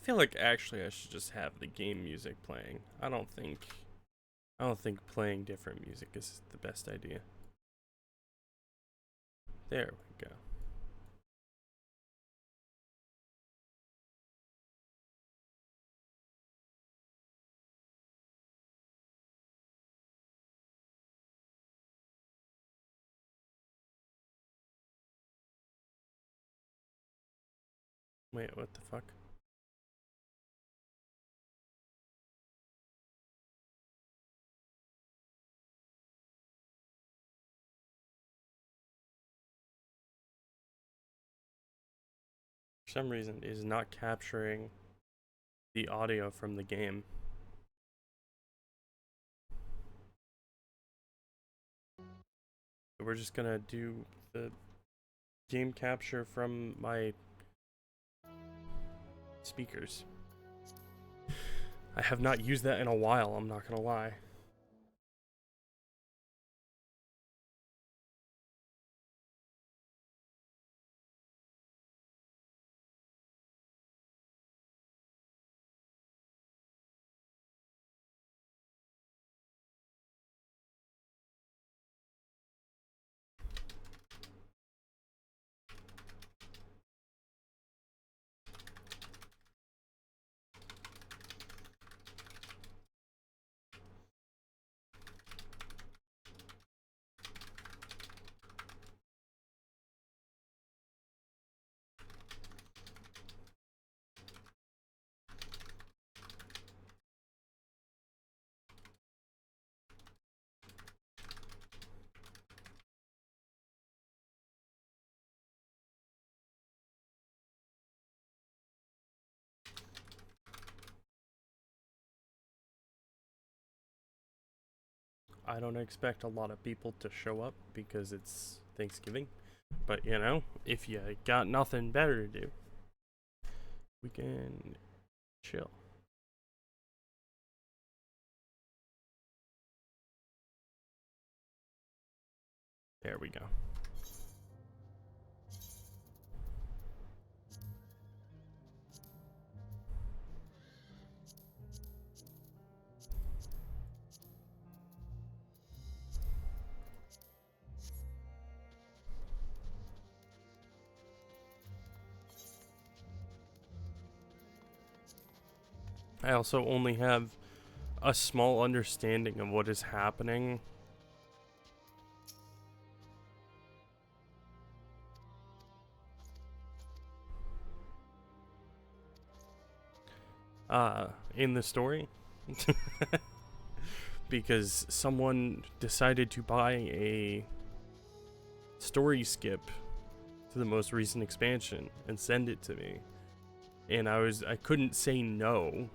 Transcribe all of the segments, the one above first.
feel like actually I should just have the game music playing. I don't think playing different music is the best idea. There we go. Wait, what the fuck? For some reason, it is not capturing the audio from the game. So we're just gonna do the game capture from my speakers. I have not used that in a while, I'm not gonna lie. I don't expect a lot of people to show up because it's Thanksgiving. But you know, if you got nothing better to do, we can chill. There we go. I also only have a small understanding of what is happening. In the story. Because someone decided to buy a story skip to the most recent expansion and send it to me. And I couldn't say no.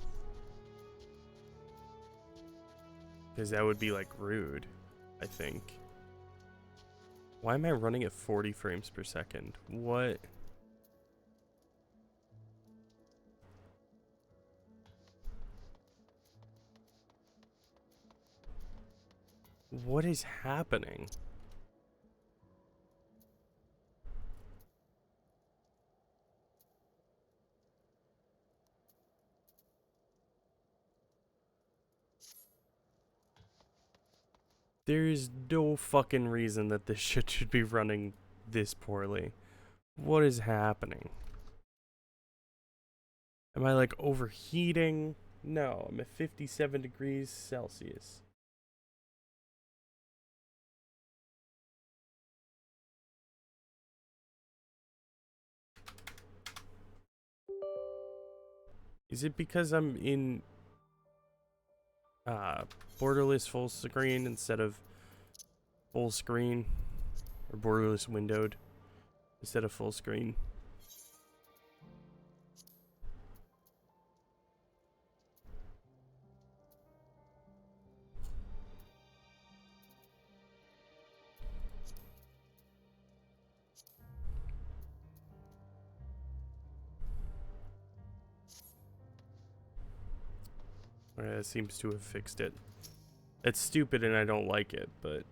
Because that would be like rude, I think. Why am I running at 40 frames per second? What? What is happening? There is no fucking reason that this shit should be running this poorly. What is happening? Am I like overheating? No, I'm at 57 degrees Celsius. Is it because I'm in borderless full screen instead of full screen? Or borderless windowed instead of full screen? It seems to have fixed it. It's stupid and I don't like it, but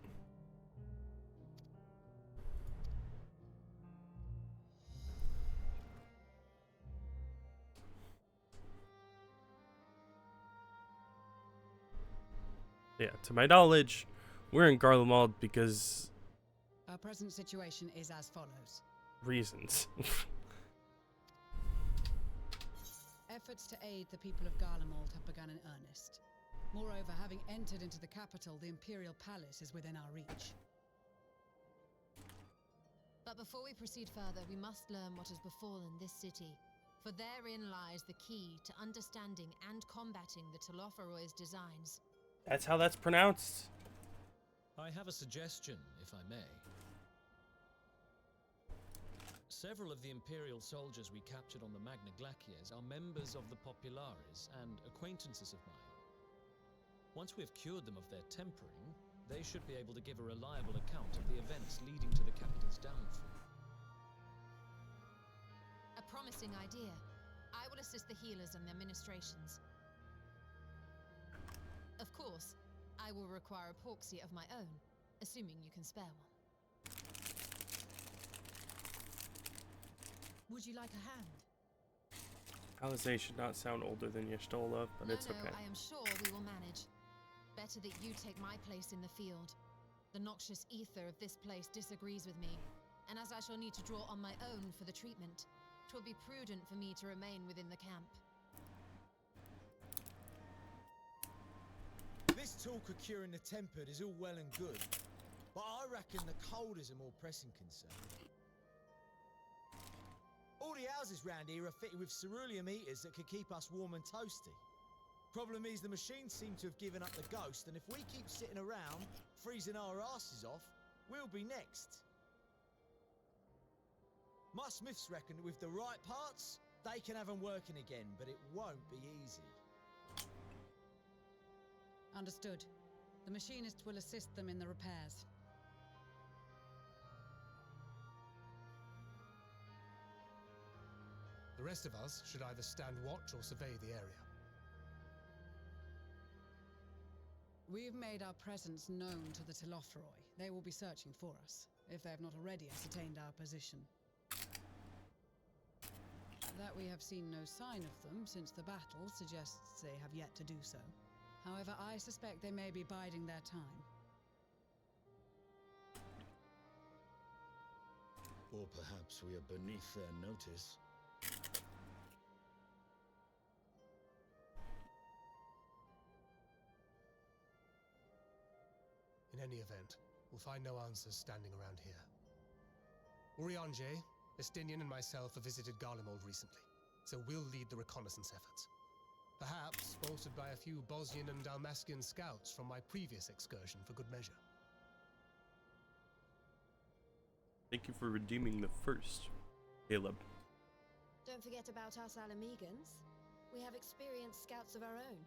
Yeah, to my knowledge, we're in Garlemald because Our present situation is as follows. reasons. Efforts to aid the people of Garlemald have begun in earnest. Moreover, having entered into the capital, the Imperial Palace is within our reach. But before we proceed further, we must learn what has befallen this city. For therein lies the key to understanding and combating the Telophoroid's designs. That's how that's pronounced. I have a suggestion, if I may. Several of the Imperial soldiers we captured on the Magna Glaciers are members of the Populares and acquaintances of mine. Once we have cured them of their tempering, they should be able to give a reliable account of the events leading to the capital's downfall. A promising idea. I will assist the healers and their ministrations. Of course, I will require a proxy of my own, assuming you can spare one. Would you like a hand? Alize should not sound older than Y'shtola, but it's okay. I am sure we will manage. Better that you take my place in the field. The noxious ether of this place disagrees with me, and as I shall need to draw on my own for the treatment, 'twill be prudent for me to remain within the camp. This talk of curing the tempered is all well and good, but I reckon the cold is a more pressing concern. All the houses round here are fitted with ceruleum heaters that could keep us warm and toasty. Problem is the machines seem to have given up the ghost, and if we keep sitting around, freezing our asses off, we'll be next. My smiths reckon that with the right parts, they can have them working again, but it won't be easy. Understood. The machinist will assist them in the repairs. The rest of us should either stand watch or survey the area. We've made our presence known to the Telophoroi. They will be searching for us, if they have not already ascertained our position. That we have seen no sign of them since the battle suggests they have yet to do so. However, I suspect they may be biding their time. Or perhaps we are beneath their notice. In any event, we'll find no answers standing around here. Urianger, Estinian and myself have visited Garlemald recently, so we'll lead the reconnaissance efforts. Perhaps bolstered by a few Bosnian and Dalmatian scouts from my previous excursion for good measure. Thank you for redeeming the first, Caleb. Don't forget about us Alamegans. We have experienced scouts of our own.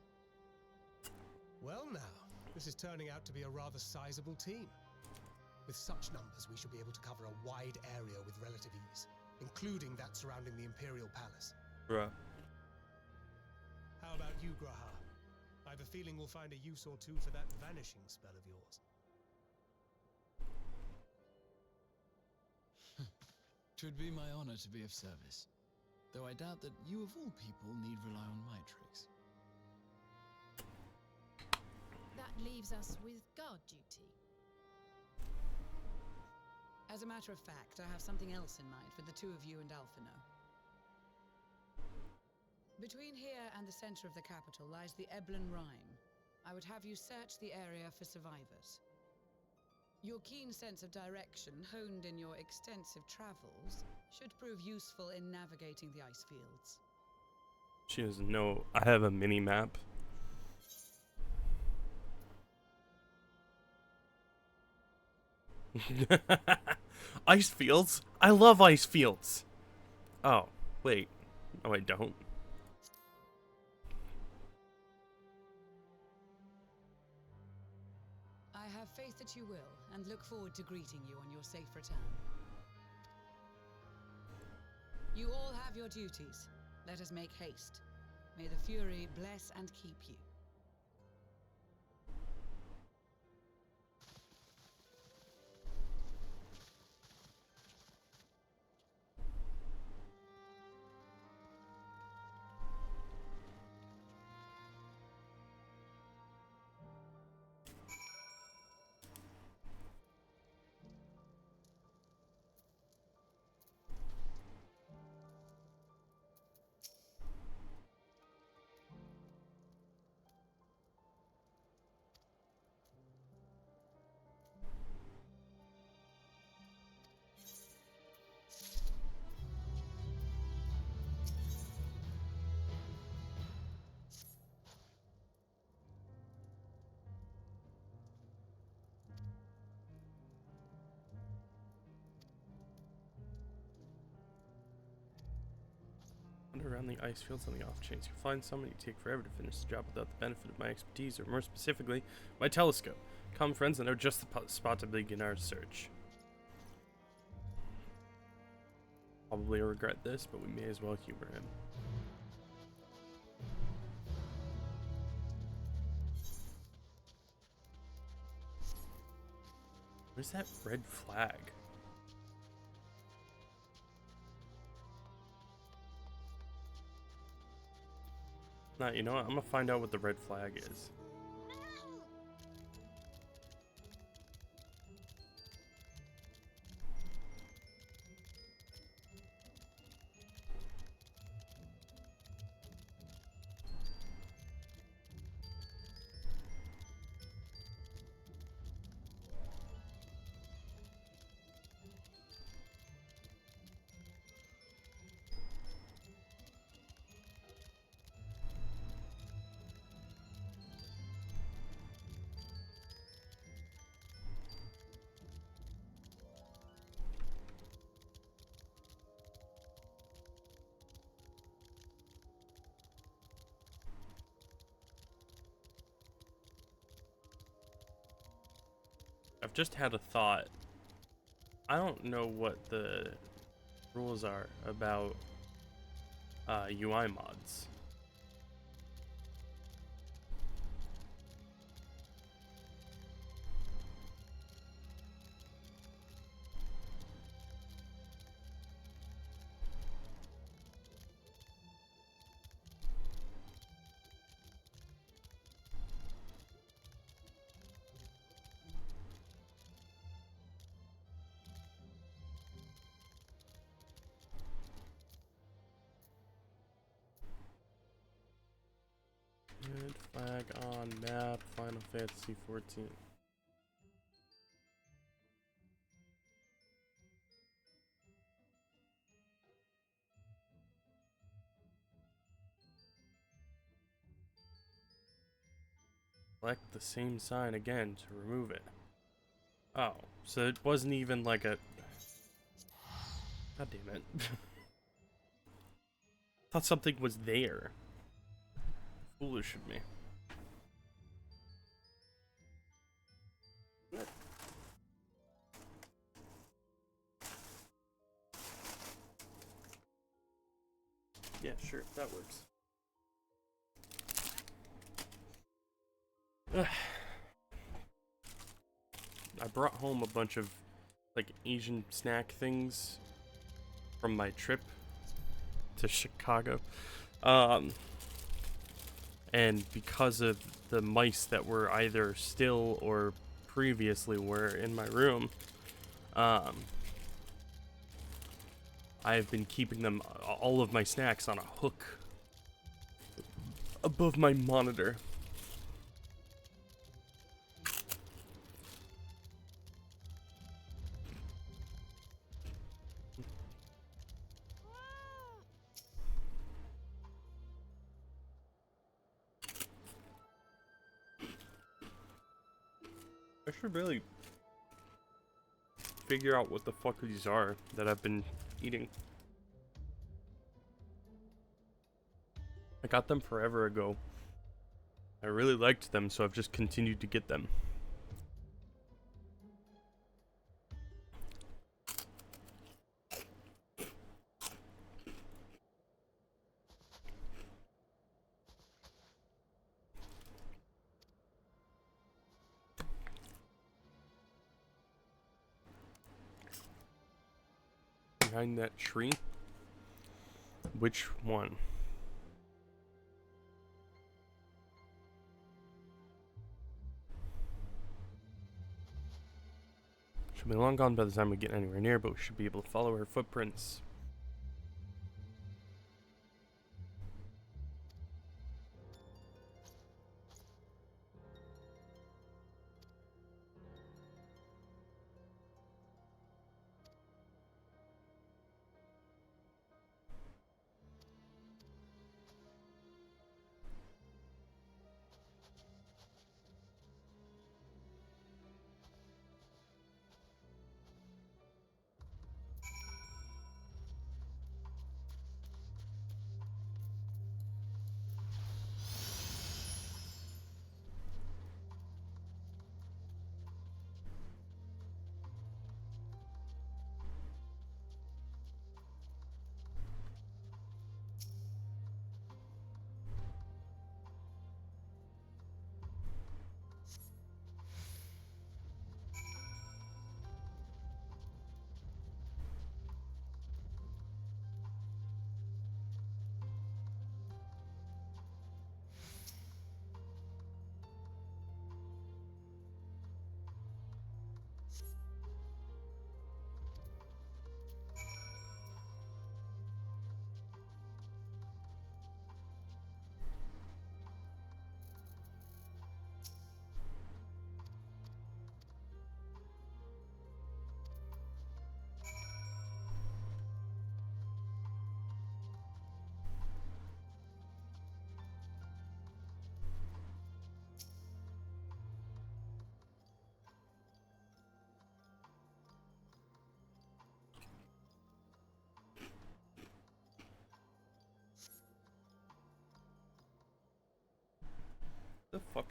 Well now, this is turning out to be a rather sizable team. With such numbers, we should be able to cover a wide area with relative ease, including that surrounding the Imperial Palace. Bruh. How about you, Graha? I have a feeling we'll find a use or two for that vanishing spell of yours. 'Twould be my honor to be of service, though I doubt that you of all people need rely on my tricks. That leaves us with guard duty. As a matter of fact, I have something else in mind for the two of you and Alphino. Between here and the center of the capital lies the Eblan Rhine. I would have you search the area for survivors. Your keen sense of direction, honed in your extensive travels, should prove useful in navigating the ice fields. She doesn't know I have a mini map. Ice fields? I love ice fields. Oh, wait. No, I don't. I have faith that you will, and look forward to greeting you on your safe return. You all have your duties. Let us make haste. May the Fury bless and keep you. around the ice fields on the off chance you find someone, you take forever to finish the job without the benefit of my expertise, or more specifically, my telescope. Come, friends, I know just the spot to begin our search. Probably regret this, but we may as well humor him. Where's that red flag? Nah, you know what? I'm gonna find out what the red flag is. I've just had a thought. I don't know what the rules are about UI mods. Red flag on map, Final Fantasy 14. Select the same sign again to remove it. Oh, so it wasn't even like a... God damn it. Thought something was there. Foolish of me. Yeah, sure, that works. Ugh. I brought home a bunch of like Asian snack things from my trip to Chicago. And because of the mice that were either still or previously were in my room, I've been keeping them, all of my snacks, on a hook above my monitor. I should really figure out what the fuck these are that I've been eating. I got them forever ago. I really liked them, so I've just continued to get them. Behind that tree? Which one? She'll be long gone by the time we get anywhere near, but we should be able to follow her footprints.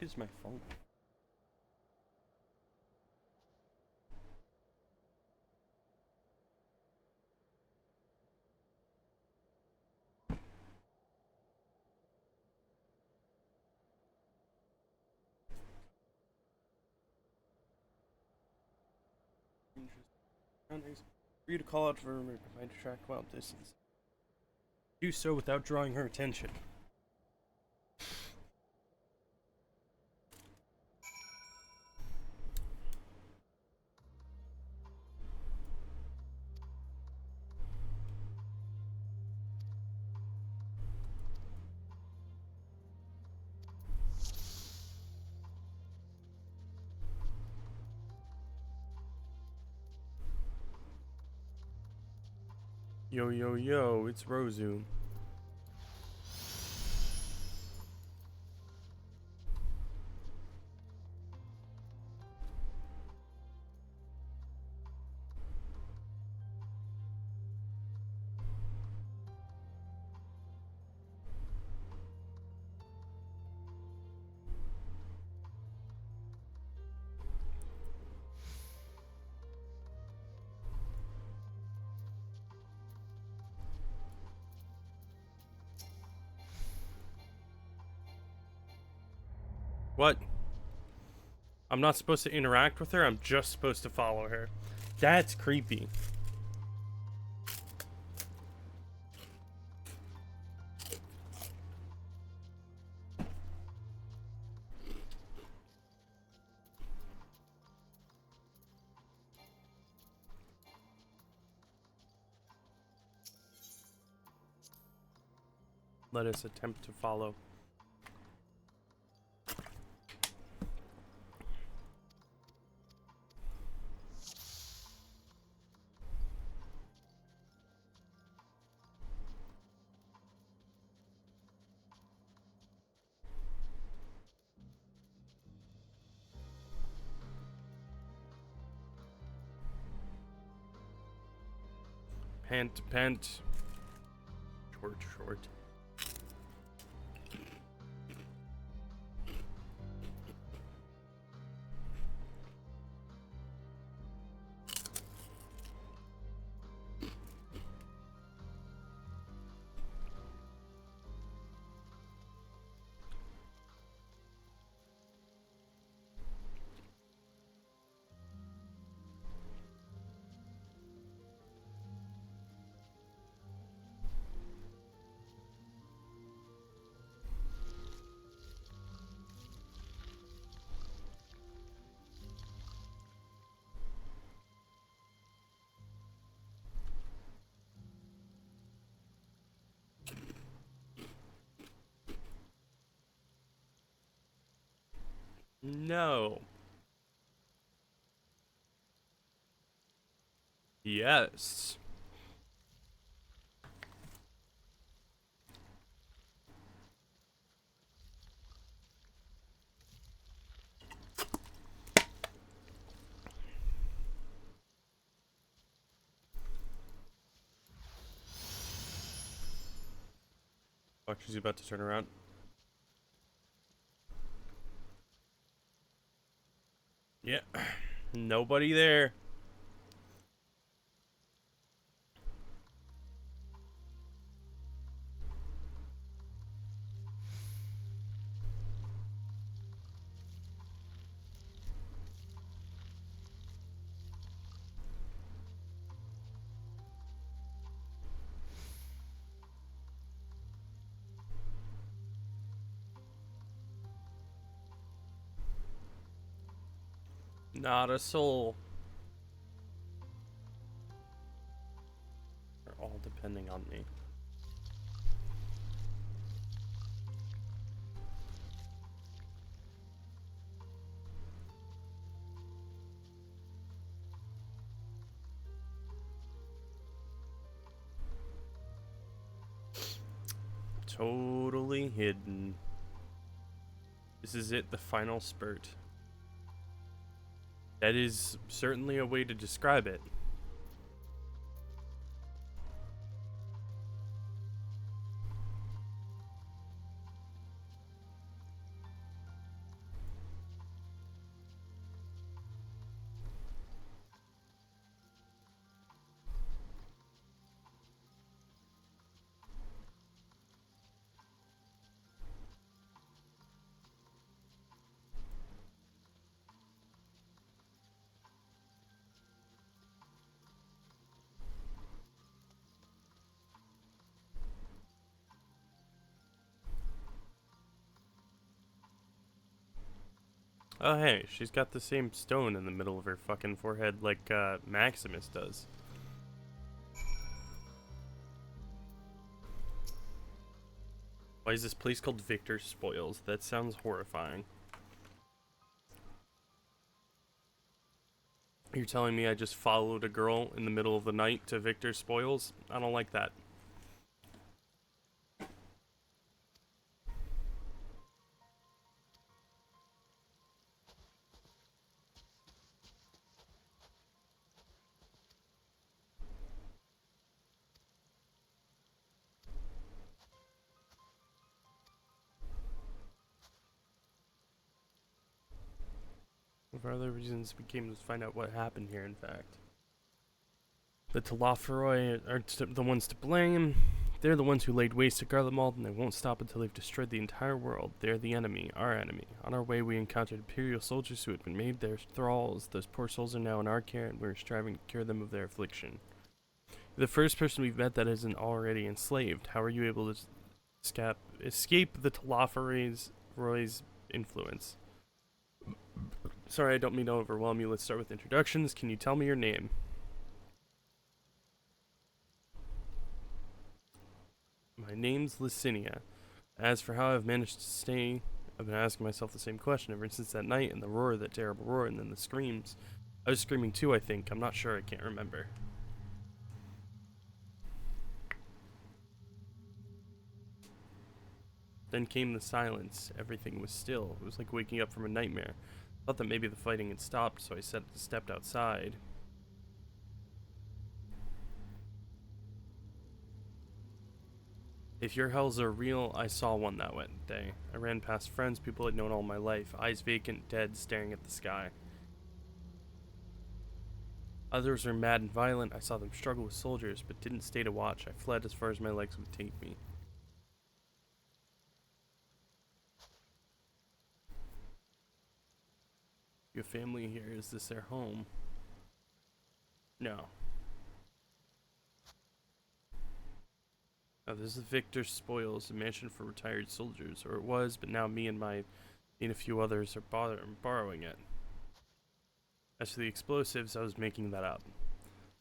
is my phone? For you to call out for my track while distance. Do so without drawing her attention. Yo, yo, yo, it's Rozu. What? I'm not supposed to interact with her, I'm just supposed to follow her. That's creepy. Let us attempt to follow. Pant, pant. Short, short. No. Yes. Watch, she's about to turn around. Yeah. Nobody there. Not a soul. They're all depending on me. Totally hidden. This is it, the final spurt. That is certainly a way to describe it. Oh hey, she's got the same stone in the middle of her fucking forehead like Maximus does. Why is this place called Victor Spoils? That sounds horrifying. You're telling me I just followed a girl in the middle of the night to Victor Spoils? I don't like that. For other reasons, we came to find out what happened here, in fact. The Talaferoi are the ones to blame. They're the ones who laid waste to Garlemald, and they won't stop until they've destroyed the entire world. They're the enemy, our enemy. On our way, we encountered Imperial soldiers who had been made their thralls. Those poor souls are now in our care, and we're striving to cure them of their affliction. You're the first person we've met that isn't already enslaved. How are you able to escape the Talaferoi's influence? Sorry, I don't mean to overwhelm you. Let's start with introductions. Can you tell me your name? My name's Licinia. As for how I've managed to stay, I've been asking myself the same question ever since that night and the roar, that terrible roar, and then the screams. I was screaming too, I think. I'm not sure. I can't remember. Then came the silence. Everything was still. It was like waking up from a nightmare. I thought that maybe the fighting had stopped, so I stepped outside. If your hells are real, I saw one that day. I ran past friends, people I'd known all my life, eyes vacant, dead, staring at the sky. Others were mad and violent. I saw them struggle with soldiers, but didn't stay to watch. I fled as far as my legs would take me. You have family here? Is this their home? No. Oh, this is Victor Spoils, a mansion for retired soldiers. Or it was, but now me and a few others are borrowing it. As for the explosives, I was making that up.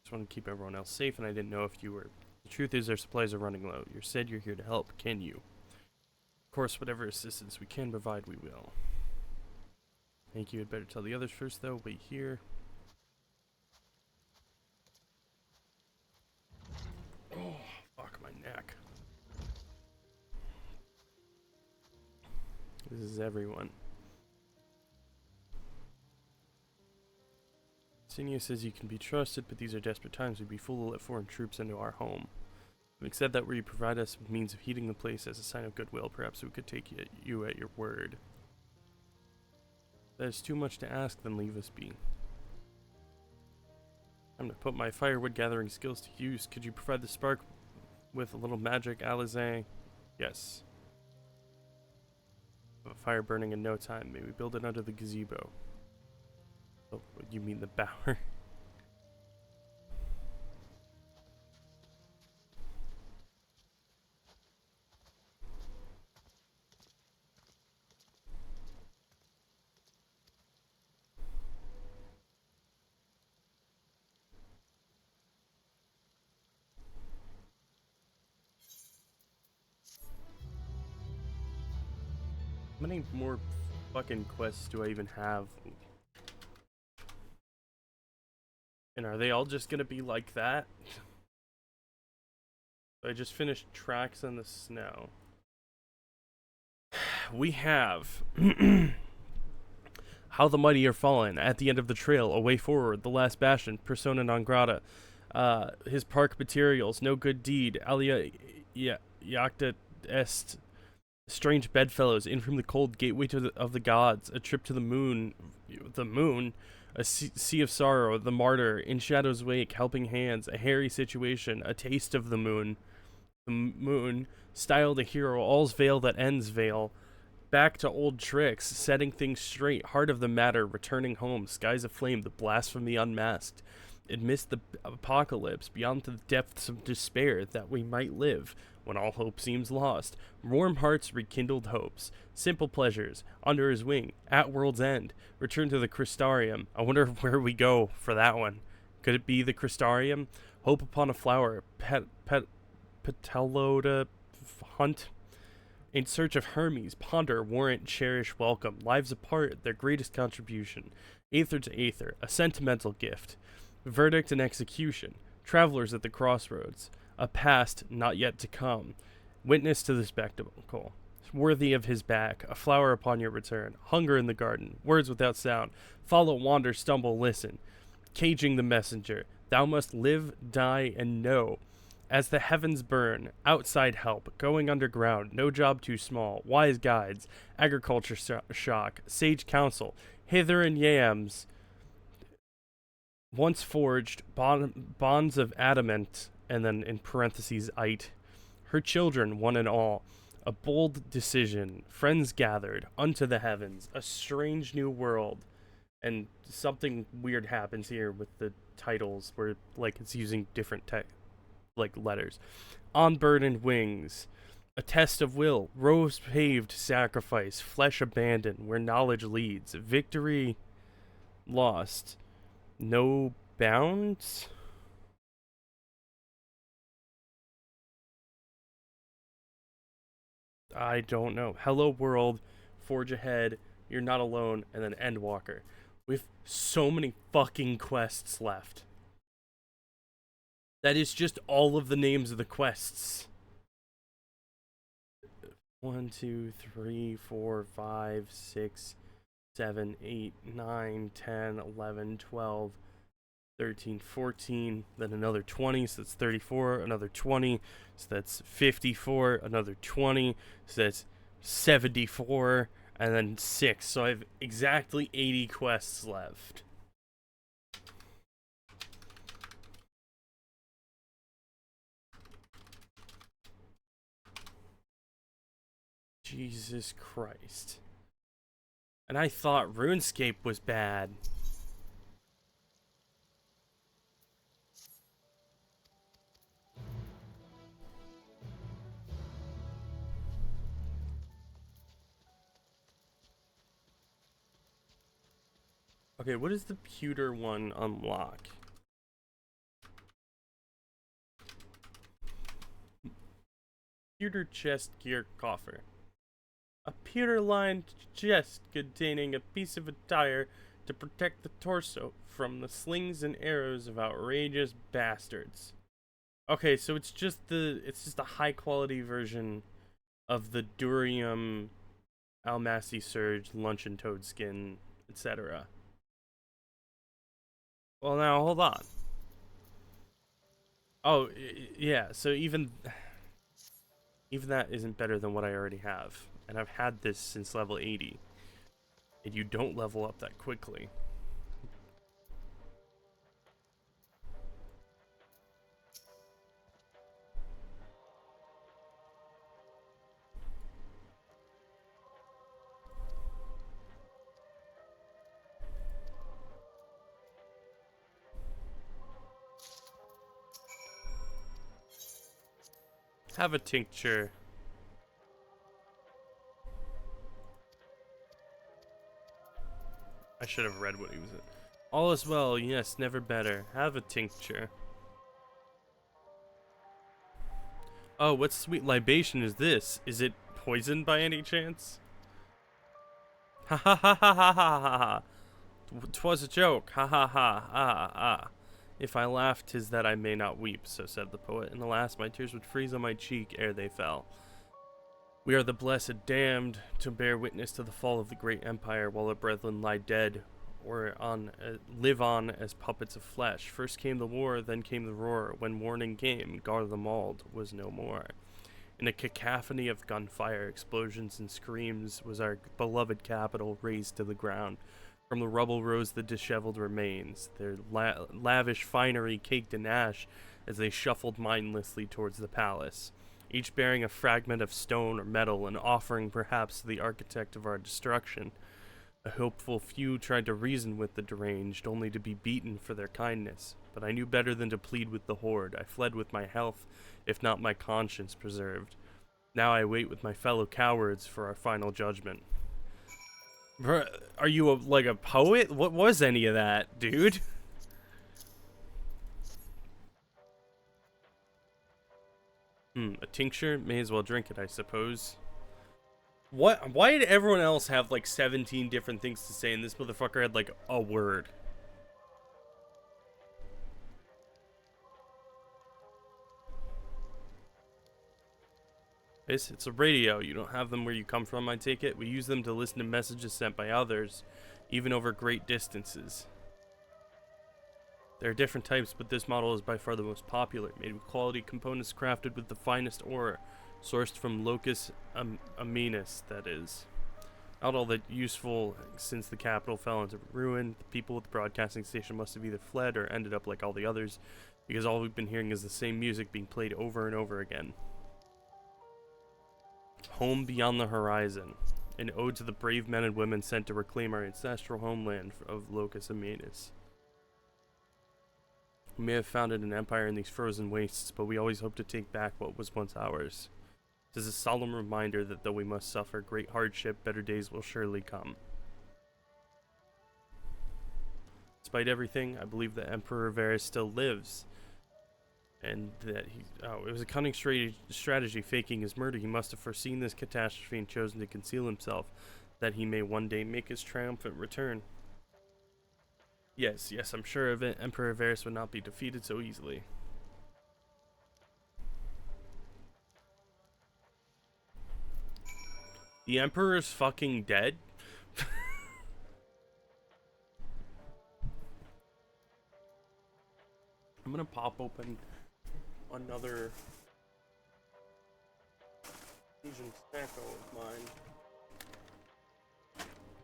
Just wanted to keep everyone else safe, and I didn't know if you were. The truth is, our supplies are running low. You said you're here to help. Can you? Of course, whatever assistance we can provide, we will. I think you had better tell the others first, though. Wait here. Oh, fuck my neck. This is everyone. Senior says you can be trusted, but these are desperate times. We'd be fool to let foreign troops into our home. Having said that, where you provide us with means of heating the place as a sign of goodwill, perhaps we could take you at your word. If that is too much to ask, then leave us be. I'm to put my firewood gathering skills to use. Could you provide the spark with a little magic, Alize? Yes. A fire burning in no time. May we build it under the gazebo. Oh, you mean the bower? How many more fucking quests do I even have? And are they all just gonna be like that? I just finished Tracks in the Snow. We have How the Mighty Are Fallen, At the End of the Trail, A Way Forward, The Last Bastion, Persona non grata, His Park Materials, No Good Deed, Alia Yacta Est, Strange Bedfellows, In From the Cold, Gateway of the Gods, A Trip to the Moon, A Sea of Sorrow, The Martyr, In Shadow's Wake, Helping Hands, A Hairy Situation, A Taste of the Moon, Style the Hero, All's Veil That Ends Veil, Back to Old Tricks, Setting Things Straight, Heart of the Matter, Returning Home, Skies Aflame, The Blasphemy Unmasked, amidst the apocalypse, beyond the depths of despair, that we might live. When all hope seems lost, warm hearts rekindled hopes, simple pleasures, under his wing, at world's end, return to the Crystarium. I wonder where we go for that one. Could it be the Crystarium? Hope upon a flower, petalota hunt. In search of Hermes, ponder, warrant, cherish, welcome. Lives apart, their greatest contribution. Aether to Aether, a sentimental gift. Verdict and execution, travelers at the crossroads. A past not yet to come. Witness to the spectacle. Worthy of his back, a flower upon your return. Hunger in the garden, words without sound. Follow, wander, stumble, listen. Caging the messenger. Thou must live, die, and know. As the heavens burn, outside help, going underground, no job too small, wise guides, agriculture shock, sage counsel, hither and yams, once forged, bonds of adamant, and then in parentheses, ite, her children, one and all, a bold decision, friends gathered, unto the heavens, a strange new world, and something weird happens here with the titles, where, like, it's using different letters. On burdened wings, a test of will, rose paved sacrifice, flesh abandoned, where knowledge leads, victory lost, no bounds? I don't know. Hello world, forge ahead, you're not alone, and then Endwalker. We have so many fucking quests left. That is just all of the names of the quests. 1, 2, 3, 4, 5, 6, 7, 8, 9, 10, 11, 12, 13, 14, then another 20, so that's 34, another 20, so that's 54, another 20, so that's 74, and then 6. So I have exactly 80 quests left. Jesus Christ. And I thought RuneScape was bad. Okay, what does the pewter one unlock? Pewter chest gear coffer. A pewter-lined chest containing a piece of attire to protect the torso from the slings and arrows of outrageous bastards. Okay, so it's just a high-quality version of the Durium, Almasi Surge, Luncheon Toad skin, etc. Well, now hold on. Oh, yeah. So even that isn't better than what I already have. And I've had this since level 80. And you don't level up that quickly. Have a tincture. I should have read what he was in. All is well, yes, never better. Have a tincture. Oh, what sweet libation is this? Is it poisoned by any chance? Ha ha ha ha ha ha ha ha. 'Twas a joke. Ha ha ha ah ah. If I laughed, 'tis that I may not weep, so said the poet, and alas, my tears would freeze on my cheek ere they fell. We are the blessed damned to bear witness to the fall of the great empire, while our brethren lie dead or live on as puppets of flesh. First came the war, then came the roar. When morning came, Garlemald was no more. In a cacophony of gunfire, explosions, and screams was our beloved capital razed to the ground. From the rubble rose the disheveled remains, their lavish finery caked in ash as they shuffled mindlessly towards the palace, each bearing a fragment of stone or metal, an offering perhaps to the architect of our destruction. A hopeful few tried to reason with the deranged, only to be beaten for their kindness. But I knew better than to plead with the horde. I fled with my health, if not my conscience preserved. Now I wait with my fellow cowards for our final judgment. Bruh, are you like a poet? What was any of that, dude? A tincture? May as well drink it, I suppose. What? Why did everyone else have like 17 different things to say and this motherfucker had like a word? It's a radio. You don't have them where you come from, I take it? We use them to listen to messages sent by others, even over great distances. There are different types, but this model is by far the most popular, made with quality components crafted with the finest ore, sourced from Locus Aminus, that is. Not all that useful since the capital fell into ruin. The people at the broadcasting station must have either fled or ended up like all the others, because all we've been hearing is the same music being played over and over again. Home Beyond the Horizon, an ode to the brave men and women sent to reclaim our ancestral homeland of Locus Aminus. We may have founded an empire in these frozen wastes, but we always hope to take back what was once ours. It is a solemn reminder that though we must suffer great hardship, better days will surely come. Despite everything, I believe that Emperor Varys still lives. And that it was a cunning strategy faking his murder. He must have foreseen this catastrophe and chosen to conceal himself, that he may one day make his triumphant return. Yes, I'm sure of it. Emperor Varys would not be defeated so easily. The Emperor's fucking dead? I'm gonna pop open another Asian tobacco of mine.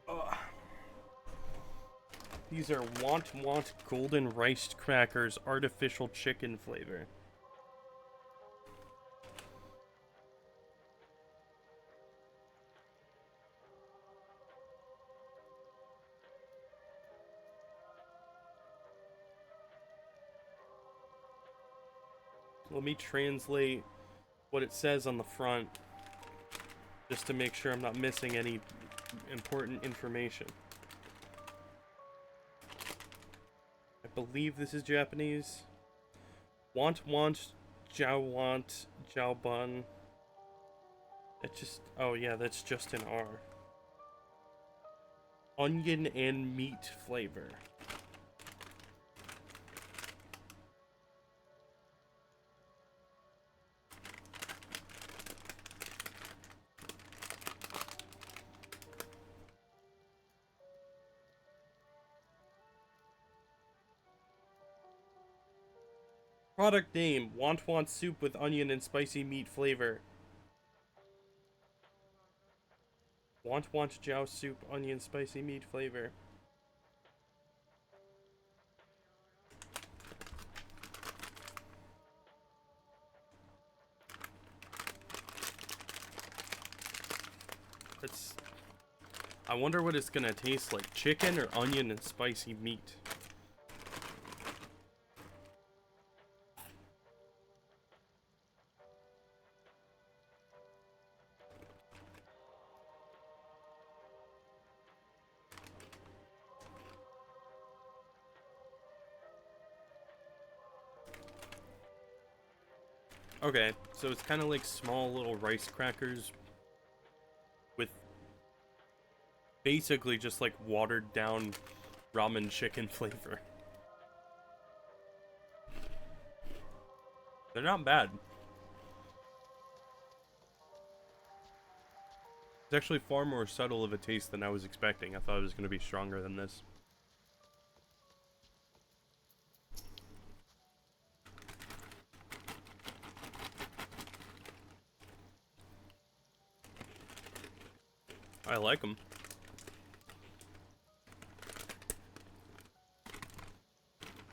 Ugh. These are Want Golden Riced Crackers, artificial chicken flavor. Let me translate what it says on the front, just to make sure I'm not missing any important information. I believe this is Japanese. Want, jiao bun. It just, oh yeah, that's just an R. Onion and meat flavor. Product name, Want soup with onion and spicy meat flavor. Want jiao soup, onion, spicy meat flavor. It's, I wonder what it's gonna taste like, chicken or onion and spicy meat. Okay, so it's kind of like small little rice crackers with basically just like watered down ramen chicken flavor. They're not bad. It's actually far more subtle of a taste than I was expecting. I thought it was going to be stronger than this. I like them.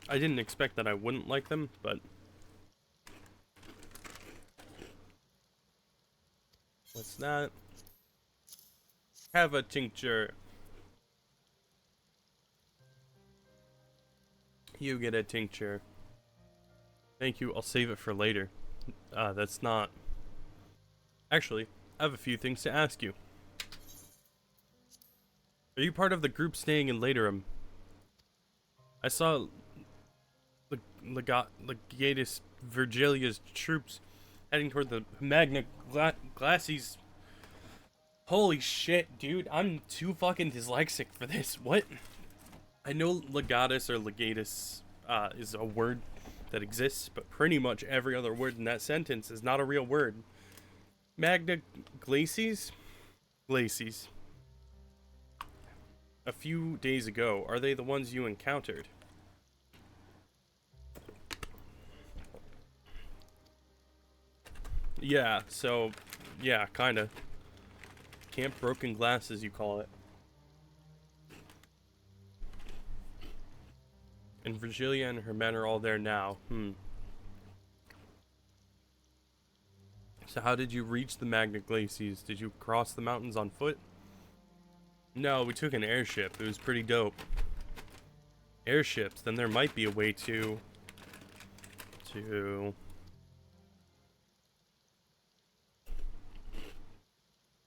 I didn't expect that I wouldn't like them, but what's that? Have a tincture. You get a tincture. Thank you, I'll save it for later. That's not... Actually, I have a few things to ask you. Are you part of the group staying in Laterum? I saw Legatus Virgilia's troops heading toward the Magna Glacies. Holy shit, dude. I'm too fucking dyslexic for this. What? I know Legatus or Legatus is a word that exists, but pretty much every other word in that sentence is not a real word. Magna Glacies? Glacies. A few days ago, are they the ones you encountered? Yeah, so, yeah, kinda. Camp Broken Glass, as you call it. And Virgilia and her men are all there now. So how did you reach the Magna Glacies? Did you cross the mountains on foot? No, we took an airship. It was pretty dope. Airships, then there might be a way to...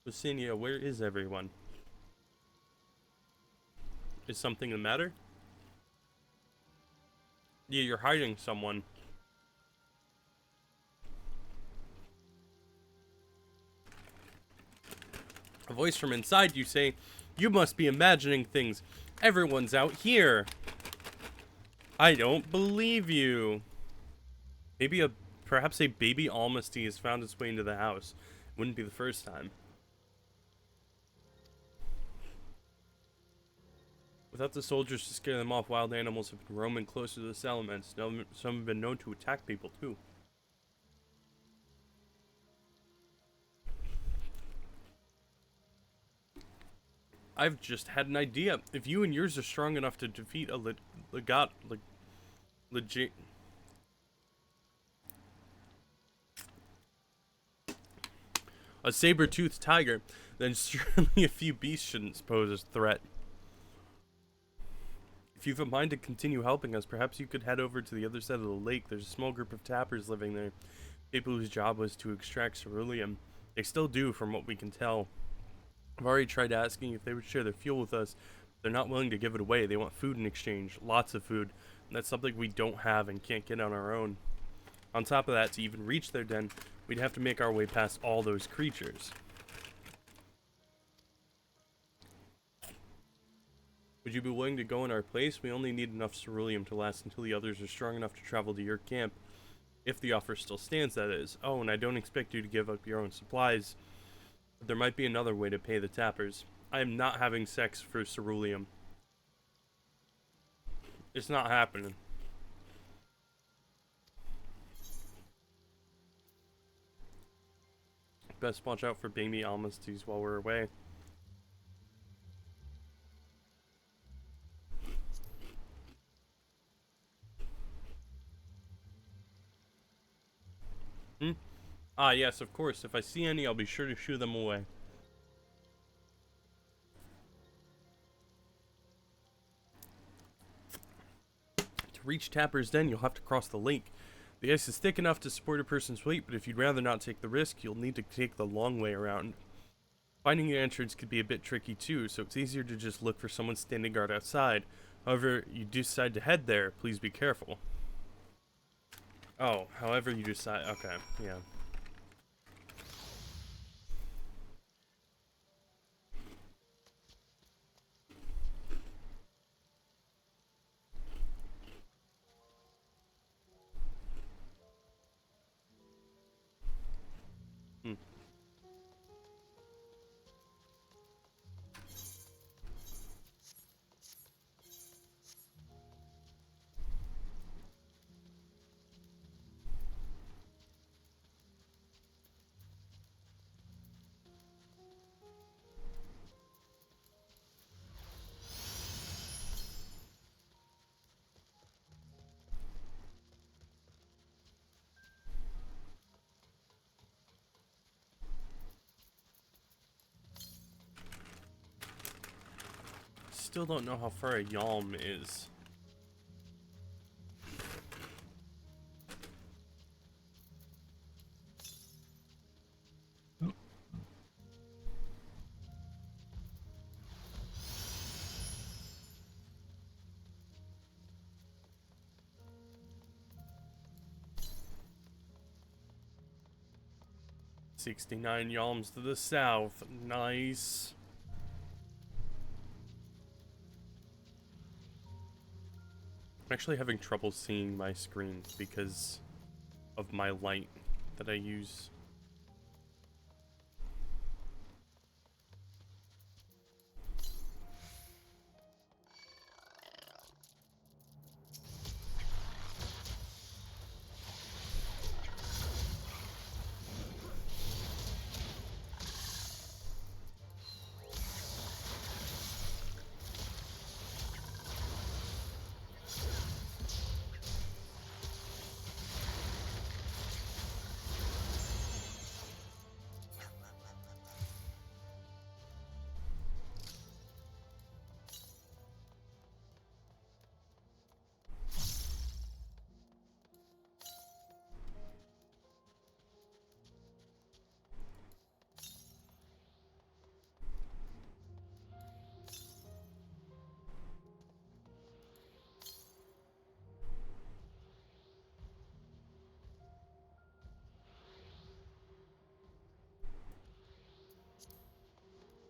Lucinia, where is everyone? Is something the matter? Yeah, you're hiding someone. A voice from inside you saying, "You must be imagining things. Everyone's out here." I don't believe you. Perhaps a baby Almasty has found its way into the house. Wouldn't be the first time. Without the soldiers to scare them off, wild animals have been roaming closer to the settlements. Some have been known to attack people too. I've just had an idea. If you and yours are strong enough to defeat a legit... a saber-toothed tiger, then surely a few beasts shouldn't pose a threat. If you've a mind to continue helping us, perhaps you could head over to the other side of the lake. There's a small group of tappers living there. People whose job was to extract ceruleum. They still do, from what we can tell. I've already tried asking if they would share their fuel with us. They're not willing to give it away. They want food in exchange. Lots of food. And that's something we don't have and can't get on our own. On top of that, to even reach their den, we'd have to make our way past all those creatures. Would you be willing to go in our place? We only need enough ceruleum to last until the others are strong enough to travel to your camp. If the offer still stands, that is. Oh, and I don't expect you to give up your own supplies. But there might be another way to pay the tappers. I am not having sex for ceruleum. It's not happening. Best watch out for baby Almasties while we're away. Ah, yes, of course. If I see any, I'll be sure to shoo them away. To reach Tapper's Den, you'll have to cross the lake. The ice is thick enough to support a person's weight, but if you'd rather not take the risk, you'll need to take the long way around. Finding an entrance could be a bit tricky too, so it's easier to just look for someone standing guard outside. However, you decide to head there, please be careful. Oh, however you decide. Okay, yeah. Still don't know how far a Yalm is. 69 yalms to the south. Nice. I'm actually having trouble seeing my screen because of my light that I use.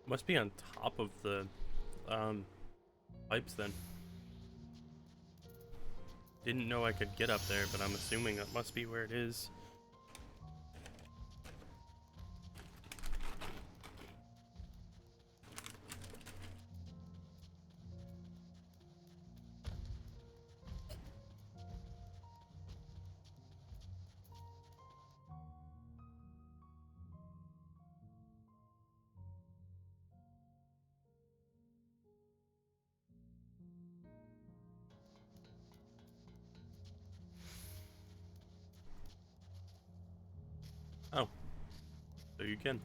Must be on top of the pipes then. Didn't know I could get up there, but I'm assuming that must be where it is. Oh, so you can.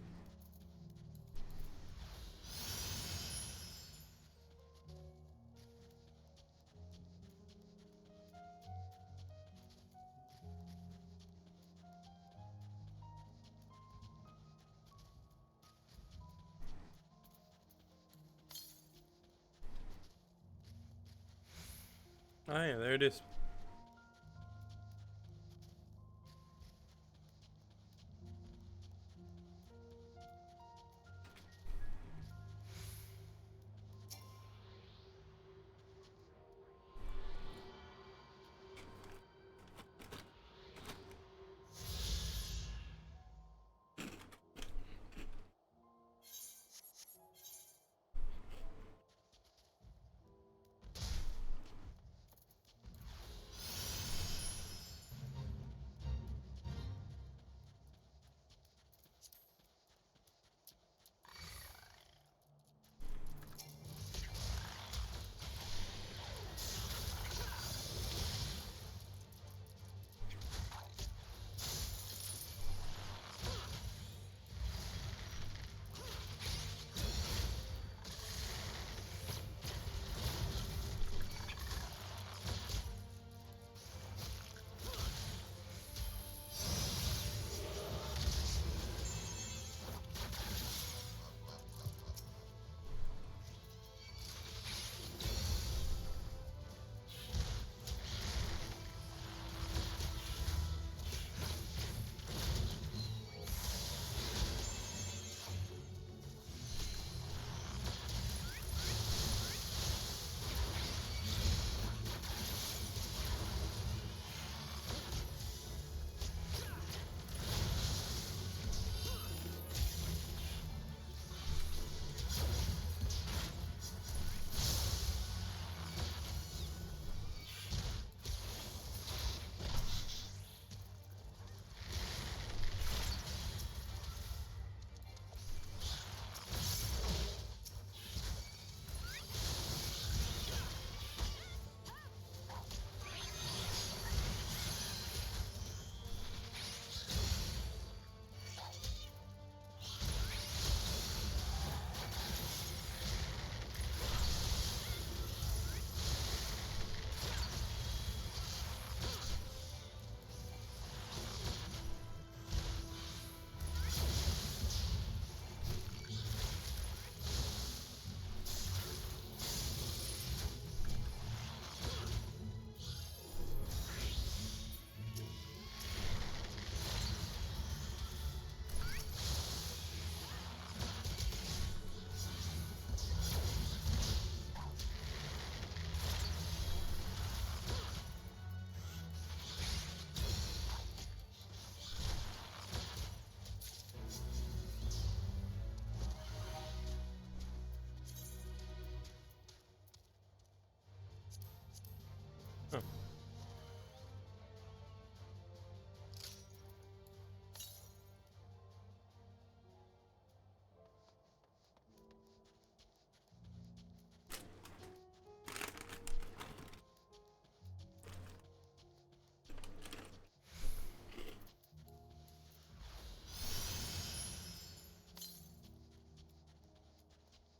Oh yeah, there it is.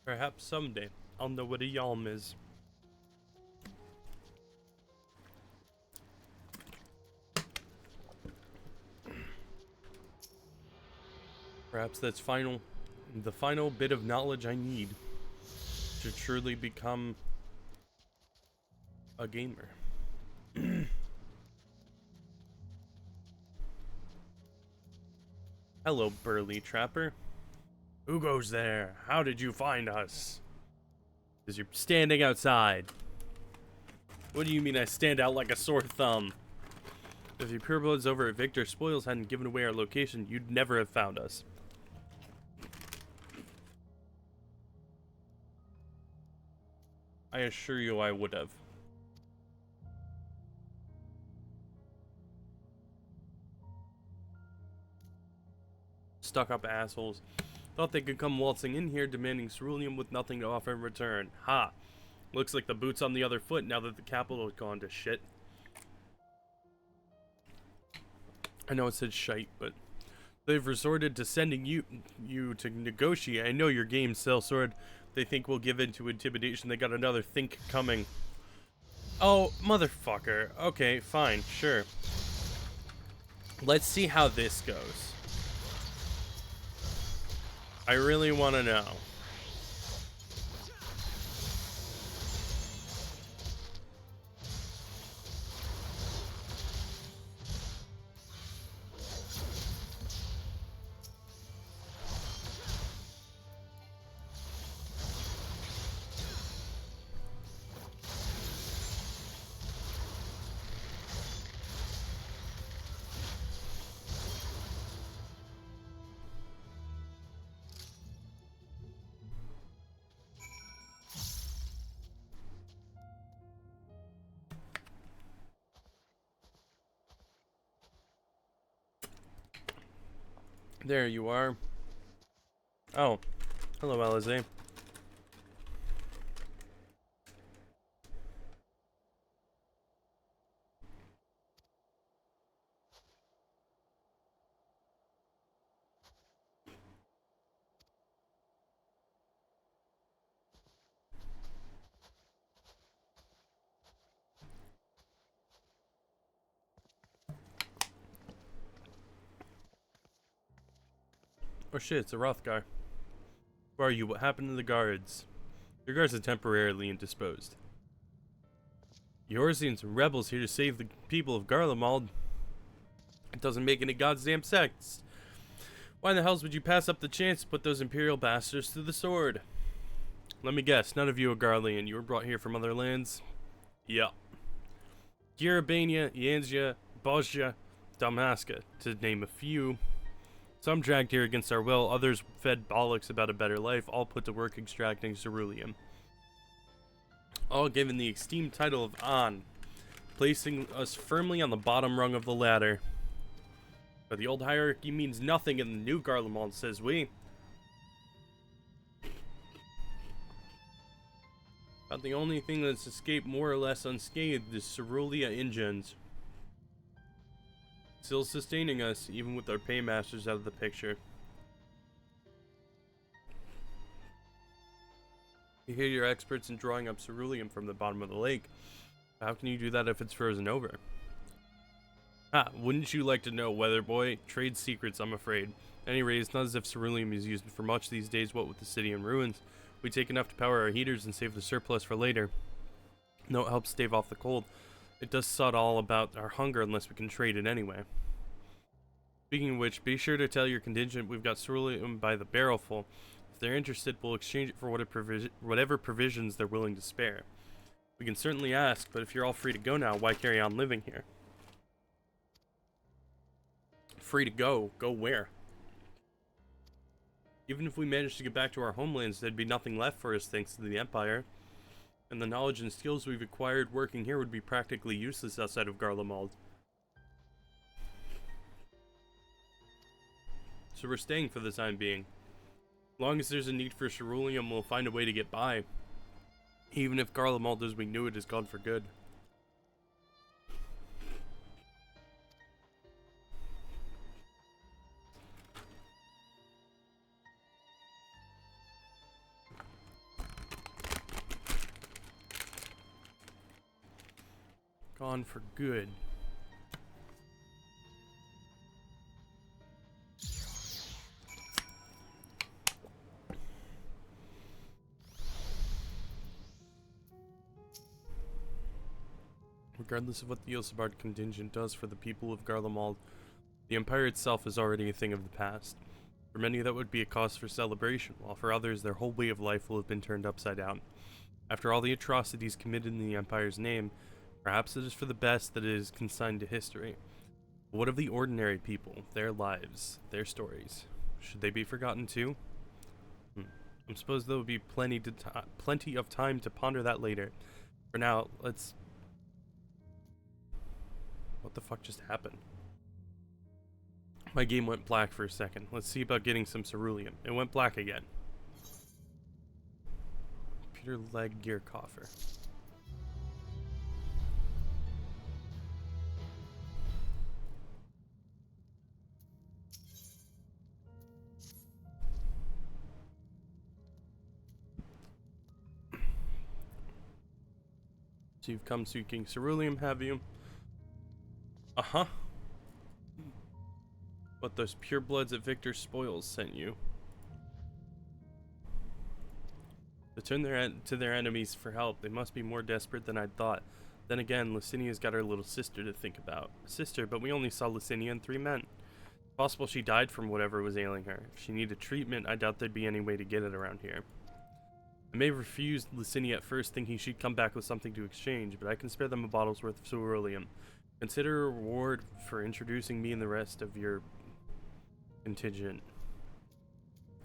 Perhaps someday I'll know what a yalm is. Perhaps that's the final bit of knowledge I need to truly become a gamer. Hello, burly trapper. Who goes there? How did you find us? Because you're standing outside. What do you mean I stand out like a sore thumb? If your purebloods over at Victor Spoils hadn't given away our location, you'd never have found us. I assure you I would have. Stuck-up assholes. Thought they could come waltzing in here demanding ceruleum with nothing to offer in return. Ha! Looks like the boot's on the other foot now that the capital has gone to shit. I know it said shite, but they've resorted to sending you to negotiate. I know your game's sellsword. They think we'll give in to intimidation. They got another think coming. Oh, motherfucker. Okay, fine, sure. Let's see how this goes. I really want to know. There you are. Oh, hello, Alize. Oh shit, it's a Roth guy. Who are you? What happened to the guards? Your guards are temporarily indisposed. Yours and some rebels here to save the people of Garlemald. It doesn't make any goddamn sense. Why in the hells would you pass up the chance to put those Imperial bastards to the sword? Let me guess, none of you are Garlean. You were brought here from other lands? Yeah. Girabania, Yanzia, Bosja, Dalmasca, to name a few. Some dragged here against our will, others fed bollocks about a better life, all put to work extracting ceruleum. All given the esteemed title of An, placing us firmly on the bottom rung of the ladder. But the old hierarchy means nothing in the new Garlemald, says we. About the only thing that's escaped more or less unscathed is Cerulia Ingens. Still sustaining us, even with our paymasters out of the picture. You hear you're experts in drawing up ceruleum from the bottom of the lake. How can you do that if it's frozen over? Ah, wouldn't you like to know, Weather Boy? Trade secrets, I'm afraid. Anyways, it's not as if ceruleum is used for much these days, what with the city in ruins. We take enough to power our heaters and save the surplus for later. No, it helps stave off the cold. It does sod all about our hunger unless we can trade it anyway. Speaking of which, be sure to tell your contingent we've got ceruleum by the barrelful. If they're interested, we'll exchange it for whatever provisions they're willing to spare. We can certainly ask, but if you're all free to go now, why carry on living here? Free to go? Go where? Even if we managed to get back to our homelands, there'd be nothing left for us thanks to the Empire. And the knowledge and skills we've acquired working here would be practically useless outside of Garlemald. So we're staying for the time being. As long as there's a need for ceruleum, we'll find a way to get by. Even if Garlemald as we knew it is gone for good. Gone for good. Regardless of what the Ilsabard contingent does for the people of Garlemald, the Empire itself is already a thing of the past. For many, that would be a cause for celebration, while for others, their whole way of life will have been turned upside down. After all the atrocities committed in the Empire's name, perhaps it is for the best that it is consigned to history. But what of the ordinary people, their lives, their stories? Should they be forgotten too? I suppose there will be plenty of time to ponder that later. For now, let's... What the fuck just happened? My game went black for a second. Let's see about getting some ceruleum. It went black again. Computer leg gear coffer. So you've come seeking ceruleum, have you? Uh-huh. What those purebloods at Victor's Spoils sent you. To turn to their enemies for help, they must be more desperate than I'd thought. Then again, Licinia's got her little sister to think about. A sister, but we only saw Licinia and 3 men. Possible she died from whatever was ailing her. If she needed treatment, I doubt there'd be any way to get it around here. I may have refused Licinia at first, thinking she'd come back with something to exchange, but I can spare them a bottle's worth of ceruleum. Consider a reward for introducing me and the rest of your contingent.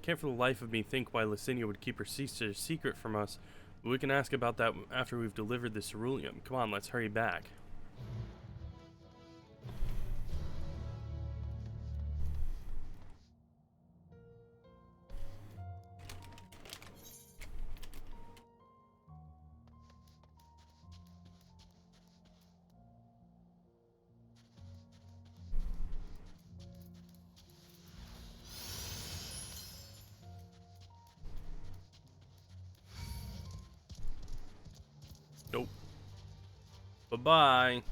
Can't for the life of me think why Licinia would keep her sister secret from us, but we can ask about that after we've delivered the ceruleum. Come on, let's hurry back. Nope. Bye-bye.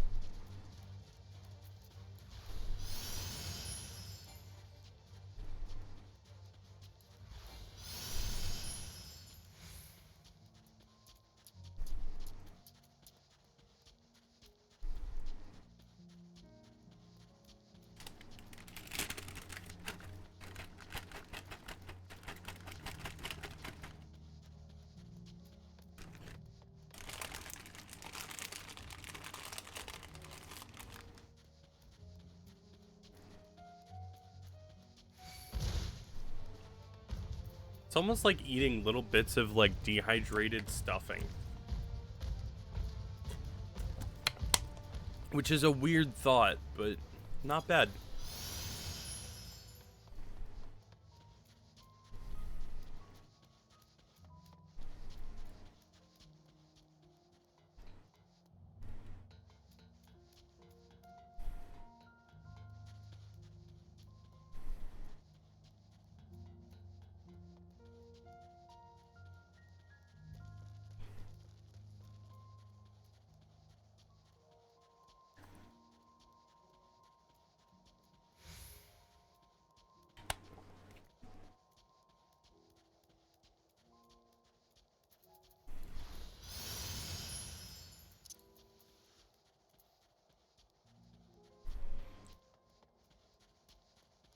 It's almost like eating little bits of like dehydrated stuffing. Which is a weird thought, but not bad.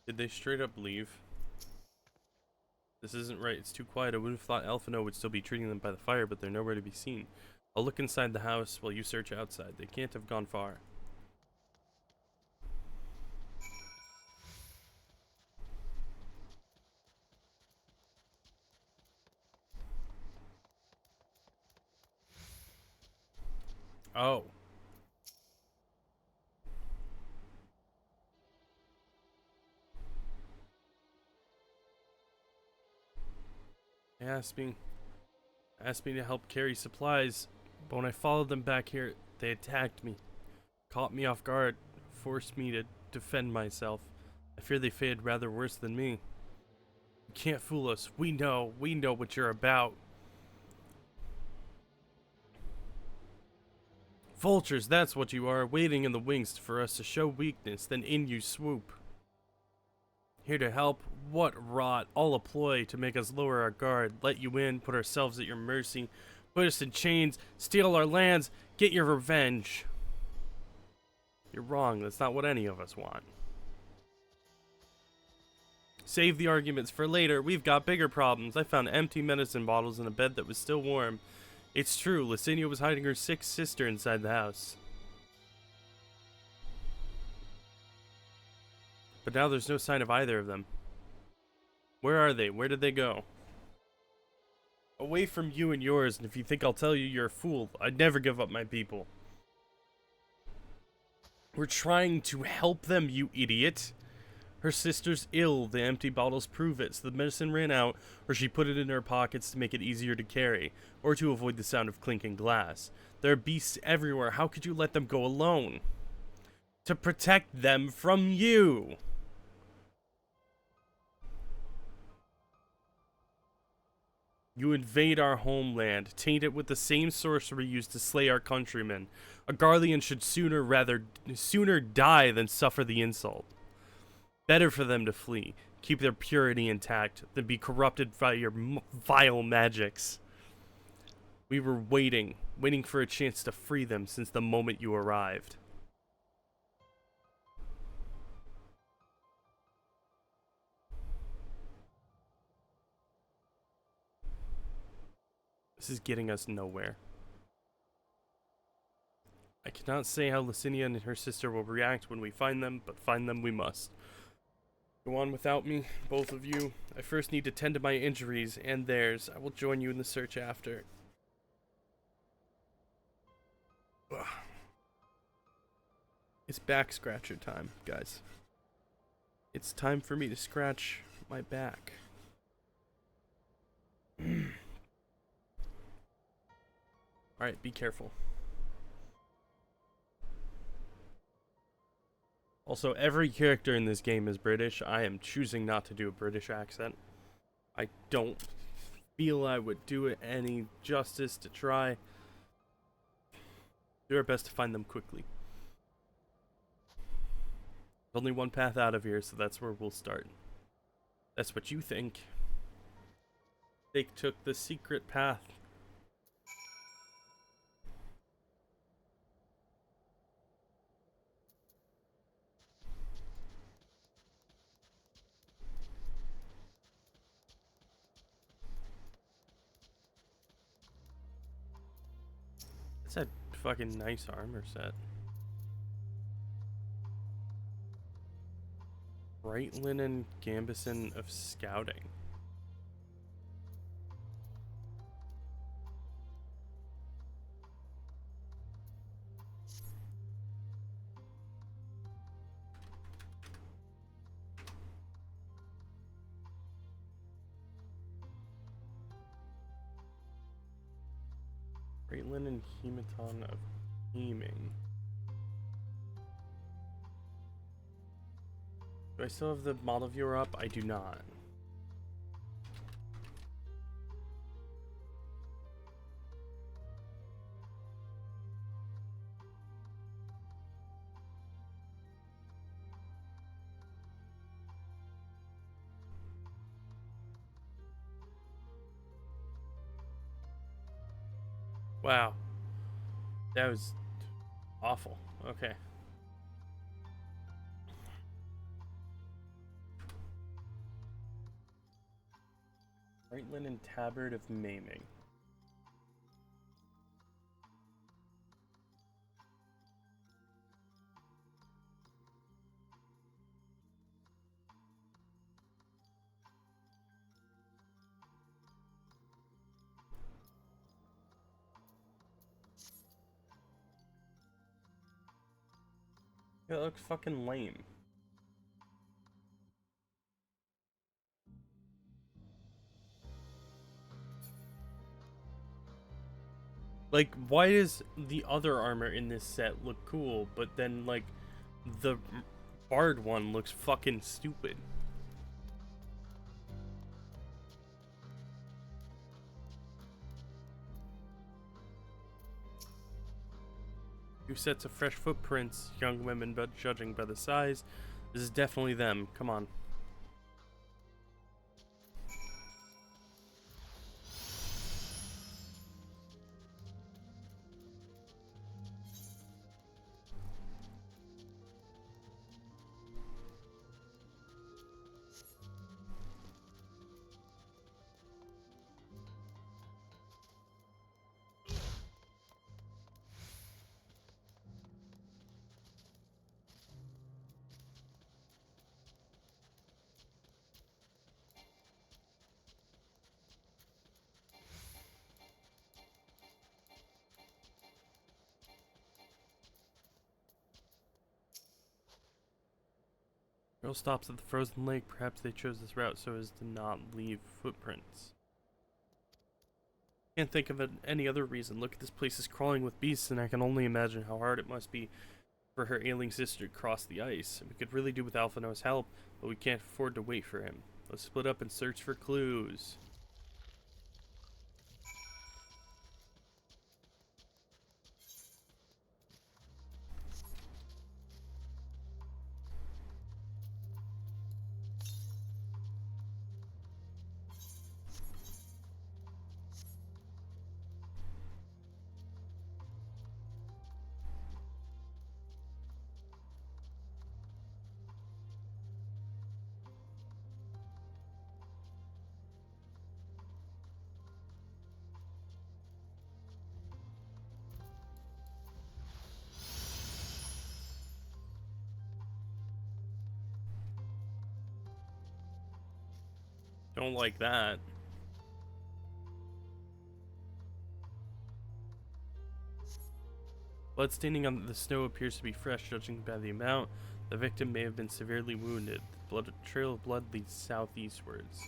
Did they straight up leave? This isn't right. It's too quiet. I would have thought Elfino would still be treating them by the fire, but they're nowhere to be seen. I'll look inside the house while you search outside. They can't have gone far. Oh. They asked me to help carry supplies, but when I followed them back here, they attacked me, caught me off guard, forced me to defend myself. I fear they fared rather worse than me. You can't fool us. We know what you're about. Vultures, that's what you are, waiting in the wings for us to show weakness, then in you swoop. Here to help? What rot, all a ploy to make us lower our guard, let you in, put ourselves at your mercy, put us in chains, steal our lands, get your revenge. You're wrong, that's not what any of us want. Save the arguments for later, we've got bigger problems. I found empty medicine bottles in a bed that was still warm. It's true, Licinia was hiding her sick sister inside the house. But now there's no sign of either of them. Where are they? Where did they go? Away from you and yours, and if you think I'll tell you, you're a fool. I'd never give up my people. We're trying to help them, you idiot. Her sister's ill, the empty bottles prove it, so the medicine ran out, or she put it in her pockets to make it easier to carry, or to avoid the sound of clinking glass. There are beasts everywhere, how could you let them go alone? To protect them from you! You invade our homeland, taint it with the same sorcery used to slay our countrymen. A Garlean should sooner die than suffer the insult. Better for them to flee, keep their purity intact, than be corrupted by your vile magics. We were waiting for a chance to free them since the moment you arrived. This is getting us nowhere. I cannot say how Licinia and her sister will react when we find them, but find them we must. Go on without me, both of you. I first need to tend to my injuries and theirs. I will join you in the search after. Ugh. It's back scratcher time, guys. It's time for me to scratch my back. Alright, be careful. Also, every character in this game is British. I am choosing not to do a British accent. I don't feel I would do it any justice to try. Do our best to find them quickly. There's only one path out of here, so that's where we'll start. That's what you think. They took the secret path. That's a fucking nice armor set. Bright linen gambeson of scouting. Bright linen hematon of aiming. Do I still have the model viewer up? I do not. Wow. That was awful. Okay. Bright linen tabard of maiming. It looks fucking lame. Like, why does the other armor in this set look cool, but then, like, the bard one looks fucking stupid? 2 sets of fresh footprints, young women, but judging by the size, this is definitely them. Come on. Girl stops at the frozen lake. Perhaps they chose this route so as to not leave footprints. Can't think of any other reason. Look at this place is crawling with beasts, and I can only imagine how hard it must be for her ailing sister to cross the ice. We could really do with Alphino's help, but we can't afford to wait for him. Let's split up and search for clues. Don't like that. Blood staining on the snow appears to be fresh, judging by the amount. The victim may have been severely wounded. The trail of blood leads southeastwards.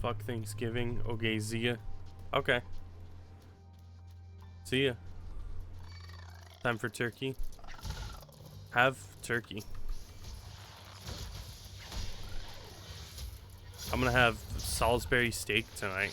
Fuck Thanksgiving. Okay, see ya. Okay. See ya. Time for turkey. Have turkey. I'm gonna have Salisbury steak tonight.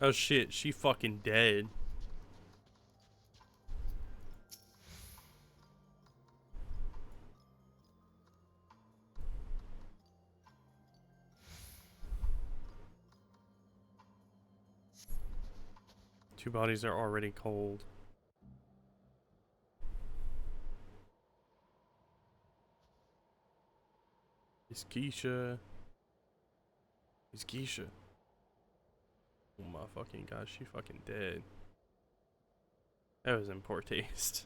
Oh shit, she fucking dead. Two bodies are already cold. It's Keisha. It's Keisha. Oh my fucking god, she fucking dead. That was in poor taste.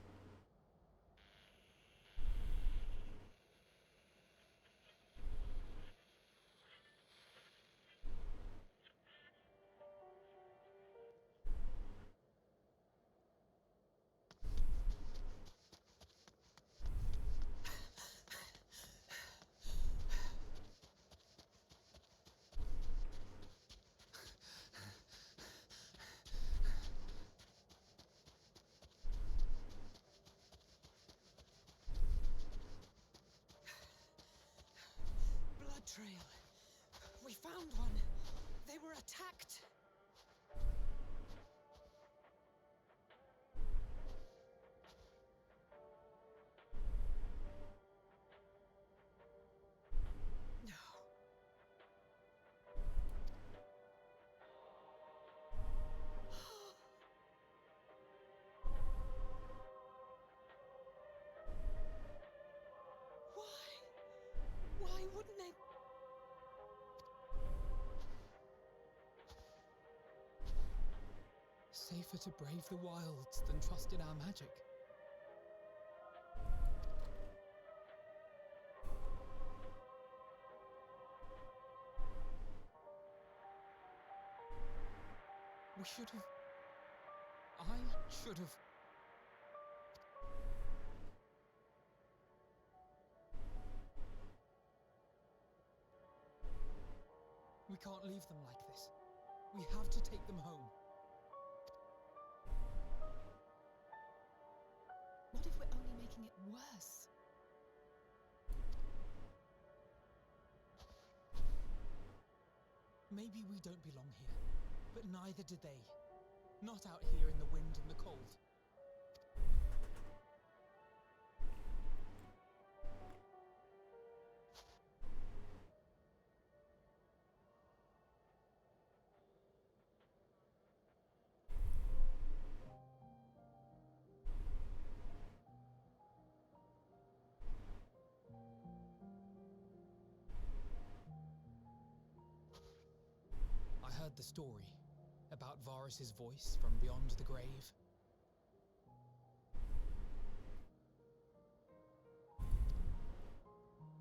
Blood trail. We found one. They were attacked. No. Why? Why wouldn't they? safer to brave the wilds than trust in our magic. We should have... I should have... We can't leave them like this. We have to take them home. What if we're only making it worse? Maybe we don't belong here, but neither do they. Not out here in the wind and the cold. I heard the story about Varus's voice from beyond the grave.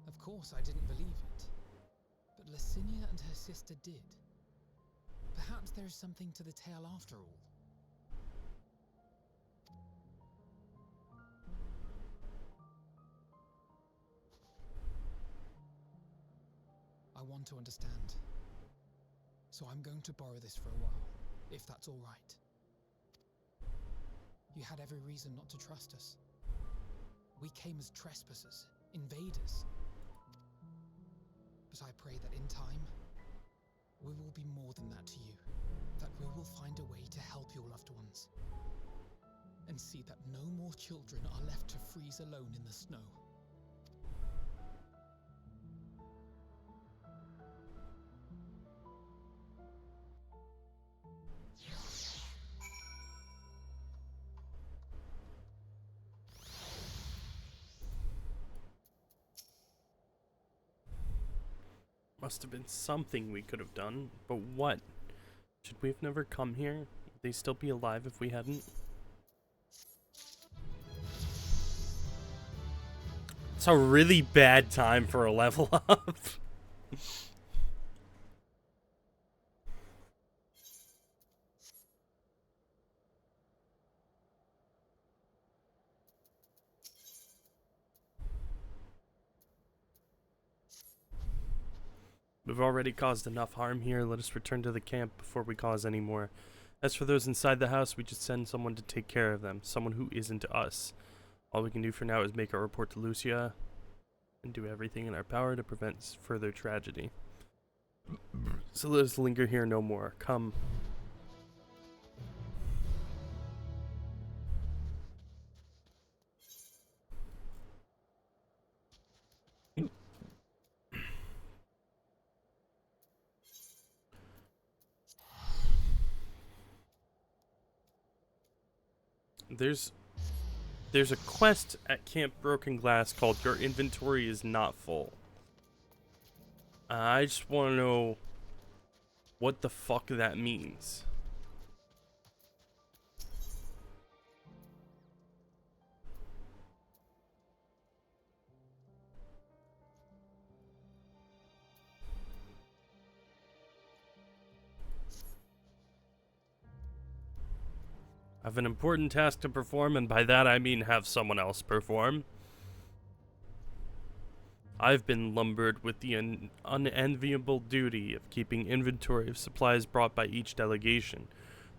Of course, I didn't believe it, but Licinia and her sister did. Perhaps there is something to the tale after all. I want to understand. So I'm going to borrow this for a while, if that's all right. You had every reason not to trust us. We came as trespassers, invaders. But I pray that in time, we will be more than that to you. That we will find a way to help your loved ones. And see that no more children are left to freeze alone in the snow. Must have been something we could have done, but what? Should we have never come here? Would they still be alive if we hadn't? It's a really bad time for a level up. We've already caused enough harm here. Let us return to the camp before we cause any more. As for those inside the house, we just send someone to take care of them. Someone who isn't us. All we can do for now is make our report to Lucia and do everything in our power to prevent further tragedy. So let us linger here no more. Come. There's a quest at Camp Broken Glass called Your Inventory is Not Full. I just want to know what the fuck that means. I have an important task to perform, and by that I mean have someone else perform. I've been lumbered with the unenviable duty of keeping inventory of supplies brought by each delegation.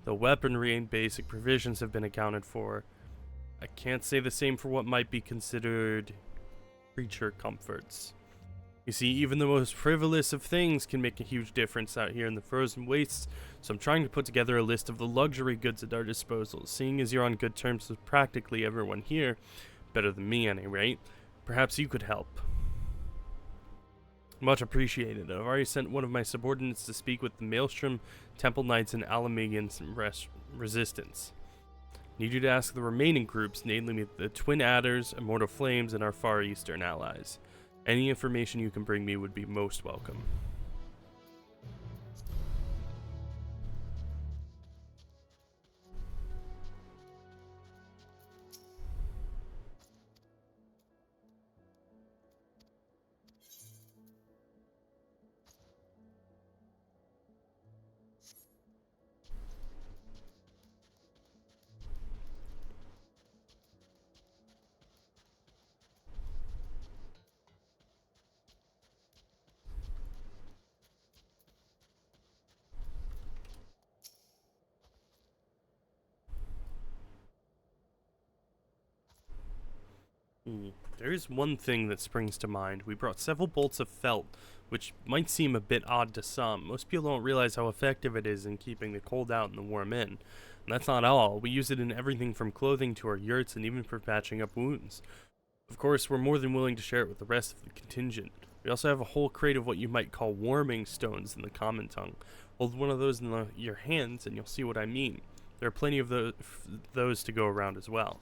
The weaponry and basic provisions have been accounted for. I can't say the same for what might be considered creature comforts. You see, even the most frivolous of things can make a huge difference out here in the frozen wastes, so I'm trying to put together a list of the luxury goods at our disposal. Seeing as you're on good terms with practically everyone here, better than me at any rate, perhaps you could help. Much appreciated. I've already sent one of my subordinates to speak with the Maelstrom, Temple Knights, and Alamegan Resistance. Need you to ask the remaining groups, namely the Twin Adders, Immortal Flames, and our Far Eastern allies. Any information you can bring me would be most welcome. There is one thing that springs to mind. We brought several bolts of felt, which might seem a bit odd to some. Most people don't realize how effective it is in keeping the cold out and the warm in. And that's not all. We use it in everything from clothing to our yurts and even for patching up wounds. Of course, we're more than willing to share it with the rest of the contingent. We also have a whole crate of what you might call warming stones in the common tongue. Hold one of those in your hands and you'll see what I mean. There are plenty of those to go around as well.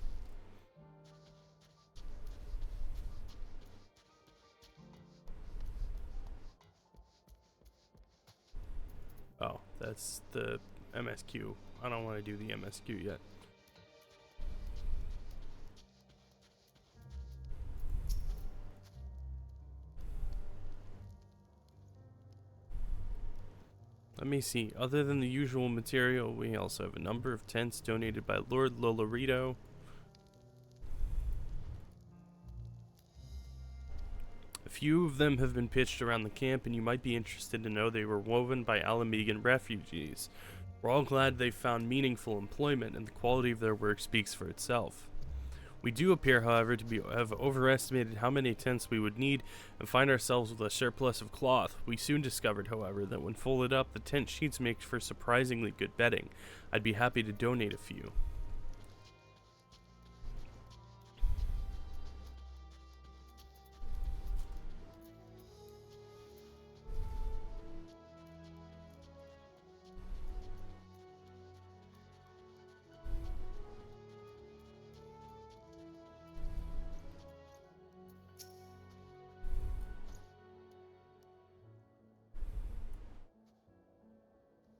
Oh, that's the MSQ. I don't want to do the MSQ yet. Let me see. Other than the usual material, we also have a number of tents donated by Lord Lolorito. A few of them have been pitched around the camp, and you might be interested to know they were woven by Alamegan refugees. We're all glad they found meaningful employment, and the quality of their work speaks for itself. We do appear, however, to have overestimated how many tents we would need and find ourselves with a surplus of cloth. We soon discovered, however, that when folded up, the tent sheets make for surprisingly good bedding. I'd be happy to donate a few.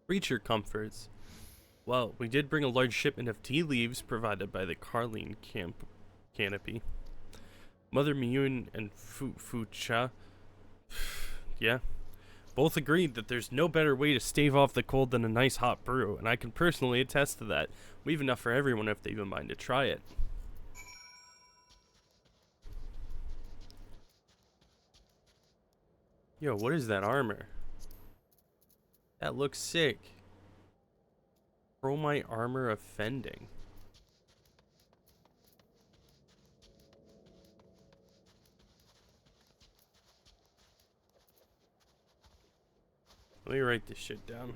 Creature comforts. Well, we did bring a large shipment of tea leaves provided by the Carline camp canopy. Mother Miyun and Fucha, yeah, both agreed that there's no better way to stave off the cold than a nice hot brew, and I can personally attest to that. We have enough for everyone if they even mind to try it. Yo, what is that armor? That looks sick. Chromite armor offending. Let me write this shit down.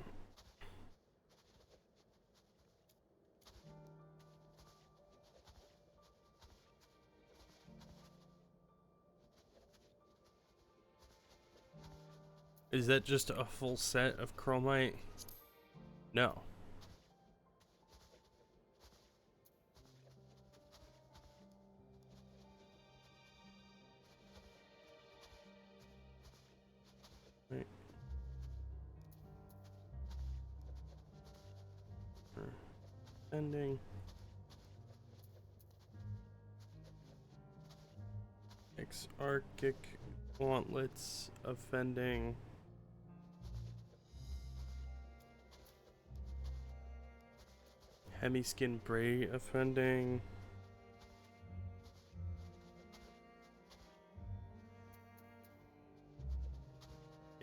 Is that just a full set of chromite? No. Wait. Ending. Exarchic gauntlets offending. Hemiskin Bray offending.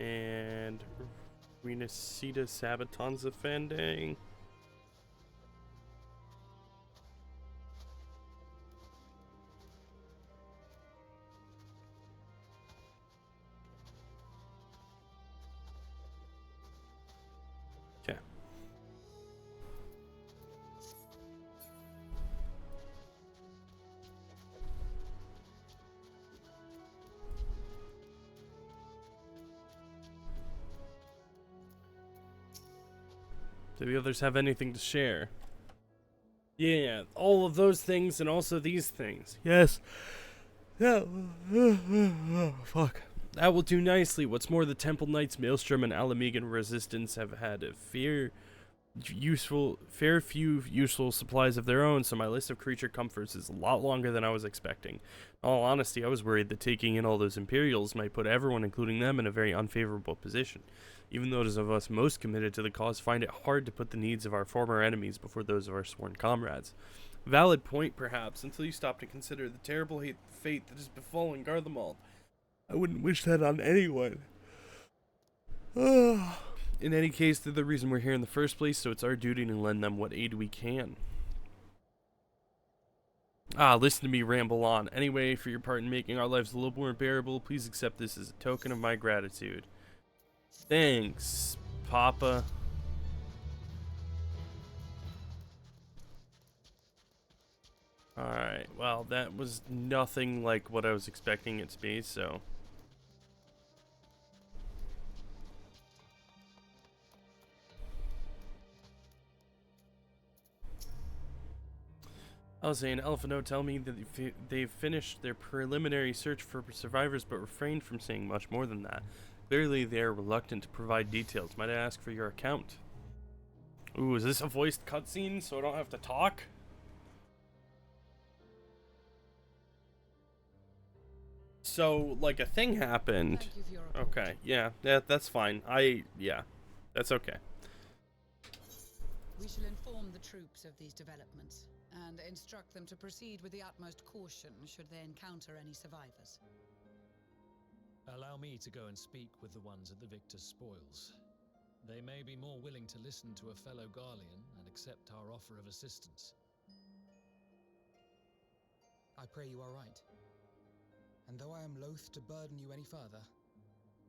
And Renacita Sabatons offending. Okay. Do the others have anything to share? Yeah, all of those things and also these things. Yes. Yeah. Fuck. That will do nicely. What's more, the Temple Knights, Maelstrom, and Alamegan Resistance have had a fair few useful supplies of their own, so my list of creature comforts is a lot longer than I was expecting. In all honesty, I was worried that taking in all those Imperials might put everyone, including them, in a very unfavorable position. Even those of us most committed to the cause find it hard to put the needs of our former enemies before those of our sworn comrades. Valid point, perhaps, until you stop to consider the terrible fate that has befallen Garlemald. I wouldn't wish that on anyone. In any case, they're the reason we're here in the first place, so it's our duty to lend them what aid we can. Listen to me ramble on. Anyway, for your part in making our lives a little more bearable, please accept this as a token of my gratitude. Thanks, Papa. Alright, well, that was nothing like what I was expecting it to be, so... I was saying, Elephano tell me that they've finished their preliminary search for survivors, but refrained from saying much more than that. Clearly, they are reluctant to provide details. Might I ask for your account? Ooh, is this a voiced cutscene so I don't have to talk? So, like, a thing happened. Thank you for your report. Okay, yeah, that's fine. Yeah, that's okay. We shall inform the troops of these developments and instruct them to proceed with the utmost caution should they encounter any survivors. Allow me to go and speak with the ones at the victor's spoils. They may be more willing to listen to a fellow Garlean and accept our offer of assistance. I pray you are right. And though I am loath to burden you any further,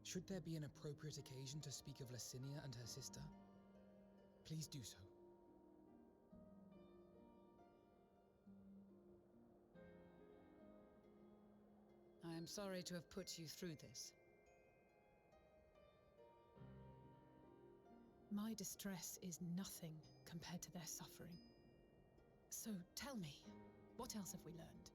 should there be an appropriate occasion to speak of Licinia and her sister, please do so. I am sorry to have put you through this. My distress is nothing compared to their suffering. So tell me, what else have we learned?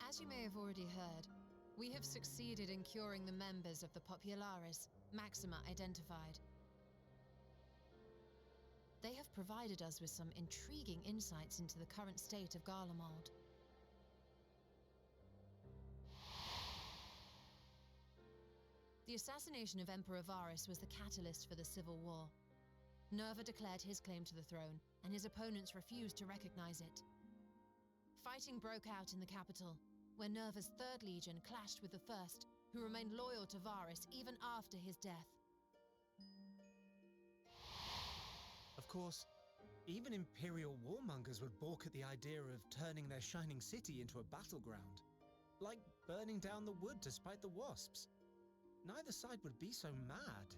As you may have already heard, we have succeeded in curing the members of the Populares, Maxima identified. They have provided us with some intriguing insights into the current state of Garlemald. The assassination of Emperor Varus was the catalyst for the civil war. Nerva declared his claim to the throne, and his opponents refused to recognize it. Fighting broke out in the capital, where Nerva's Third Legion clashed with the First, who remained loyal to Varus even after his death. Of course, even Imperial warmongers would balk at the idea of turning their shining city into a battleground. Like burning down the wood to spite the wasps. Neither side would be so mad.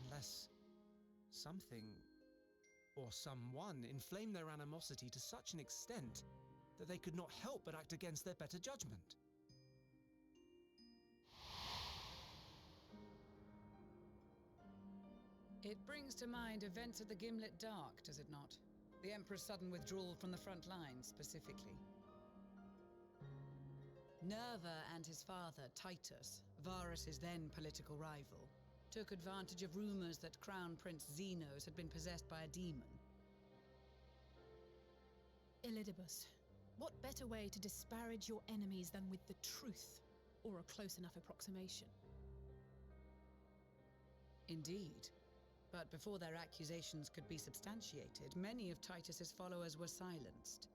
Unless something or someone inflamed their animosity to such an extent that they could not help but act against their better judgment. It brings to mind events at the Gimlet Dark, does it not? The Emperor's sudden withdrawal from the front lines, specifically. Nerva and his father, Titus, Varus's then political rival, took advantage of rumors that Crown Prince Xenos had been possessed by a demon. Elidibus, what better way to disparage your enemies than with the truth, or a close enough approximation? Indeed. But before their accusations could be substantiated, many of Titus's followers were silenced.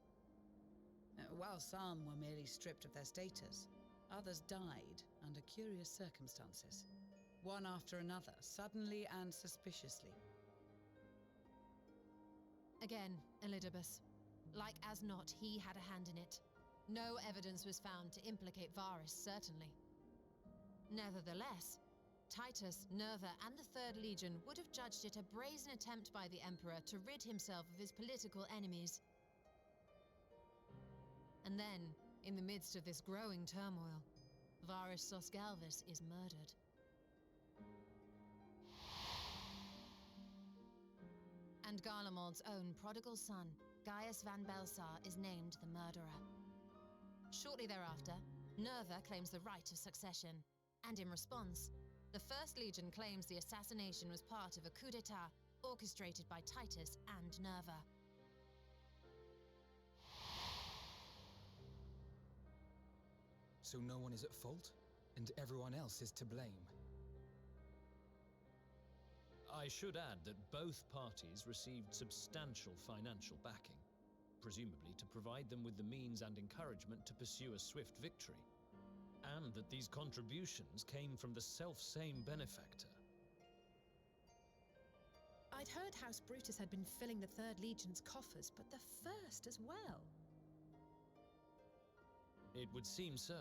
While some were merely stripped of their status, others died under curious circumstances. One after another, suddenly and suspiciously. Again, Elidibus. Like as not, he had a hand in it. No evidence was found to implicate Varus, certainly. Nevertheless, Titus, Nerva, and the Third Legion would have judged it a brazen attempt by the Emperor to rid himself of his political enemies. And then, in the midst of this growing turmoil, Varus Sosgalvis is murdered. And Garlemald's own prodigal son, Gaius van Belsar, is named the murderer. Shortly thereafter, Nerva claims the right of succession, and in response, the First Legion claims the assassination was part of a coup d'etat orchestrated by Titus and Nerva. So no one is at fault, and everyone else is to blame. I should add that both parties received substantial financial backing, presumably to provide them with the means and encouragement to pursue a swift victory. and that these contributions came from the self-same benefactor. I'd heard House Brutus had been filling the Third Legion's coffers, but the First as well. It would seem so.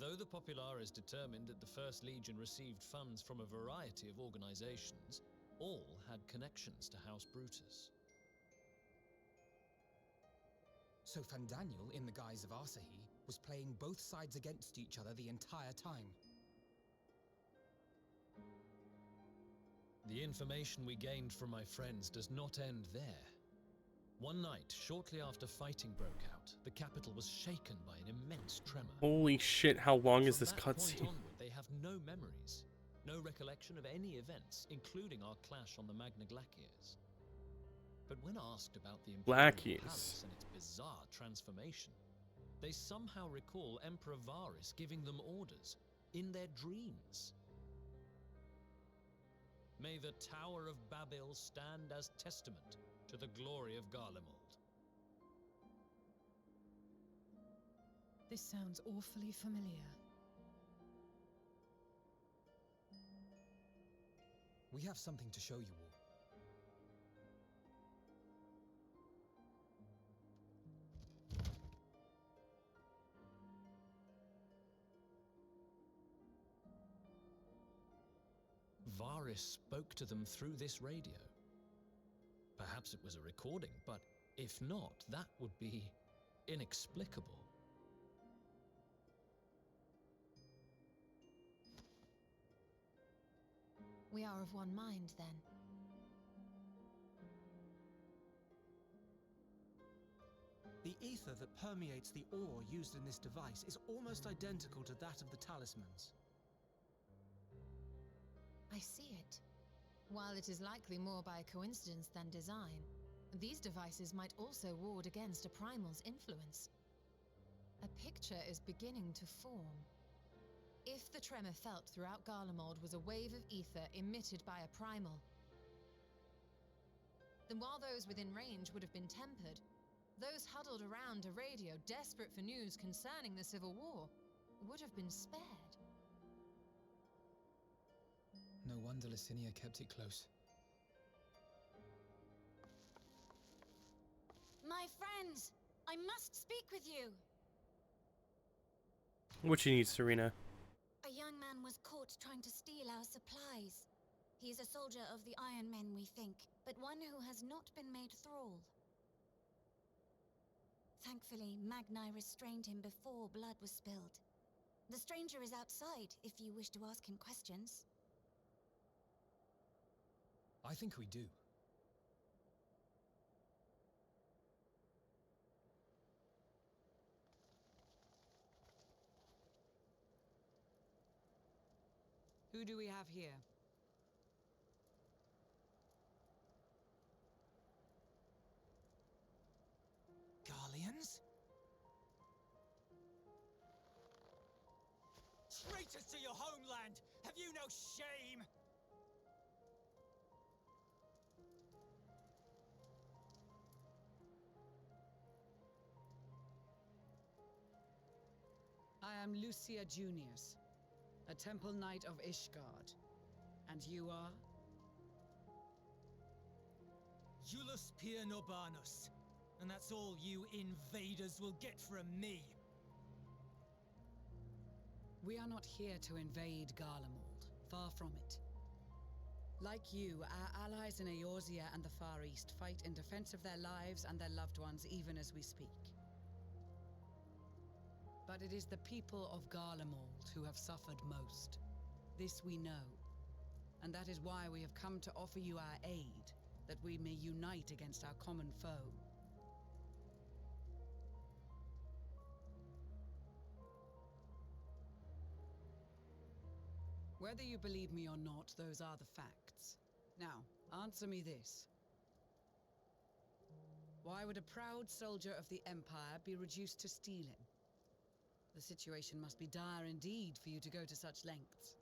Though the Populares determined that the First Legion received funds from a variety of organizations, all had connections to House Brutus. So Fandaniel, in the guise of Asahi, was playing both sides against each other the entire time. The information we gained from my friends does not end there. One night, shortly after fighting broke out, the capital was shaken by an immense tremor. Holy shit, how long is this From that point cutscene? onward, they have no memories, no recollection of any events, including our clash on the Magna Glaciers. But when asked about the Imperial Palace and its bizarre transformation, they somehow recall Emperor Varys giving them orders in their dreams. May the Tower of Babel stand as testament to the glory of Garlemald. This sounds awfully familiar. We have something to show you all. Varys spoke to them through this radio. Perhaps it was a recording, but if not, that would be inexplicable. We are of one mind, then. The ether that permeates the ore used in this device is almost identical to that of the talismans. I see it. While it is likely more by coincidence than design, these devices might also ward against a primal's influence. A picture is beginning to form. If the tremor felt throughout Garlemald was a wave of ether emitted by a primal, then while those within range would have been tempered, those huddled around a radio desperate for news concerning the Civil War would have been spared. No wonder Licinia kept it close. My friends, I must speak with you. What you need, Serena? A young man was caught trying to steal our supplies. He is a soldier of the Iron Men, we think, but one who has not been made thrall. Thankfully, Magni restrained him before blood was spilled. The stranger is outside, if you wish to ask him questions. I think we do. Who do we have here? Garleans? Traitors to your homeland! Have you no shame? I am Lucia Junius, a Temple Knight of Ishgard. And you are? Jullus Pier Norbanus. And that's all you invaders will get from me. We are not here to invade Garlemald. Far from it. Like you, our allies in Eorzea and the Far East fight in defense of their lives and their loved ones even as we speak. But it is the people of Garlemald who have suffered most. This we know. And that is why we have come to offer you our aid, that we may unite against our common foe. Whether you believe me or not, those are the facts. Now, answer me this. Why would a proud soldier of the Empire be reduced to stealing? The situation must be dire indeed for you to go to such lengths.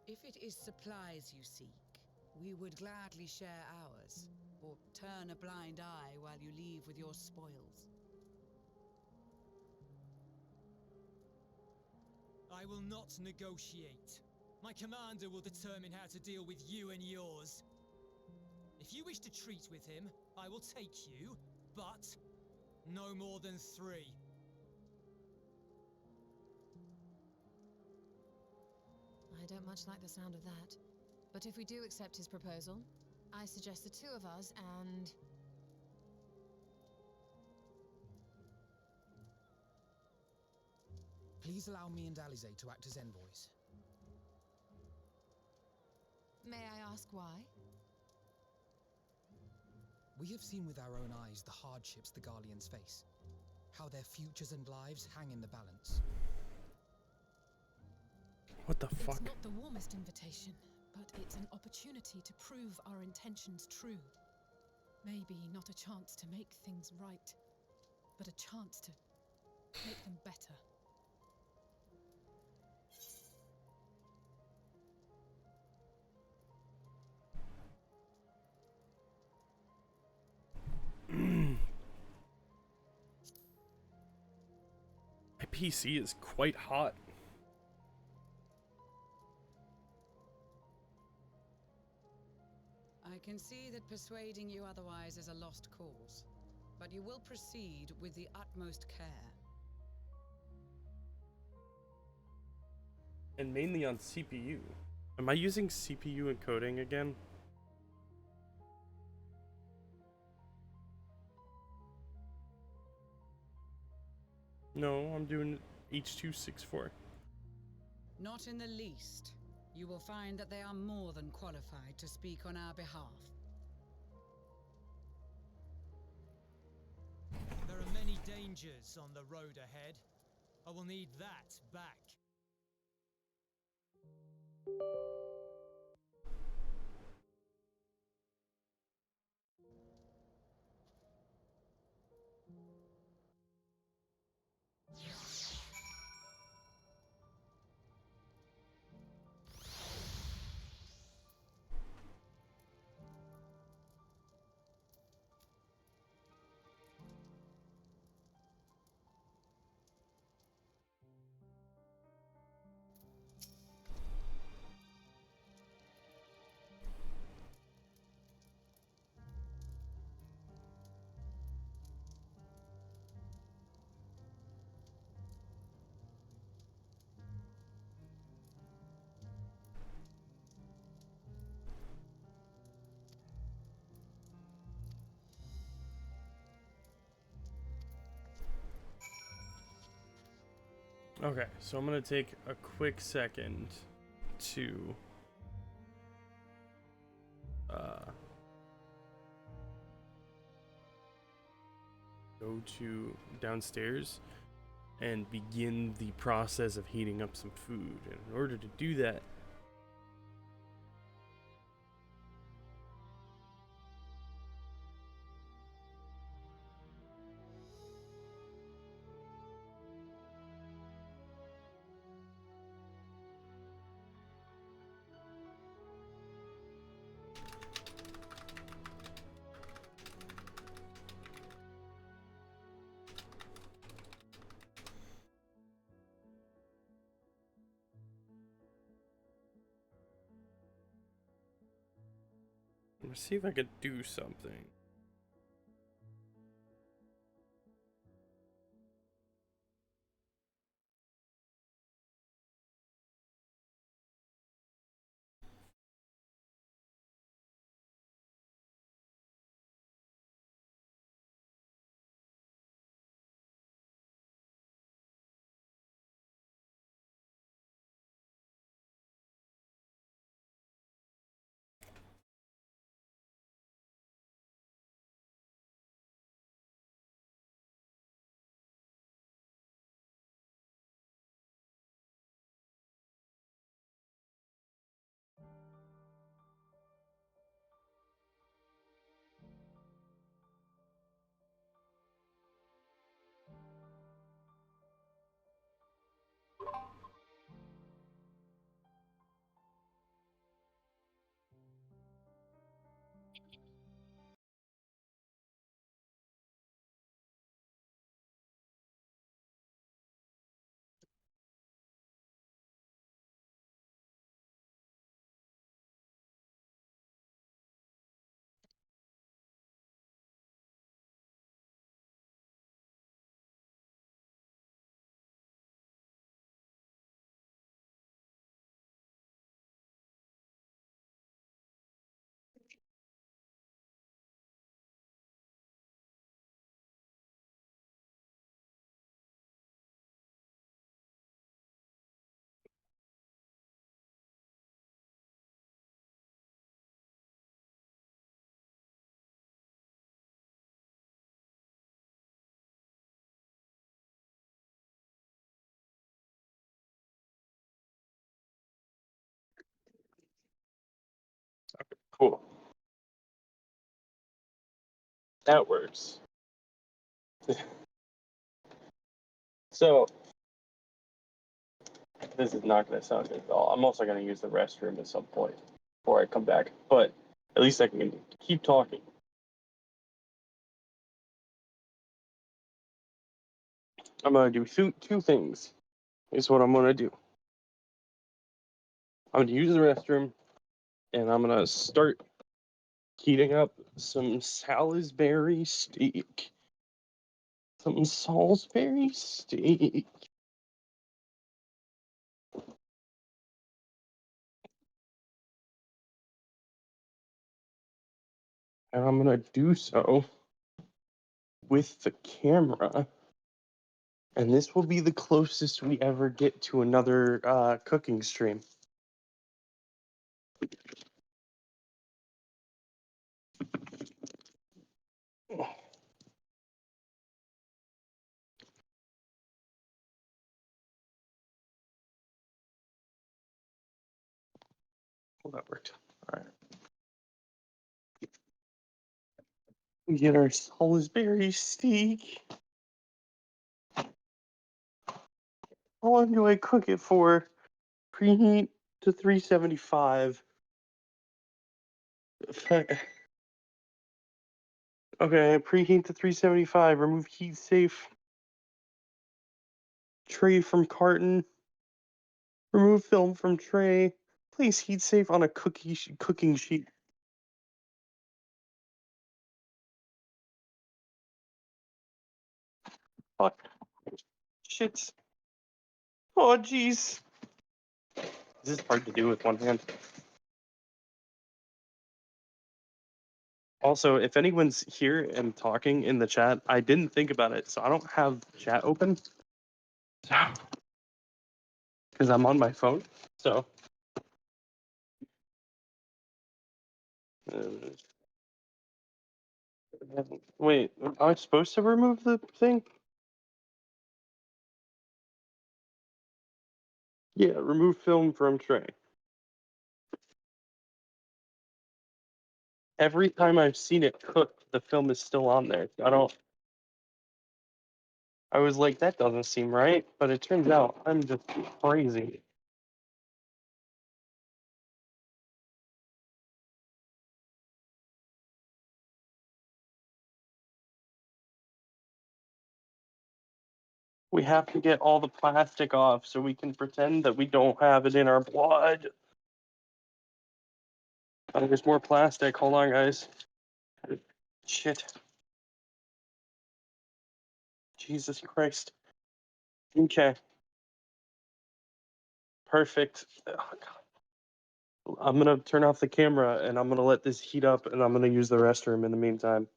If it is supplies you seek, we would gladly share ours. or turn a blind eye while you leave with your spoils. I will not negotiate. My commander will determine how to deal with you and yours. If you wish to treat with him, I will take you, but no more than 3. I don't much like the sound of that. But if we do accept his proposal, I suggest the 2 of us and... Please allow me and Alize to act as envoys. May I ask why? We have seen with our own eyes the hardships the Garleans face, how their futures and lives hang in the balance. What the fuck? It's not the warmest invitation, but it's an opportunity to prove our intentions true. Maybe not a chance to make things right, but a chance to make them better. My PC is quite hot. I can see that persuading you otherwise is a lost cause, but you will proceed with the utmost care. And mainly on CPU. Am I using CPU encoding again? No, I'm doing H.264. Not in the least. You will find that they are more than qualified to speak on our behalf. There are many dangers on the road ahead. I will need that back. Okay, so I'm gonna take a quick second to go to downstairs and begin the process of heating up some food. And in order to do that, let's see if I could do something. Cool. That works. So, this is not going to sound good at all. I'm also going to use the restroom at some point before I come back, but at least I can keep talking. I'm going to do two things, is what I'm going to do. I'm going to use the restroom, and I'm going to start heating up some Salisbury steak. Some Salisbury steak. And I'm going to do so with the camera. And this will be the closest we ever get to another cooking stream. Well, that worked. All right. We get our Salisbury steak. How long do I cook it for? Preheat to 375. Okay, preheat to 375. Remove heat safe. Tray from carton. Remove film from tray. Place heat safe on a cooking sheet. Fuck. Shit. Oh, jeez. This is hard to do with one hand. Also, if anyone's here and talking in the chat, I didn't think about it, so I don't have chat open. Because I'm on my phone. So. Wait, am I supposed to remove the thing? Yeah, remove film from tray. Every time I've seen it cooked, the film is still on there. I was like, that doesn't seem right, but it turns out I'm just crazy. We have to get all the plastic off so we can pretend that we don't have it in our blood. Oh, there's more plastic. Hold on, guys. Shit. Jesus Christ. Okay. Perfect. Oh, God. I'm gonna turn off the camera and I'm gonna let this heat up and I'm gonna use the restroom in the meantime.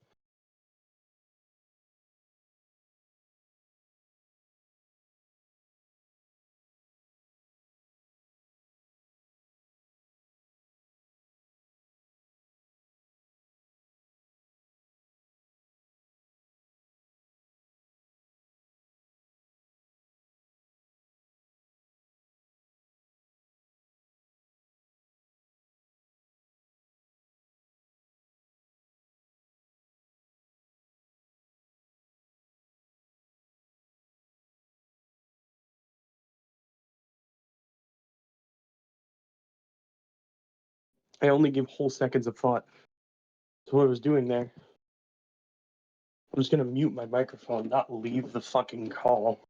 I only give whole seconds of thought to what I was doing there. I'm just gonna mute my microphone, not leave the fucking call.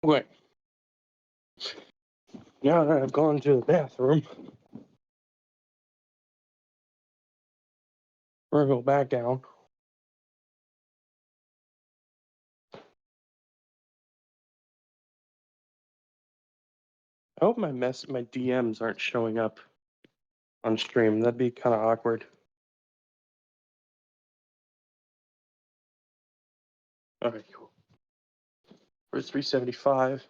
Okay. Now that I've gone to the bathroom, we're gonna go back down. I hope my DMs aren't showing up on stream. That'd be kind of awkward. All right, cool. We're 375.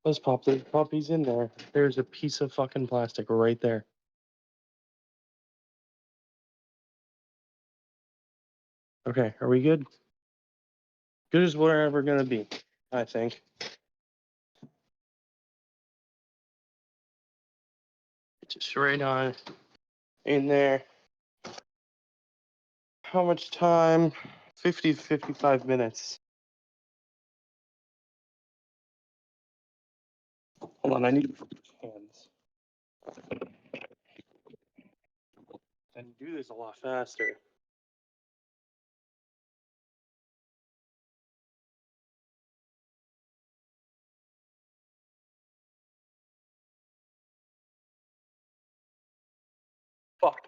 Let's pop the puppies in there. There's a piece of fucking plastic right there. Okay, are we good? Good as we're ever gonna be, I think. Just right on in there. How much time? 50 to 55 minutes. Hold on, I need hands. I can do this a lot faster. Fuck.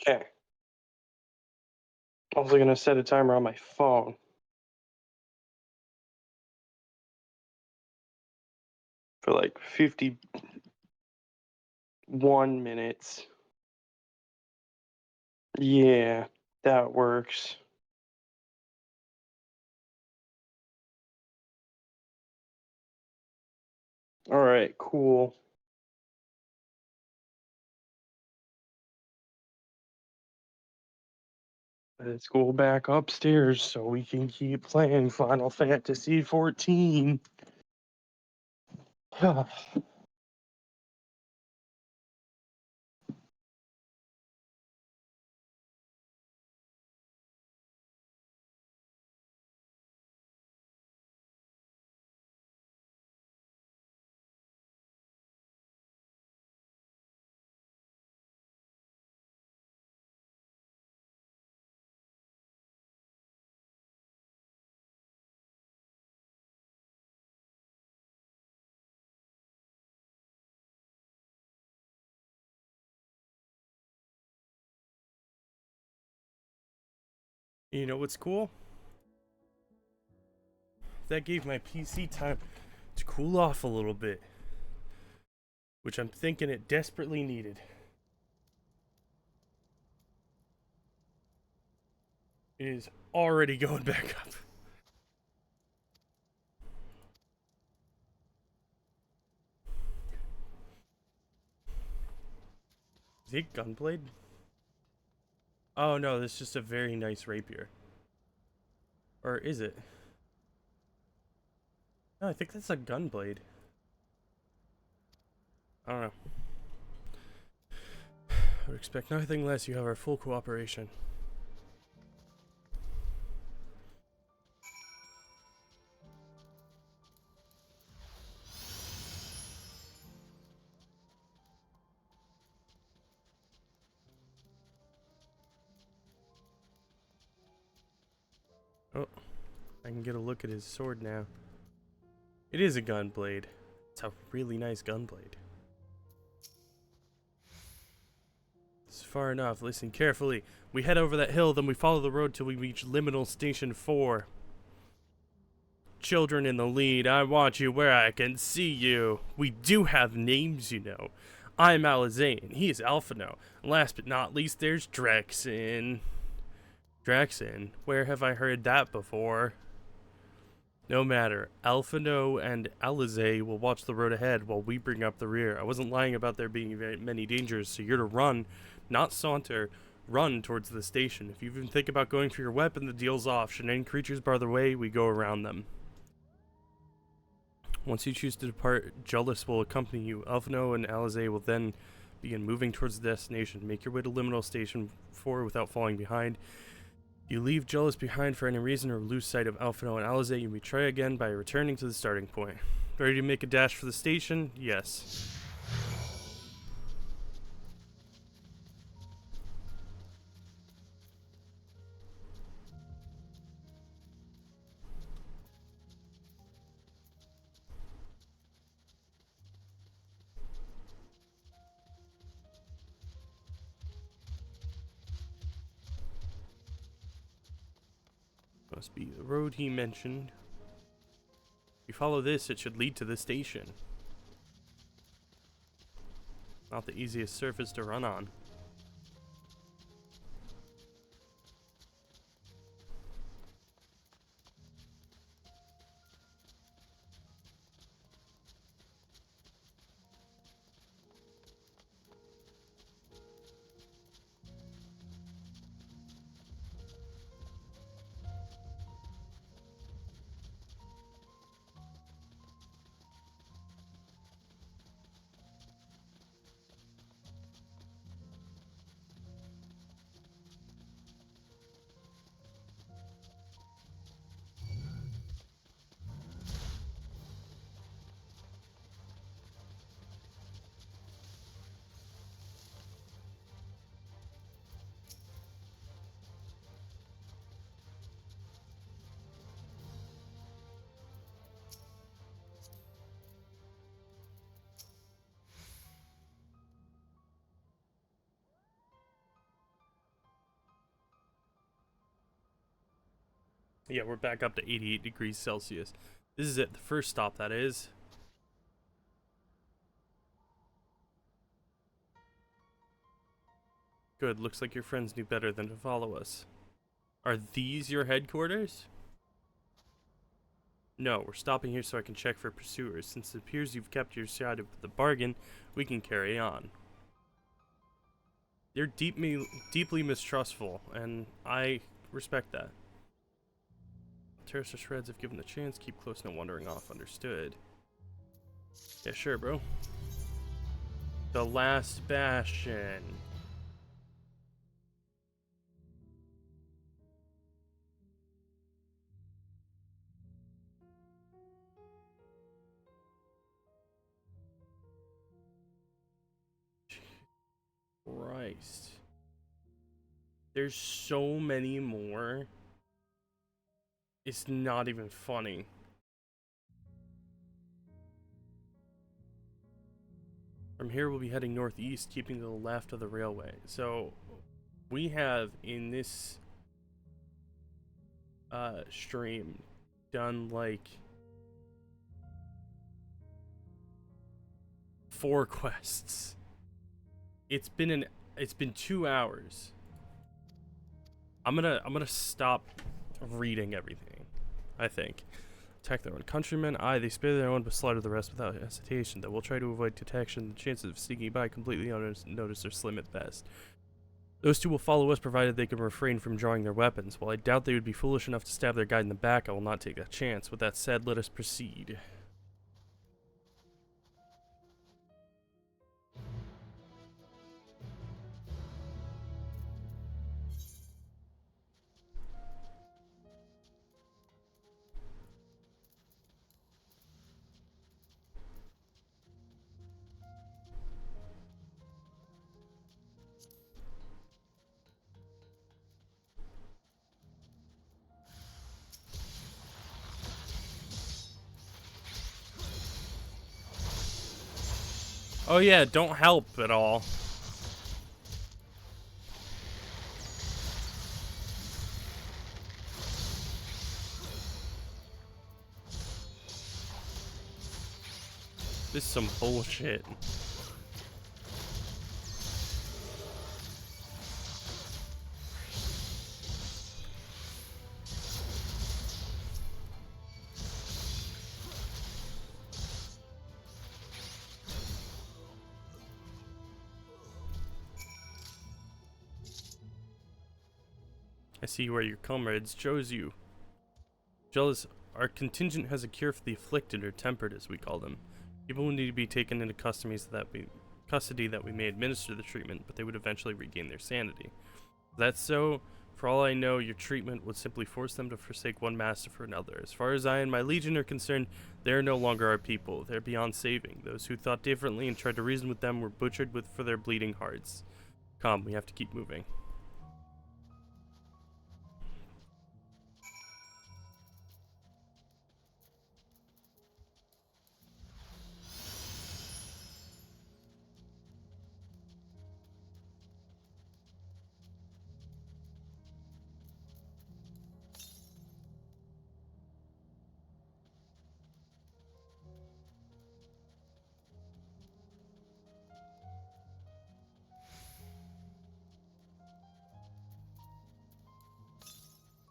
Okay. I'm also gonna set a timer on my phone. For like 51 minutes. Yeah, that works. All right, cool. Let's go back upstairs so we can keep playing Final Fantasy 14. You know what's cool? That gave my PC time to cool off a little bit, which I'm thinking it desperately needed. It is already going back up. Is it Gunblade? Oh no, this is just a very nice rapier. Or is it? No, I think that's a Gunblade. I don't know. I would expect nothing less. You have our full cooperation. Oh, I can get a look at his sword now. It is a Gunblade. It's a really nice Gunblade. It's far enough. Listen carefully. We head over that hill, then we follow the road till we reach Liminal Station 4. Children in the lead, I want you where I can see you. We do have names, you know. I'm Alizane, he is Alphino. And last but not least, there's Drexen. Drexen? Where have I heard that before? No matter. Alphino and Alizé will watch the road ahead while we bring up the rear. I wasn't lying about there being very many dangers, so you're to run, not saunter. Run towards the station. If you even think about going for your weapon, the deal's off. Should any creatures bar the way, we go around them. Once you choose to depart, Jullus will accompany you. Alphino and Alizé will then begin moving towards the destination. Make your way to Liminal Station 4 without falling behind. You leave Jealous behind for any reason or lose sight of Alphino and Alizé, you may try again by returning to the starting point. Ready to make a dash for the station? Yes. Must be the road he mentioned. If you follow this, it should lead to the station. Not the easiest surface to run on. Yeah, we're back up to 88 degrees Celsius. This is it, the first stop, that is. Good, looks like your friends knew better than to follow us. Are these your headquarters? No, we're stopping here so I can check for pursuers. Since it appears you've kept your side of the bargain, we can carry on. They're deeply mistrustful, and I respect that. Tear us to shreds if given the chance. Keep close, no wandering off. Understood. Yeah, sure, bro. The last bastion. Christ. There's so many more. It's not even funny. From here, we'll be heading northeast, keeping to the left of the railway. So, we have in this stream done like 4 quests. It's been 2 hours. I'm gonna stop reading everything, I think. Attack their own countrymen. Aye, they spare their own but slaughter the rest without hesitation. Though we'll try to avoid detection. The chances of sneaking by completely unnoticed are slim at best. Those two will follow us provided they can refrain from drawing their weapons. While I doubt they would be foolish enough to stab their guide in the back, I will not take that chance. With that said, let us proceed. Oh yeah, don't help at all. This is some bullshit. I see where your comrades chose you. Jealous, our contingent has a cure for the afflicted, or tempered as we call them. People who need to be taken into custody that we may administer the treatment, but they would eventually regain their sanity. That's so. For all I know, your treatment would simply force them to forsake one master for another. As far as I and my legion are concerned, they are no longer our people. They're beyond saving. Those who thought differently and tried to reason with them were butchered for their bleeding hearts. Come, we have to keep moving.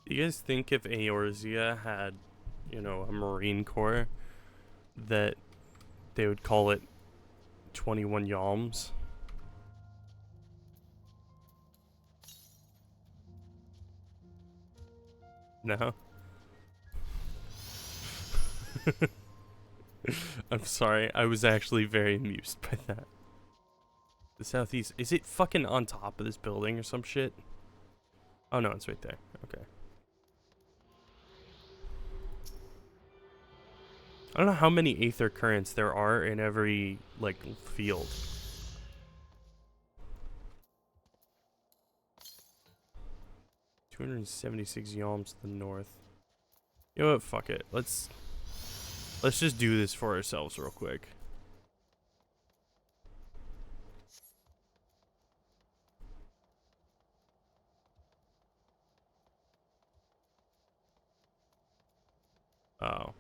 Do you guys think if Eorzea had, you know, a Marine Corps, that they would call it 21 Yalms? No? I'm sorry, I was actually very amused by that. The southeast, is it fucking on top of this building or some shit? Oh no, it's right there. Okay. I don't know how many Aether Currents there are in every, like, field. $276 Yalms to the north. You know what? Fuck it. Let's just do this for ourselves real quick. Oh.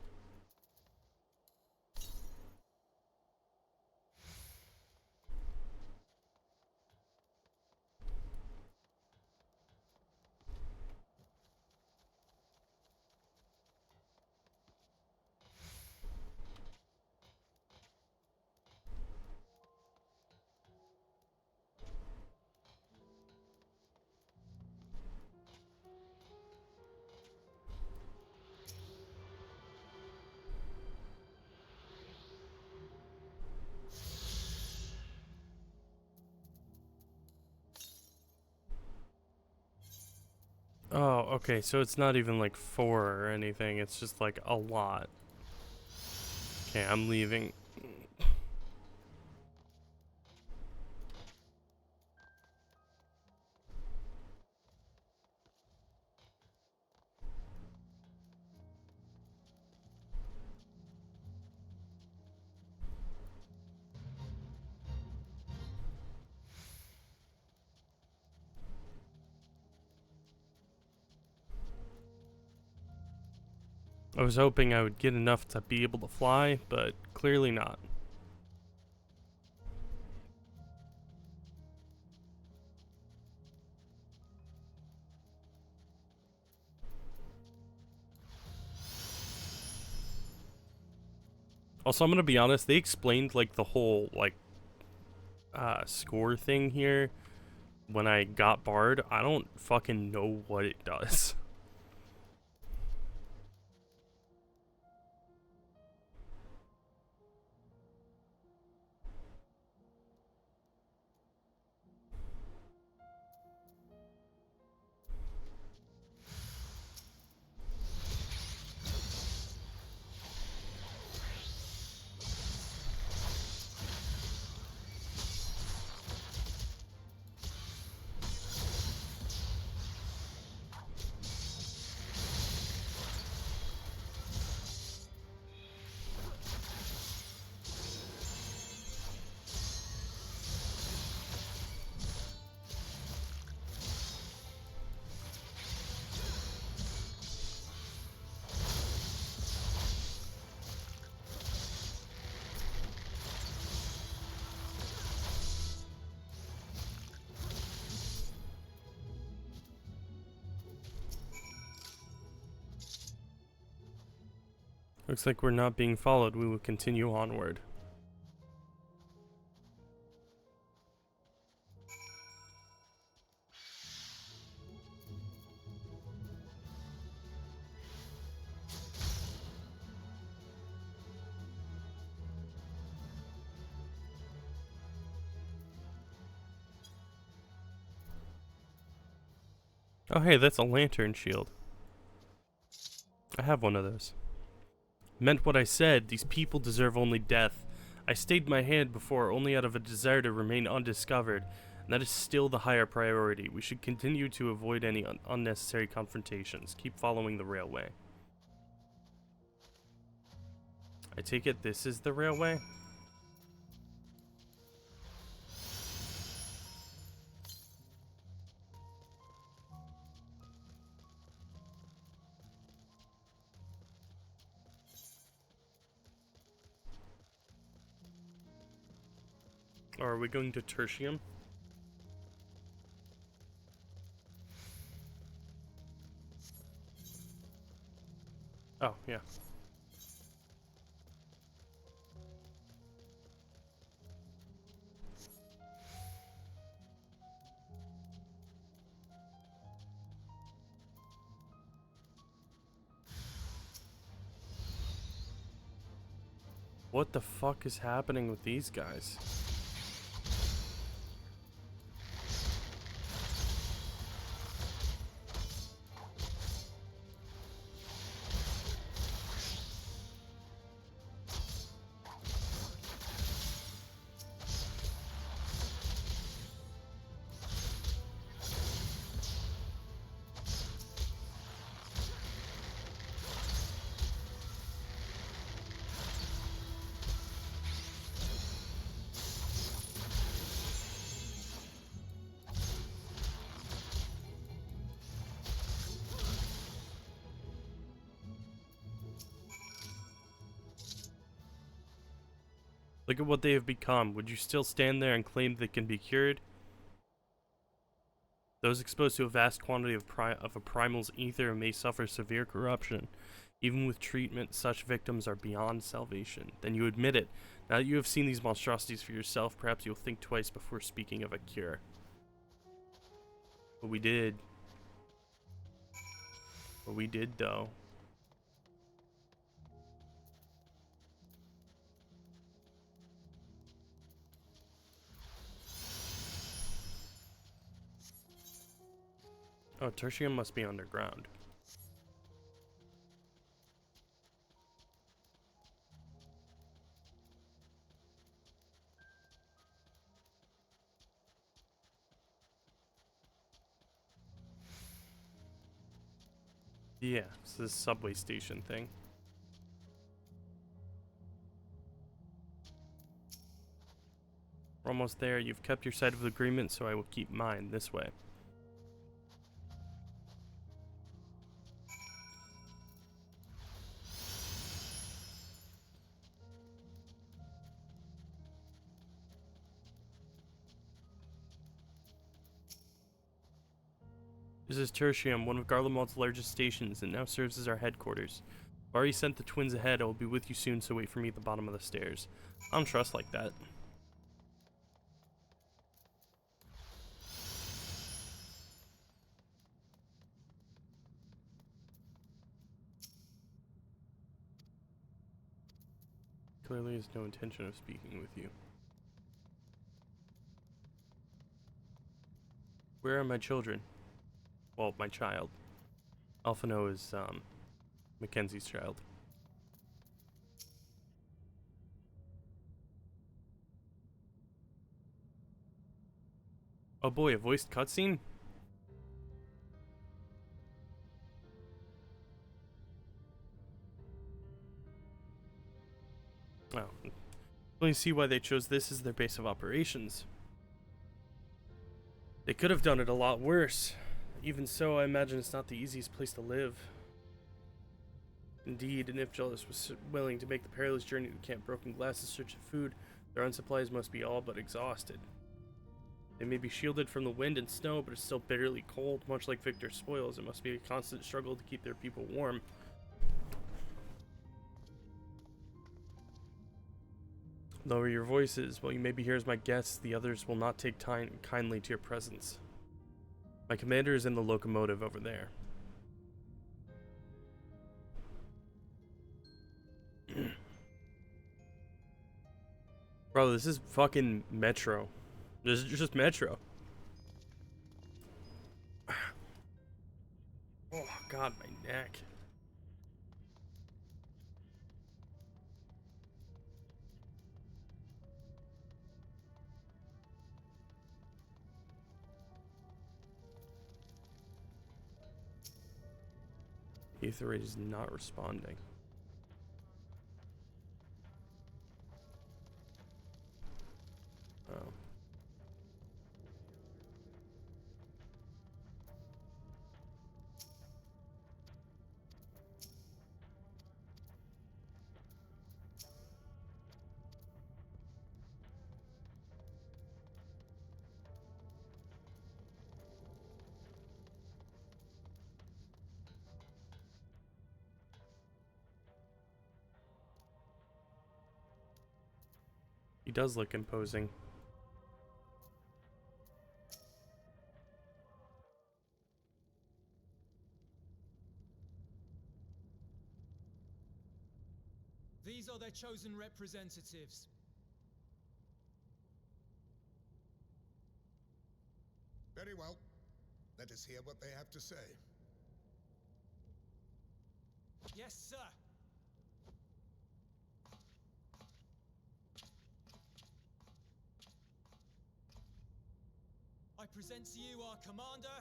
Oh, okay, so it's not even like 4 or anything, it's just like a lot. Okay, I'm leaving. I was hoping I would get enough to be able to fly, but clearly not. Also, I'm gonna be honest, they explained like the whole like score thing here when I got barred. I don't fucking know what it does. Looks like we're not being followed. We will continue onward. Oh hey, that's a lantern shield. I have one of those. Meant what I said. These people deserve only death. I stayed my hand before only out of a desire to remain undiscovered, and that is still the higher priority. We should continue to avoid any unnecessary confrontations. Keep following the railway. I take it this is the railway? Or are we going to Tertium? Oh, yeah. What the fuck is happening with these guys? Look at what they have become. Would you still stand there and claim they can be cured? Those exposed to a vast quantity of a primal's ether may suffer severe corruption. Even with treatment, such victims are beyond salvation. Then you admit it. Now that you have seen these monstrosities for yourself, perhaps you'll think twice before speaking of a cure. But we did. But we did, though. Oh, Tertium must be underground. Yeah, it's this subway station thing. We're almost there. You've kept your side of the agreement, so I will keep mine this way. This is Tertium, one of Garlemald's largest stations, and now serves as our headquarters. I've already sent the twins ahead. I will be with you soon, so wait for me at the bottom of the stairs. I don't trust like that. Clearly has no intention of speaking with you. Where are my children? Well, my child. Alphino is, Mackenzie's child. Oh boy, a voiced cutscene? Oh. Really see why they chose this as their base of operations. They could have done it a lot worse. Even so, I imagine it's not the easiest place to live. Indeed, and if Jealous was willing to make the perilous journey to Camp Broken Glass in search of food, their own supplies must be all but exhausted. They may be shielded from the wind and snow, but it's still bitterly cold, much like Victor's spoils. It must be a constant struggle to keep their people warm. Lower your voices. While you may be here as my guests, the others will not take kindly to your presence. My commander is in the locomotive over there. Bro, this is fucking Metro. This is just Metro. God, my neck. Ether is not responding. Oh. He does look imposing. These are their chosen representatives. Very well. Let us hear what they have to say. Yes, sir. I present to you our commander,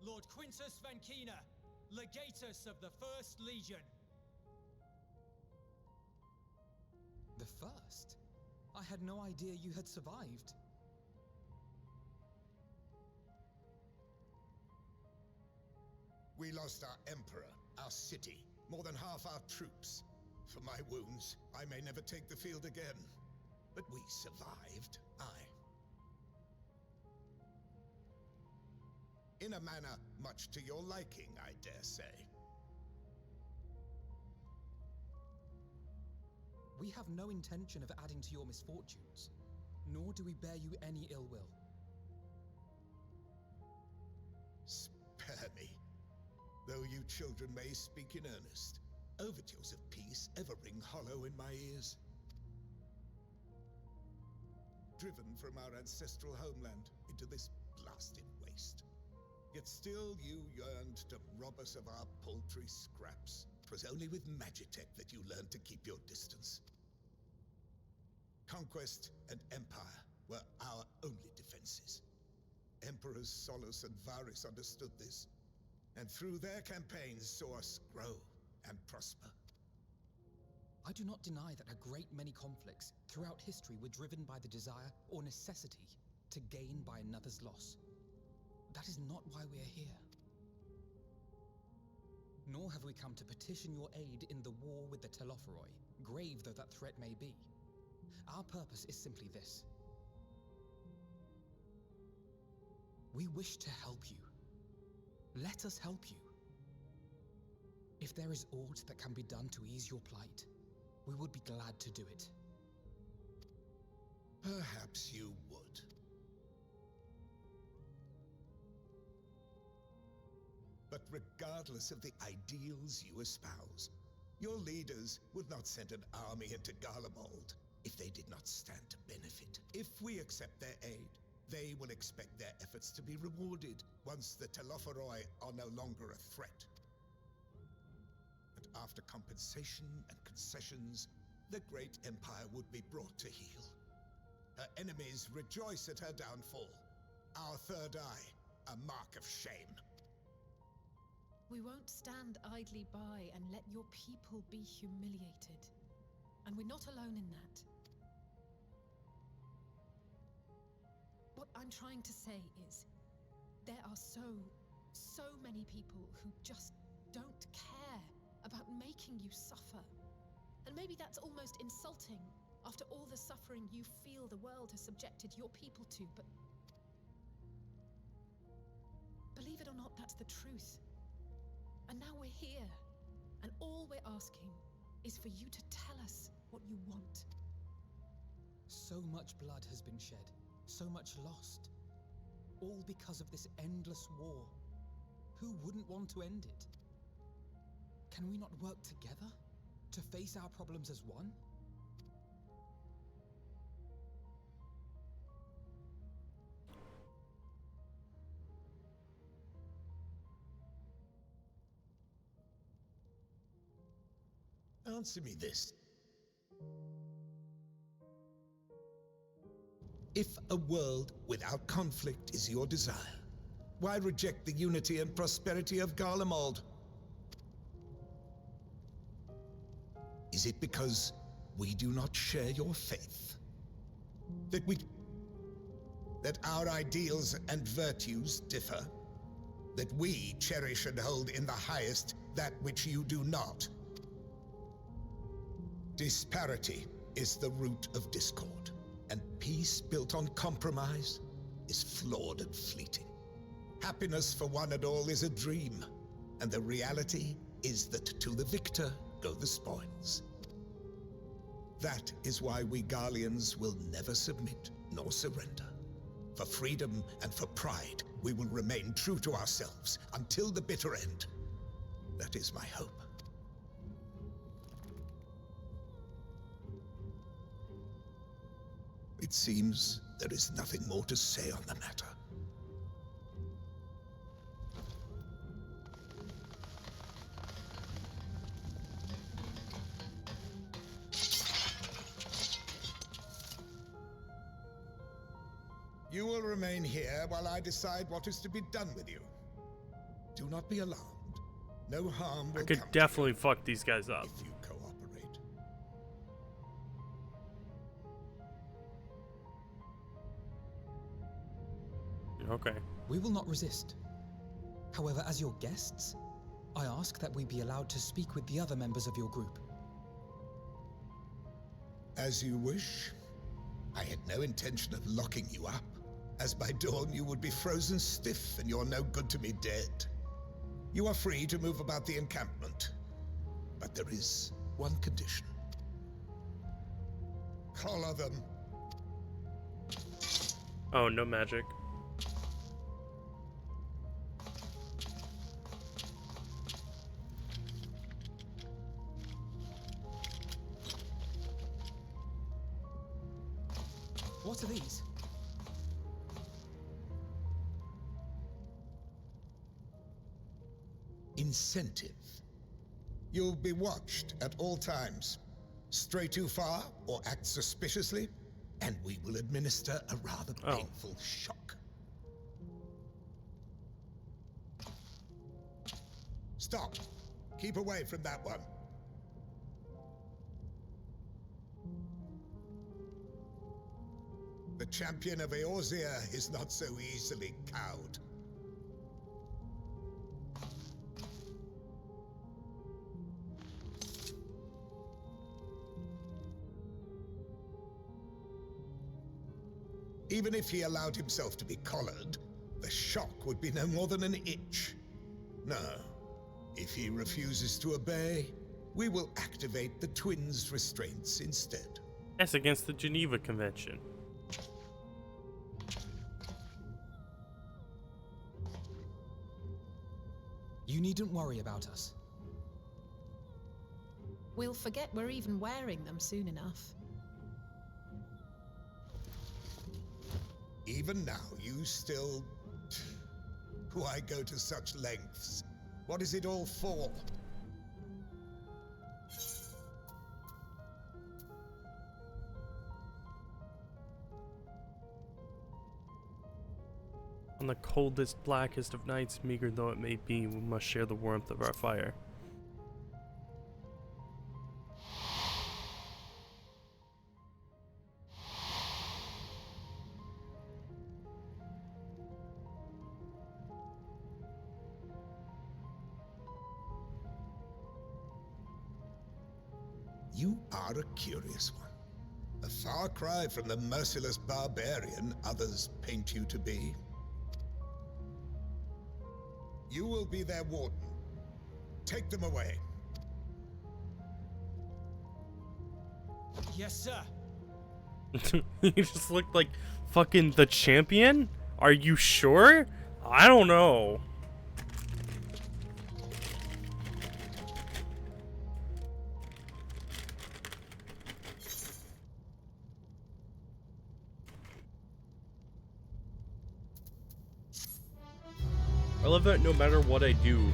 Lord Quintus Vankina, Legatus of the First Legion. The first? I had no idea you had survived. We lost our emperor, our city, more than half our troops. For my wounds, I may never take the field again. But we survived, aye. In a manner much to your liking, I dare say. We have no intention of adding to your misfortunes, nor do we bear you any ill will. Spare me. Though you children may speak in earnest, overtures of peace ever ring hollow in my ears. Driven from our ancestral homeland into this blasted waste. Yet still you yearned to rob us of our paltry scraps. 'Twas only with Magitech that you learned to keep your distance. Conquest and empire were our only defenses. Emperors Solus and Varus understood this, and through their campaigns saw us grow and prosper. I do not deny that a great many conflicts throughout history were driven by the desire or necessity to gain by another's loss. That is not why we are here. Nor have we come to petition your aid in the war with the Telophoroi, grave though that threat may be. Our purpose is simply this. We wish to help you. Let us help you. If there is aught that can be done to ease your plight, we would be glad to do it. Perhaps you would. But regardless of the ideals you espouse, your leaders would not send an army into Garlemald if they did not stand to benefit. If we accept their aid, they will expect their efforts to be rewarded once the Telophoroi are no longer a threat. And after compensation and concessions, the great empire would be brought to heel. Her enemies rejoice at her downfall. Our third eye, a mark of shame. We won't stand idly by and let your people be humiliated. And we're not alone in that. What I'm trying to say is, there are so many people who just don't care about making you suffer. And maybe that's almost insulting after all the suffering you feel the world has subjected your people to, but believe it or not, that's the truth. And now we're here, and all we're asking is for you to tell us what you want. So much blood has been shed, so much lost, all because of this endless war. Who wouldn't want to end it? Can we not work together to face our problems as one? Answer me this. If a world without conflict is your desire, why reject the unity and prosperity of Garlemald? Is it because we do not share your faith? That our ideals and virtues differ? That we cherish and hold in the highest that which you do not? Disparity is the root of discord, and peace built on compromise is flawed and fleeting. Happiness for one and all is a dream, and the reality is that to the victor go the spoils. That is why we Garleans will never submit nor surrender. For freedom and for pride, we will remain true to ourselves until the bitter end. That is my hope. It seems there is nothing more to say on the matter. You will remain here while I decide what is to be done with you. Do not be alarmed. No harm will I could come definitely fuck these guys up. if you cooperate. Okay. We will not resist. However, as your guests, I ask that we be allowed to speak with the other members of your group. As you wish. I had no intention of locking you up, as by dawn you would be frozen stiff and you're no good to me dead. You are free to move about the encampment, but there is one condition. Collar them. Oh, no magic. What are these? Incentive. You'll be watched at all times. Stray too far or act suspiciously, and we will administer a rather painful shock. Stop. Keep away from that one. The champion of Eorzea is not so easily cowed. Even if he allowed himself to be collared, the shock would be no more than an itch. No. If he refuses to obey, we will activate the twins' restraints instead. That's against the Geneva Convention. You needn't worry about us. We'll forget we're even wearing them soon enough. Even now, you still... Why go to such lengths? What is it all for? On the coldest, blackest of nights, meager though it may be, we must share the warmth of our fire. You are a curious one. A far cry from the merciless barbarian others paint you to be. You will be their warden. Take them away. Yes, sir. You just looked like fucking the champion? Are you sure? I don't know. I love that no matter what I do,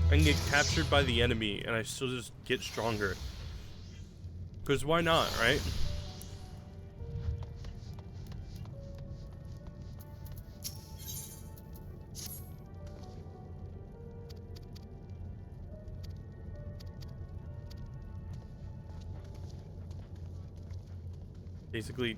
I can get captured by the enemy and I still just get stronger. Because why not, right? Basically,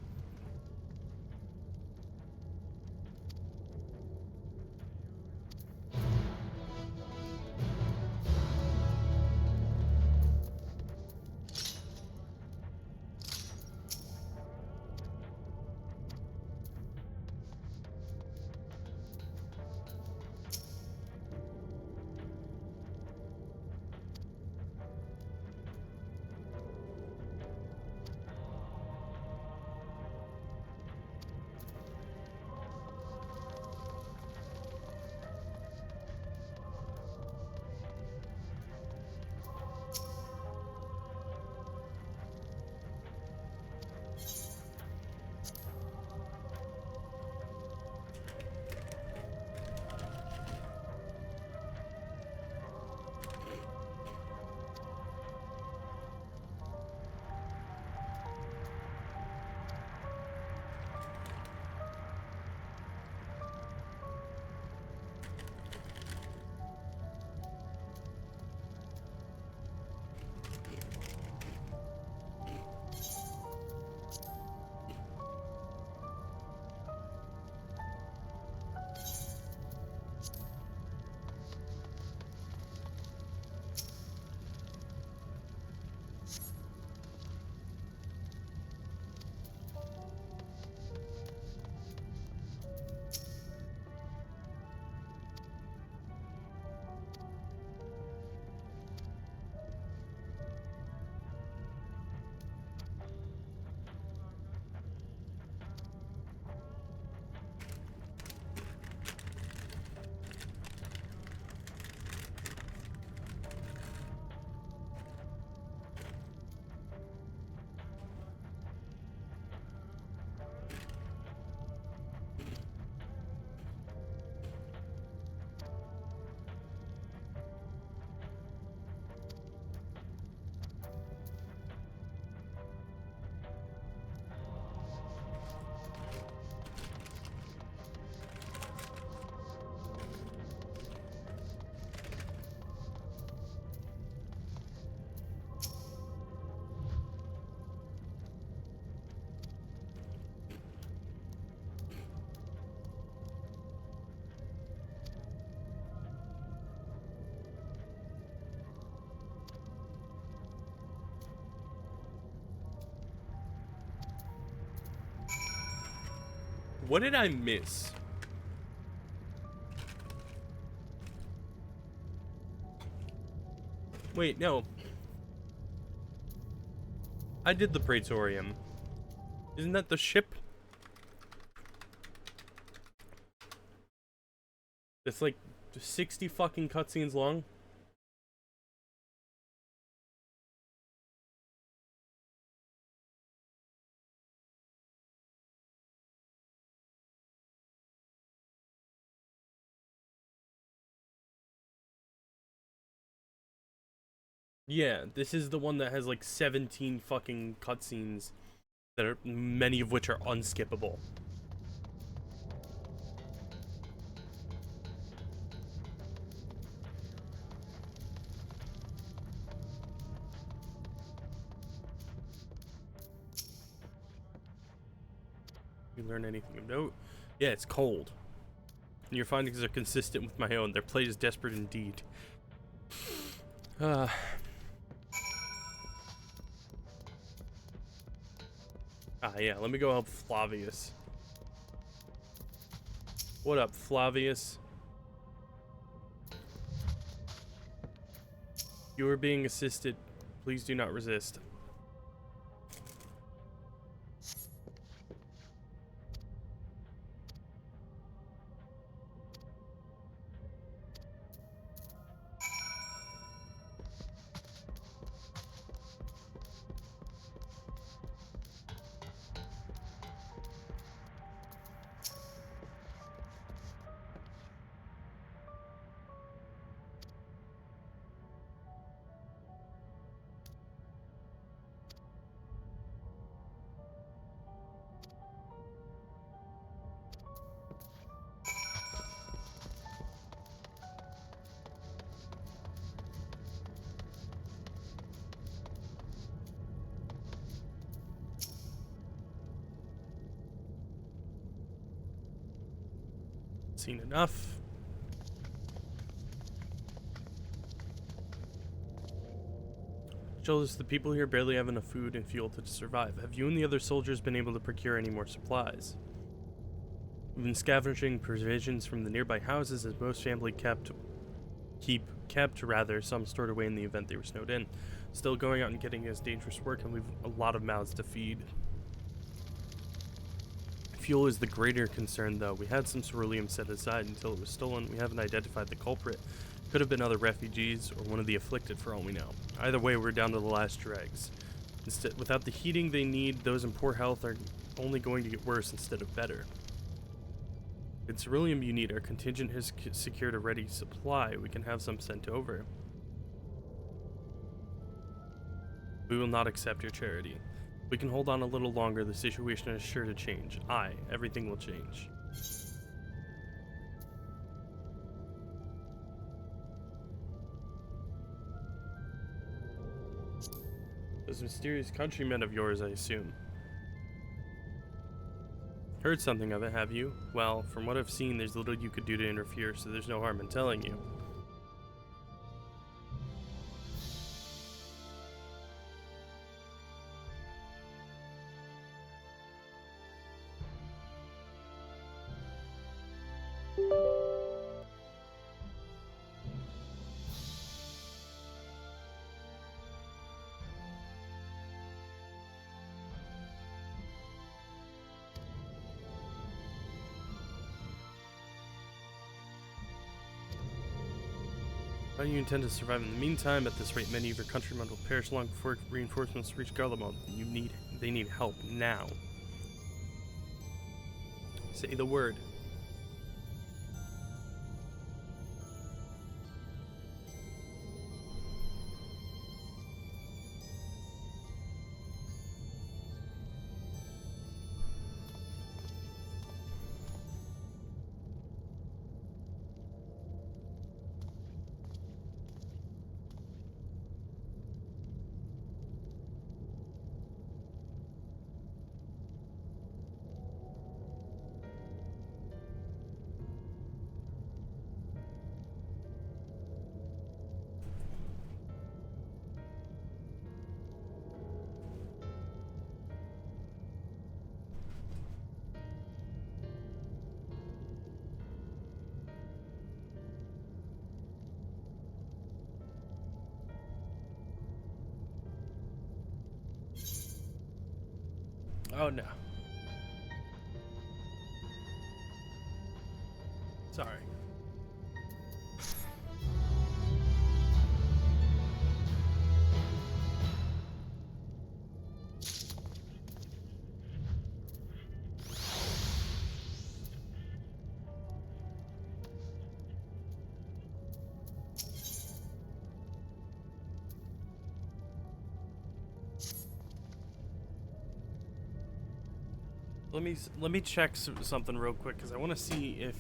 what did I miss? Wait, no. I did the Praetorium. Isn't that the ship? It's like 60 fucking cutscenes long. Yeah, this is the one that has like 17 fucking cutscenes that are many of which are unskippable. You learn anything of note? Yeah, it's cold. And your findings are consistent with my own. Their plight is desperate indeed. Yeah, let me go help Flavius. What up, Flavius? You are being assisted. Please do not resist. Seen enough. Jules, the people here barely have enough food and fuel to survive. Have you and the other soldiers been able to procure any more supplies? We've been scavenging provisions from the nearby houses, as most family kept some stored away in the event they were snowed in. Still, going out and getting is dangerous work, and we've a lot of mouths to feed. Fuel is the greater concern, though. We had some ceruleum set aside until it was stolen. We haven't identified the culprit. Could have been other refugees or one of the afflicted, for all we know. Either way, we're down to the last dregs. Instead, without the heating they need, those in poor health are only going to get worse instead of better. In ceruleum you need, our contingent has secured a ready supply. We can have some sent over. We will not accept your charity. We can hold on a little longer. The situation is sure to change. Everything will change. Those mysterious countrymen of yours, I assume. Heard something of it, have you? Well, from what I've seen, there's little you could do to interfere, so there's no harm in telling you. How do you intend to survive in the meantime? At this rate, many of your countrymen will perish long before reinforcements reach Garlemald. They need help now. Say the word. Oh no. Sorry. Let me check something real quick, because I want to see if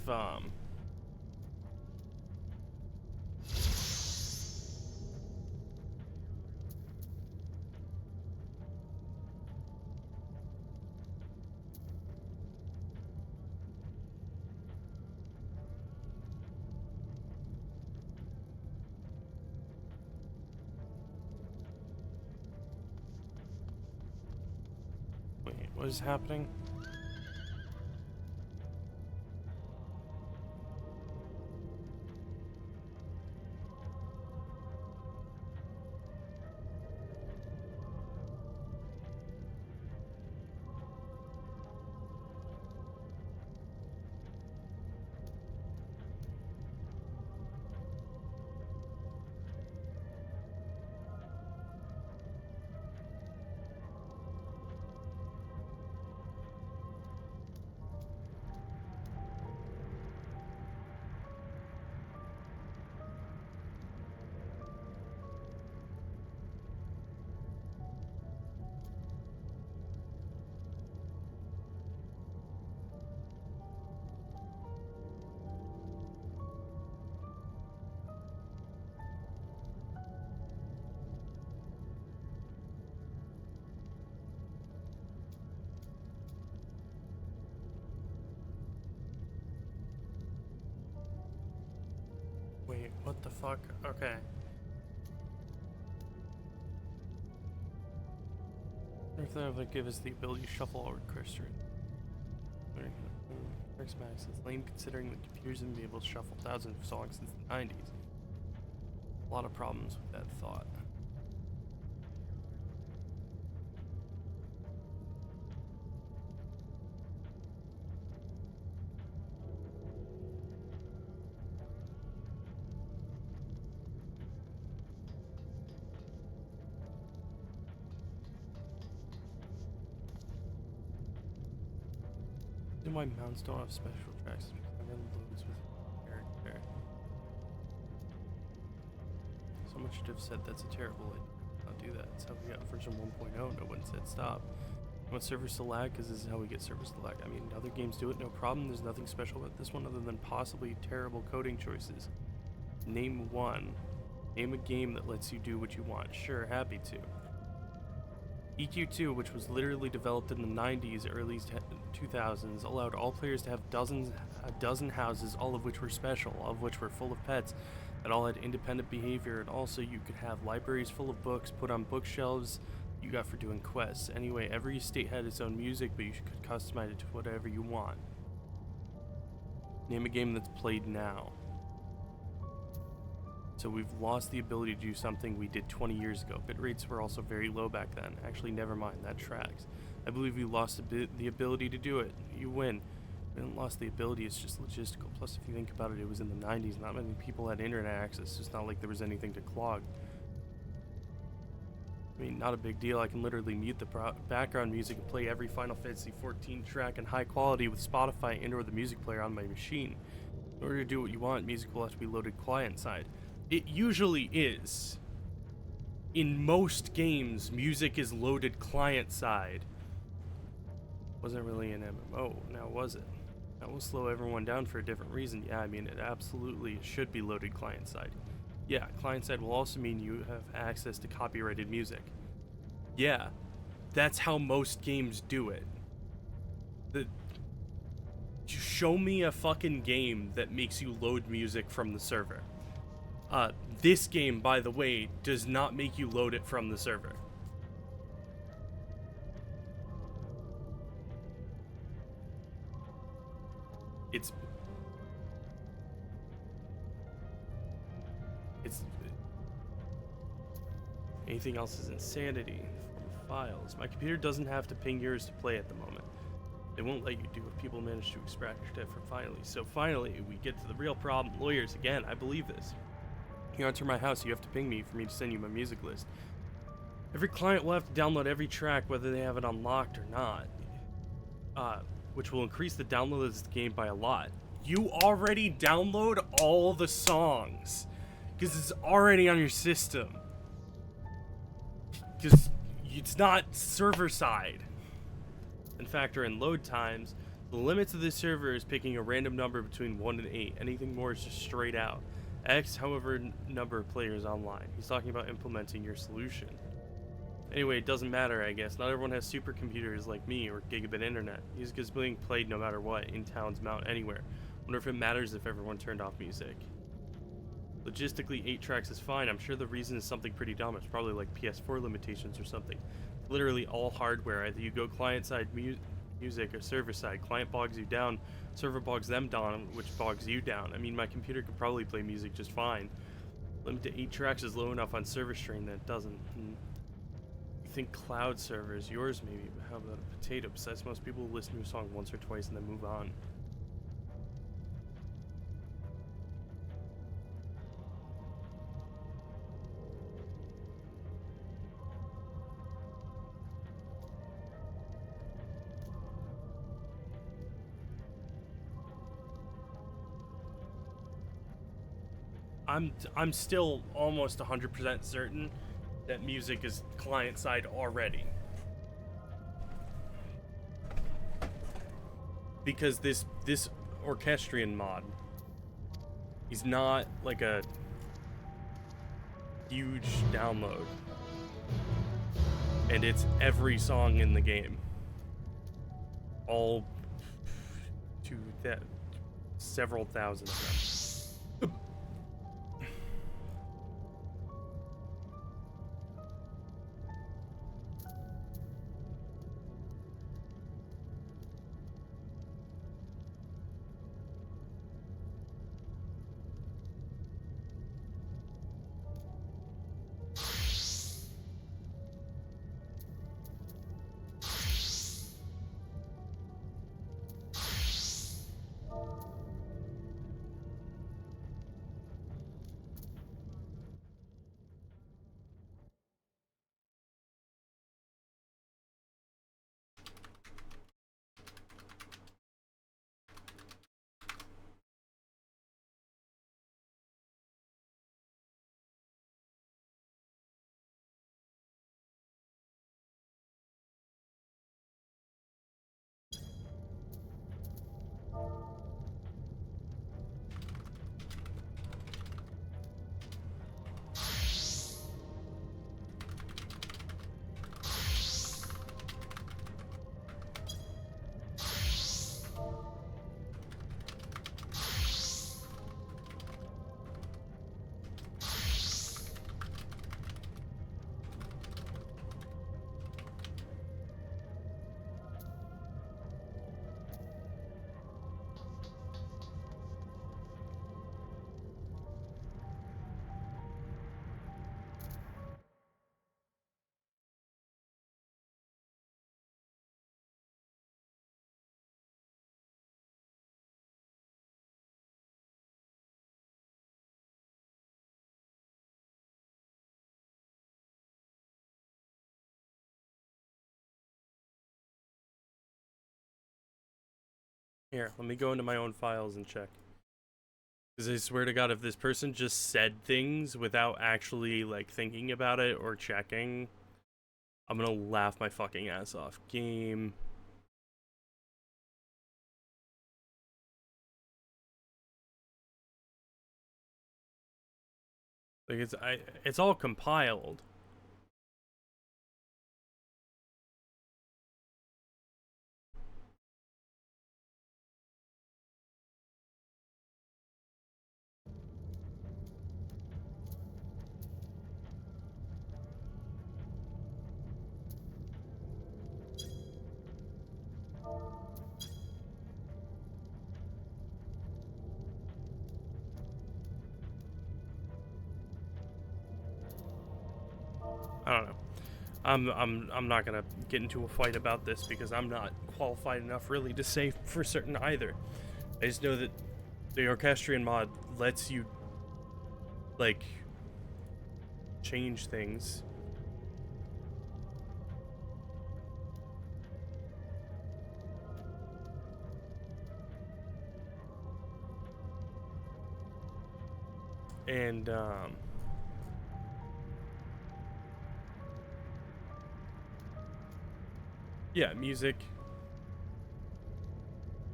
wait, what is happening? What the fuck? Okay. If they ever give us the ability to shuffle our cursor. Max is lame considering that computers have been able to shuffle thousands of songs since the 90s. A lot of problems with that thought. Why mounts don't have special tracks because loads with character. Someone should have said that's a terrible idea. Not do that. That's how we got version 1.0. No one said stop. I want servers to lag because this is how we get servers to lag. I mean, other games do it, no problem. There's nothing special about this one other than possibly terrible coding choices. Name one. Name a game that lets you do what you want. Sure, happy to. EQ2, which was literally developed in the 90s, early 2000s, allowed all players to have a dozen houses, all of which were special, all of which were full of pets, that all had independent behavior, and also you could have libraries full of books put on bookshelves you got for doing quests. Anyway, every estate had its own music, but you could customize it to whatever you want. Name a game that's played now. So we've lost the ability to do something we did 20 years ago. Bit rates were also very low back then. Actually, never mind, that tracks. I believe we lost the ability to do it. You win. We didn't lost the ability, it's just logistical. Plus, if you think about it, it was in the 90s. Not many people had internet access. It's not like there was anything to clog. I mean, not a big deal. I can literally mute the background music and play every Final Fantasy XIV track in high quality with Spotify and or the music player on my machine. In order to do what you want, music will have to be loaded client side. It usually is. In most games, music is loaded client side. Wasn't really an MMO, now was it? That will slow everyone down for a different reason. Yeah, I mean, it absolutely should be loaded client side. Yeah, client side will also mean you have access to copyrighted music. Yeah, that's how most games do it. Show me a fucking game that makes you load music from the server. This game, by the way, does not make you load it from the server. It's anything else is insanity. Files. My computer doesn't have to ping yours to play at the moment. They won't let you do if people manage to extract it from finally. So finally, we get to the real problem. Lawyers, again, I believe this. You enter my house, you have to ping me for me to send you my music list. Every client will have to download every track, whether they have it unlocked or not. Which will increase the download of this game by a lot. You already download all the songs, because it's already on your system. Because it's not server side. And factor in load times. The limits of this server is picking a random number between 1 and 8. Anything more is just straight out. X, however number of players online. He's talking about implementing your solution. Anyway, it doesn't matter, I guess. Not everyone has supercomputers like me or gigabit internet. Music is being played no matter what, in towns, mount, anywhere. Wonder if it matters if everyone turned off music. Logistically, 8 tracks is fine. I'm sure the reason is something pretty dumb. It's probably like PS4 limitations or something. Literally all hardware. Either you go client-side music or server-side. Client bogs you down, server bogs them down, which bogs you down. I mean, my computer could probably play music just fine. Limit to 8 tracks is low enough on server strain that it doesn't. You think cloud servers, yours maybe, but how about a potato? Besides, most people will listen to a song once or twice and then move on. I'm still almost 100% certain that music is client side already. Because this orchestrion mod is not like a huge download. And it's every song in the game. All to that several thousand of them. Here, let me go into my own files and check. Because I swear to God, if this person just said things without actually, like, thinking about it or checking, I'm gonna laugh my fucking ass off. Game. Like, it's all compiled. I don't know. I'm not gonna get into a fight about this because I'm not qualified enough really to say for certain either. I just know that the Orchestrion mod lets you, like, change things. And yeah, music.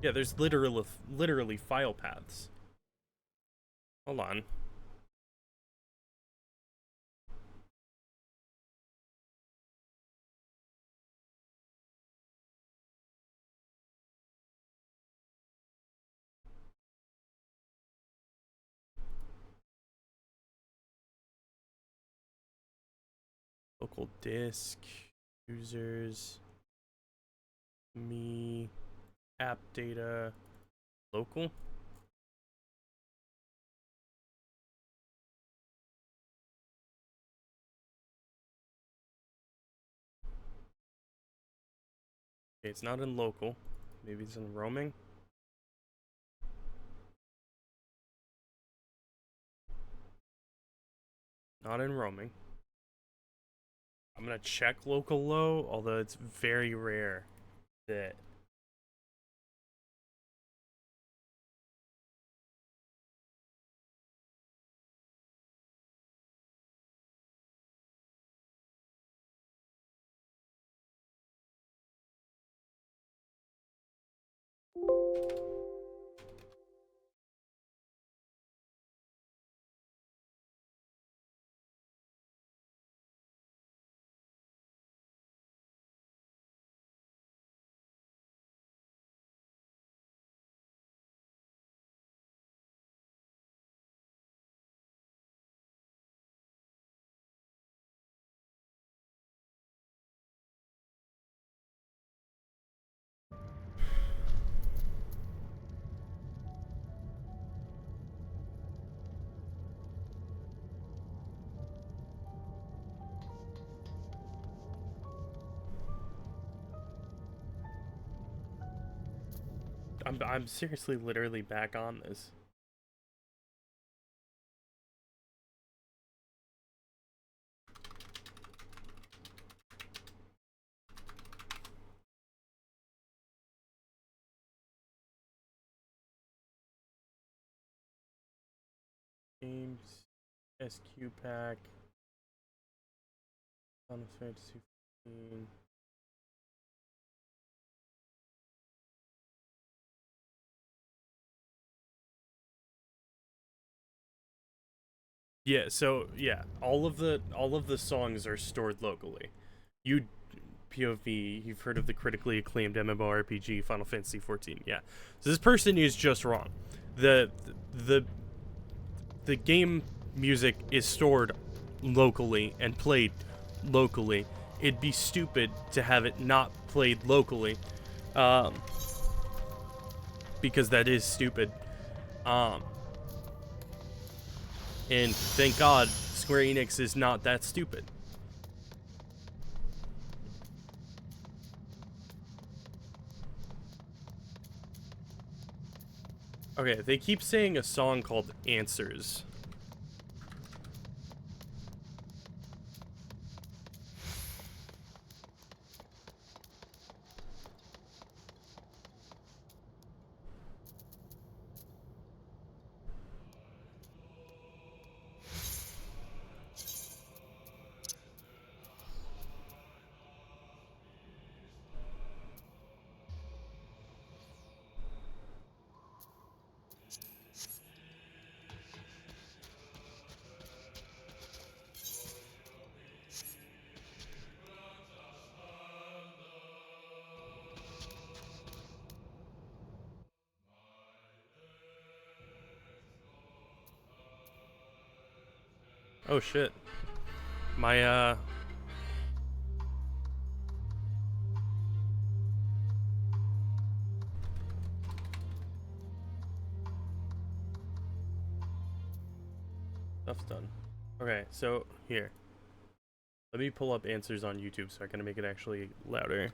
Yeah, there's literally file paths. Hold on. Local disk, users, me, app data, local. Okay, it's not in local. Maybe it's in roaming. Not in roaming. I'm gonna check local low, although it's very rare that I'm seriously literally back on this. Games, SQ pack, Final Fantasy 15. Yeah, so yeah, all of the songs are stored locally. You POV, you've heard of the critically acclaimed MMORPG Final Fantasy 14. Yeah. So this person is just wrong. The game music is stored locally and played locally. It'd be stupid to have it not played locally. Because that is stupid. And thank God Square Enix is not that stupid. Okay, they keep saying a song called Answers. Oh shit. My stuff's done. Okay, so here. Let me pull up answers on YouTube so I can make it actually louder.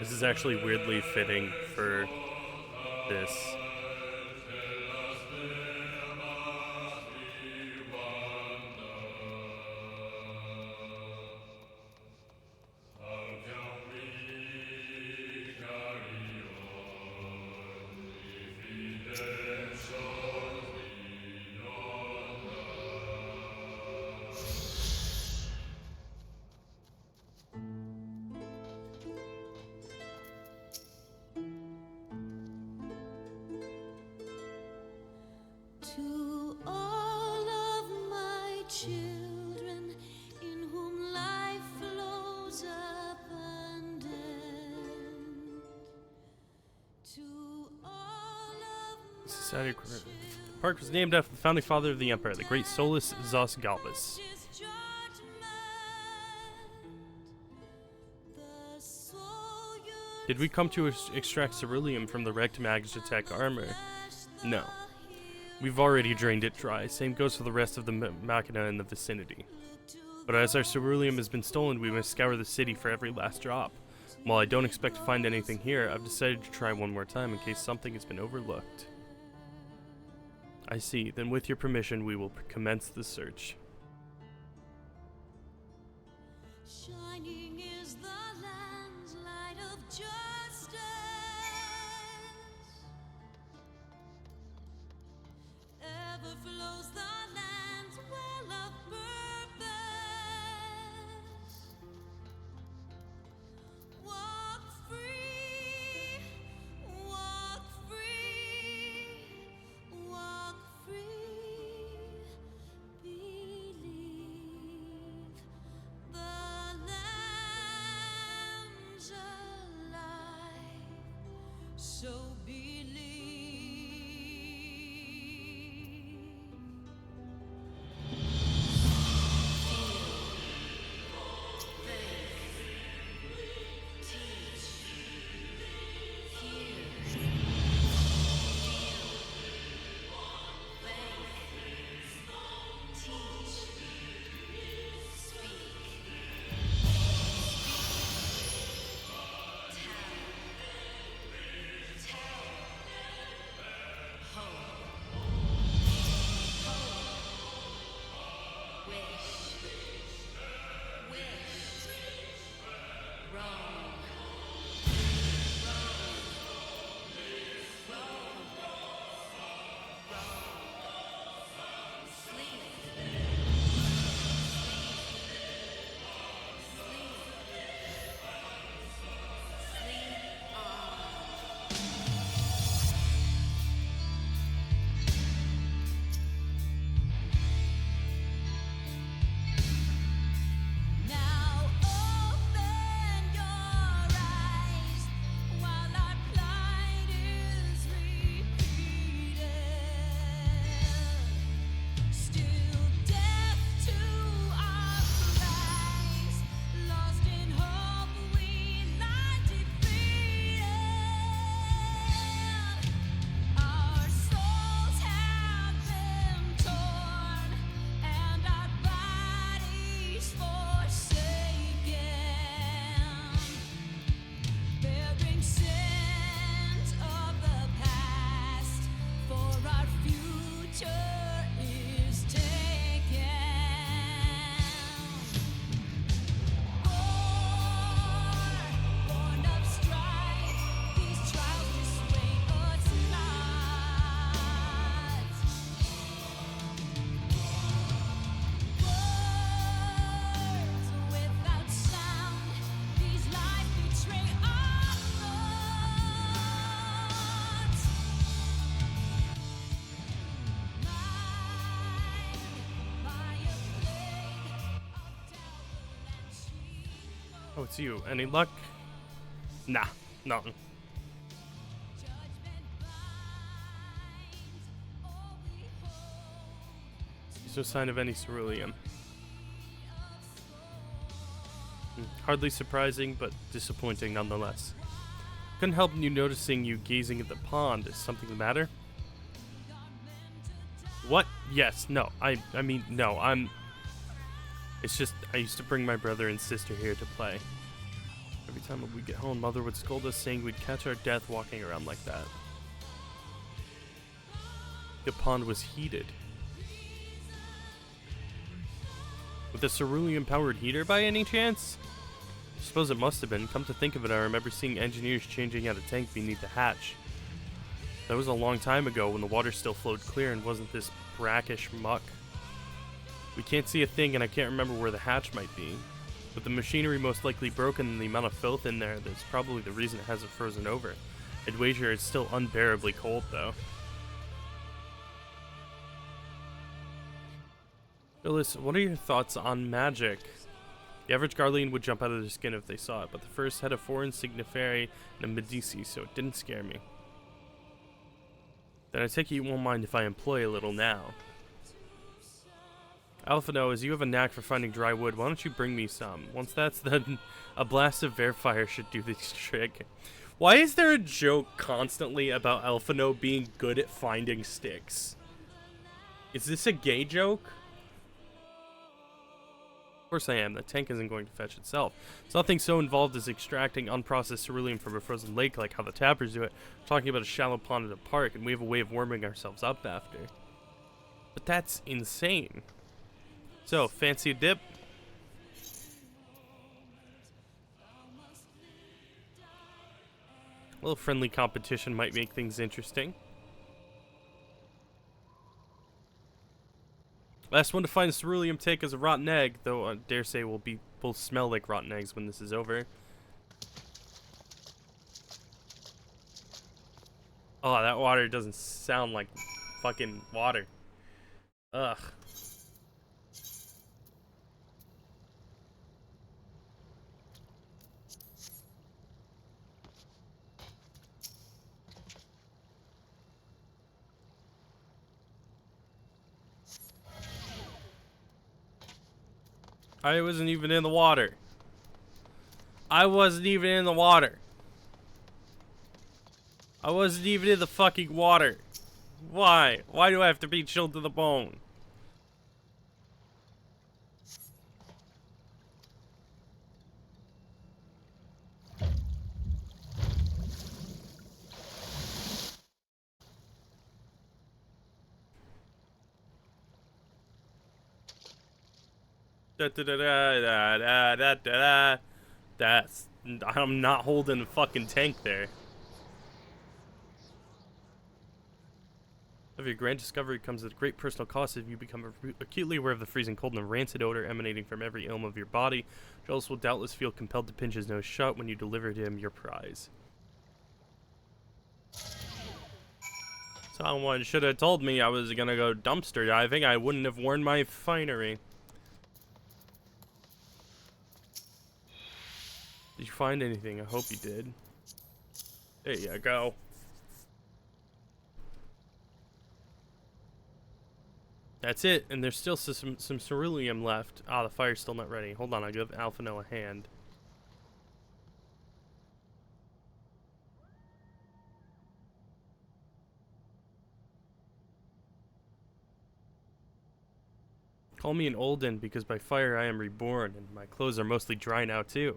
This is actually weirdly fitting for this. To all of my children in whom life flows abundant, to all of Society Park was named after the founding father of the empire, the great Solus Zos Galbus. Did we come to extract ceruleum from the wrecked Magitech armor? No. We've already drained it dry. Same goes for the rest of the machina in the vicinity. But as our ceruleum has been stolen, we must scour the city for every last drop. While I don't expect to find anything here, I've decided to try one more time in case something has been overlooked. I see. Then with your permission, we will commence the search. shining is the land's light of justice. Ever flows the land's well of purpose. Walk free, walk free, walk free. Believe the land's alive. So believe. Now open your eyes while our plight is repeated. Still deaf to our cries, lost in hope we lie defeated. Our souls have been torn and our bodies forsaken, bearing sins of the past, for our future is taken. Born of strife, these trials dissuade us Oh, it's you. Any luck? Nah, nothing. There's no sign of any ceruleum. Hardly surprising, but disappointing nonetheless. Couldn't help you noticing you gazing at the pond. Is something the matter? What? Yes, no. I mean, no, It's just, I used to bring my brother and sister here to play. Every time we'd get home, Mother would scold us, saying we'd catch our death walking around like that. The pond was heated. With a ceruleum-powered heater by any chance? I suppose it must have been. Come to think of it, I remember seeing engineers changing out a tank beneath the hatch. That was a long time ago when the water still flowed clear and wasn't this brackish muck. We can't see a thing, and I can't remember where the hatch might be. With the machinery most likely broken and the amount of filth in there, that's probably the reason it hasn't frozen over. I'd wager it's still unbearably cold, though. Phyllis, what are your thoughts on magic? The average Garlean would jump out of their skin if they saw it, but the first had a foreign signiferi and a Medici, so it didn't scare me. Then I take it you won't mind if I employ a little now. Alphino, as you have a knack for finding dry wood, why don't you bring me some? Once that's done, a blast of Verfire should do the trick. Why is there a joke constantly about Alphino being good at finding sticks? Is this a gay joke? Of course I am. The tank isn't going to fetch itself. It's nothing so involved as extracting unprocessed ceruleum from a frozen lake like how the tappers do it. I'm talking about a shallow pond in a park, and we have a way of warming ourselves up after. But that's insane. So, fancy a dip? A little friendly competition might make things interesting. Last one to find a ceruleum tank is a rotten egg, though I dare say we'll both smell like rotten eggs when this is over. Oh, that water doesn't sound like fucking water. Ugh. I wasn't even in the water. I wasn't even in the water. I wasn't even in the fucking water. Why? Why do I have to be chilled to the bone? That's... I'm not holding a fucking tank there. Of your grand discovery comes at a great personal cost if you become acutely aware of the freezing cold and rancid odor emanating from every elm of your body. Jolas will doubtless feel compelled to pinch his nose shut when you deliver to him your prize. Someone should have told me I was gonna go dumpster diving. I wouldn't have worn my finery. Did you find anything? I hope you did. There you go. That's it, and there's still some ceruleum left. Ah, the fire's still not ready. Hold on, I'll give Alphino a hand. Call me an olden, because by fire I am reborn, and my clothes are mostly dry now too.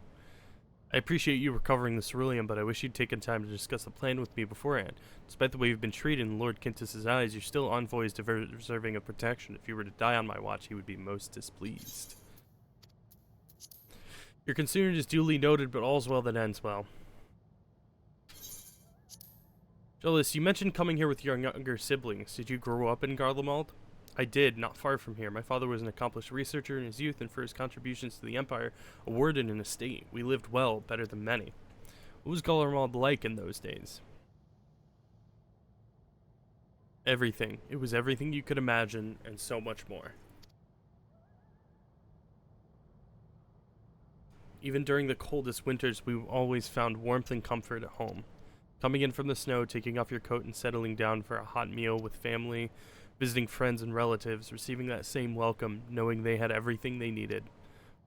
I appreciate you recovering the ceruleum, but I wish you'd taken time to discuss the plan with me beforehand. Despite the way you've been treated in Lord Quintus's eyes, you're still envoys deserving of protection. If you were to die on my watch, he would be most displeased. Your concern is duly noted, but all's well that ends well. Jolas, you mentioned coming here with your younger siblings. Did you grow up in Garlemald? I did, not far from here. My father was an accomplished researcher in his youth, and for his contributions to the Empire, awarded an estate. We lived well, better than many. What was Garlemald like in those days? Everything. It was everything you could imagine, and so much more. Even during the coldest winters, we've always found warmth and comfort at home. Coming in from the snow, taking off your coat and settling down for a hot meal with family, visiting friends and relatives, receiving that same welcome, knowing they had everything they needed.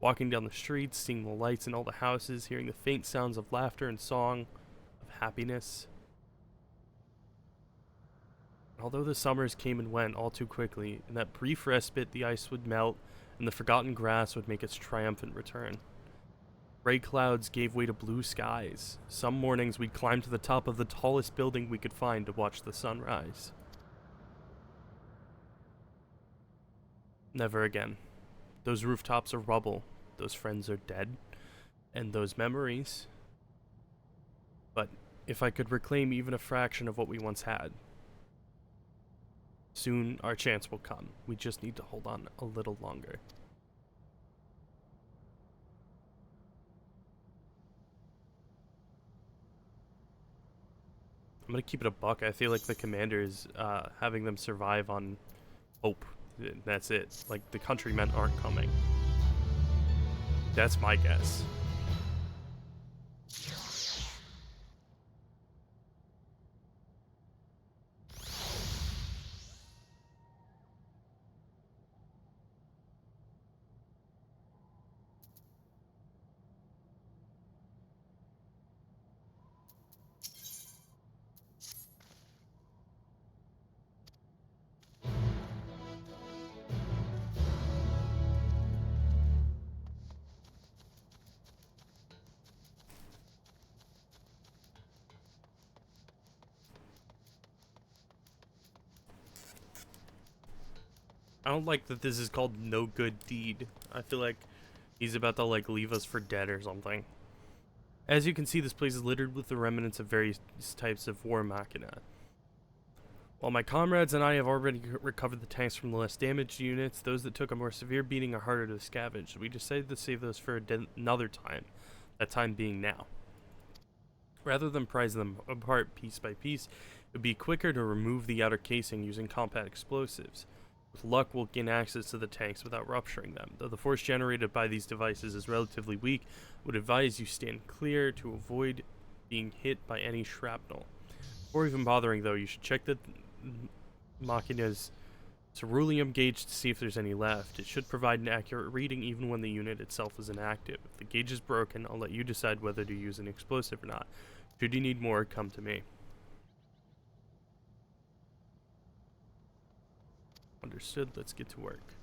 Walking down the streets, seeing the lights in all the houses, hearing the faint sounds of laughter and song, of happiness. Although the summers came and went all too quickly, in that brief respite the ice would melt and the forgotten grass would make its triumphant return. Gray clouds gave way to blue skies. Some mornings we'd climb to the top of the tallest building we could find to watch the sun rise. Never again. Those rooftops are rubble, those friends are dead, and those memories. But if I could reclaim even a fraction of what we once had, soon our chance will come. We just need to hold on a little longer. I'm gonna keep it a buck. I feel like the commander is having them survive on hope. That's it. Like, the countrymen aren't coming. That's my guess. I don't like that this is called No Good Deed. I feel like he's about to, like, leave us for dead or something. As you can see, this place is littered with the remnants of various types of war machina. While my comrades and I have already recovered the tanks from the less damaged units, those that took a more severe beating are harder to scavenge. We decided to save those for another time, that time being now. Rather than prize them apart piece by piece, it would be quicker to remove the outer casing using compact explosives. With luck, we'll gain access to the tanks without rupturing them. Though the force generated by these devices is relatively weak, I would advise you stand clear to avoid being hit by any shrapnel. Before even bothering, though, you should check the machina's ceruleum gauge to see if there's any left. It should provide an accurate reading even when the unit itself is inactive. If the gauge is broken, I'll let you decide whether to use an explosive or not. Should you need more, come to me. Understood. Let's get to work.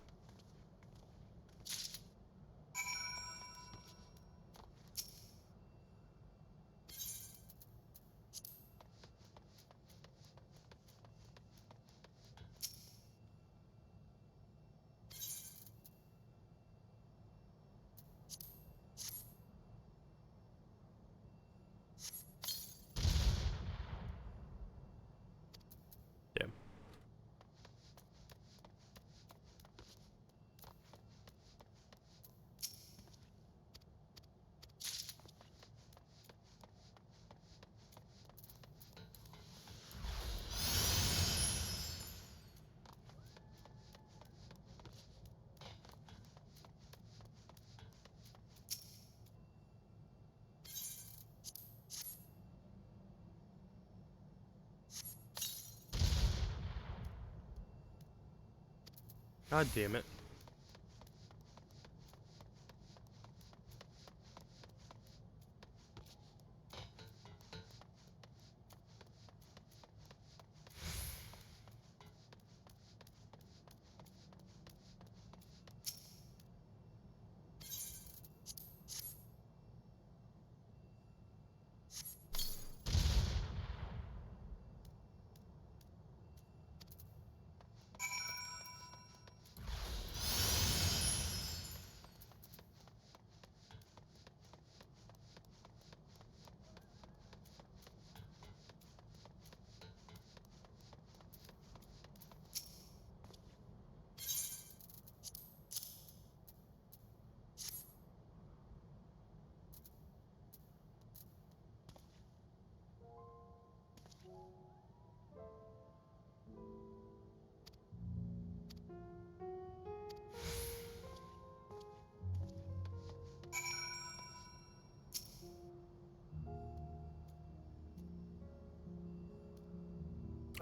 Damn. God damn it.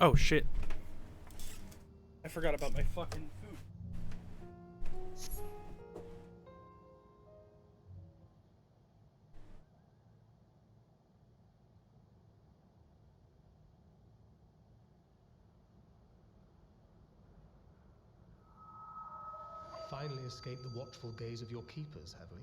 Oh shit. I forgot about my fucking food. Finally escaped the watchful gaze of your keepers, have we?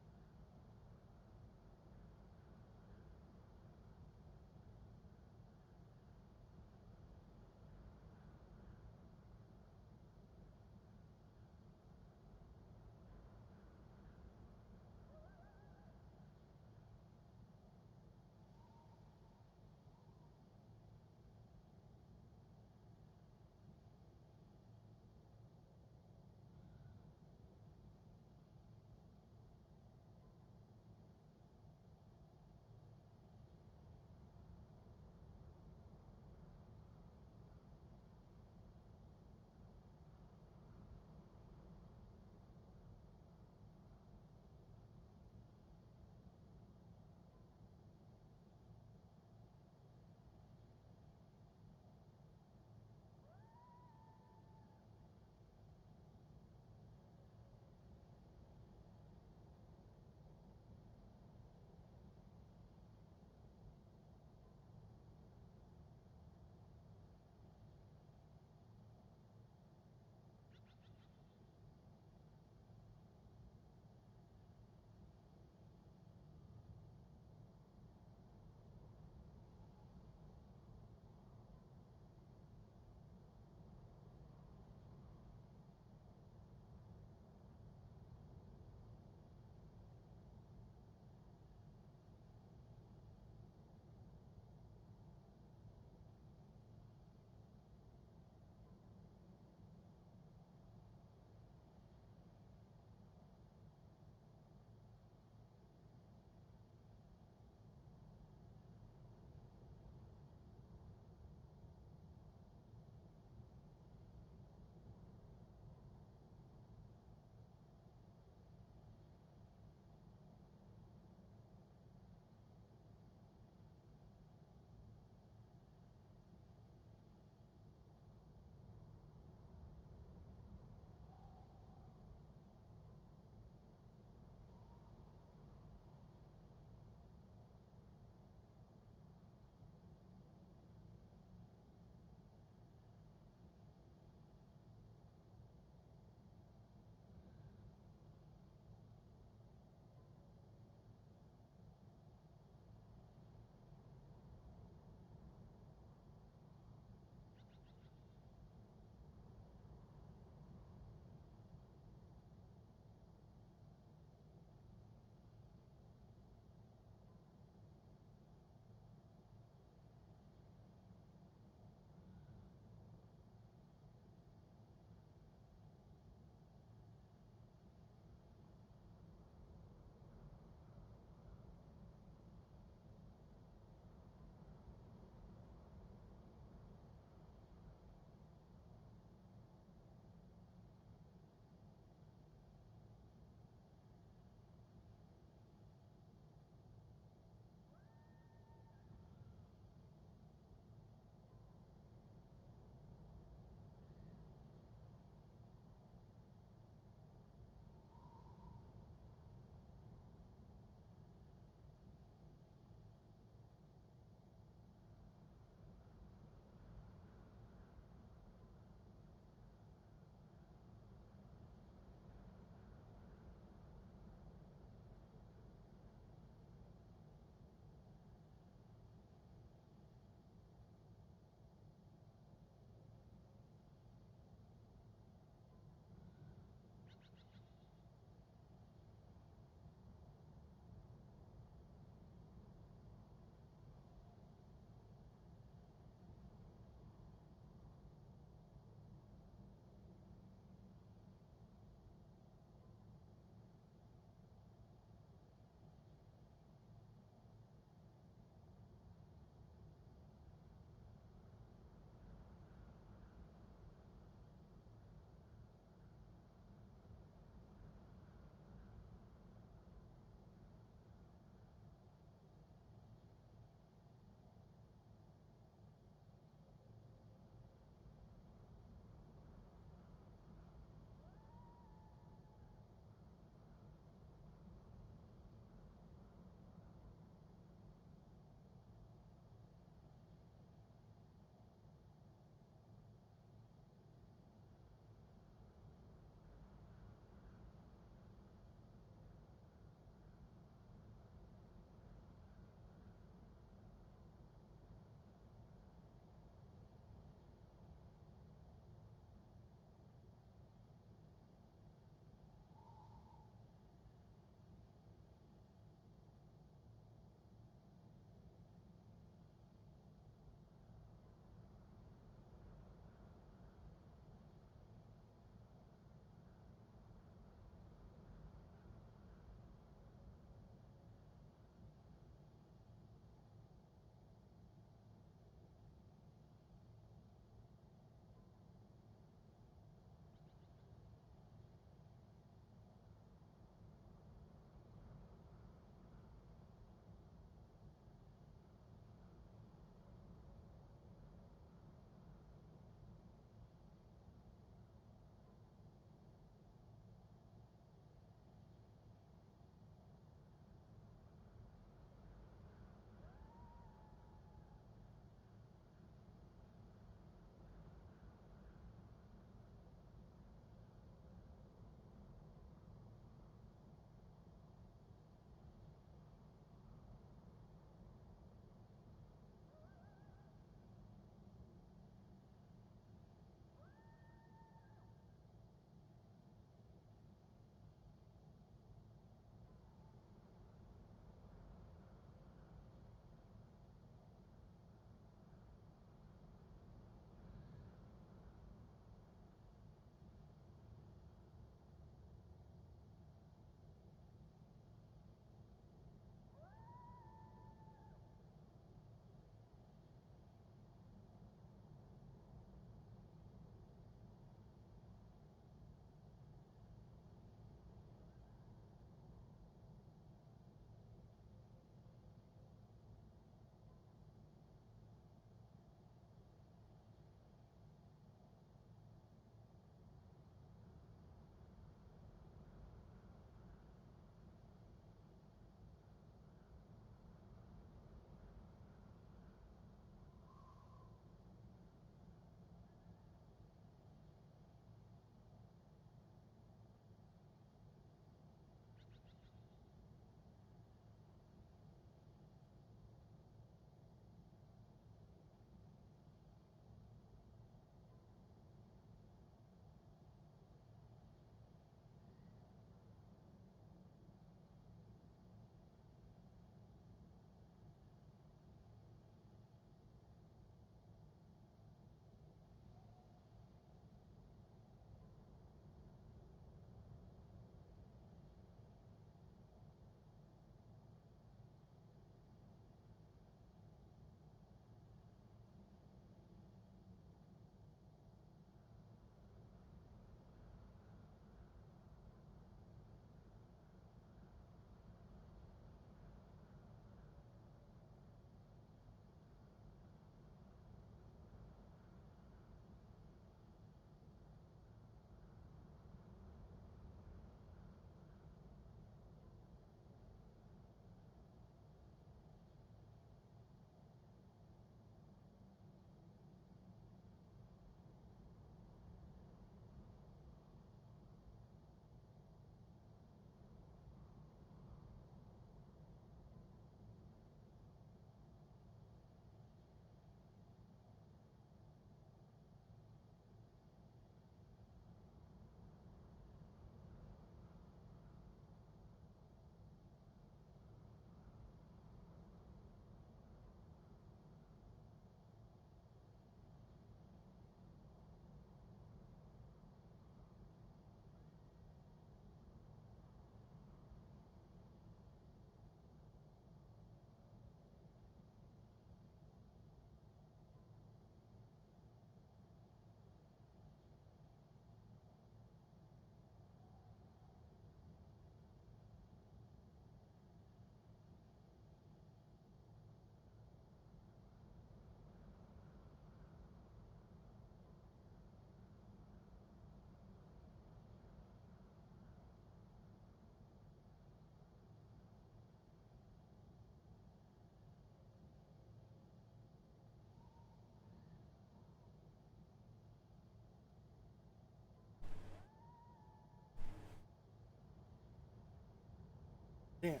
Damn.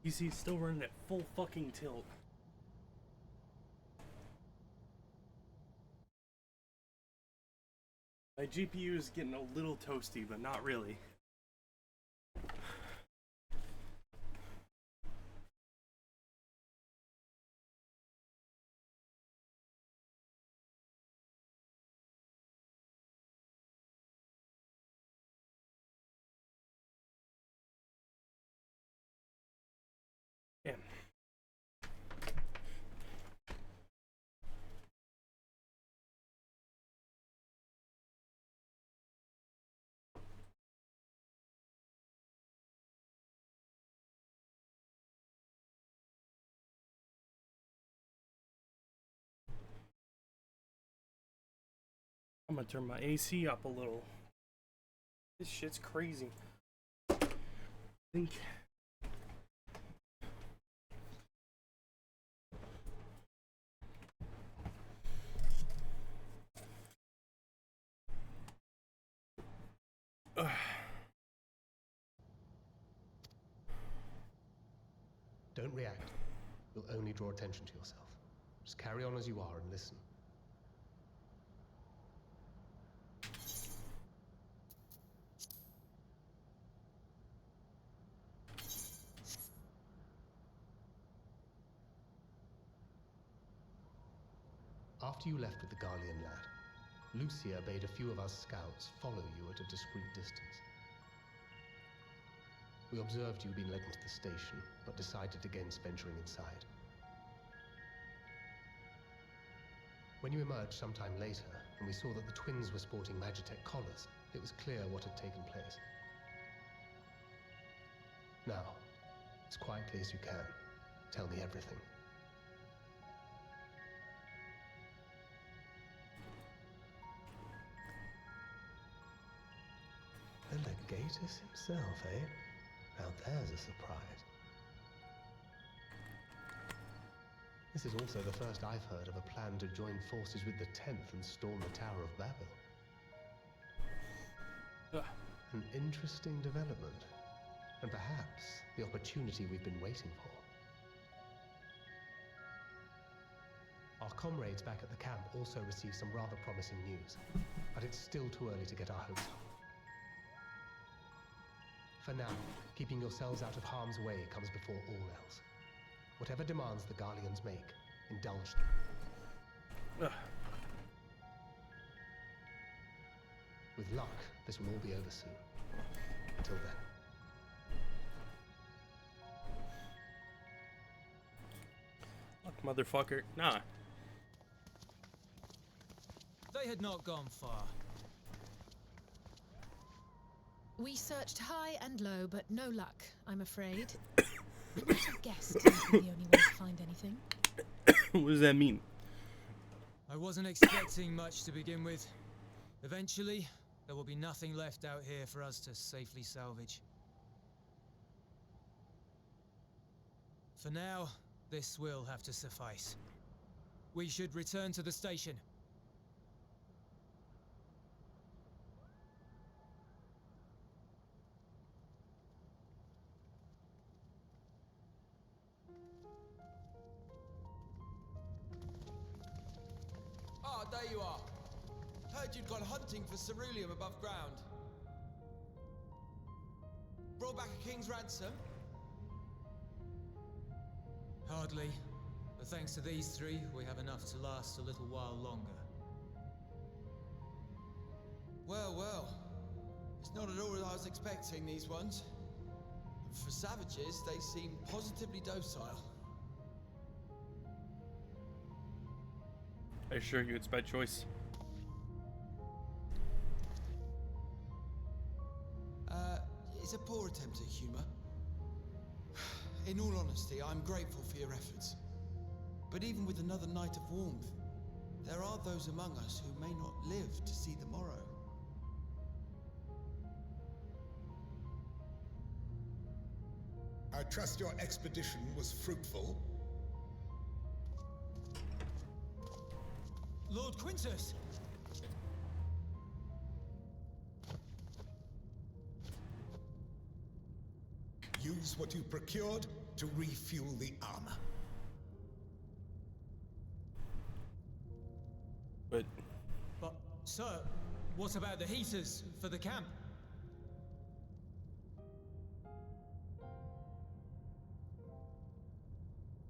PC's still running at full fucking tilt. My GPU is getting a little toasty, but not really. Damn. I'm gonna turn my AC up a little. This shit's crazy. I think. Don't react. You'll only draw attention to yourself. Just carry on as you are and listen. After you left with the Garlean lad, Lucia bade a few of us scouts follow you at a discreet distance. We observed you being led into the station, but decided against venturing inside. When you emerged sometime later, and we saw that the twins were sporting Magitech collars, it was clear what had taken place. Now, as quietly as you can, tell me everything. The Legatus himself, eh? Now there's a surprise. This is also the first I've heard of a plan to join forces with the 10th and storm the Tower of Babel. An interesting development, and perhaps the opportunity we've been waiting for. Our comrades back at the camp also received some rather promising news, but it's still too early to get our hopes up. For now, keeping yourselves out of harm's way comes before all else. Whatever demands the Garleans make, indulge them. With luck, this will all be over soon. Until then. Look, motherfucker. Nah. They had not gone far. We searched high and low, but no luck, I'm afraid. I might have guessed it would be the only way to find anything. What does that mean? I wasn't expecting much to begin with. Eventually, there will be nothing left out here for us to safely salvage. For now, this will have to suffice. We should return to the station. Ah, there you are. Heard you'd gone hunting for ceruleum above ground. Brought back a king's ransom? Hardly. But thanks to these three, we have enough to last a little while longer. Well, well. It's not at all as I was expecting, these ones. For savages, they seem positively docile. I assure you it's by choice. It's a poor attempt at humor. In all honesty, I'm grateful for your efforts. But even with another night of warmth, there are those among us who may not live to see the morrow. I trust your expedition was fruitful. Lord Quintus! Use what you procured to refuel the armor. But, sir, what about the heaters for the camp?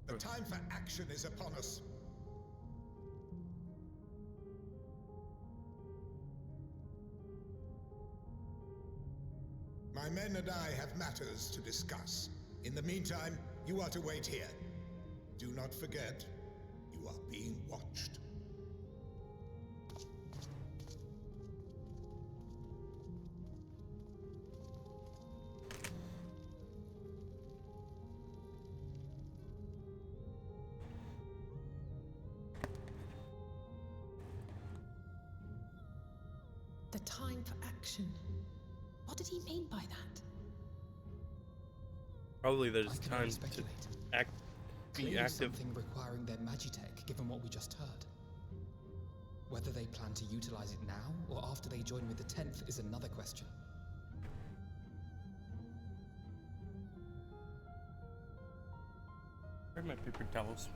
The time for action is upon us. My men and I have matters to discuss. In the meantime, you are to wait here. Do not forget, you are being watched. The time for action. What did he mean by that? probably there's I can time only to speculate. be Clearly active. something requiring their magitech, given what we just heard. Whether they plan to utilize it now, or after they join with the 10th, is another question. Where are my paper towels?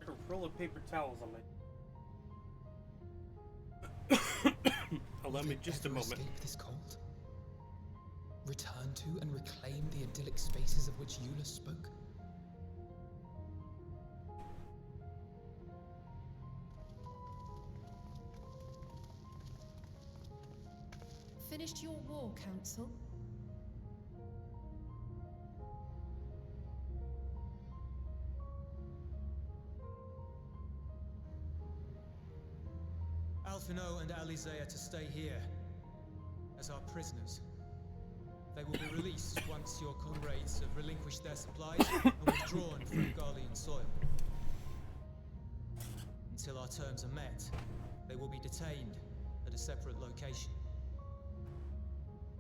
I got a roll of paper towels on my... Allow me just a moment. Escape this cult? Return to and reclaim the idyllic spaces of which Eula spoke? Finished your war, Council? Alphino and Alizé are to stay here as our prisoners. They will be released once your comrades have relinquished their supplies and withdrawn from Garlean soil. Until our terms are met, they will be detained at a separate location.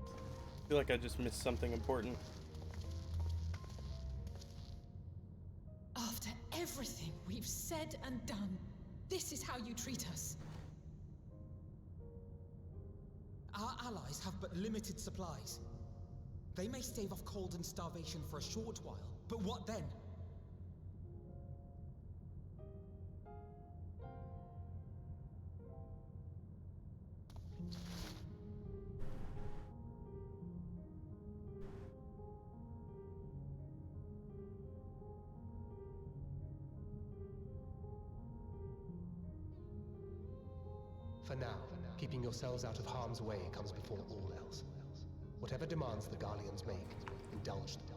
I feel like I just missed something important. After everything we've said and done, this is how you treat us. Our allies have but limited supplies. They may stave off cold and starvation for a short while, but what then? For now, keeping yourselves out of harm's way comes before all else. Whatever demands the Garleans make, indulge them.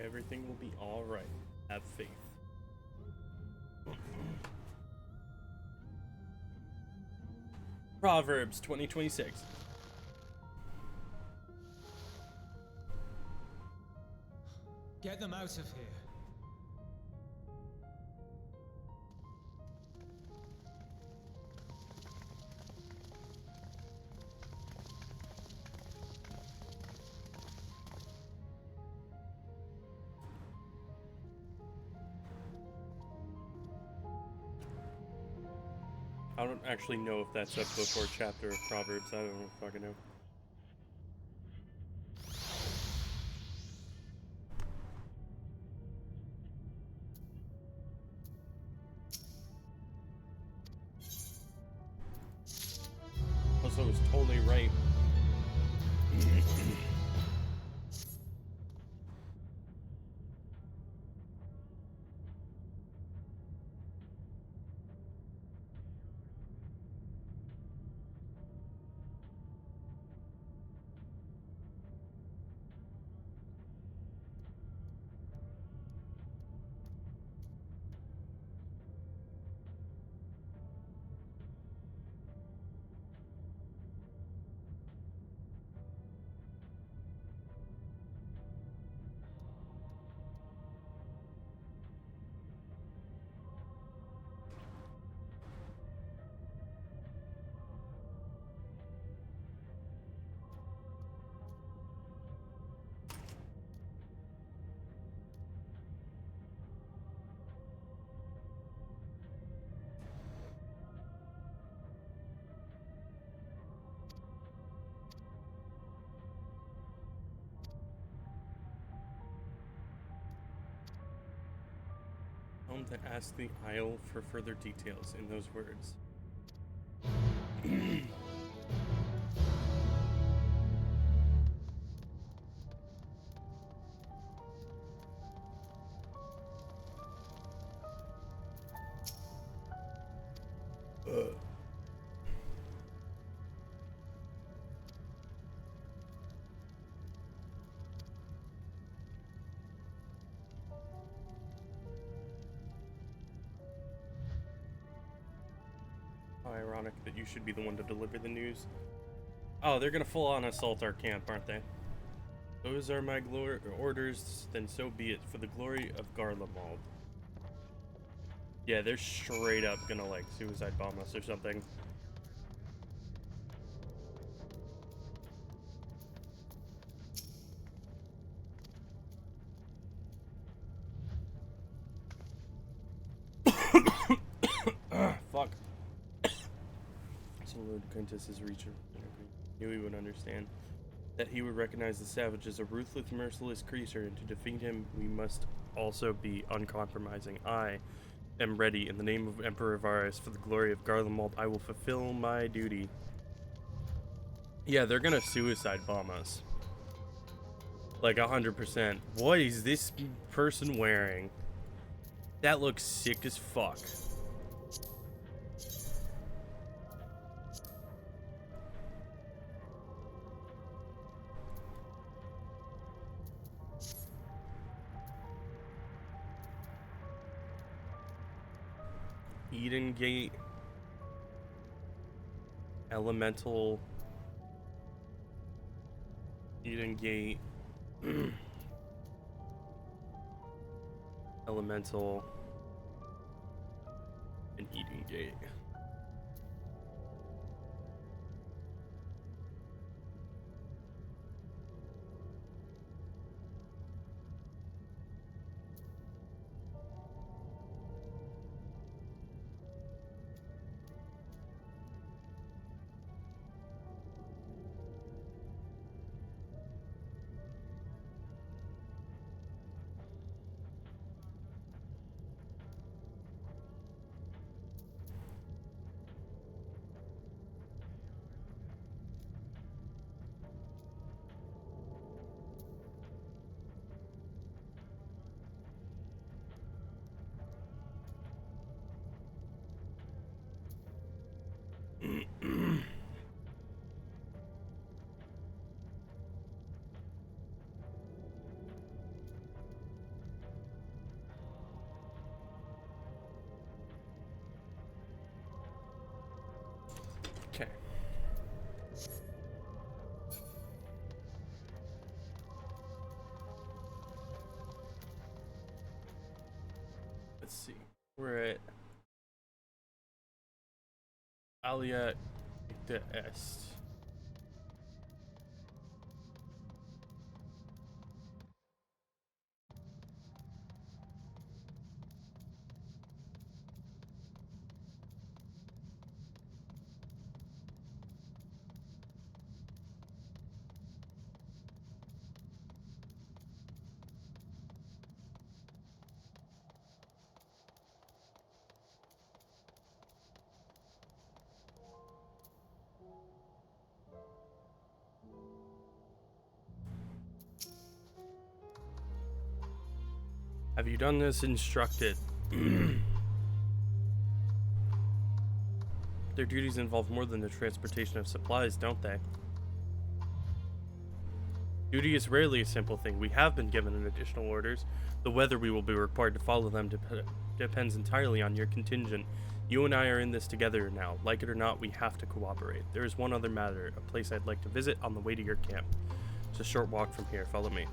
Everything will be alright. Have faith. Proverbs 2026. Get them out of here. I don't actually know if that's a book or chapter of Proverbs. I don't know if I can know. Also, was totally right. to ask the Isle for further details in those words. How ironic that you should be the one to deliver the news. Oh, they're gonna full on assault our camp, aren't they? Those are my orders, then so be it, for the glory of Garlemald. Yeah, they're straight up gonna, like, suicide bomb us or something. Fuck. So Lord Quintus's reacher knew he would understand. That he would recognize the savage as a ruthless, merciless creature, and to defeat him, we must also be uncompromising. I am ready. In the name of Emperor Varus, for the glory of Garlemald, I will fulfill my duty. Yeah, they're gonna suicide bomb us. Like 100%. What is this person wearing? That looks sick as fuck. Eden Gate, Elemental, Eden Gate, Elemental, and Eden Gate. Okay. Let's see. We're at Alia de Est. Have you done this instructed? Their duties involve more than the transportation of supplies, don't they? Duty is rarely a simple thing. We have been given additional orders. The whether we will be required to follow them depends entirely on your contingent. You and I are in this together now. Like it or not, we have to cooperate. There is one other matter, a place I'd like to visit on the way to your camp. It's a short walk from here. Follow me.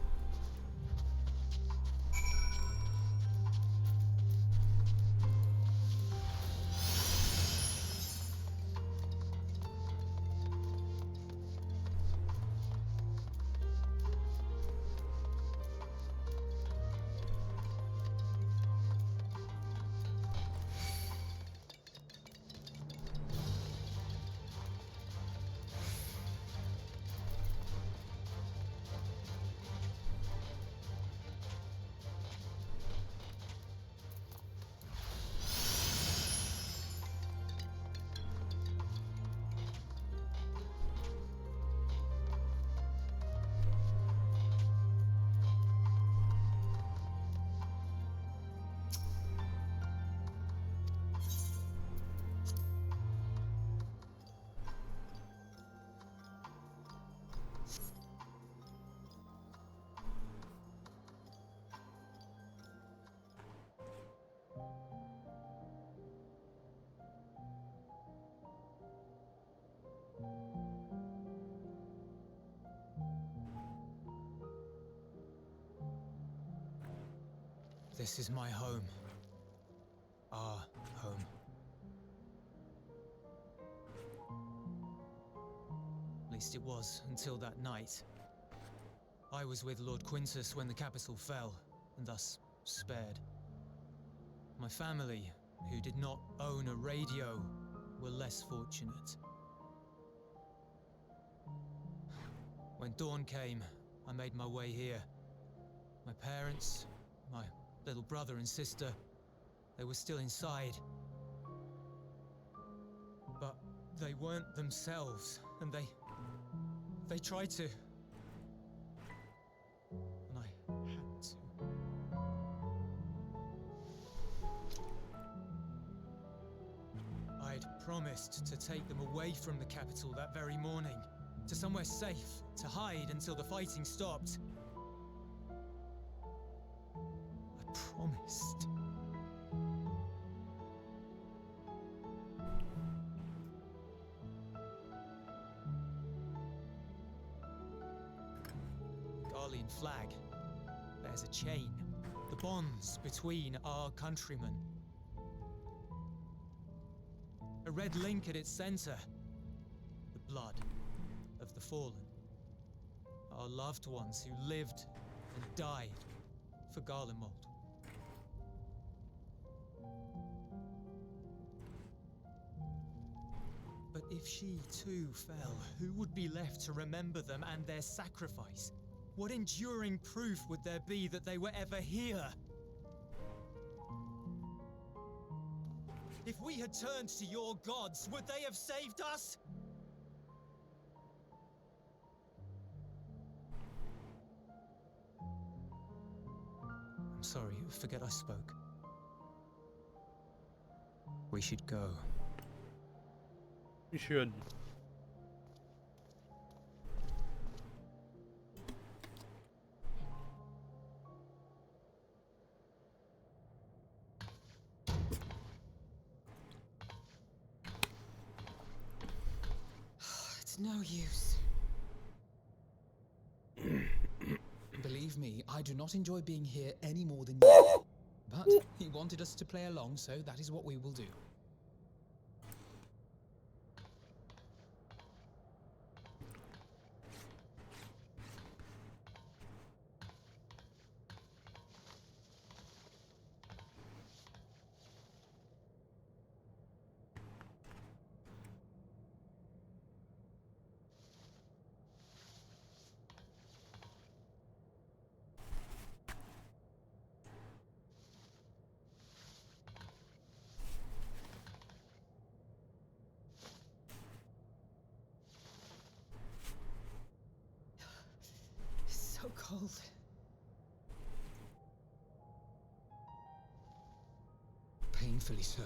This is my home. Our home. At least it was until that night. I was with Lord Quintus when the capital fell, and thus spared. My family, who did not own a radio, were less fortunate. When dawn came, I made my way here. My parents, my little brother and sister, they were still inside. But they weren't themselves, and they tried to. And I had to. I'd promised to take them away from the capital that very morning, to somewhere safe, to hide until the fighting stopped. I promised. Garlean flag bears a chain, the bonds between our countrymen. A red link at its center, the blood of the fallen. Our loved ones who lived and died for Garlemald. But if she too fell, who would be left to remember them and their sacrifice? What enduring proof would there be that they were ever here? If we had turned to your gods, would they have saved us? I'm sorry, forget I spoke. We should go. We should. It's no use. Believe me, I do not enjoy being here any more than you. But he wanted us to play along, so that is what we will do. So cold. Painfully so.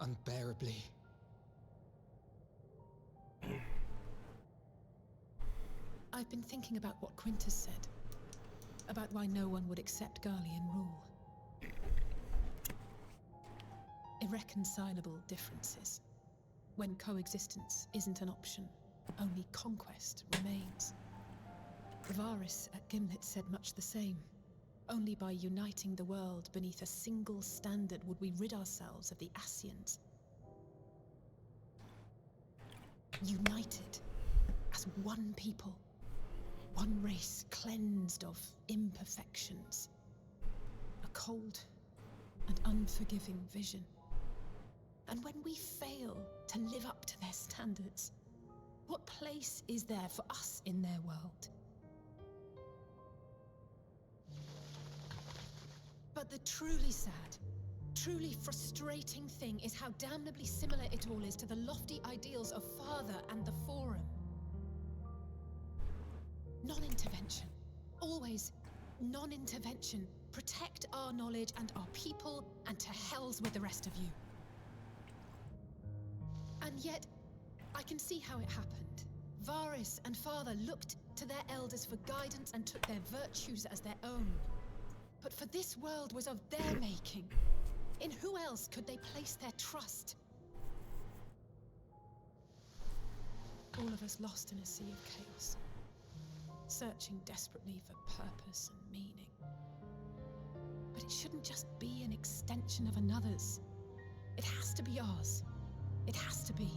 Unbearably. I've been thinking about what Quintus said. About why no one would accept Garlean rule. Irreconcilable differences. When coexistence isn't an option, only conquest remains. Varys at Gimlet said much the same. Only by uniting the world beneath a single standard would we rid ourselves of the Ascians. United as one people, one race cleansed of imperfections. A cold and unforgiving vision. And when we fail to live up to their standards, what place is there for us in their world? But the truly sad, truly frustrating thing is how damnably similar it all is to the lofty ideals of Father and the Forum. Non-intervention. Always non-intervention. Protect our knowledge and our people, and to hells with the rest of you. And yet, I can see how it happened. Varys and Father looked to their elders for guidance and took their virtues as their own. But for this world was of their making. In who else could they place their trust? All of us lost in a sea of chaos, searching desperately for purpose and meaning. But it shouldn't just be an extension of another's. It has to be ours. It has to be.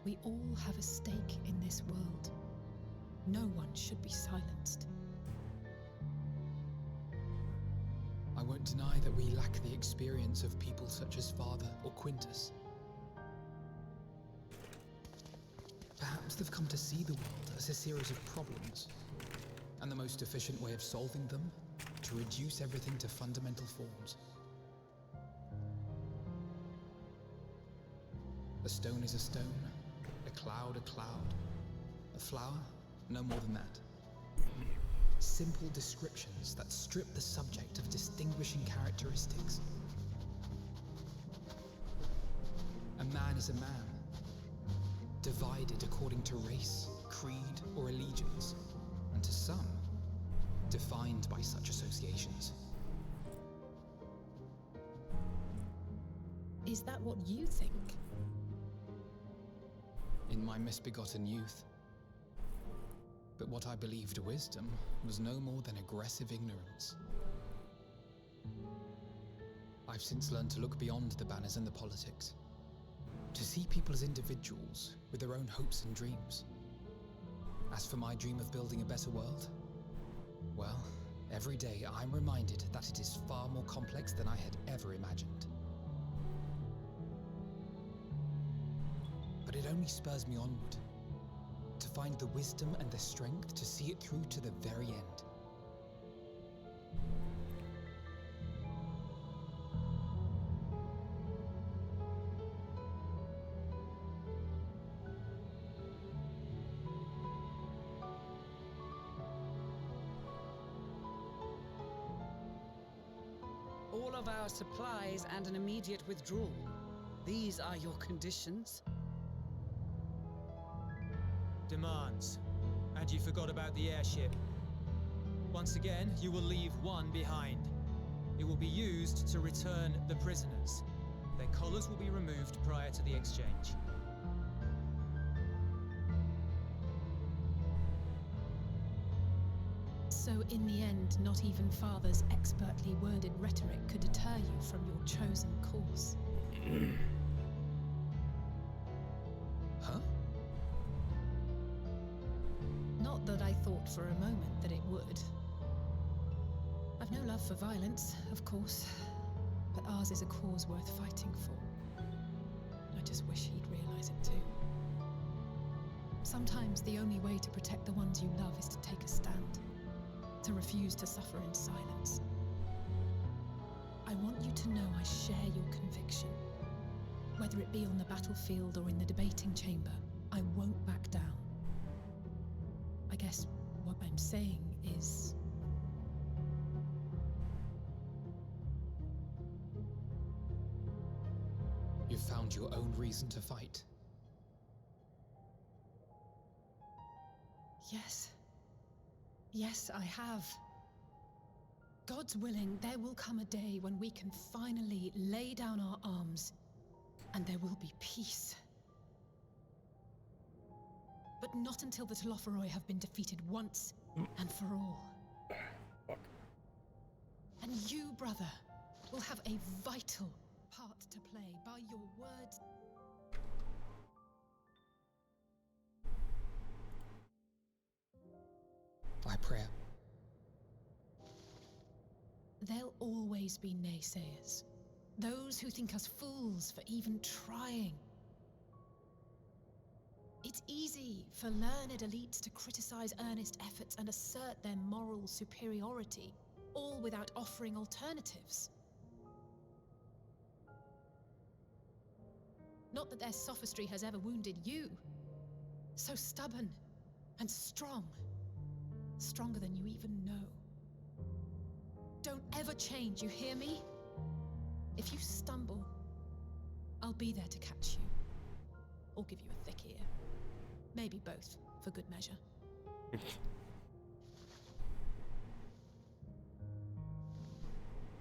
We all have a stake in this world. No one should be silenced. I won't deny that we lack the experience of people such as Father or Quintus. Perhaps they've come to see the world as a series of problems, and the most efficient way of solving them, to reduce everything to fundamental forms. A stone is a stone, a cloud, a flower, no more than that. Simple descriptions that strip the subject of distinguishing characteristics. A man is a man, divided according to race, creed, or allegiance, and to some, defined by such associations. Is that what you think? In my misbegotten youth. But what I believed wisdom was no more than aggressive ignorance. I've since learned to look beyond the banners and the politics, to see people as individuals with their own hopes and dreams. As for my dream of building a better world, well, every day I'm reminded that it is far more complex than I had ever imagined. But it only spurs me onward, to find the wisdom and the strength to see it through to the very end. All of our supplies and an immediate withdrawal. These are your conditions? Demands. And you forgot about the airship. Once again, you will leave one behind. It will be used to return the prisoners. Their collars will be removed prior to the exchange. So in the end, not even Father's expertly worded rhetoric could deter you from your chosen course. Huh? Not that I thought for a moment that it would. I've no love for violence, of course, but ours is a cause worth fighting for. I just wish he'd realize it too. Sometimes the only way to protect the ones you love is to take a stand, to refuse to suffer in silence. I want you to know I share your conviction. Whether it be on the battlefield or in the debating chamber, I won't back down. I guess what I'm saying is... You've found your own reason to fight. Yes. Yes, I have. God's willing, there will come a day when we can finally lay down our arms, and there will be peace. But not until the Telophoroi have been defeated once and for all. And you, brother, will have a vital part to play by your words. I pray. There'll always be naysayers. Those who think us fools for even trying. It's easy for learned elites to criticize earnest efforts and assert their moral superiority, all without offering alternatives. Not that their sophistry has ever wounded you. So stubborn and strong. Stronger than you even know. Don't ever change, you hear me? If you stumble, I'll be there to catch you. Or give you a thick ear. Maybe both, for good measure.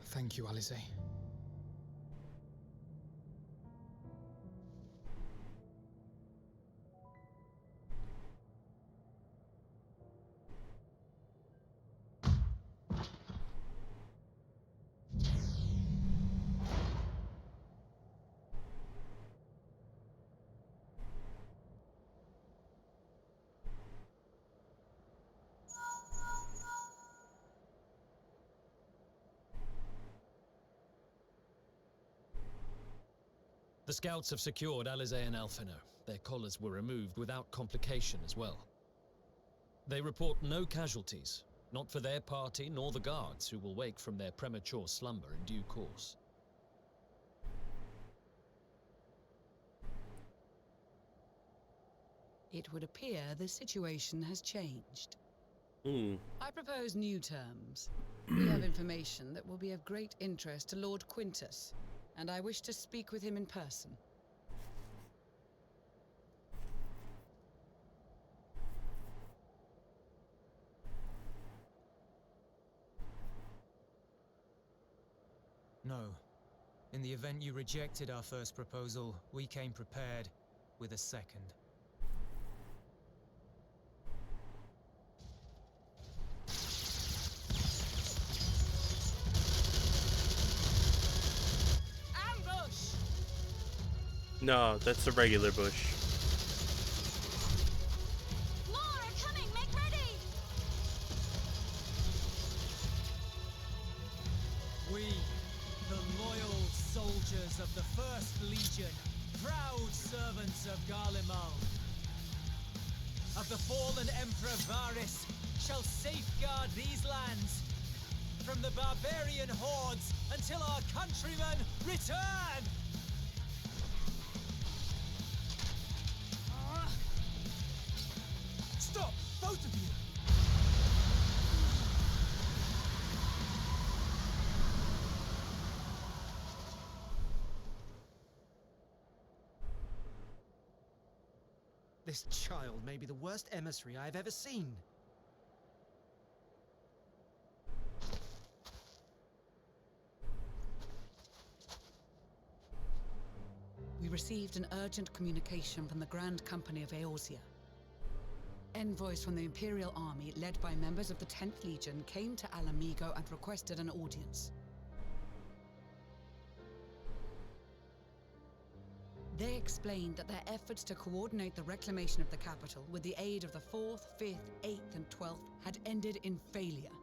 Thank you, Alize. The scouts have secured Alizé and Alfino. Their collars were removed without complication as well. They report no casualties, not for their party nor the guards, who will wake from their premature slumber in due course. It would appear the situation has changed. I propose new terms. We have information that will be of great interest to Lord Quintus, and I wish to speak with him in person. No. In the event you rejected our first proposal, we came prepared with a second. Ambush! No, that's a regular bush. More are coming! Make ready! We, the loyal soldiers of the First Legion, proud servants of Garlemald, of the fallen Emperor Varys, shall safeguard these lands from the barbarian hordes until our countrymen return! Stop, both of you! This child may be the worst emissary I have ever seen. We received an urgent communication from the Grand Company of Eorzea. Envoys from the Imperial Army, led by members of the 10th Legion, came to Alamigo and requested an audience. They explained that their efforts to coordinate the reclamation of the capital with the aid of the 4th, 5th, 8th, and 12th had ended in failure.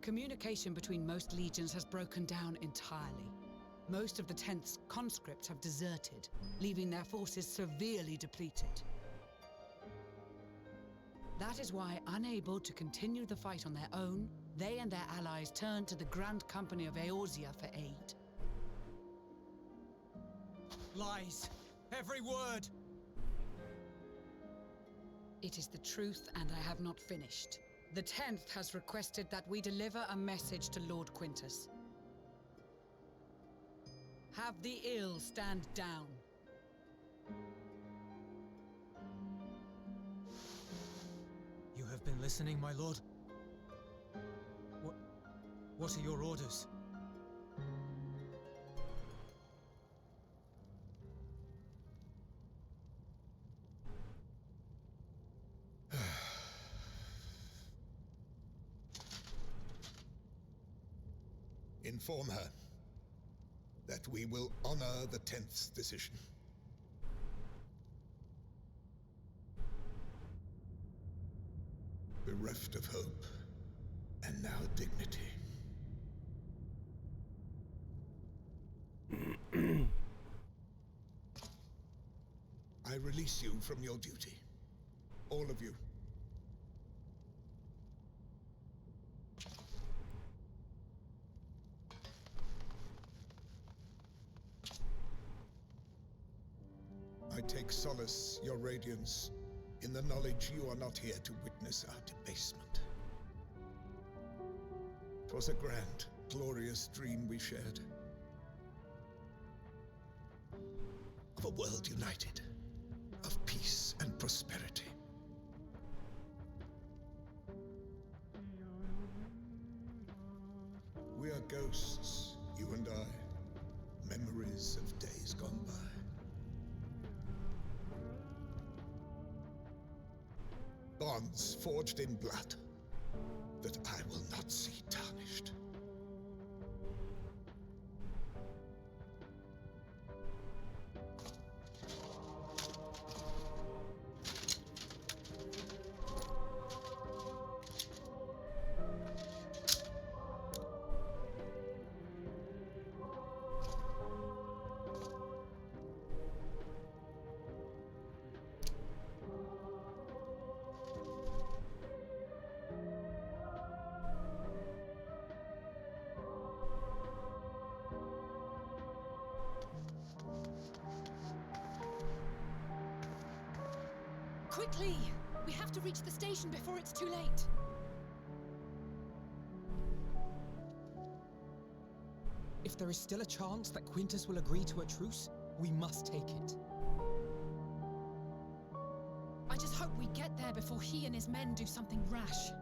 Communication between most legions has broken down entirely. Most of the 10th's conscripts have deserted, leaving their forces severely depleted. That is why, unable to continue the fight on their own, they and their allies turned to the Grand Company of Eorzea for aid. Lies! Every word! It is the truth, and I have not finished. The 10th has requested that we deliver a message to Lord Quintus. Have the ill stand down. You have been listening, my lord? What are your orders? Inform her that we will honor the 10th's decision. Bereft of hope, and now dignity. I release you from your duty. All of you. I take solace, your radiance, in the knowledge you are not here to witness our debasement. 'Twas a grand, glorious dream we shared. Of a world united, of peace and prosperity. We are ghosts, you and I, memories of days gone by. Bonds forged in blood that I will not see tarnished. Quickly! We have to reach the station before it's too late. If there is still a chance that Quintus will agree to a truce, we must take it. I just hope we get there before he and his men do something rash.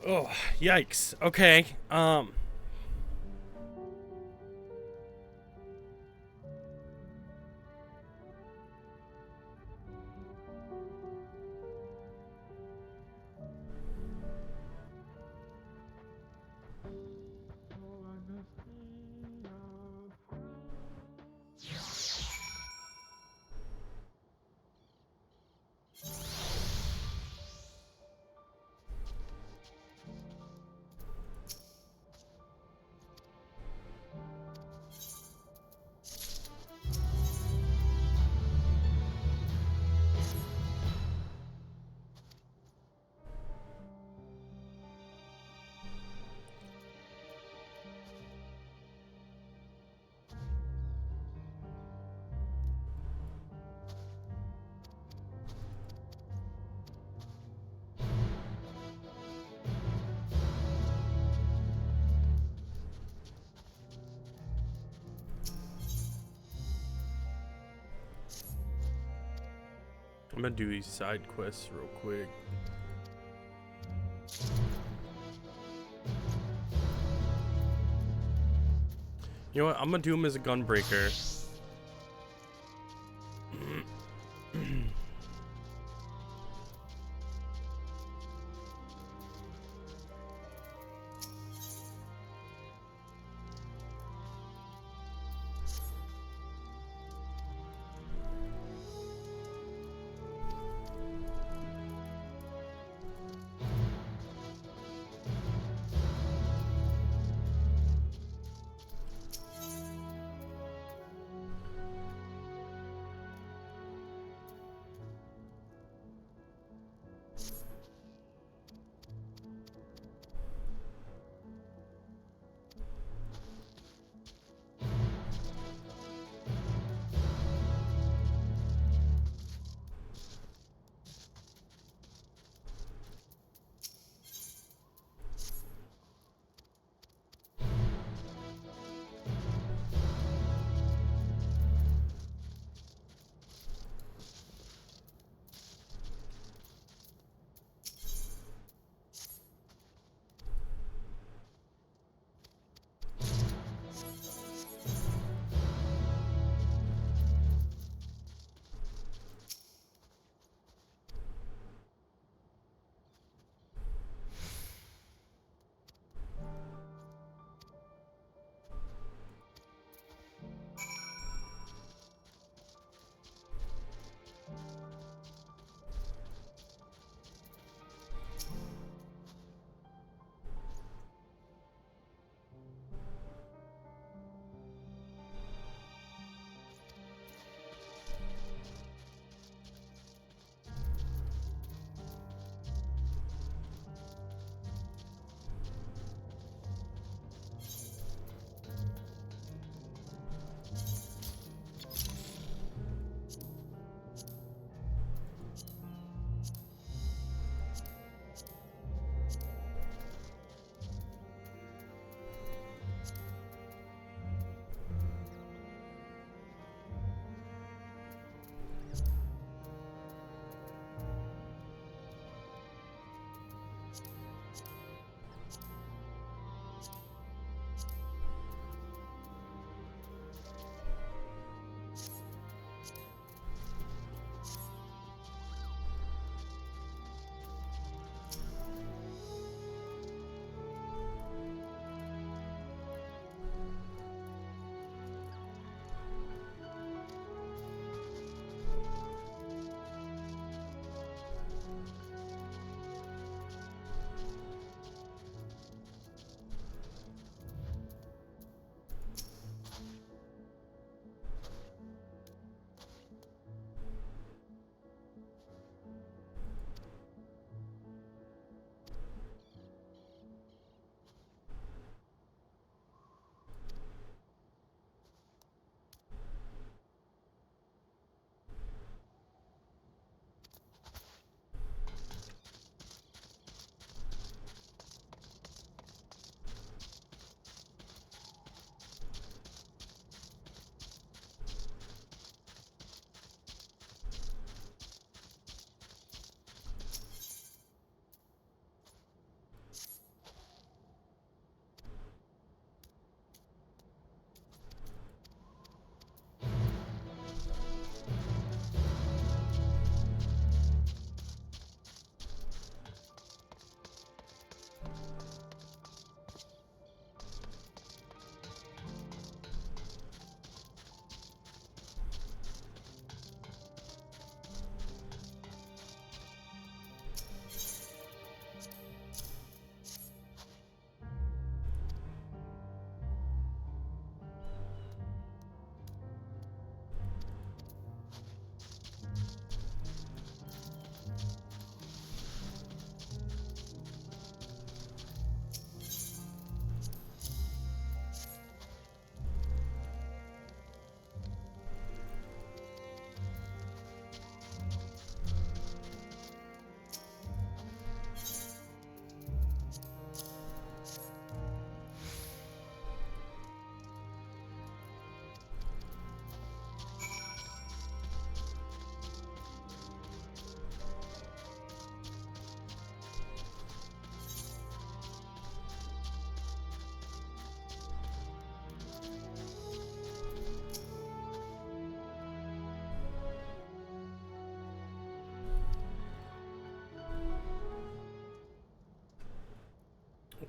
Oh, yikes. Okay. I'm gonna do these side quests real quick. You know what? I'm gonna do him as a gunbreaker.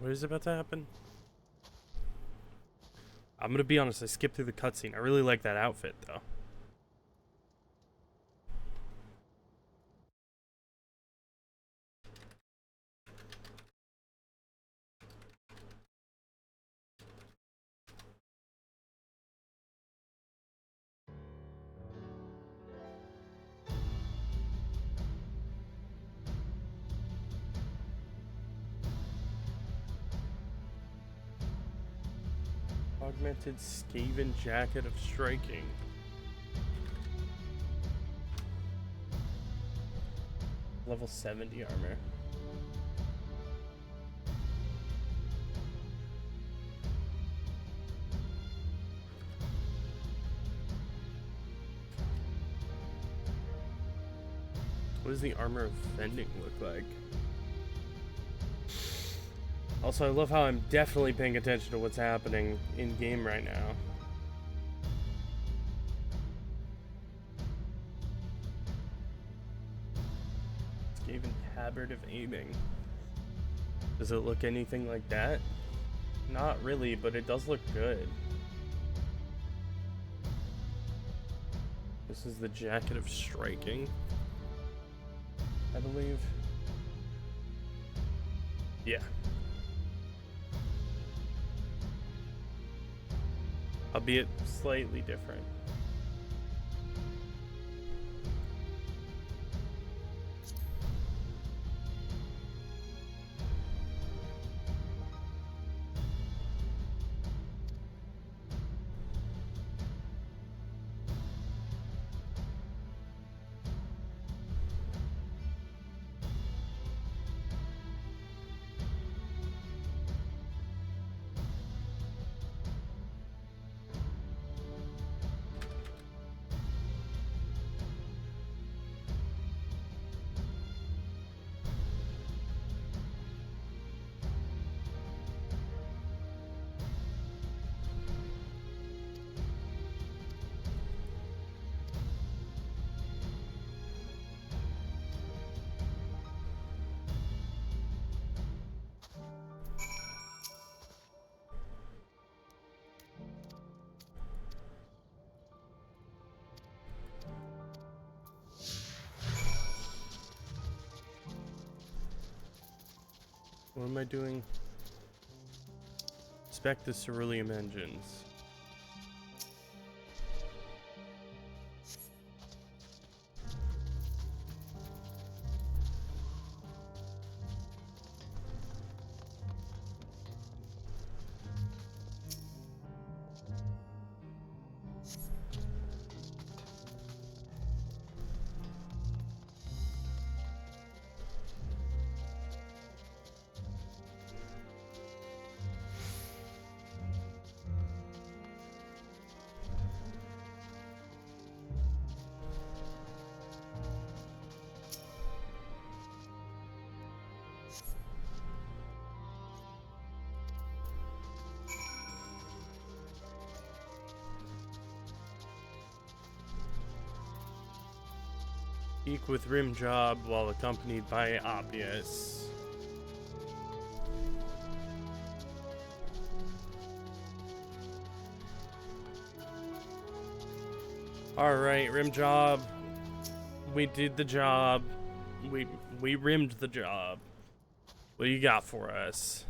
What is about to happen? I'm gonna be honest, I skipped through the cutscene. I really like that outfit, though. Augmented Skaven Jacket of Striking. Level 70 armor. What does the armor of Fending look like? Also, I love how I'm definitely paying attention to what's happening in game right now. Skaven Tabard of Aiming. Does it look anything like that? Not really, but it does look good. This is the Jacket of Striking, I believe. Yeah. Albeit slightly different. What am I doing? Inspect the ceruleum engines. Speak with Rim Job while accompanied by Obvious. Alright, Rim Job. We did the job. We rimmed the job. What do you got for us?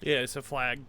Yeah, it's a flag.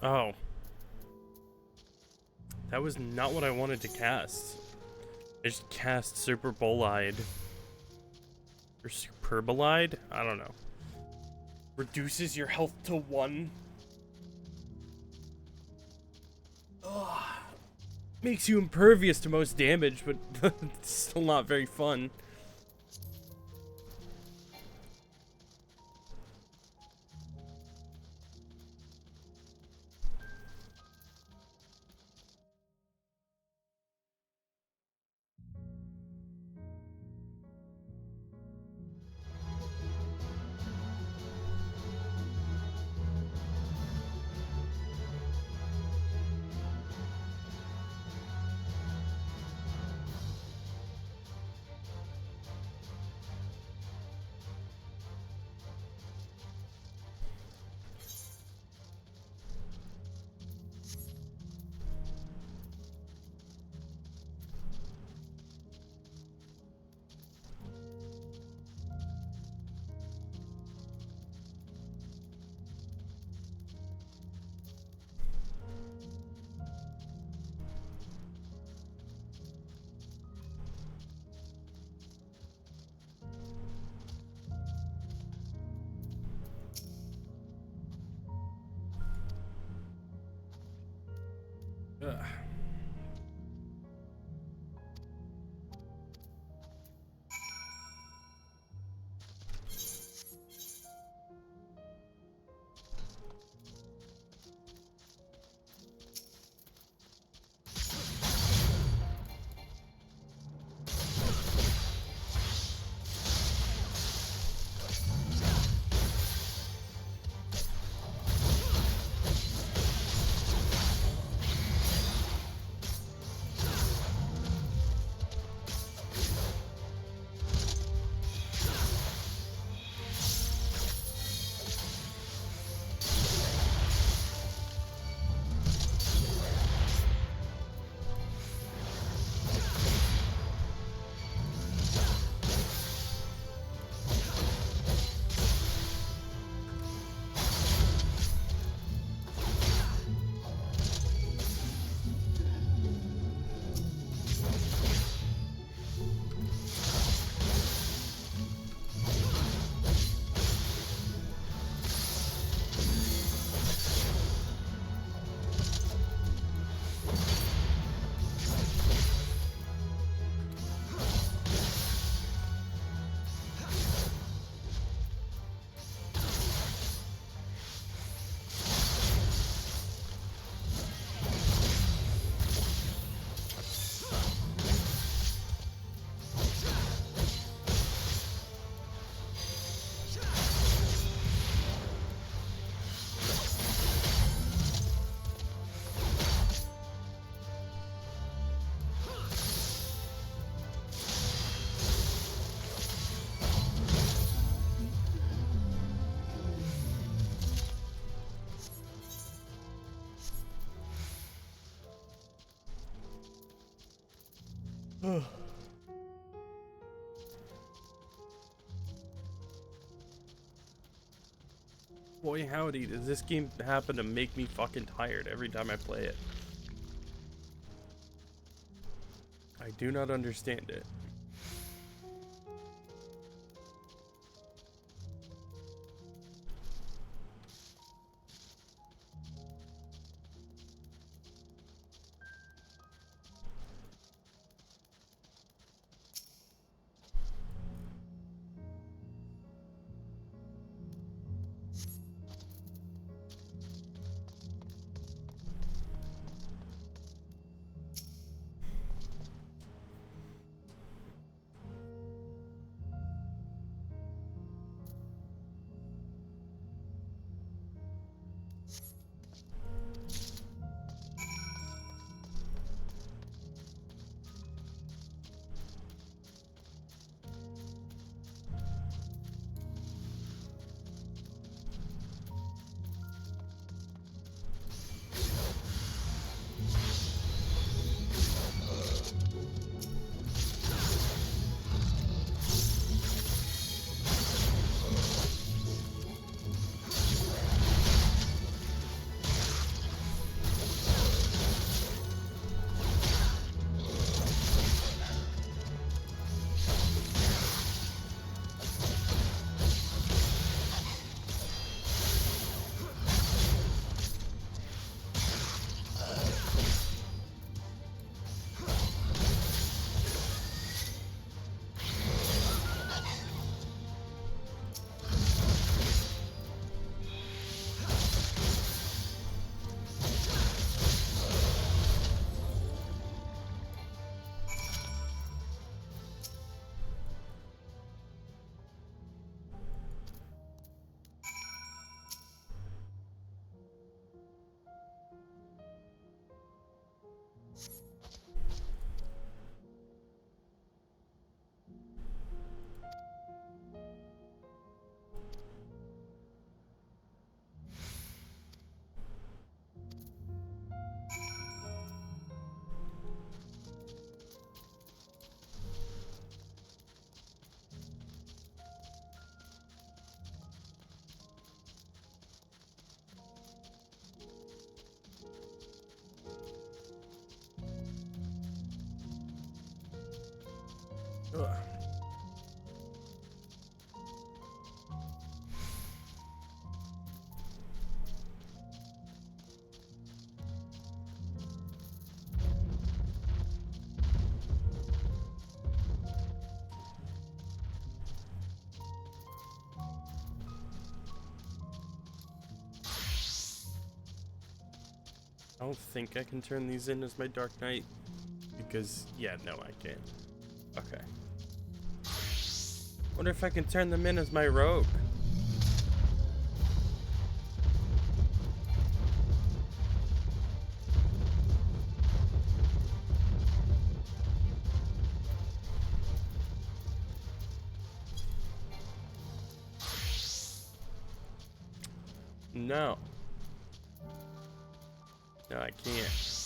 Oh. That was not what I wanted to cast. I just cast Super Bolide. Or Superbolide? I don't know. Reduces your health to 1. Ugh. Makes you impervious to most damage, but it's still not very fun. Ugh. Boy howdy, does this game happen to make me fucking tired every time I play it. I do not understand it. Ugh. I don't think I can turn these in as my Dark Knight because, yeah, no, I can't. Okay. Wonder if I can turn them in as my Rogue. No. No, I can't.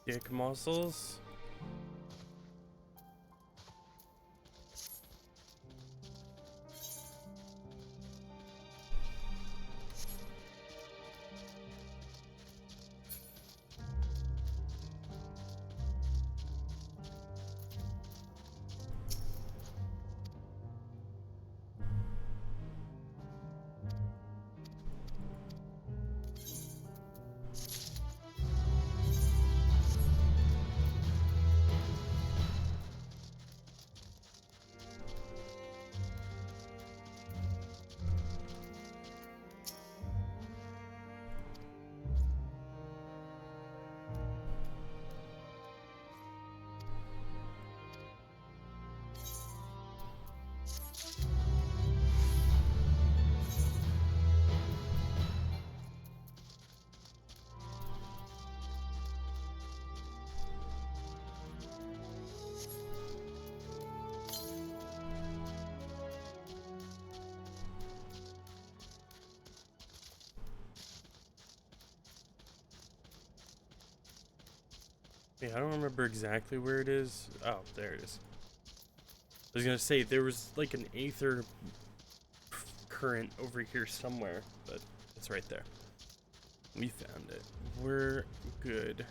Dick muscles. Yeah, I don't remember exactly where it is. Oh, there it is. I was gonna say there was like an aether current over here somewhere, but it's right there. We found it. We're good.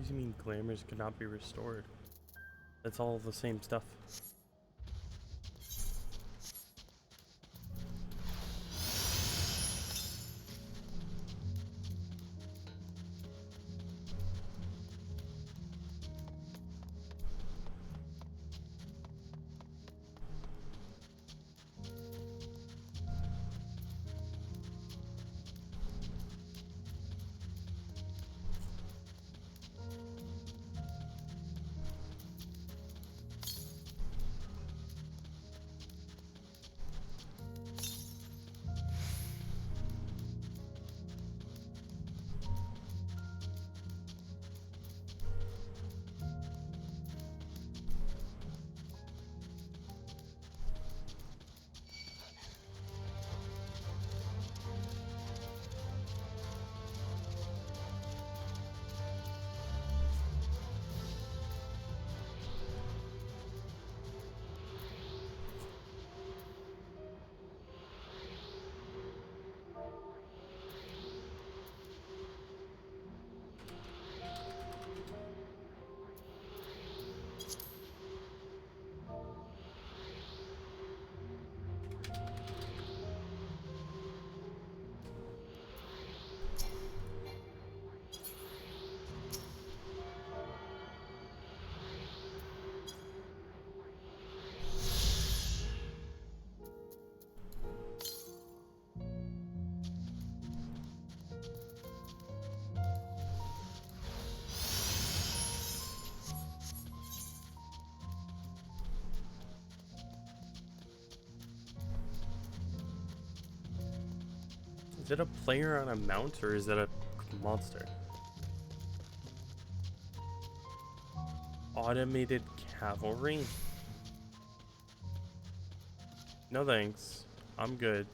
What do you mean glamours cannot be restored? That's all the same stuff. Is it a player on a mount or is it a monster? Automated cavalry? No thanks. I'm good.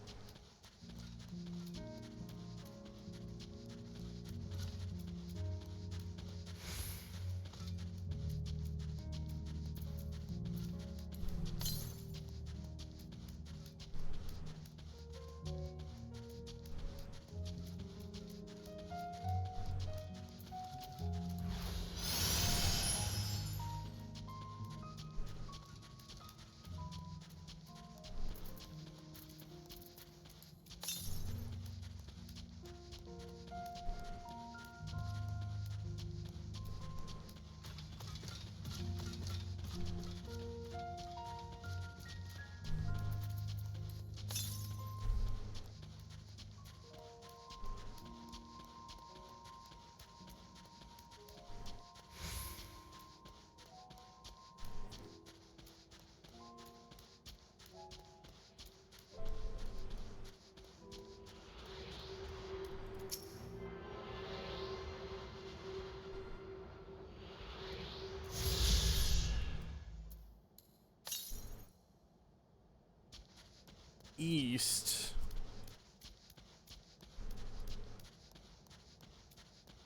East.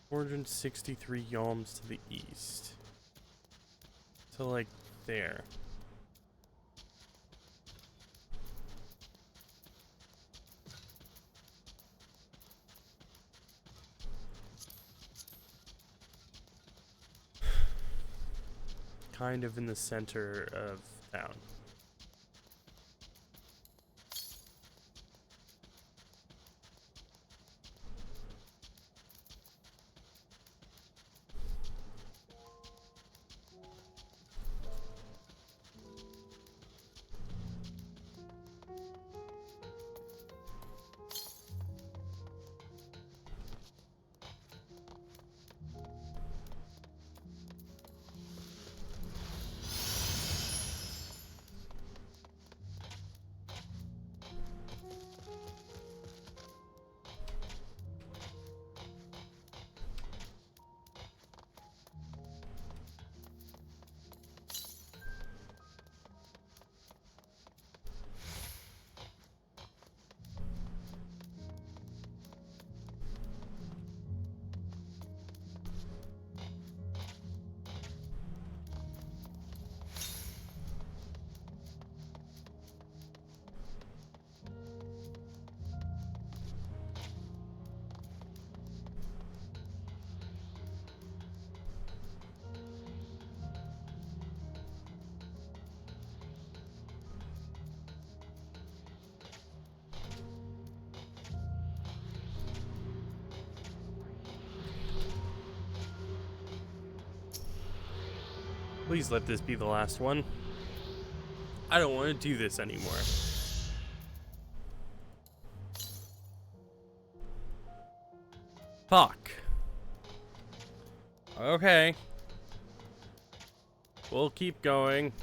463 yalms to the east. So like there. Kind of in the center of town. Please let this be the last one. I don't want to do this anymore. Fuck. Okay. We'll keep going.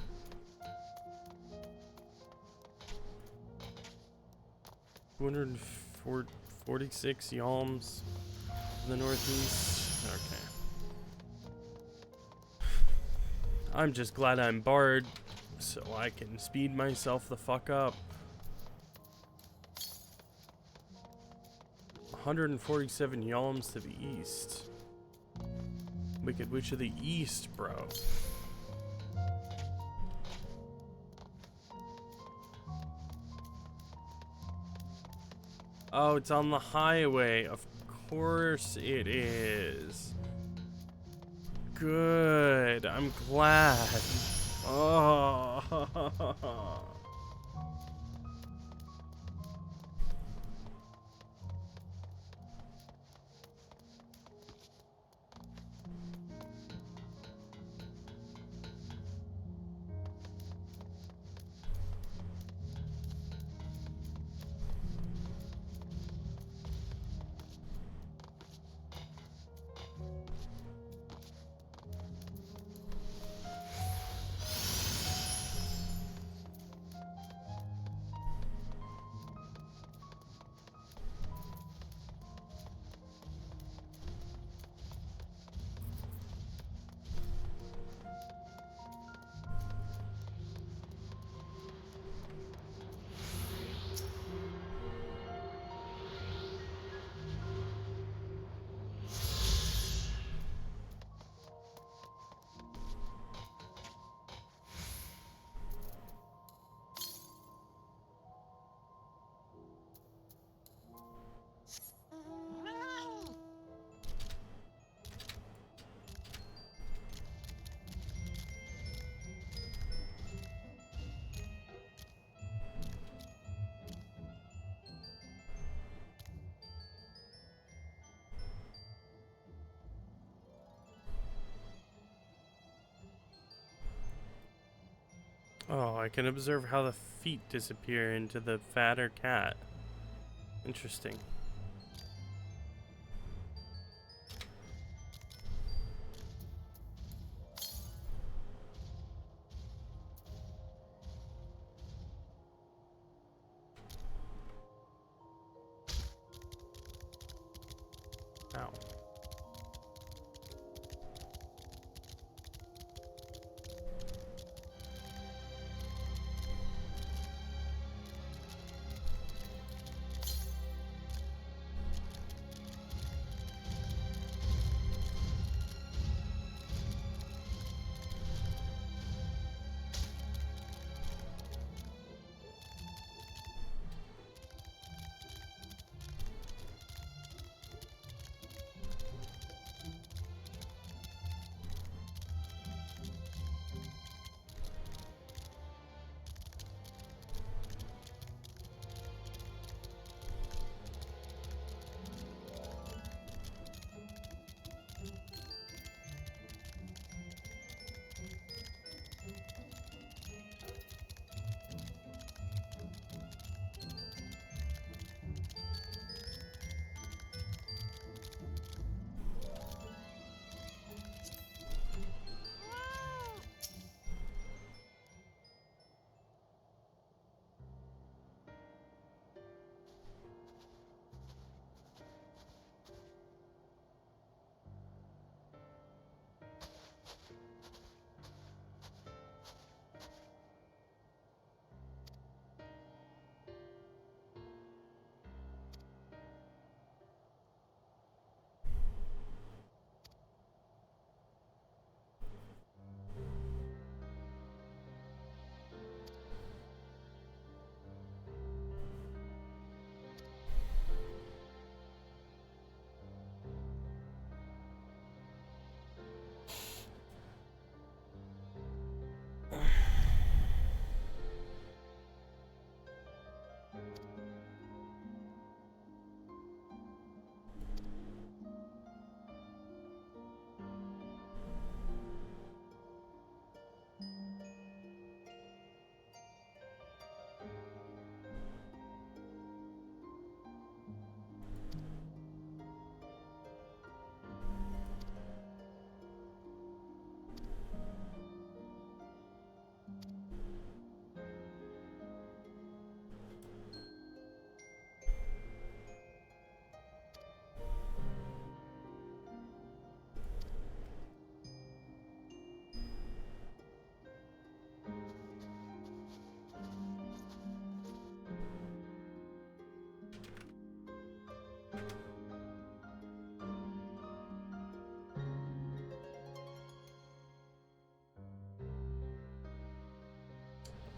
$246 yalms in the northeast. Okay. I'm just glad I'm barred so I can speed myself the fuck up. 147 yalms to the east. Wicked Witch of the East, bro. Oh, it's on the highway. Of course it is. Good. I'm glad. Oh. Oh, I can observe how the feet disappear into the fatter cat. Interesting. Ow.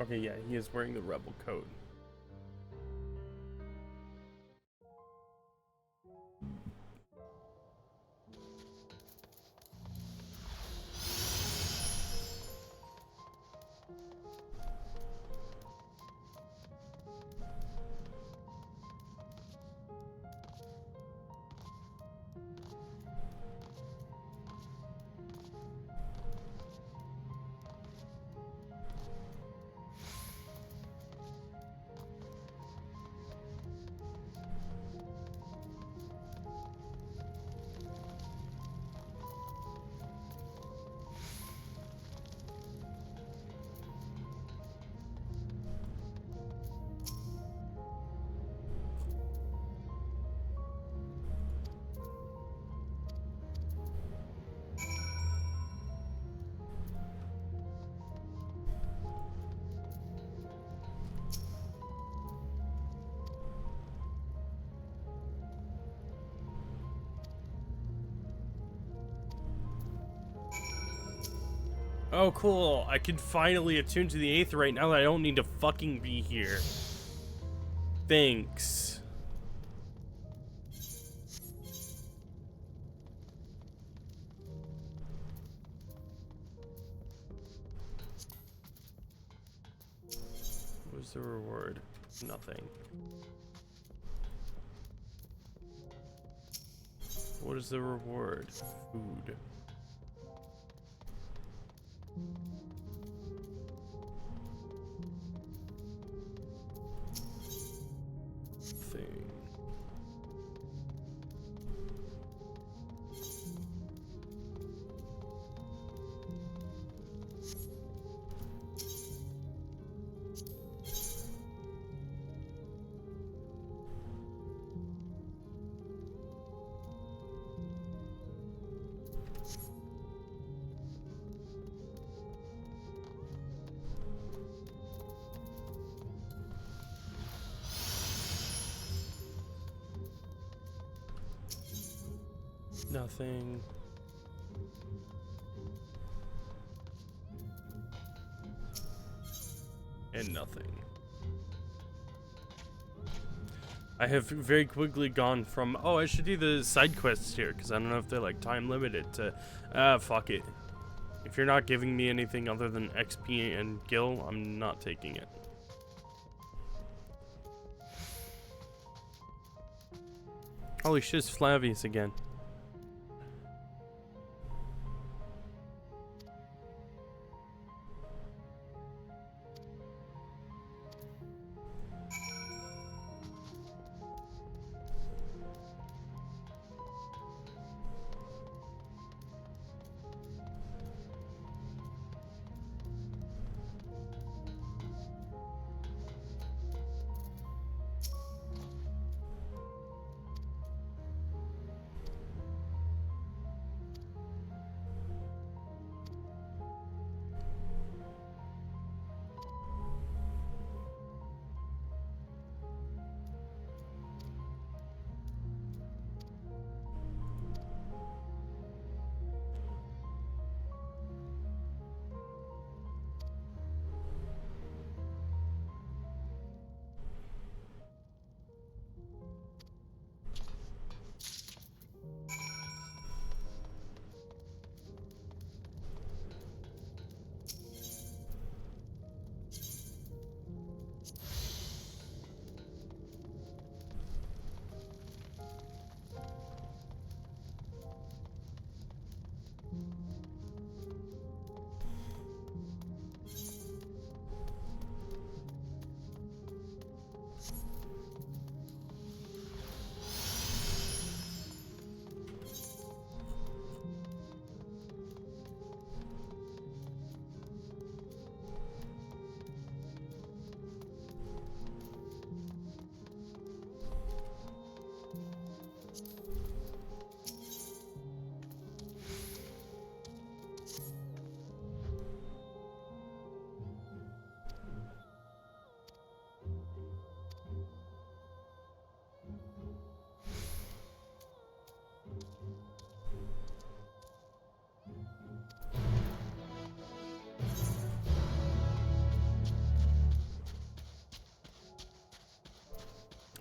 Okay, yeah, he is wearing the rebel coat. Oh, cool. I can finally attune to the Aether right now that I don't need to fucking be here. Thanks. What was the reward? Nothing. What is the reward? Food. Thing. Nothing. And nothing. I have very quickly gone from, oh, I should do the side quests here, because I don't know if they're like time limited, to, fuck it. If you're not giving me anything other than XP and gil, I'm not taking it. Holy shit, it's Flavius again.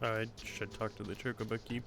I should talk to the Chocobo Keep.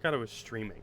Forgot I was streaming.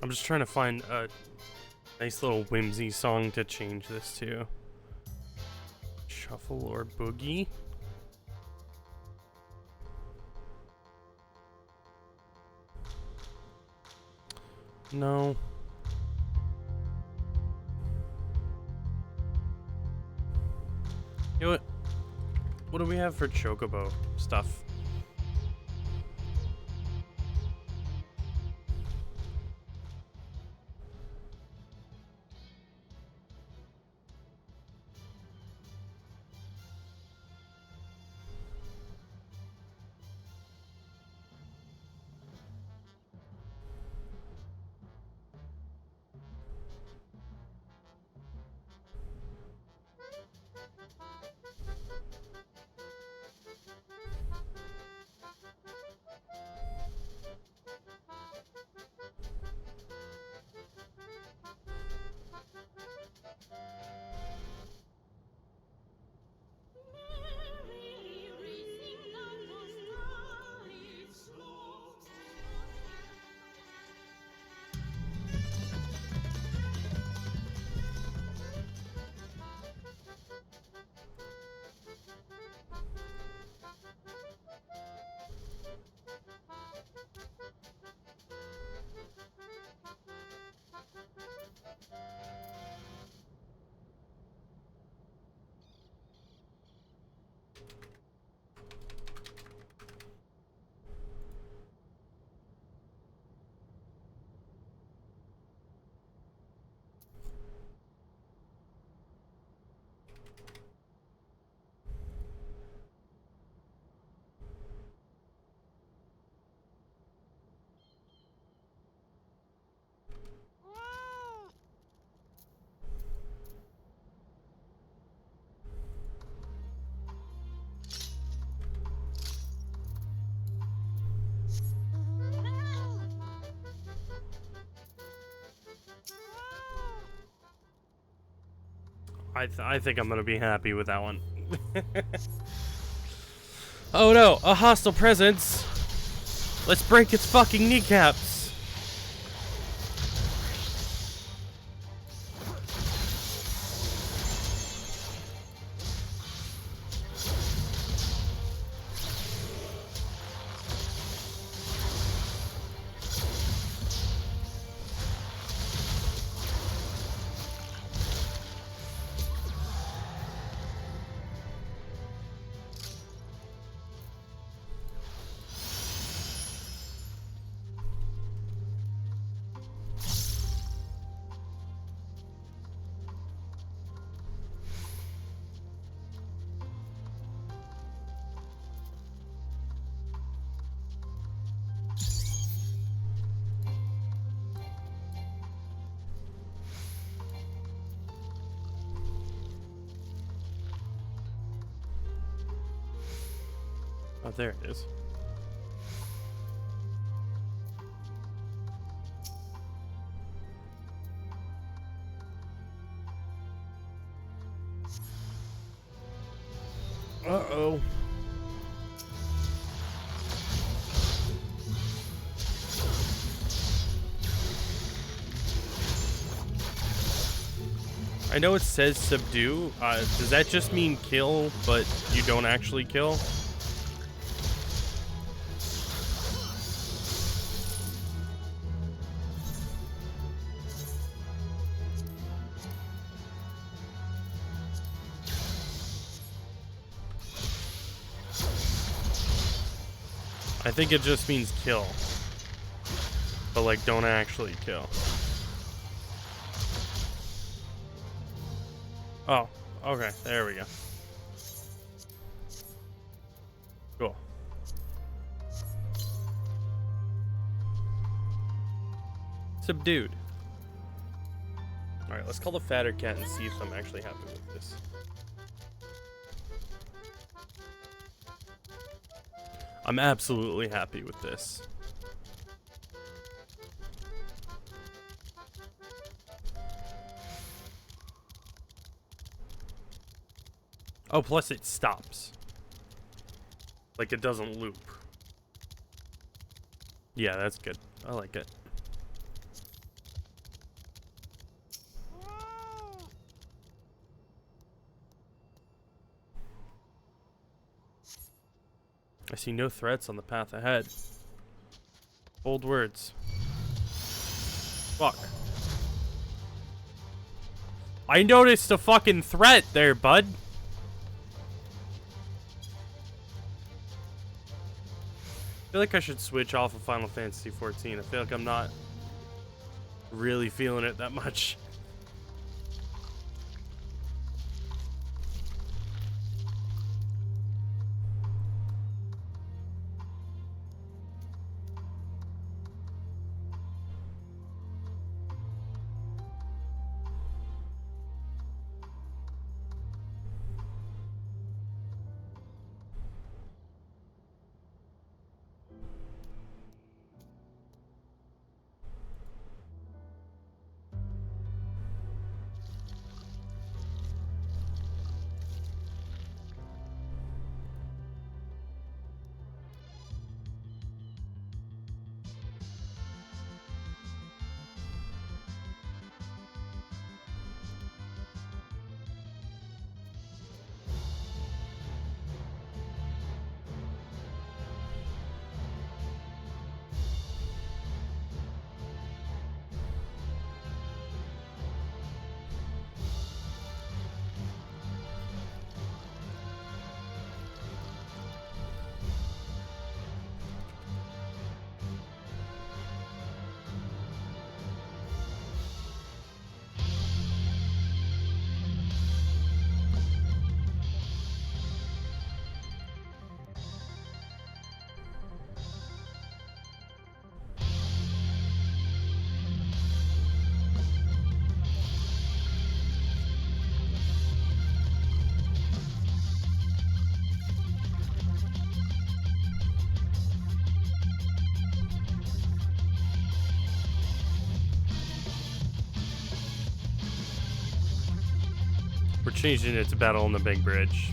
I'm just trying to find a nice little whimsy song to change this to. Shuffle or boogie? No. You know what do we have for chocobo stuff? I think I'm gonna be happy with that one. Oh no, a hostile presence! Let's break its fucking kneecaps! Oh, there it is. Uh-oh. I know it says subdue. Does that just mean kill, but you don't actually kill? I think it just means kill. But like, don't actually kill. Oh, okay, there we go. Cool. Subdued. Alright, let's call the fatter cat and see if I'm actually happy with this. I'm absolutely happy with this. Oh, plus it stops. Like, it doesn't loop. Yeah, that's good. I like it. I see no threats on the path ahead. Bold words. Fuck. I noticed a fucking threat there, bud. I feel like I should switch off of Final Fantasy XIV. I feel like I'm not really feeling it that much. We're changing it to battle on the big bridge.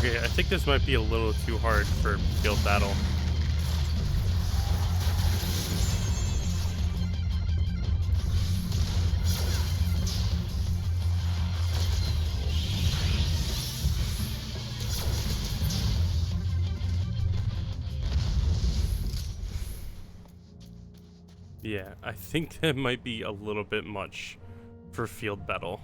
Okay, I think this might be a little too hard for field battle. Yeah, I think that might be a little bit much for field battle.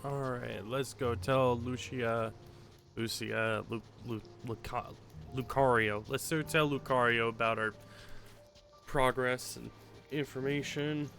Alright, let's go tell Lucario. Let's go tell Lucario about our progress and information.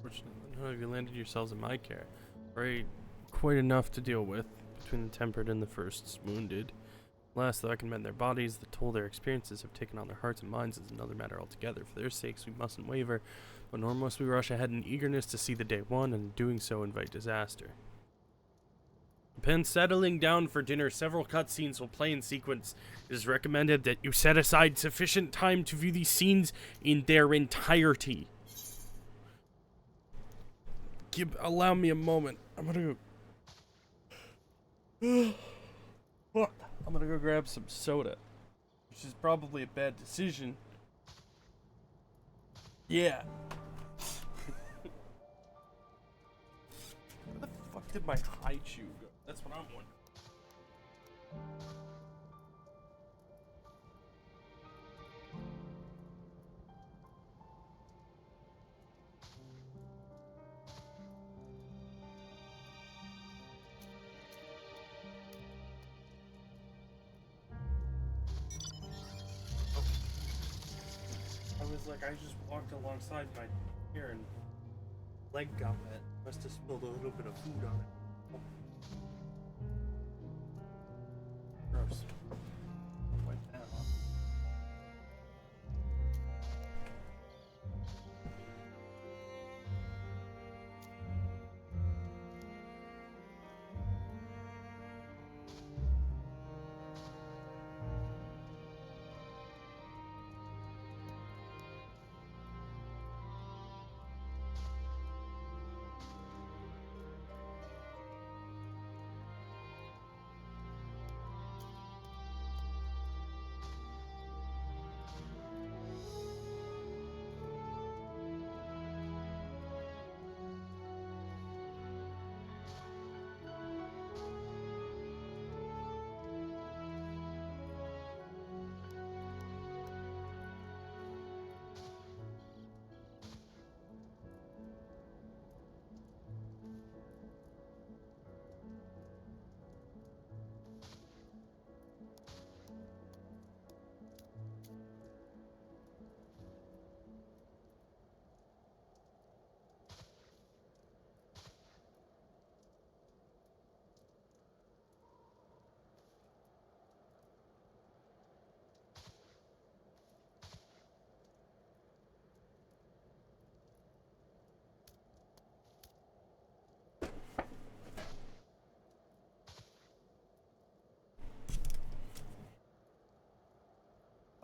Fortunately, none of you landed yourselves in my care. Right, quite enough to deal with between the tempered and the first wounded. Last, though I can mend their bodies, the toll their experiences have taken on their hearts and minds is another matter altogether. For their sakes, we mustn't waver, but nor must we rush ahead in eagerness to see the day won, and in doing so invite disaster. Upon settling down for dinner, several cutscenes will play in sequence. It is recommended that you set aside sufficient time to view these scenes in their entirety. Allow me a moment. I'm gonna go. Fuck. I'm gonna go grab some soda, which is probably a bad decision. Yeah. Where the fuck did my high chew go? That's what I'm wondering. I was like, I just walked alongside my hair and leg got wet. Must have spilled a little bit of food on it. Gross. Wipe that off.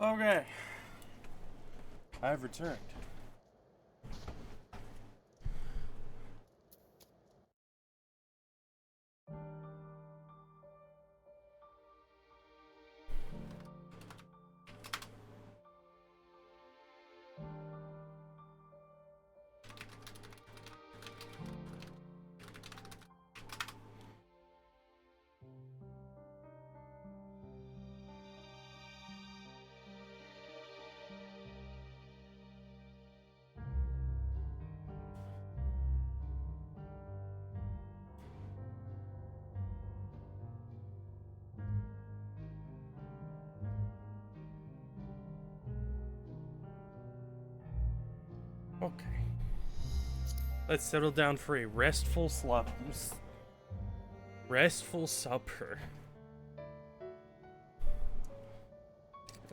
Okay. I've returned. Okay. Let's settle down for a restful supper.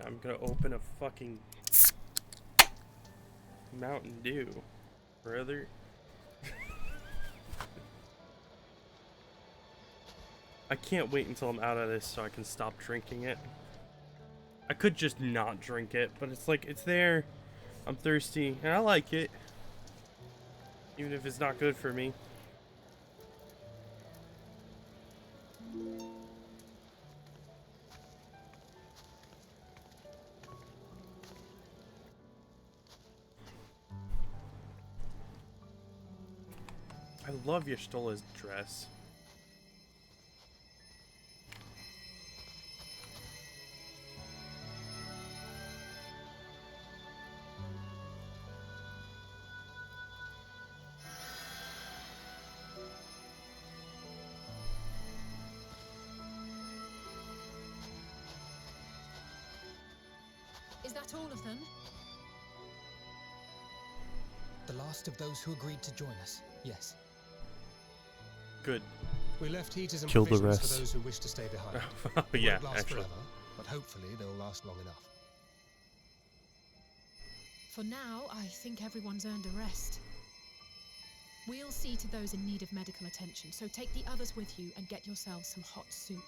I'm gonna open a fucking Mountain Dew, brother. I can't wait until I'm out of this so I can stop drinking it. I could just not drink it, but it's like, it's there. I'm thirsty, and I like it. Even if it's not good for me. I love Y'shtola's dress. Is that all of them? The last of those who agreed to join us, yes. Good. We left heaters and Kill the provisions rest. for those who wish to stay behind. But They yeah, won't last actually. forever, but hopefully they'll last long enough. For now, I think everyone's earned a rest. We'll see to those in need of medical attention, so take the others with you and get yourselves some hot soup.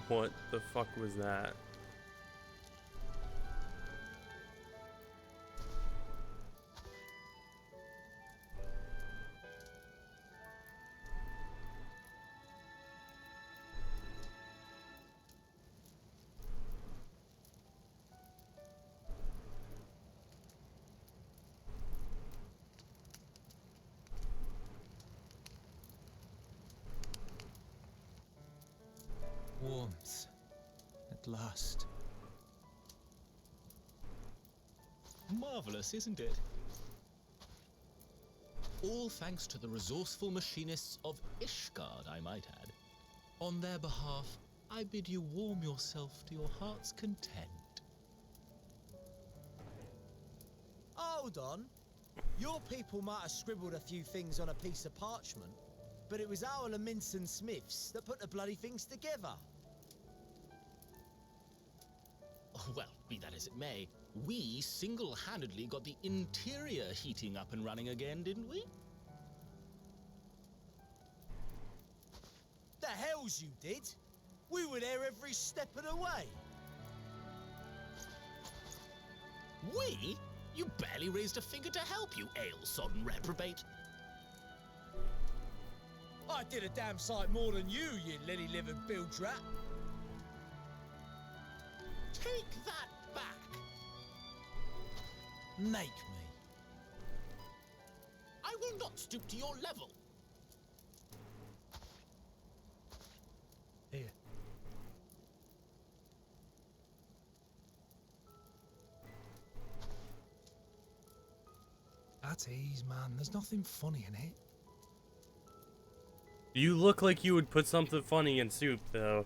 What the fuck was that? Warmth. At last. Marvelous, isn't it? All thanks to the resourceful machinists of Ishgard, I might add. On their behalf, I bid you warm yourself to your heart's content. Hold on. Your people might have scribbled a few things on a piece of parchment, but it was our Leminson Smiths that put the bloody things together. Well, be that as it may, we single-handedly got the interior heating up and running again, didn't we? The hells you did! We were there every step of the way. We? You barely raised a finger to help, you ale-sodden reprobate. I did a damn sight more than you lily-livered bilge rat. Take that back! Make me. I will not stoop to your level. Here. At ease, man. There's nothing funny in it. You look like you would put something funny in soup, though.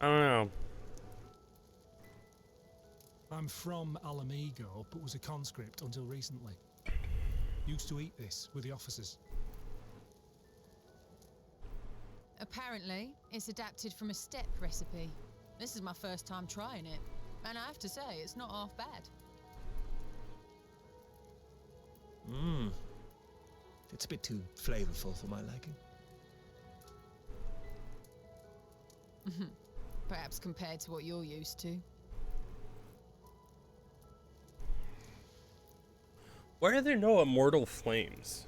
I don't know. I'm from Alamigo, but was a conscript until recently. Used to eat this with the officers. Apparently, it's adapted from a steppe recipe. This is my first time trying it, and I have to say, it's not half bad. Mmm. It's a bit too flavorful for my liking. Perhaps compared to what you're used to. Why are there no immortal flames?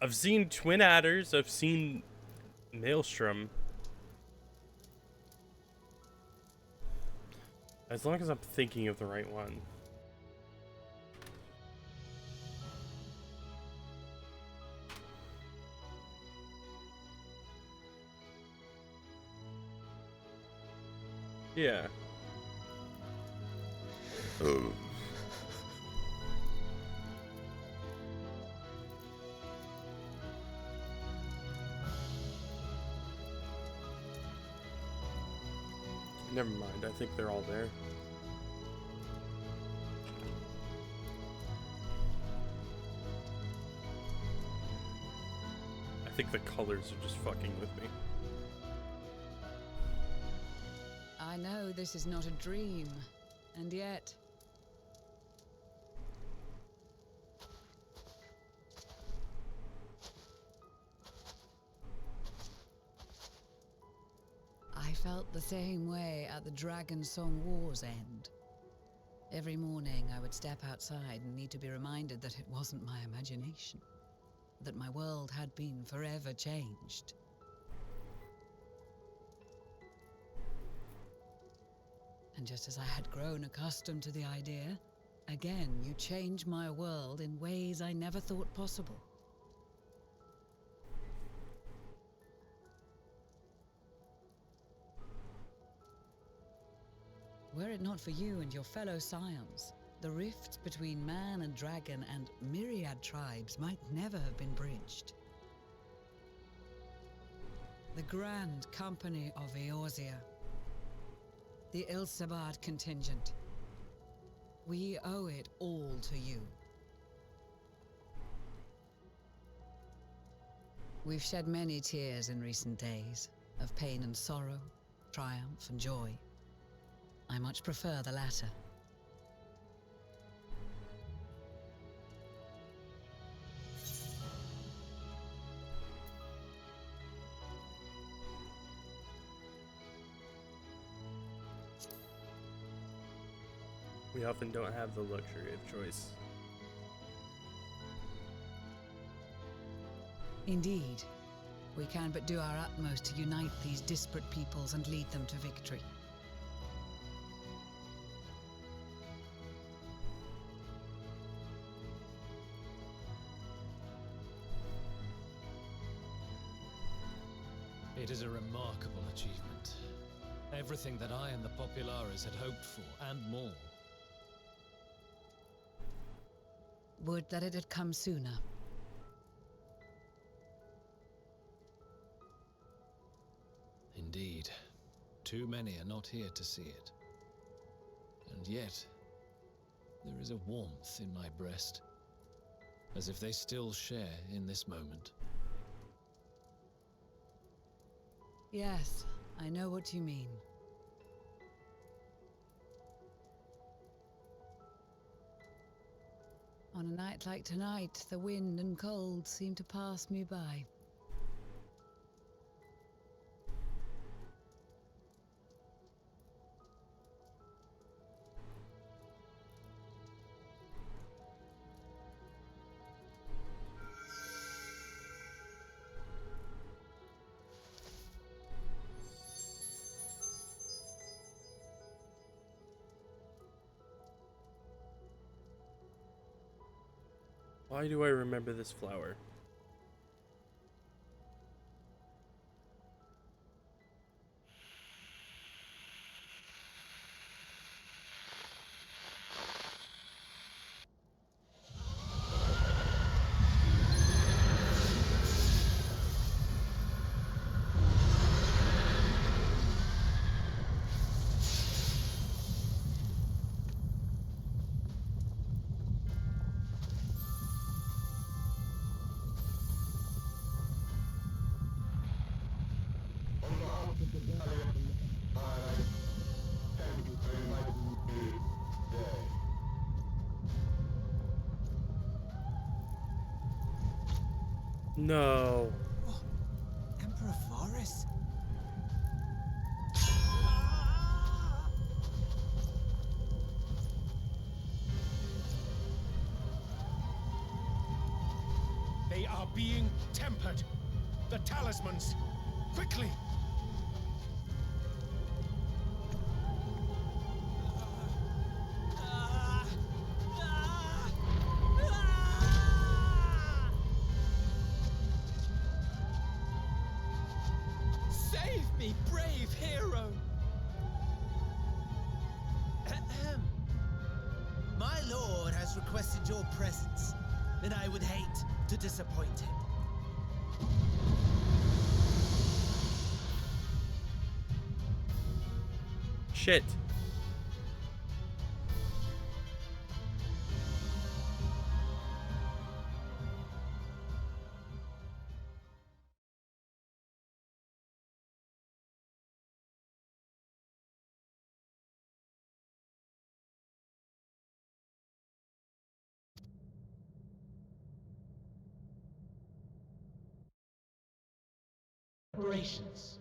I've seen twin adders, I've seen Maelstrom. As long as I'm thinking of the right one. Yeah. Oh. Never mind, I think they're all there. I think the colors are just fucking with me. I know this is not a dream, and yet... I felt the same way at the Dragon Song War's end. Every morning I would step outside and need to be reminded that it wasn't my imagination, that my world had been forever changed. And just as I had grown accustomed to the idea, again you change my world in ways I never thought possible. Were it not for you and your fellow scions, the rift between man and dragon and myriad tribes might never have been bridged. The Grand Company of Eorzea, the Ilsabard contingent, we owe it all to you. We've shed many tears in recent days, of pain and sorrow, triumph and joy. I much prefer the latter. We often don't have the luxury of choice. Indeed, we can but do our utmost to unite these disparate peoples and lead them to victory. It is a remarkable achievement. Everything that I and the Populares had hoped for, and more. Would that it had come sooner. Indeed. Too many are not here to see it. And yet, there is a warmth in my breast, as if they still share in this moment. Yes, I know what you mean. On a night like tonight, the wind and cold seem to pass me by. Why do I remember this flower? No. Emperor Varys? They are being tempered. The talismans. Quickly! Save me, brave hero! Ahem. My lord has requested your presence, and I would hate to disappoint him. Shit. Operations.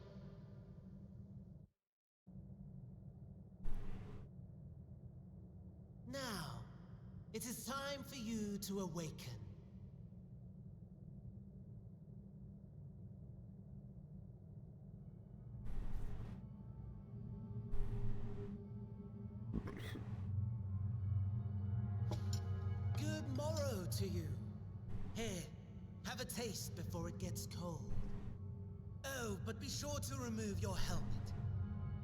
Now, it is time for you to awaken. Good morrow to you. Here, have a taste before it gets cold. Oh, but be sure to remove your helmet.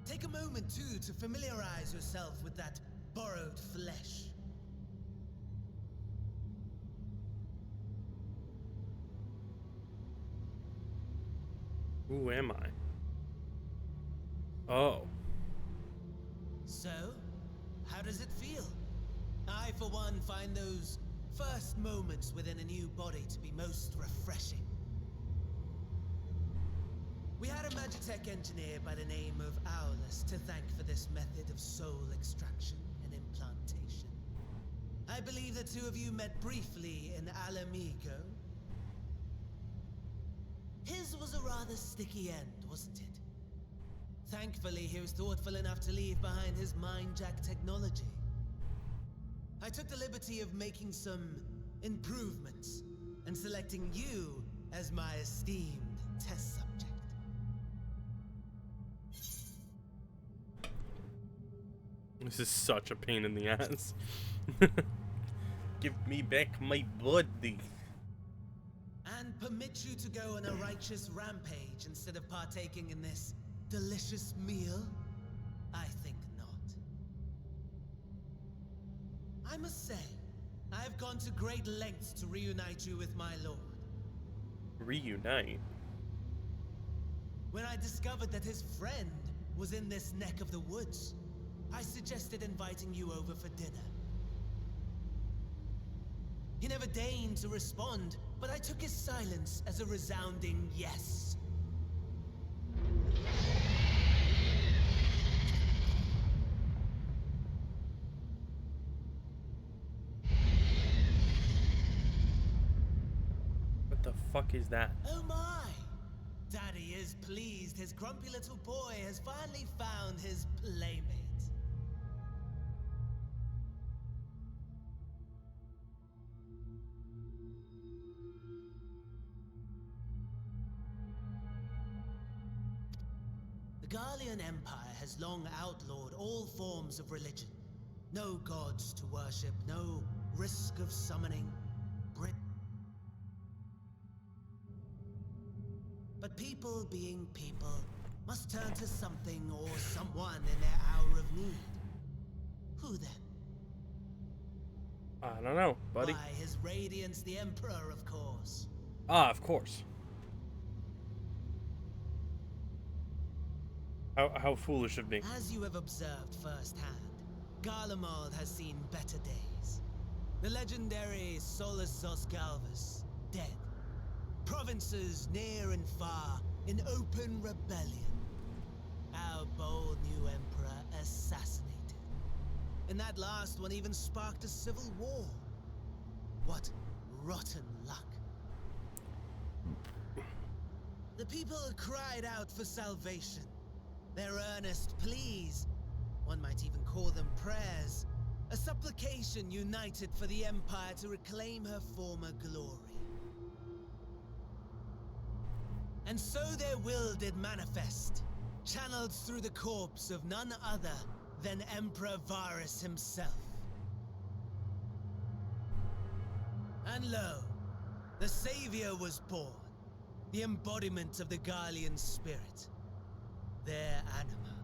Take a moment, too, to familiarize yourself with that borrowed flesh. Who am I? Oh. So, how does it feel? I, for one, find those first moments within a new body to be most refreshing. We had a Magitech engineer by the name of Aulus to thank for this method of soul extraction and implantation. I believe the two of you met briefly in Alamigo. His was a rather sticky end, wasn't it? Thankfully, he was thoughtful enough to leave behind his mind-jack technology. I took the liberty of making some improvements and selecting you as my esteemed test subject. This is such a pain in the ass. Give me back my body. And permit you to go on a righteous rampage instead of partaking in this delicious meal? I think not. I must say, I have gone to great lengths to reunite you with my lord. Reunite? When I discovered that his friend was in this neck of the woods, I suggested inviting you over for dinner. He never deigned to respond, but I took his silence as a resounding yes. What the fuck is that? Oh my! Daddy is pleased his grumpy little boy has finally found his playmate. The Garlean Empire has long outlawed all forms of religion. No gods to worship, no risk of summoning. But people being people must turn to something or someone in their hour of need. Who then? I don't know, buddy. Why, His Radiance the Emperor, of course. Ah, of course. How foolish of me. As you have observed firsthand, Garlemald has seen better days. The legendary Solus Zosgalvus, dead. Provinces near and far in open rebellion. Our bold new emperor assassinated. And that last one even sparked a civil war. What rotten luck. The people cried out for salvation. Their earnest pleas, one might even call them prayers, a supplication united for the Empire to reclaim her former glory. And so their will did manifest, channeled through the corpse of none other than Emperor Varus himself. And lo, the Savior was born, the embodiment of the Garlean spirit, their anima.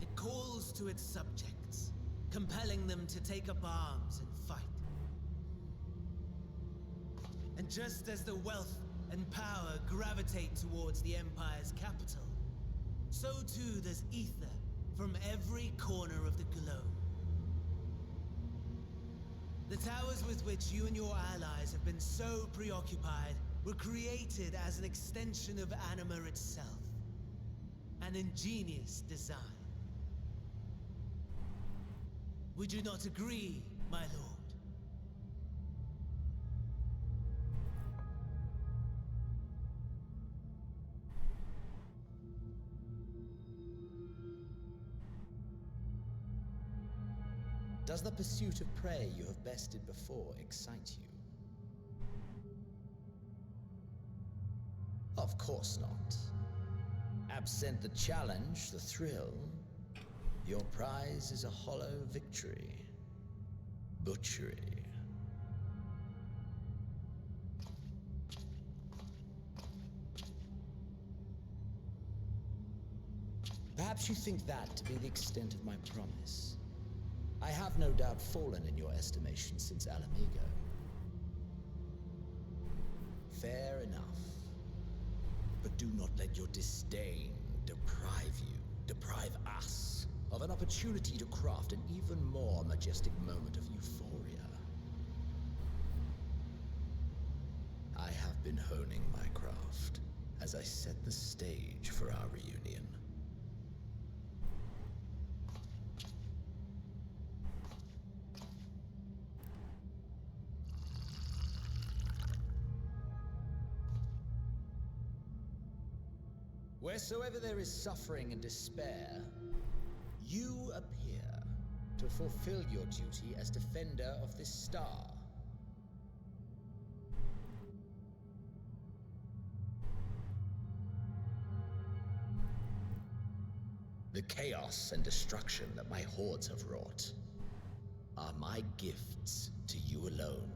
It calls to its subjects, compelling them to take up arms and fight. And just as the wealth and power gravitate towards the Empire's capital, so too does ether from every corner of the globe. The towers with which you and your allies have been so preoccupied were created as an extension of Anima itself. An ingenious design. Would you not agree, my lord? Does the pursuit of prey you have bested before excite you? Of course not. Absent the challenge, the thrill, your prize is a hollow victory. Butchery. Perhaps you think that to be the extent of my promise. I have no doubt fallen in your estimation since Alamigo. Fair enough. But do not let your disdain deprive us of an opportunity to craft an even more majestic moment of euphoria. I have been honing my craft as I set the stage for our reunion. Wheresoever there is suffering and despair, you appear to fulfill your duty as defender of this star. The chaos and destruction that my hordes have wrought are my gifts to you alone.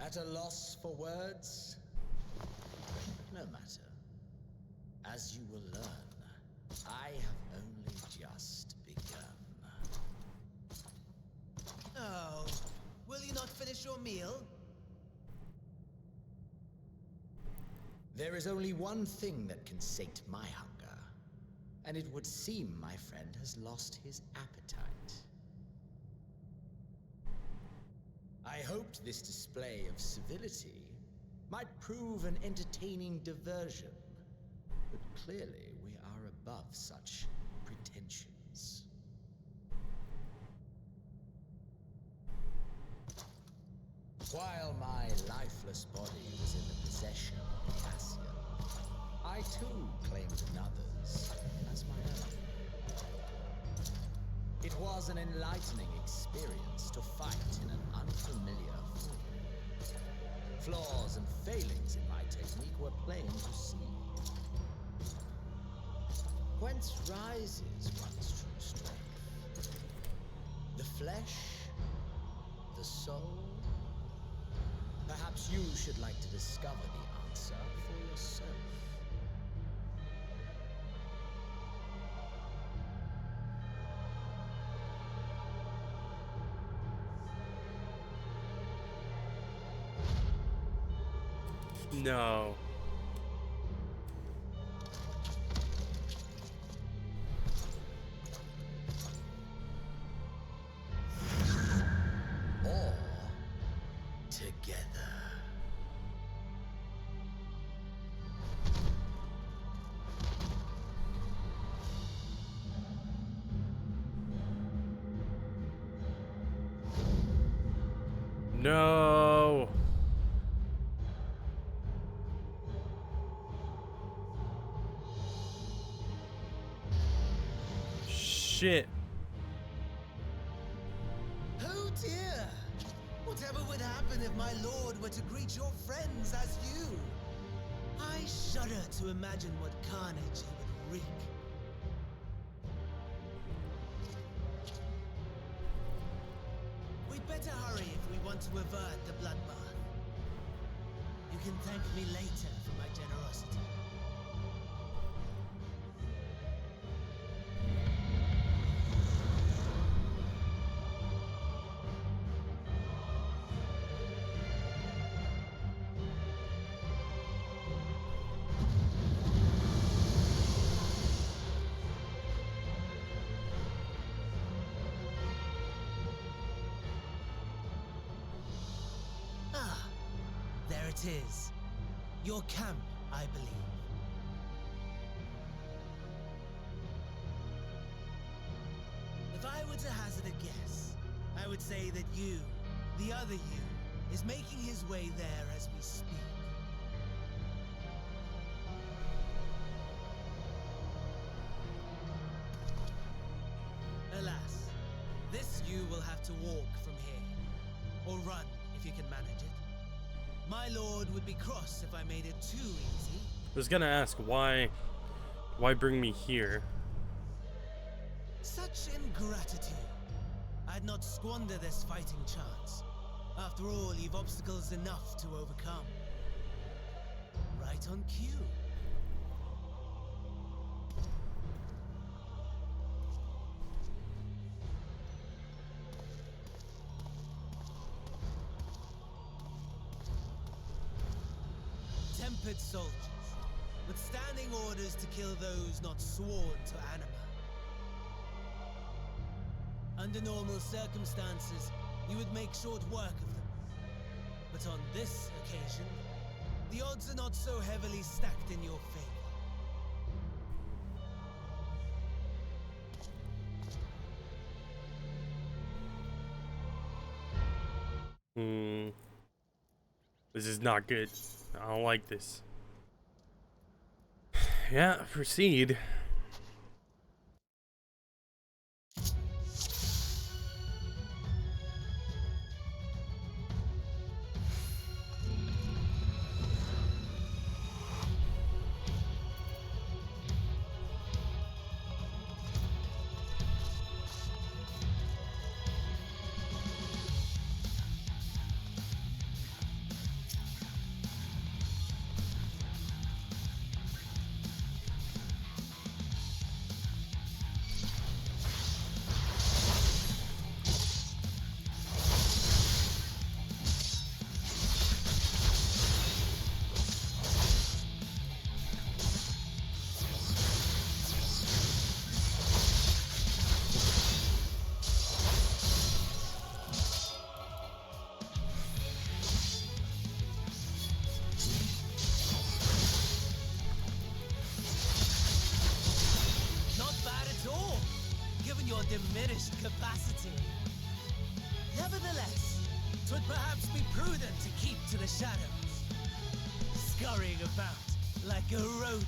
At a loss for words? No matter. As you will learn, I have only just begun. Oh, will you not finish your meal? There is only one thing that can sate my hunger, and it would seem my friend has lost his appetite. I hoped this display of civility might prove an entertaining diversion, but clearly we are above such pretensions. While my lifeless body was in the possession of Cassian, I too claimed another's as my own. It was an enlightening experience to fight in an unfamiliar form. Flaws and failings in my technique were plain to see. Whence rises one's true strength? The flesh? The soul? Perhaps you should like to discover the answer for yourself. No. Or together. No. Shit. Oh dear! Whatever would happen if my lord were to greet your friends as you? I shudder to imagine what carnage he would wreak. We'd better hurry if we want to avert the bloodbath. You can thank me later for my generosity. There it is. Your camp, I believe. If I were to hazard a guess, I would say that you, the other you, is making his way there as we speak. Alas, Or run, if you can manage it. My lord would be cross if I made it too easy. I was gonna ask, why bring me here? Such ingratitude. I'd not squander this fighting chance. After all, you've obstacles enough to overcome. Right on cue. Tempered soldiers, with standing orders to kill those not sworn to anima. Under normal circumstances, you would make short work of them. But on this occasion, the odds are not so heavily stacked in your favor. This is not good. I don't like this. Yeah, proceed. Diminished capacity. Nevertheless, 'twould perhaps be prudent to keep to the shadows, scurrying about like a rodent.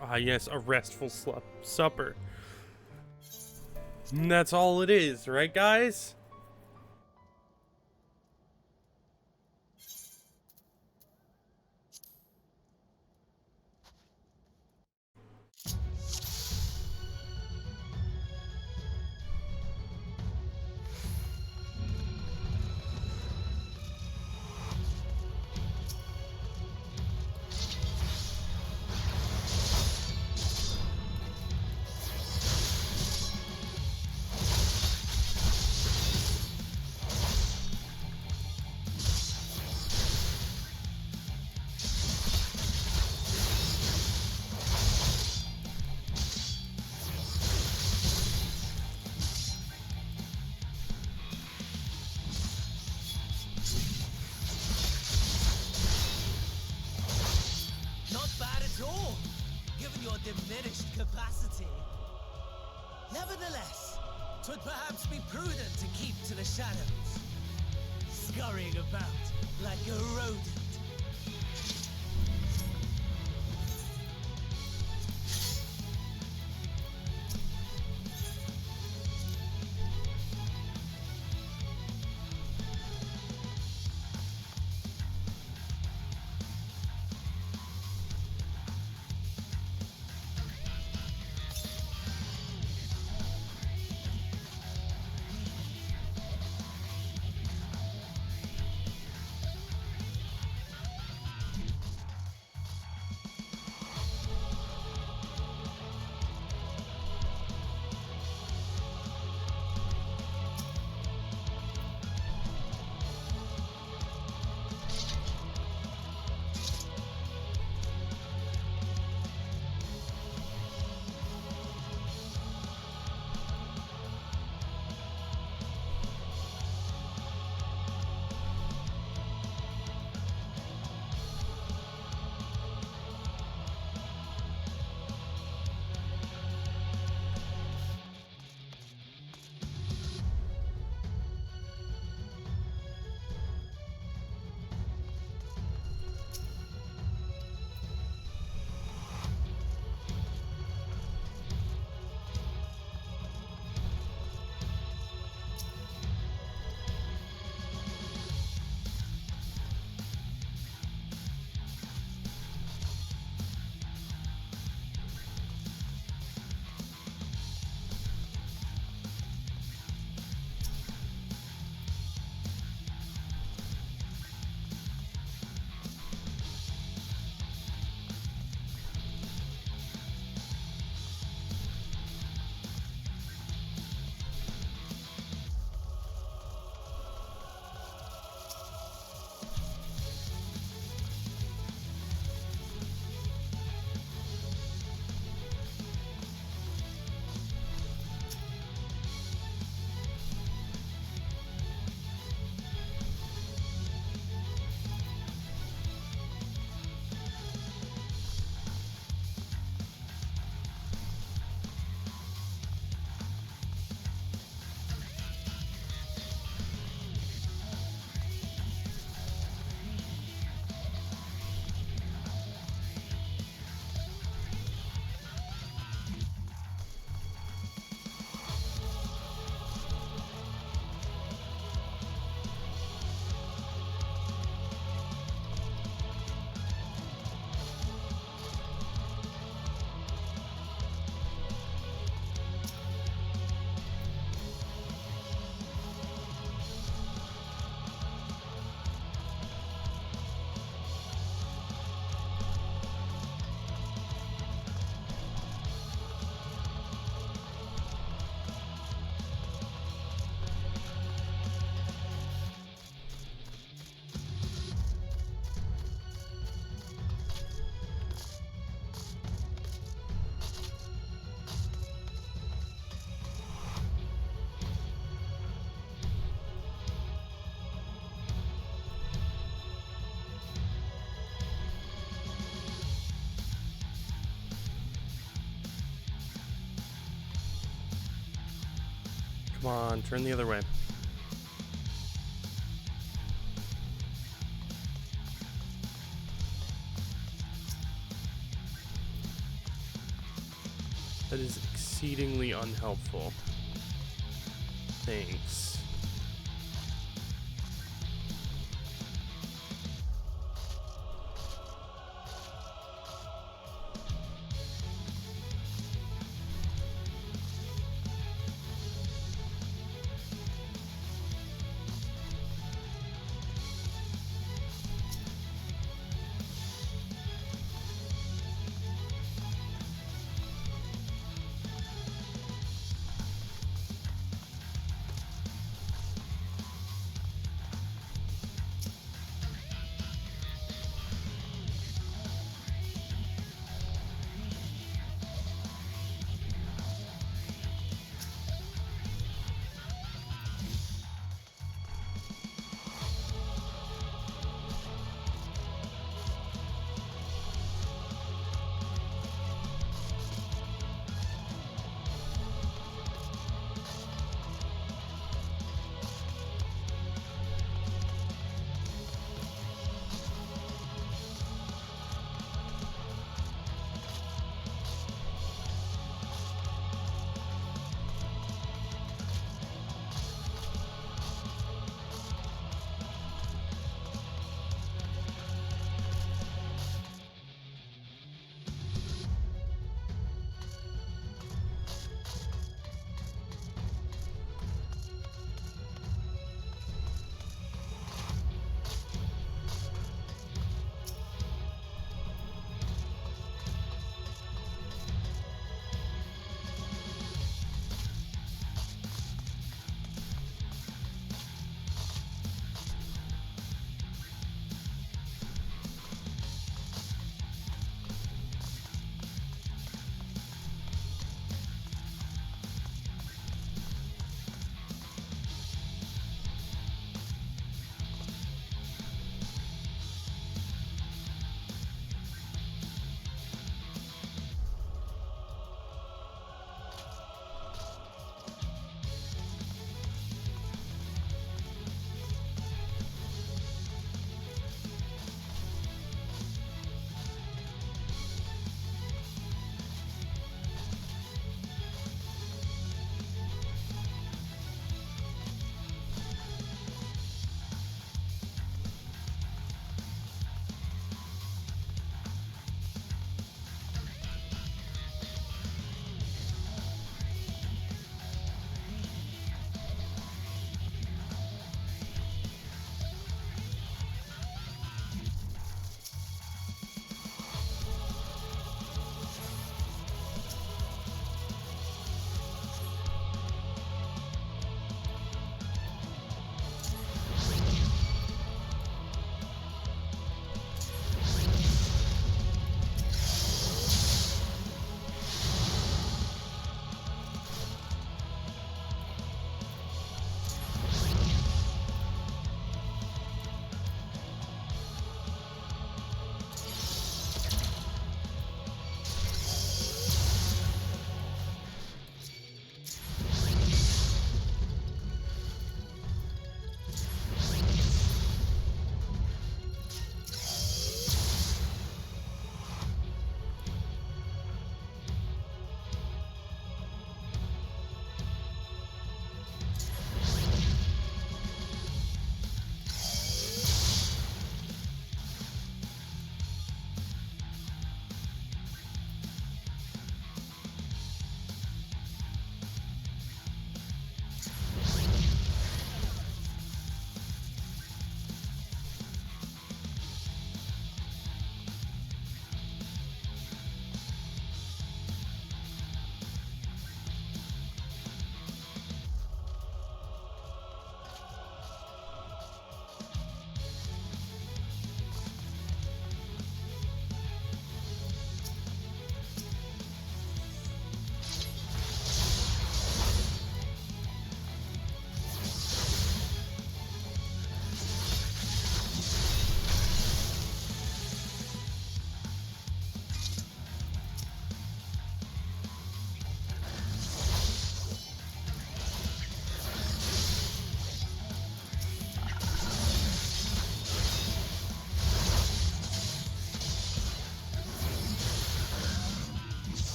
Ah, yes, a restful supper. And that's all it is, right, guys? diminished capacity. Nevertheless, 'twould perhaps be prudent to keep to the shadows, scurrying about like a rodent. Come on, turn the other way. That is exceedingly unhelpful. Thanks.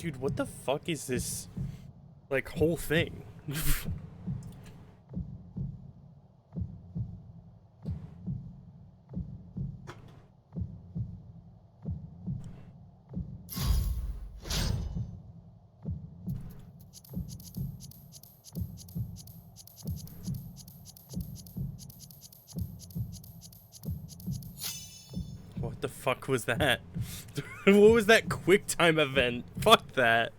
Dude, what the fuck is this, like, whole thing? What the fuck was that? What was that quick time event? Fuck that.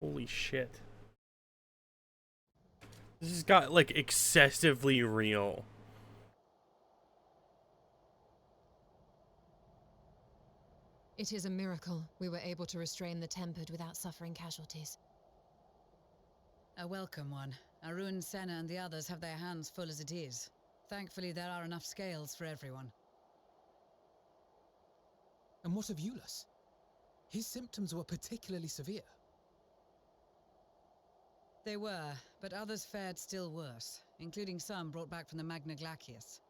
Holy shit. This has got, like, excessively real. It is a miracle we were able to restrain the Tempered without suffering casualties. A welcome one. Arun, Senna, and the others have their hands full as it is. Thankfully, there are enough scales for everyone. And what of Eulus? His symptoms were particularly severe. They were, but others fared still worse, including some brought back from the Magna Glacius.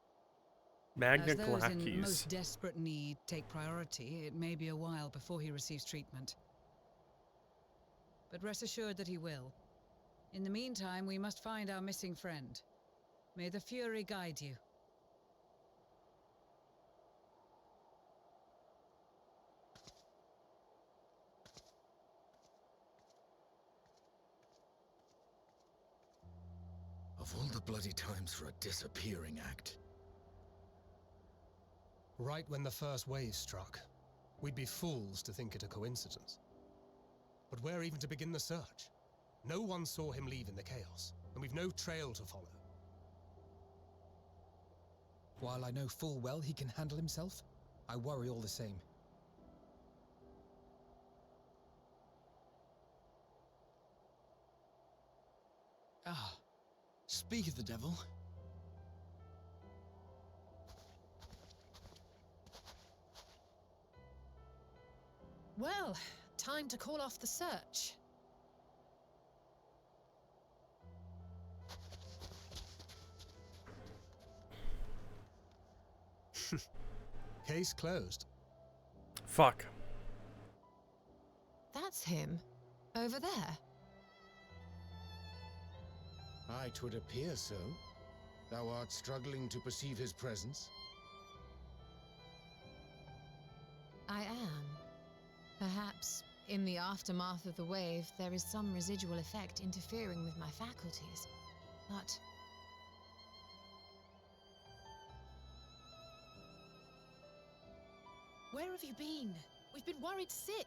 Magna As those in Glacius. most desperate need take priority, it may be a while before he receives treatment. But rest assured that he will. In the meantime, we must find our missing friend. May the Fury guide you. Of all the bloody times for a disappearing act. Right when the first wave struck, we'd be fools to think it a coincidence. But where even to begin the search? No one saw him leave in the chaos, and we've no trail to follow. While I know full well he can handle himself, I worry all the same. Ah, speak of the devil. Well, time to call off the search. Case closed. Fuck. That's him. Over there. Aye, 'twould appear so. Thou art struggling to perceive his presence? I am. Perhaps, in the aftermath of the wave, there is some residual effect interfering with my faculties. But... Where have you been? We've been worried sick.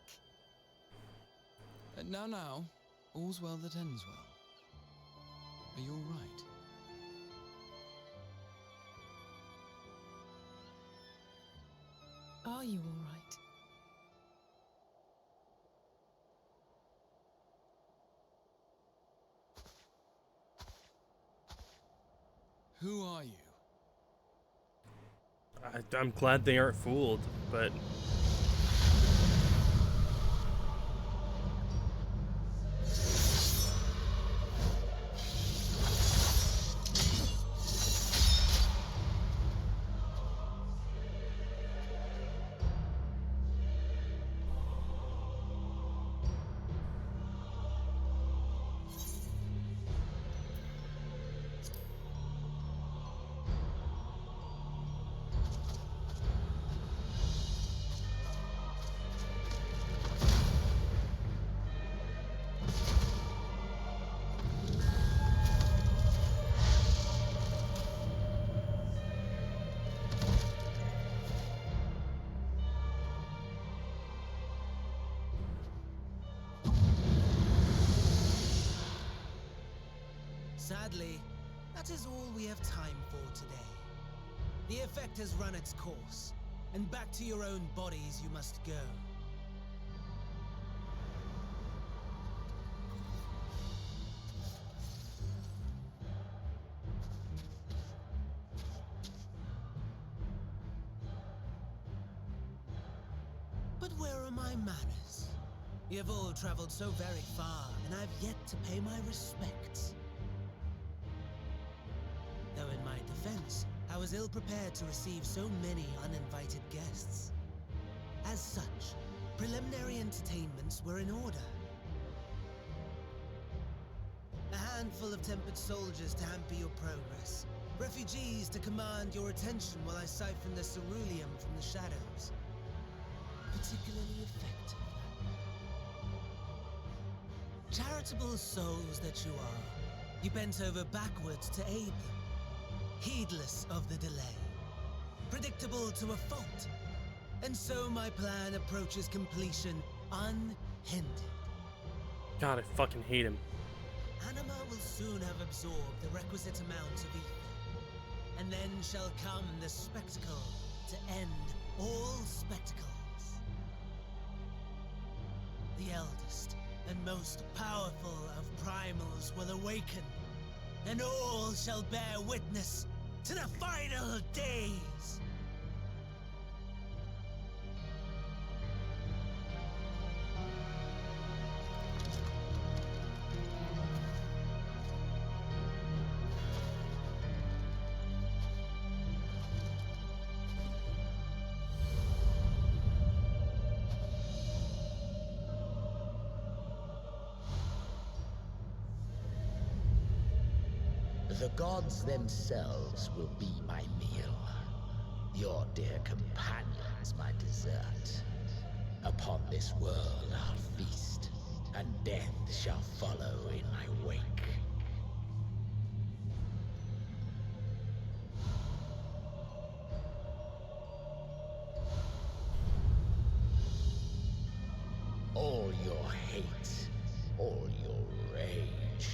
Now, all's well that ends well. Are you all right? Are you all right? Who are you? I'm glad they aren't fooled, but... Sadly, that is all we have time for today. The effect has run its course, and back to your own bodies you must go. But where are my manners? You have all traveled so very far, and I've yet to pay my respects. Though in my defense, I was ill-prepared to receive so many uninvited guests. As such, preliminary entertainments were in order. A handful of tempered soldiers to hamper your progress. Refugees to command your attention while I siphon the ceruleum from the shadows. Particularly effective. Charitable souls that you are, you bent over backwards to aid them, heedless of the delay, predictable to a fault. And so my plan approaches completion unhindered. God, I fucking hate him. Anima will soon have absorbed the requisite amount of ether, and then shall come the spectacle to end all spectacles. The eldest and most powerful of primals will awaken, and all shall bear witness to the final days. The gods themselves will be my meal. Your dear companions my dessert. Upon this world I'll feast, and death shall follow in my wake. All your hate, all your rage,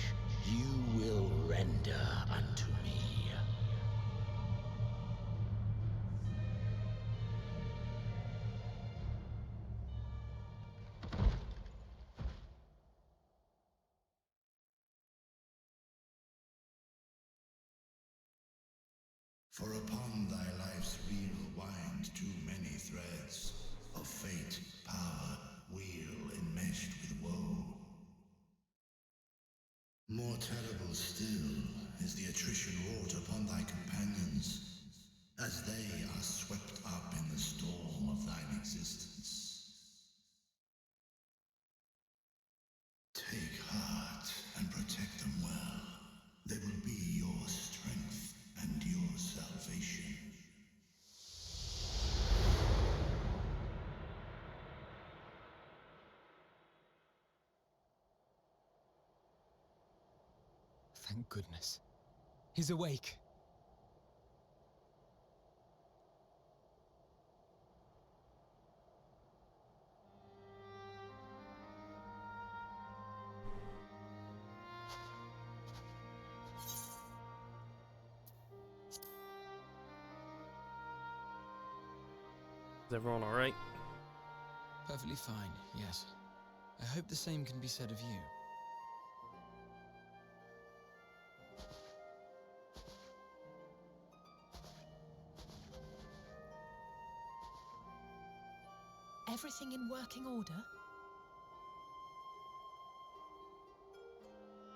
you will render unto me. For upon thy life's reel wind too many threads of fate, power, wheel enmeshed with woe. More terrible still is the attrition wrought upon thy companions, as they are swept up in the storm of thine existence. Take heart and protect them well. They will be your strength and your salvation. Thank goodness. He's awake. Is everyone alright? Perfectly fine, yes. I hope the same can be said of you. Everything in working order?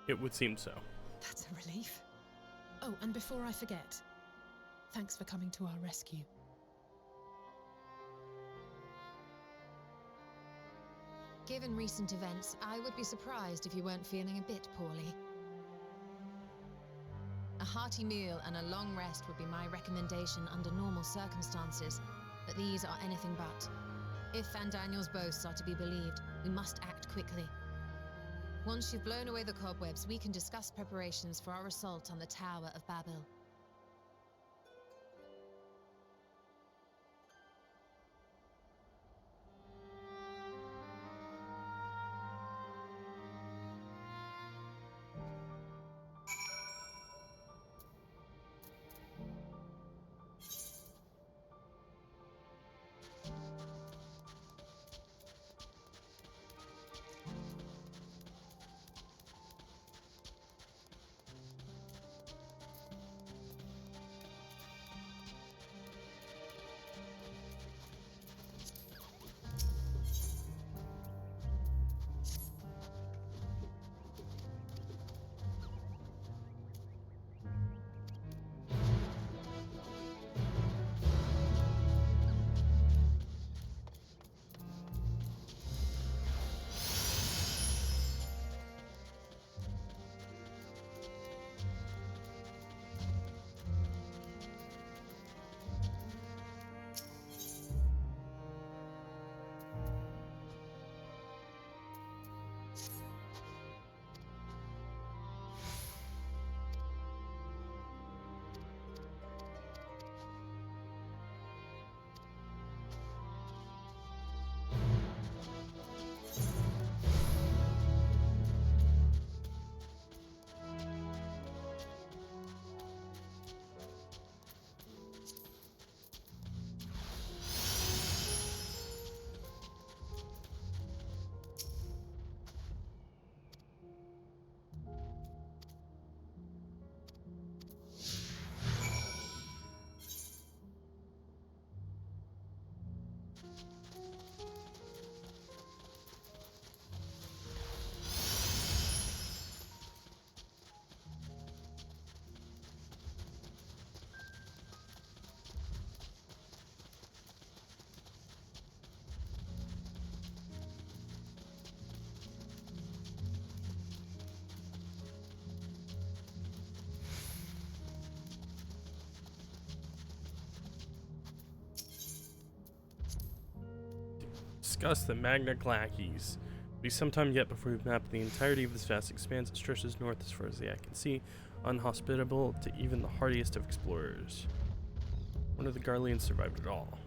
It would seem so. That's a relief. Oh, and before I forget, thanks for coming to our rescue. Given recent events, I would be surprised if you weren't feeling a bit poorly. A hearty meal and a long rest would be my recommendation under normal circumstances, but these are anything but. If Van Daniel's boasts are to be believed, we must act quickly. Once you've blown away the cobwebs, we can discuss preparations for our assault on the Tower of Babel. Discuss the Magna Glackies. It'll be some time yet before we've mapped the entirety of this vast expanse that stretches north as far as the eye can see, unhospitable to even the hardiest of explorers. One of the Garleans survived it all.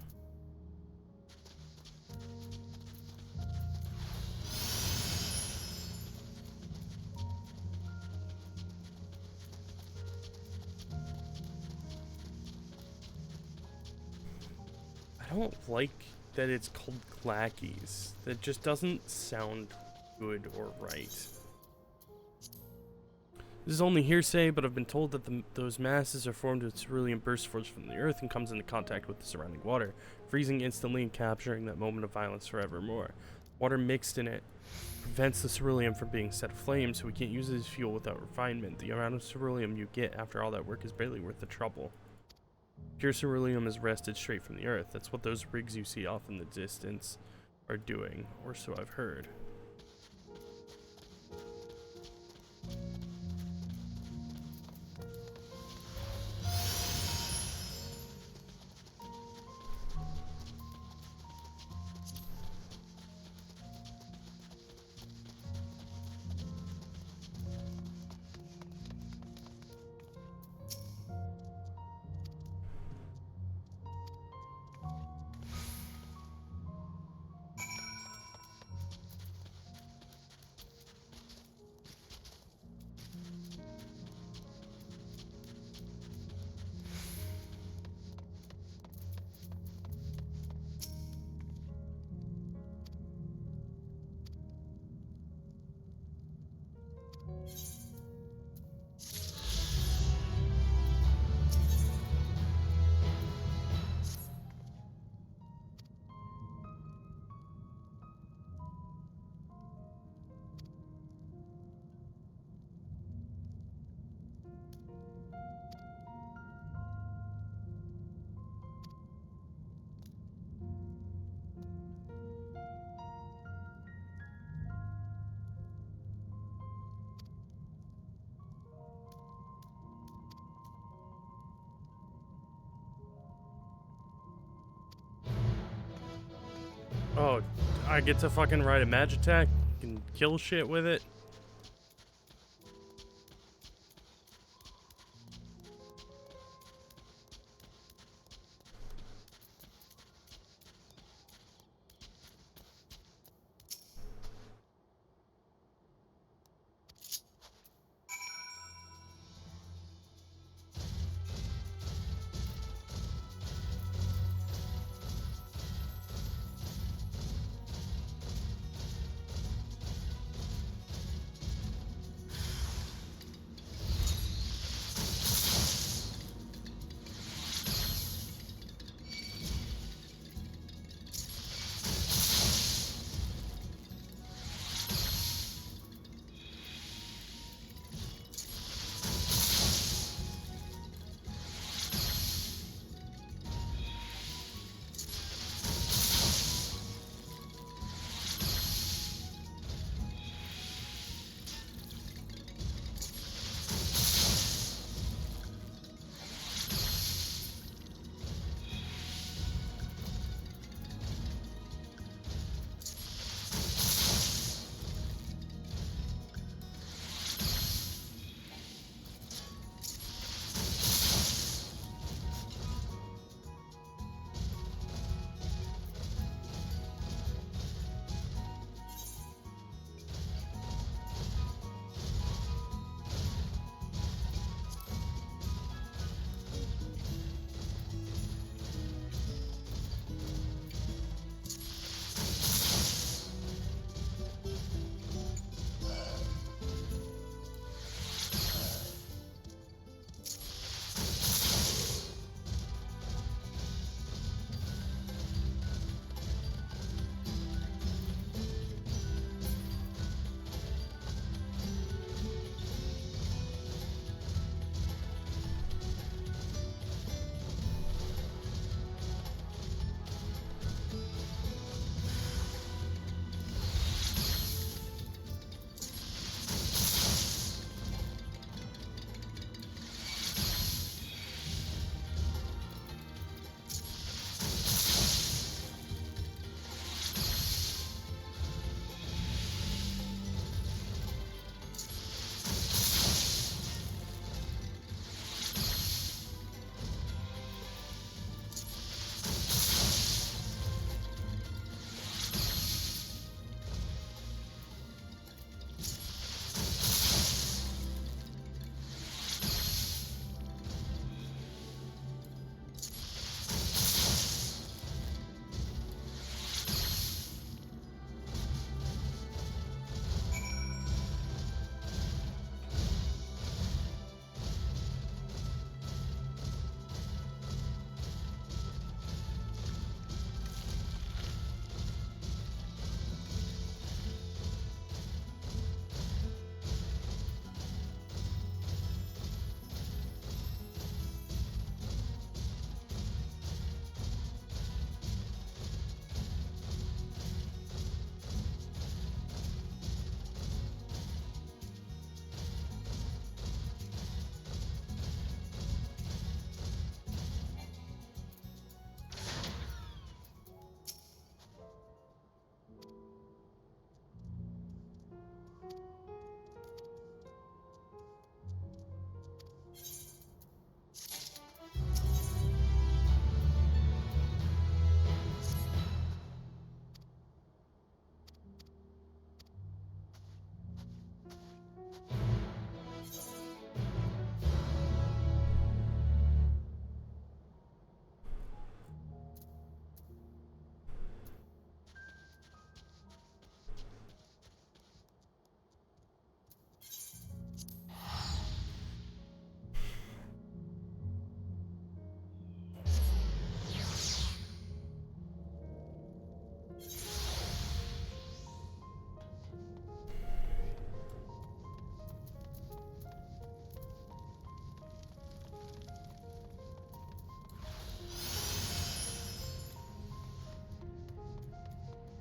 I don't like that it's called Glackies. That just doesn't sound good or right. This is only hearsay, but I've been told that those masses are formed when cerulean bursts forth from the earth and comes into contact with the surrounding water, freezing instantly and capturing that moment of violence forevermore. Water mixed in it prevents the ceruleum from being set aflame, so we can't use it as fuel without refinement. The amount of ceruleum you get after all that work is barely worth the trouble. Pure ceruleum is wrested straight from the earth. That's what those rigs you see off in the distance are doing, or so I've heard. Oh, I get to fucking ride a Magitech and kill shit with it?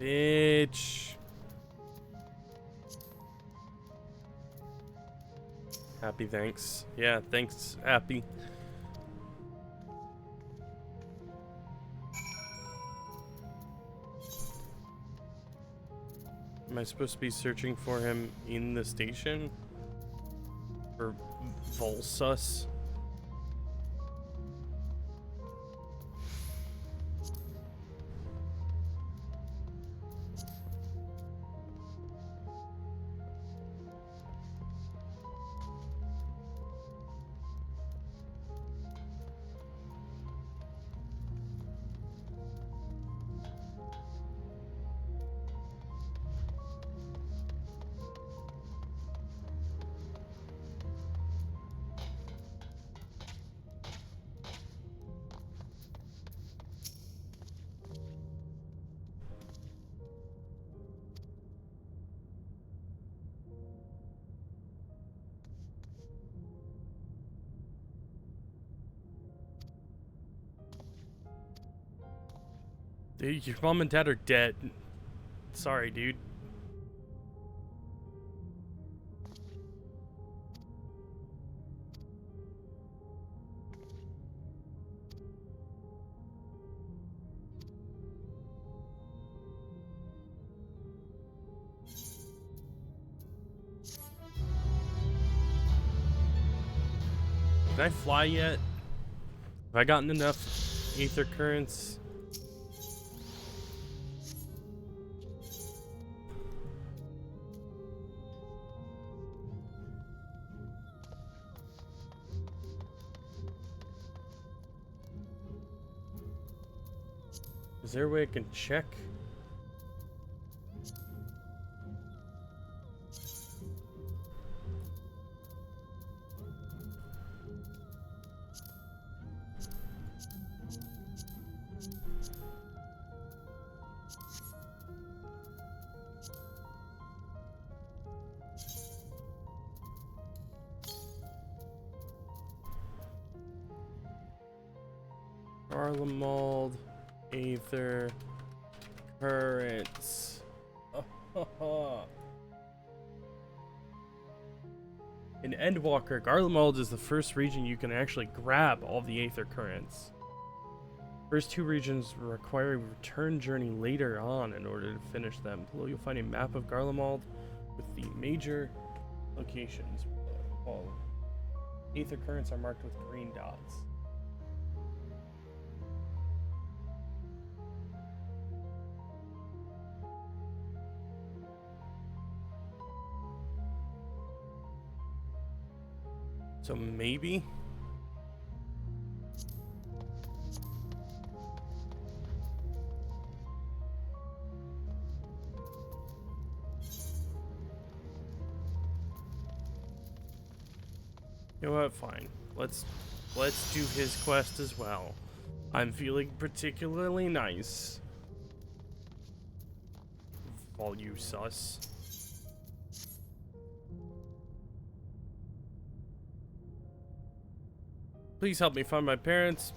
Bitch. Happy, thanks. Yeah, thanks, Happy. Am I supposed to be searching for him in the station? For Volsus? Dude, your mom and dad are dead. Sorry, dude. Can I fly yet? Have I gotten enough ether currents? Is there a way I can check? Garlemald, Aether, Currents. In Endwalker, Garlemald is the first region you can actually grab all the Aether Currents. First two regions require a return journey later on in order to finish them. Below you'll find a map of Garlemald with the major locations. All Aether Currents are marked with green dots. So maybe? You know what? Fine. Let's do his quest as well. I'm feeling particularly nice. Volusus. Please help me find my parents.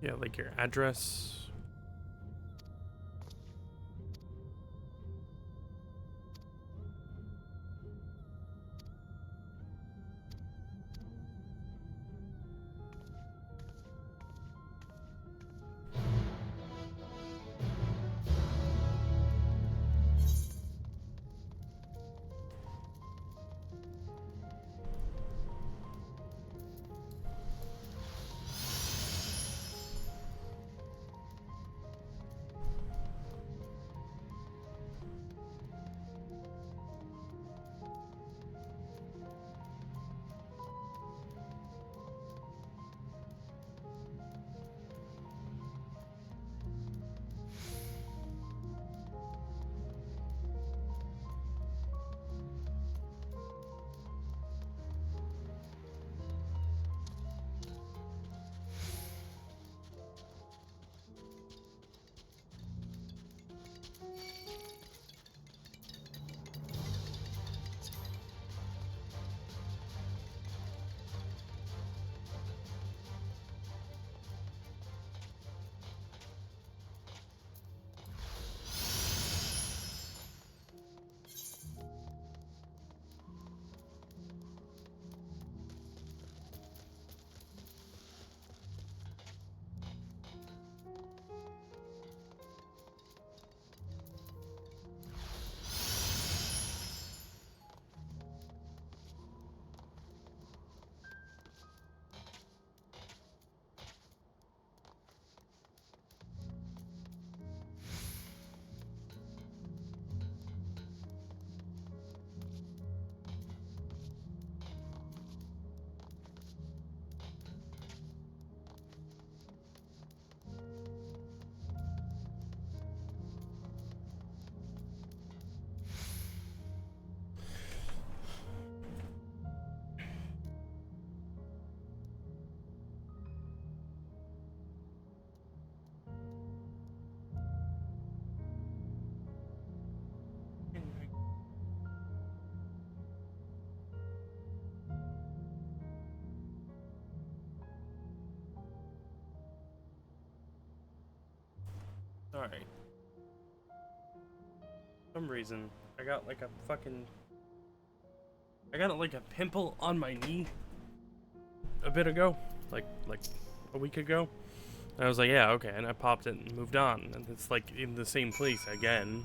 Yeah, like your address. Alright. For some reason, I got like a fucking... I got like a pimple on my knee a bit ago. Like a week ago. And I was like, yeah, okay. And I popped it and moved on. And it's like in the same place again.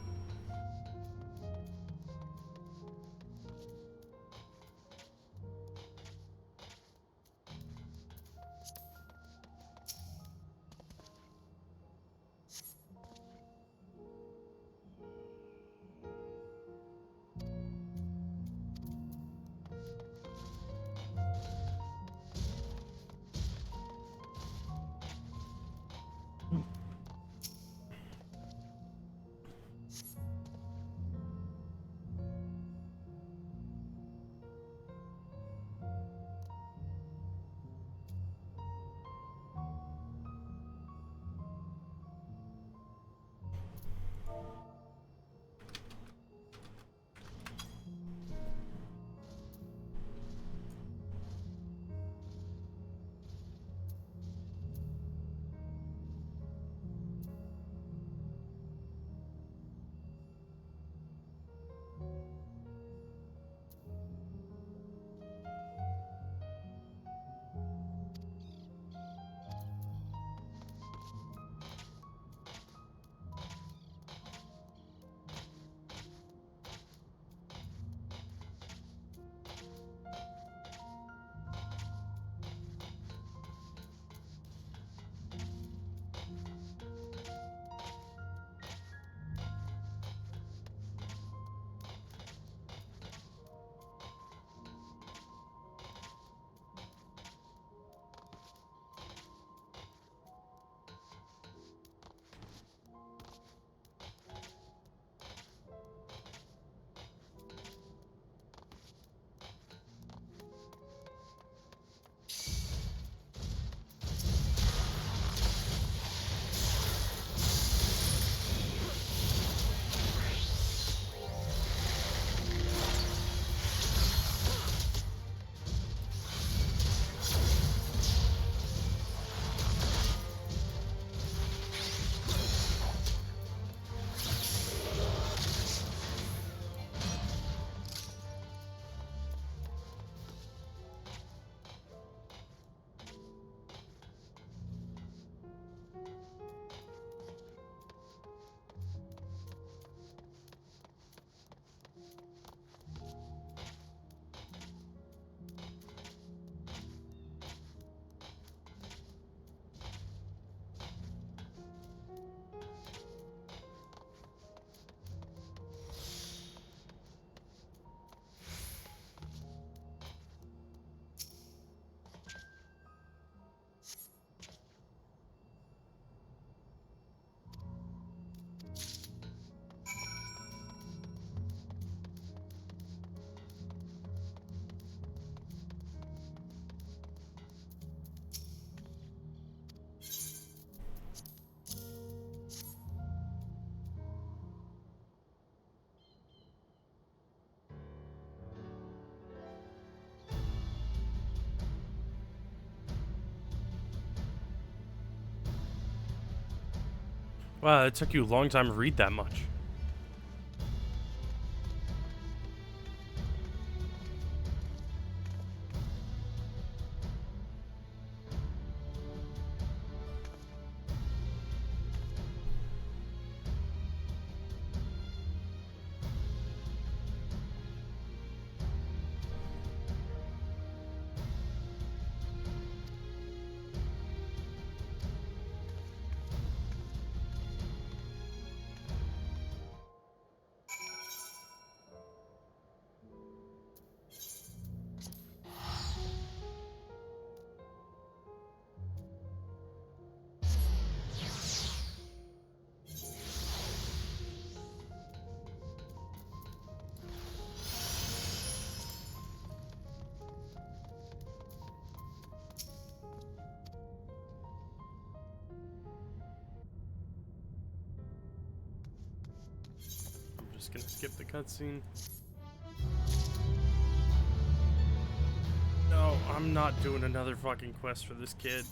Wow, it took you a long time to read that much. Just gonna skip the cutscene. No, I'm not doing another fucking quest for this kid.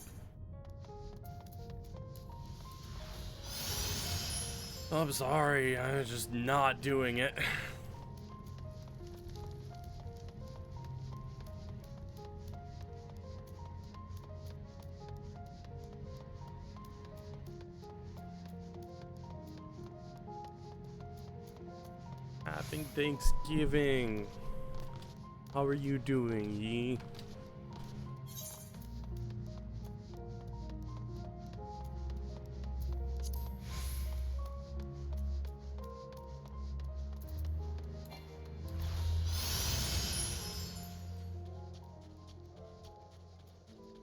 I'm sorry, I'm just not doing it. Happy Thanksgiving. How are you doing, Yi?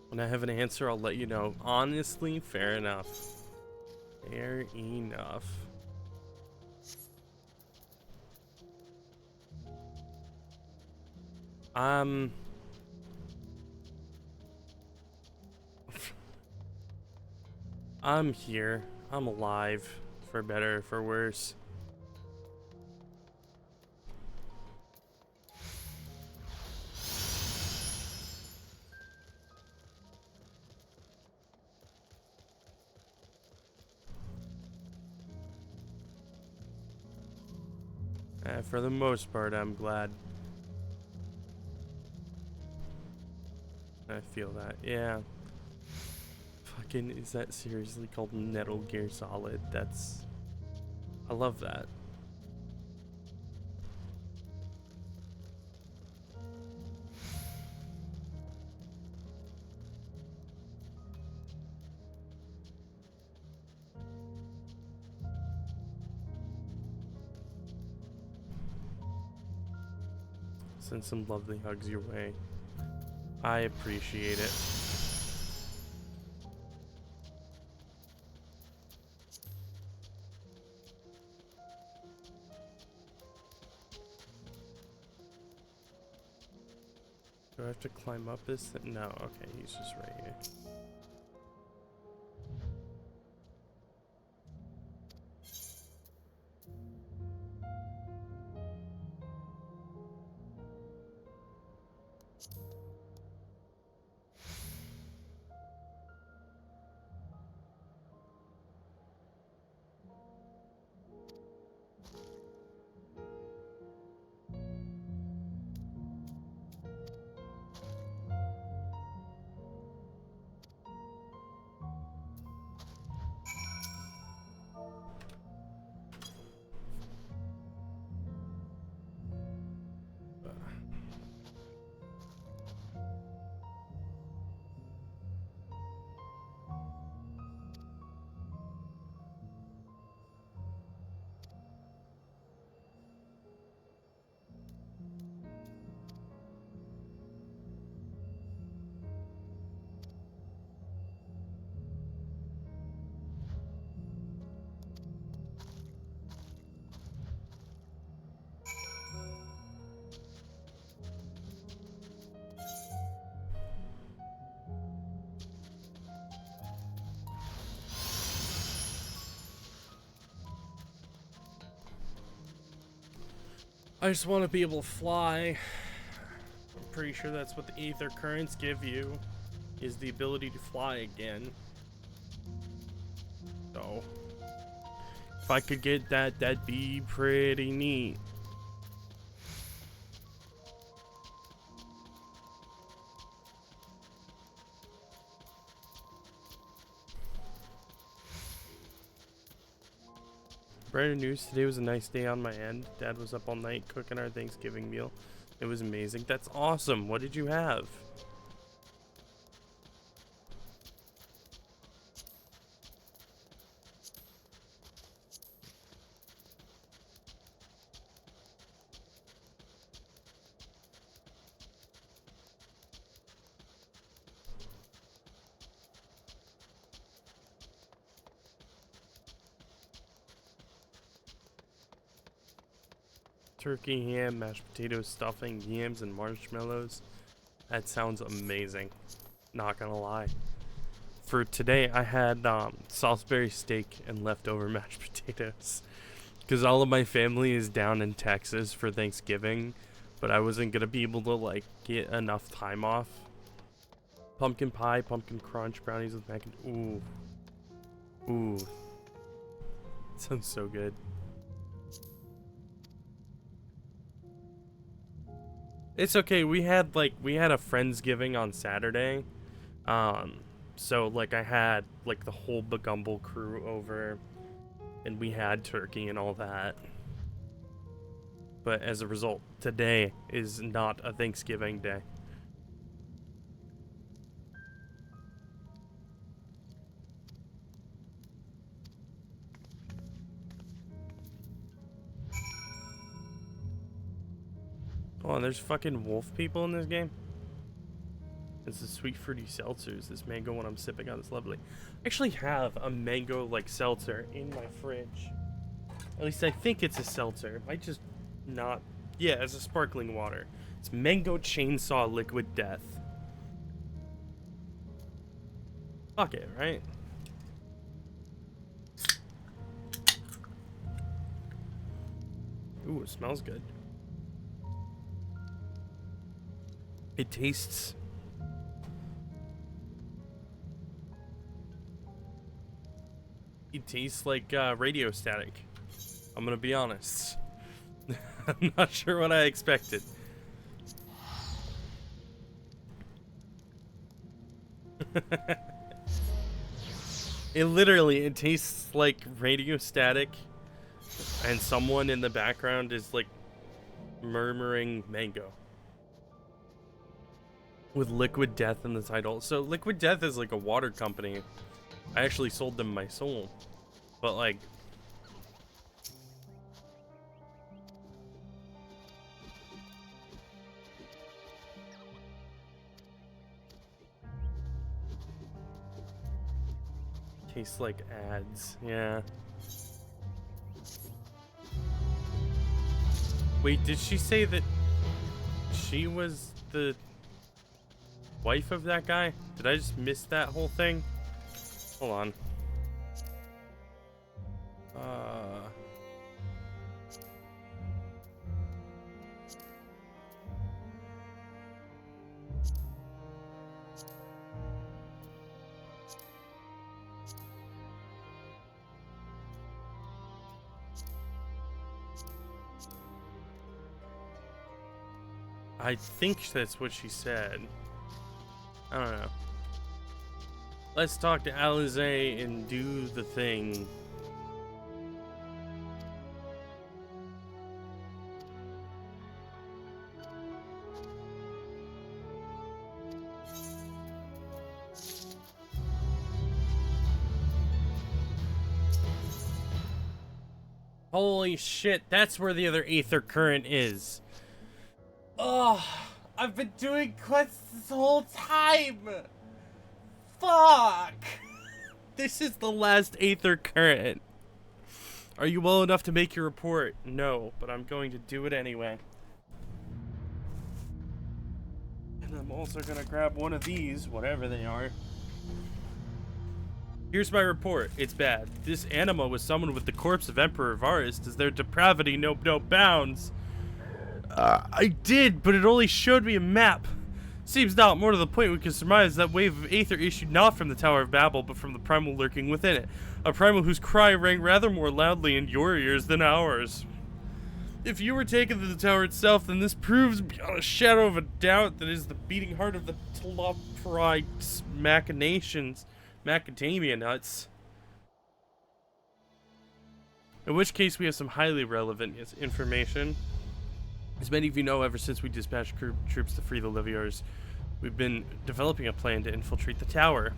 When I have an answer, I'll let you know. Honestly, fair enough. Fair enough. I'm here. I'm alive. For better or for worse. For the most part, I'm glad. I feel that. Yeah. Fucking, is that seriously called Metal Gear Solid? That's... I love that. Send some lovely hugs your way. I appreciate it. Do I have to climb up this thing? No, okay, he's just right here. I just want to be able to fly. I'm pretty sure that's what the ether currents give you, is the ability to fly again. So, if I could get that, that'd be pretty neat. Brighter news, today was a nice day on my end. Dad was up all night cooking our Thanksgiving meal. It was amazing. That's awesome. What did you have? Turkey, ham, mashed potatoes, stuffing, yams, and marshmallows. That sounds amazing. Not gonna lie. For today, I had Salisbury steak and leftover mashed potatoes. Because all of my family is down in Texas for Thanksgiving. But I wasn't gonna be able to, like, get enough time off. Pumpkin pie, pumpkin crunch, brownies with mac and... Ooh. Ooh. Sounds so good. It's okay. We had a Friendsgiving on Saturday. So like I had like the whole Bagumble crew over, and we had turkey and all that. But as a result, today is not a Thanksgiving day. Oh, and there's fucking wolf people in this game. This is sweet fruity seltzers. This mango one I'm sipping on is lovely. I actually have a mango like seltzer in my fridge. At least I think it's a seltzer. It might just not. Yeah, it's a sparkling water. It's Mango Chainsaw Liquid Death. Fuck it, right? Ooh, it smells good. It tastes... It tastes like radio static. I'm gonna be honest. I'm not sure what I expected. It tastes like radio static, and someone in the background is like murmuring mango with Liquid Death in the title. So Liquid Death is like a water company. I actually sold them my soul, but like tastes like ads. Yeah. Wait, did she say that she was the wife of that guy? Did I just miss that whole thing? Hold on. I think that's what she said. I don't know. Let's talk to Alize and do the thing. Holy shit, that's where the other Aether Current is. Oh, I've been doing quests this whole time. Fuck. This is the last Aether Current. Are you well enough to make your report? No, but I'm going to do it anyway. And I'm also gonna grab one of these, whatever they are. Here's my report. It's bad. This anima was summoned with the corpse of Emperor Varus. Does their depravity know no bounds? I did, but it only showed me a map. Seems not more to the point we can surmise that wave of Aether issued not from the Tower of Babel, but from the primal lurking within it. A primal whose cry rang rather more loudly in your ears than ours. If you were taken to the tower itself, then this proves beyond a shadow of a doubt that it is the beating heart of the Telophrite machinations. Macadamia nuts. In which case we have some highly relevant information. As many of you know, ever since we dispatched troops to free the Liviars, we've been developing a plan to infiltrate the tower.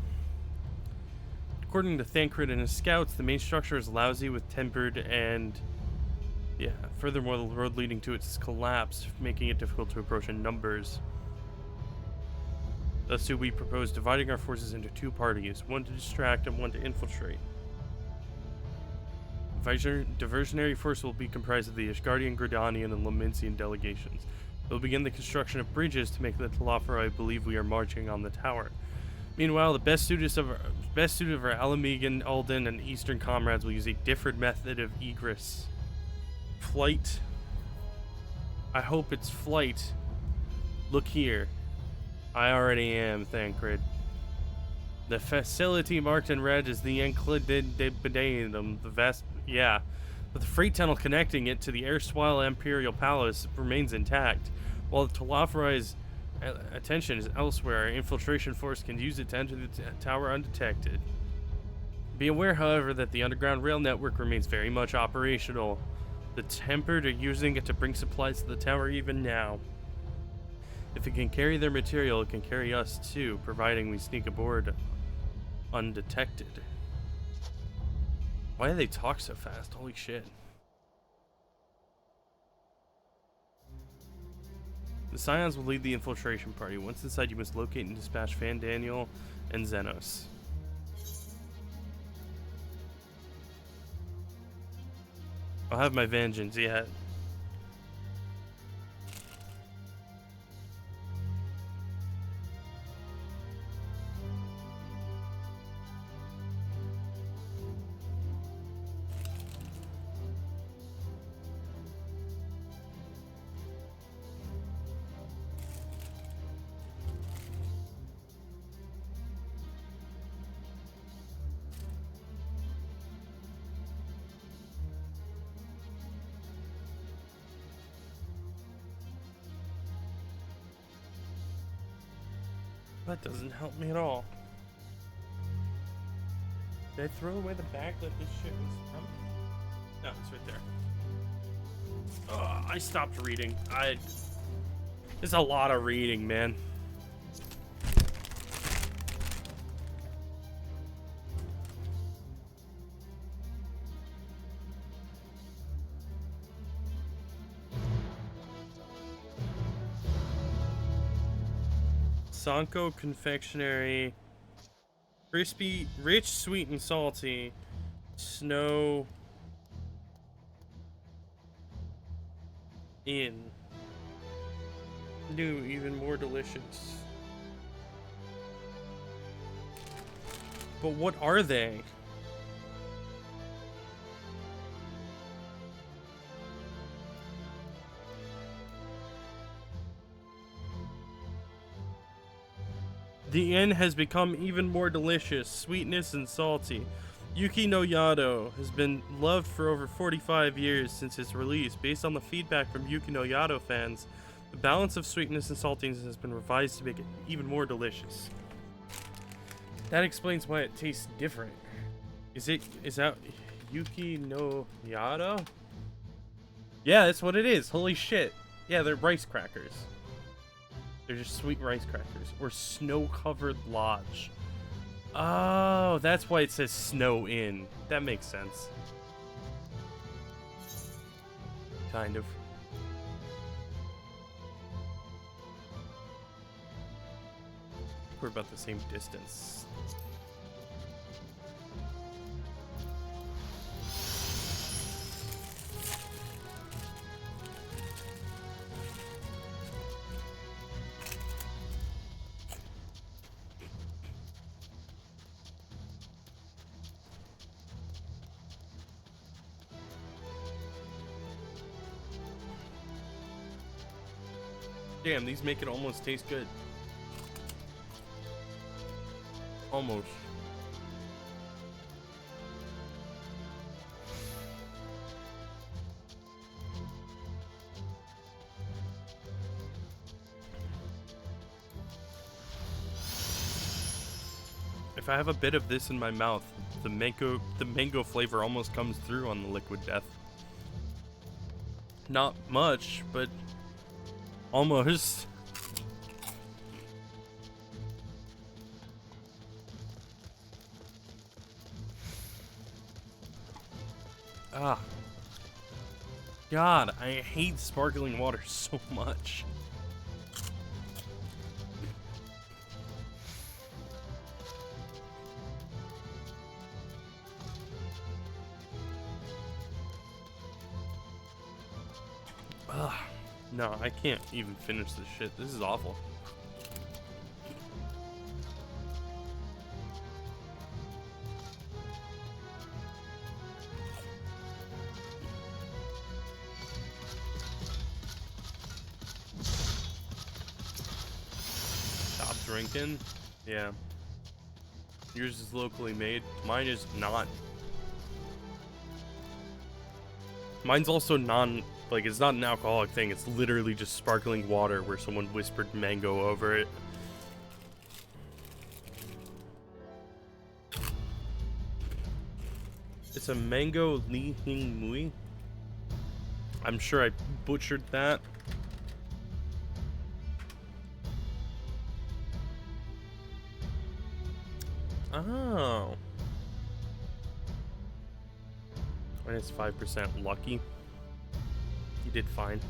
According to Thancred and his scouts, the main structure is lousy with tempered and... yeah, furthermore, the road leading to it has collapsed, making it difficult to approach in numbers. Thus, we propose dividing our forces into two parties, one to distract and one to infiltrate. Diversionary force will be comprised of the Ishgardian, Gridanian, and Laminsian delegations. We'll begin the construction of bridges to make the Telophrite believe we are marching on the tower. Meanwhile, the best suited of our Alamegan, Alden, and Eastern comrades will use a different method of egress. Flight. I hope it's flight. Look here. I already am, Thancred. The facility marked in red is the Enclididum, the vast, yeah. But the freight tunnel connecting it to the erstwhile Imperial Palace remains intact. While the Telafari's attention is elsewhere, our infiltration force can use it to enter the tower undetected. Be aware, however, that the underground rail network remains very much operational. The Tempered are using it to bring supplies to the tower even now. If it can carry their material, it can carry us too, providing we sneak aboard undetected. Why do they talk so fast? Holy shit. The Scions will lead the infiltration party. Once inside, you must locate and dispatch Fan Daniel and Xenos. I'll have my vengeance yet. That doesn't help me at all. Did I throw away the bag that this shit was from? No, it's right there. Oh, I stopped reading. There's a lot of reading, man. Sanko Confectionery, crispy, rich, sweet, and salty. Snow in. New, even more delicious. But what are they? The inn has become even more delicious, sweetness and salty. Yuki no Yado has been loved for over 45 years since its release. Based on the feedback from Yuki no Yado fans, the balance of sweetness and saltiness has been revised to make it even more delicious. That explains why it tastes different. Is that Yuki no Yado? Yeah, that's what it is. Holy shit. Yeah, they're rice crackers. They're just sweet rice crackers. Or snow-covered lodge. Oh, that's why it says Snow Inn. That makes sense. Kind of. We're about the same distance. Damn, these make it almost taste good. Almost. If I have a bit of this in my mouth, the mango flavor almost comes through on the Liquid Death. Not much, but almost. Ah. God, I hate sparkling water so much. Ugh. No, I can't even finish this shit. This is awful. Stop drinking? Yeah. Yours is locally made. Mine is not. Mine's also like, it's not an alcoholic thing. It's literally just sparkling water where someone whispered mango over it. It's a mango li hing mui. I'm sure I butchered that. Oh. And it's 5% lucky. You did fine.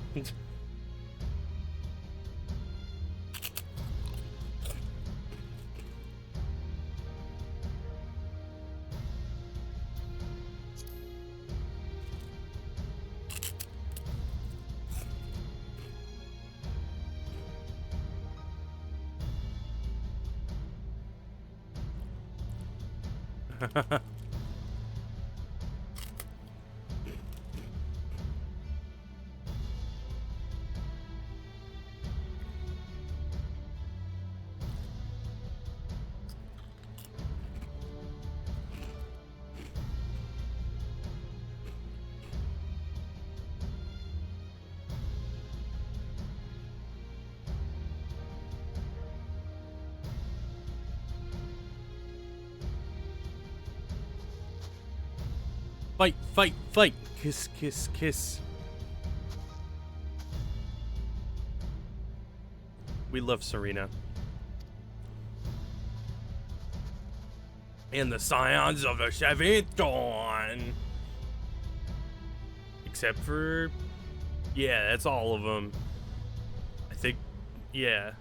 Fight, fight, fight. Kiss, kiss, kiss. We love Serena. And the Scions of the Seventh Dawn. Except for... yeah, that's all of them. I think... yeah.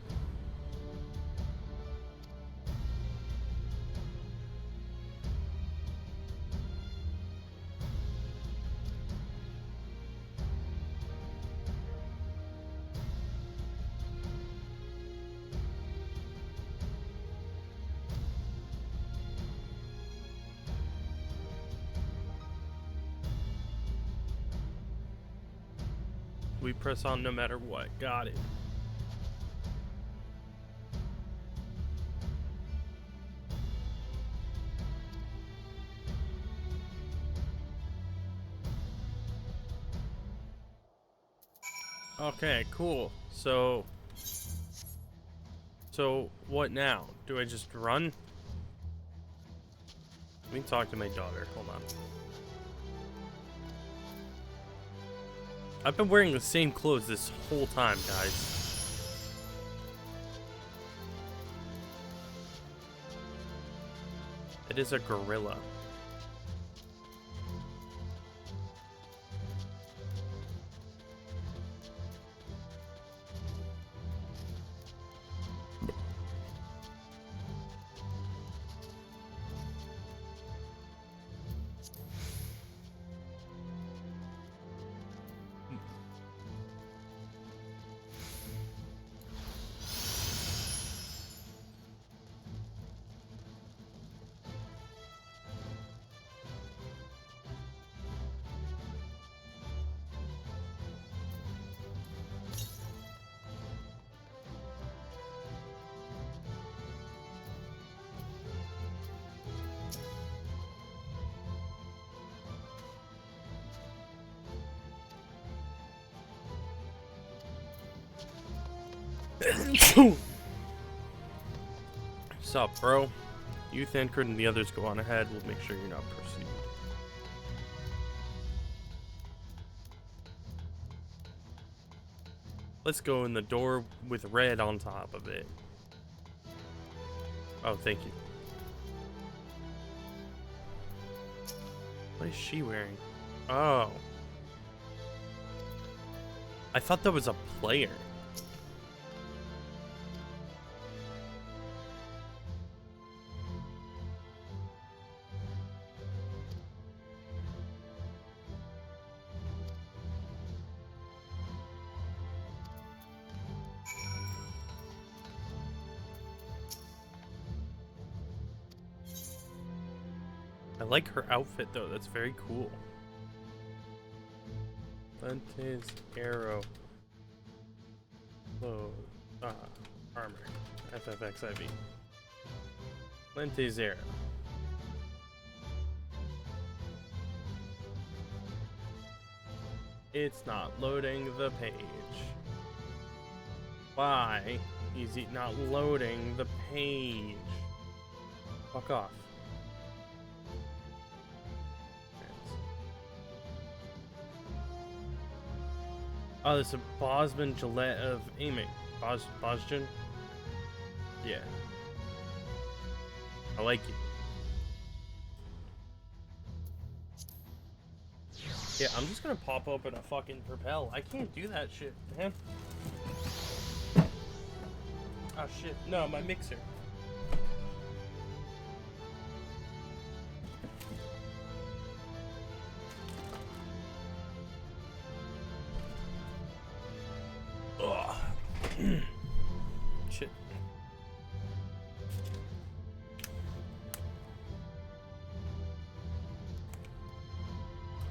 We press on no matter what. Got it. Okay, cool. So what now? Do I just run? Let me talk to my daughter. Hold on. I've been wearing the same clothes this whole time, guys. It is a gorilla. Sup, bro? Youth Anchored and the others go on ahead. We'll make sure you're not pursued. Let's go in the door with red on top of it. Oh, thank you. What is she wearing? Oh. I thought that was a player. I like her outfit though, that's very cool. Dante's arrow. Load. Armor. FFXIV. Lentezera. It's not loading the page. Why is it not loading the page? Fuck off. Oh, there's a Bosman Gillette of aiming. Bosjan? Yeah. I like it. Yeah, I'm just gonna pop open a fucking Propel. I can't do that shit, man. Oh shit. No, my mixer. Ugh. Shit.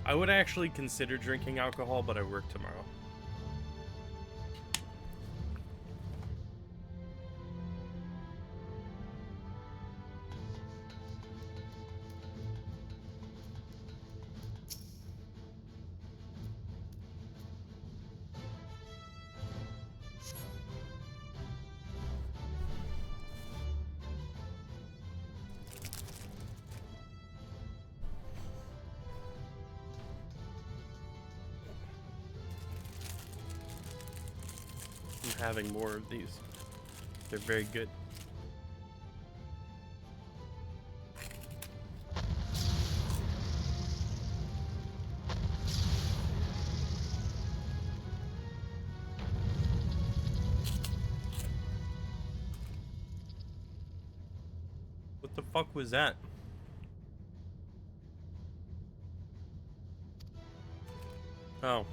I would actually consider drinking alcohol, but I work tomorrow. I'm having more of these. They're very good. What the fuck was that? Oh.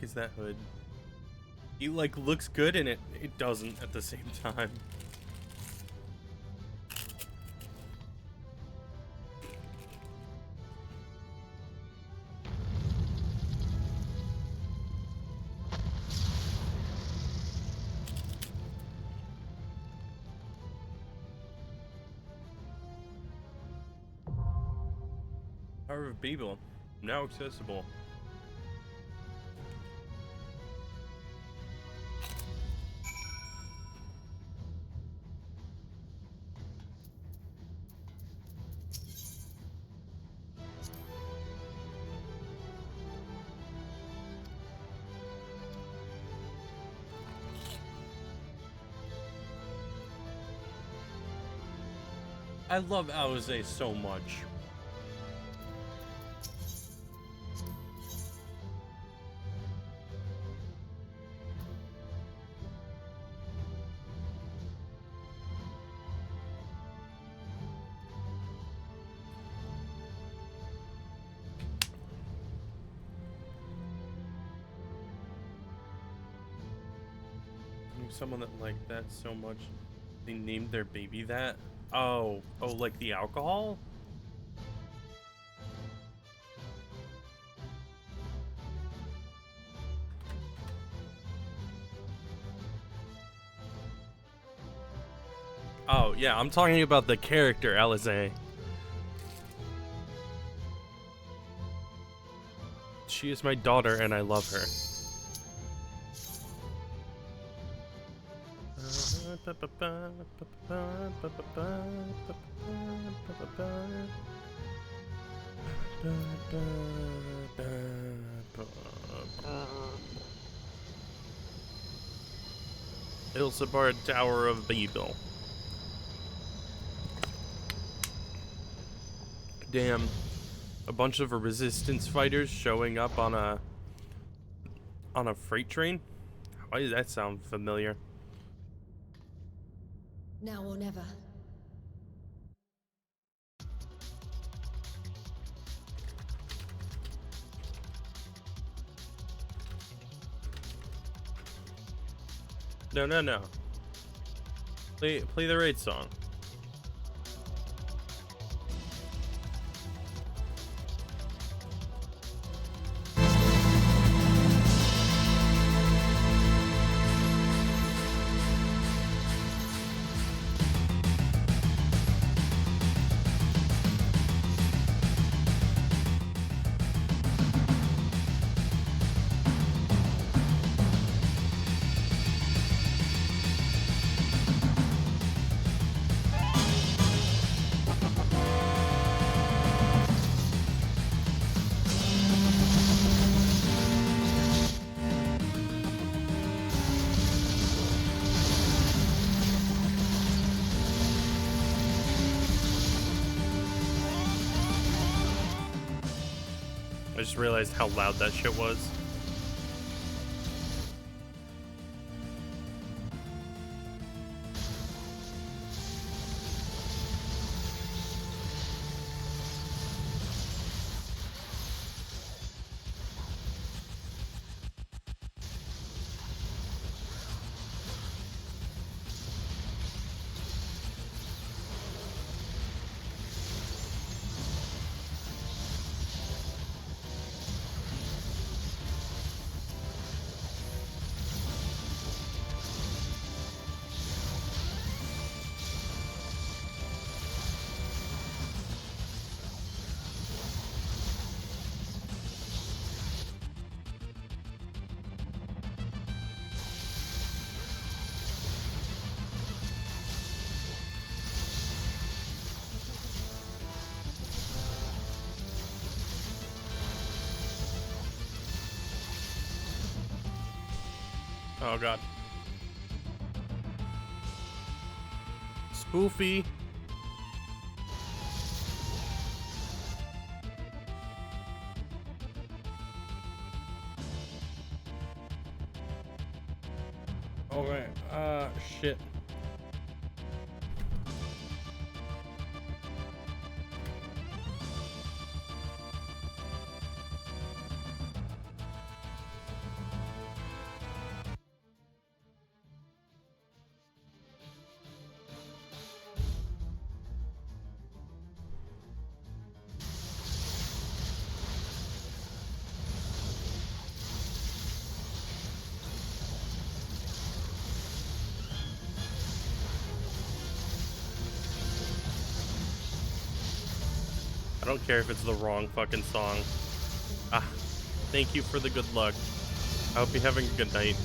Is that hood? It like looks good and it doesn't at the same time. Power of Babel, now accessible. I love Alize so much. Someone that liked that so much, they named their baby that. Oh, like the alcohol? Oh, yeah, I'm talking about the character, Alize. She is my daughter and I love her. Ilsabar Tower of Babel. Damn. A bunch of resistance fighters showing up on a freight train? Why does that sound familiar? Now or never. No, no, no. Play the raid song. I just realized how loud that shit was. Oh god. Spoofy. Okay, shit. I don't care if it's the wrong fucking song. Ah, thank you for the good luck. I hope you're having a good night.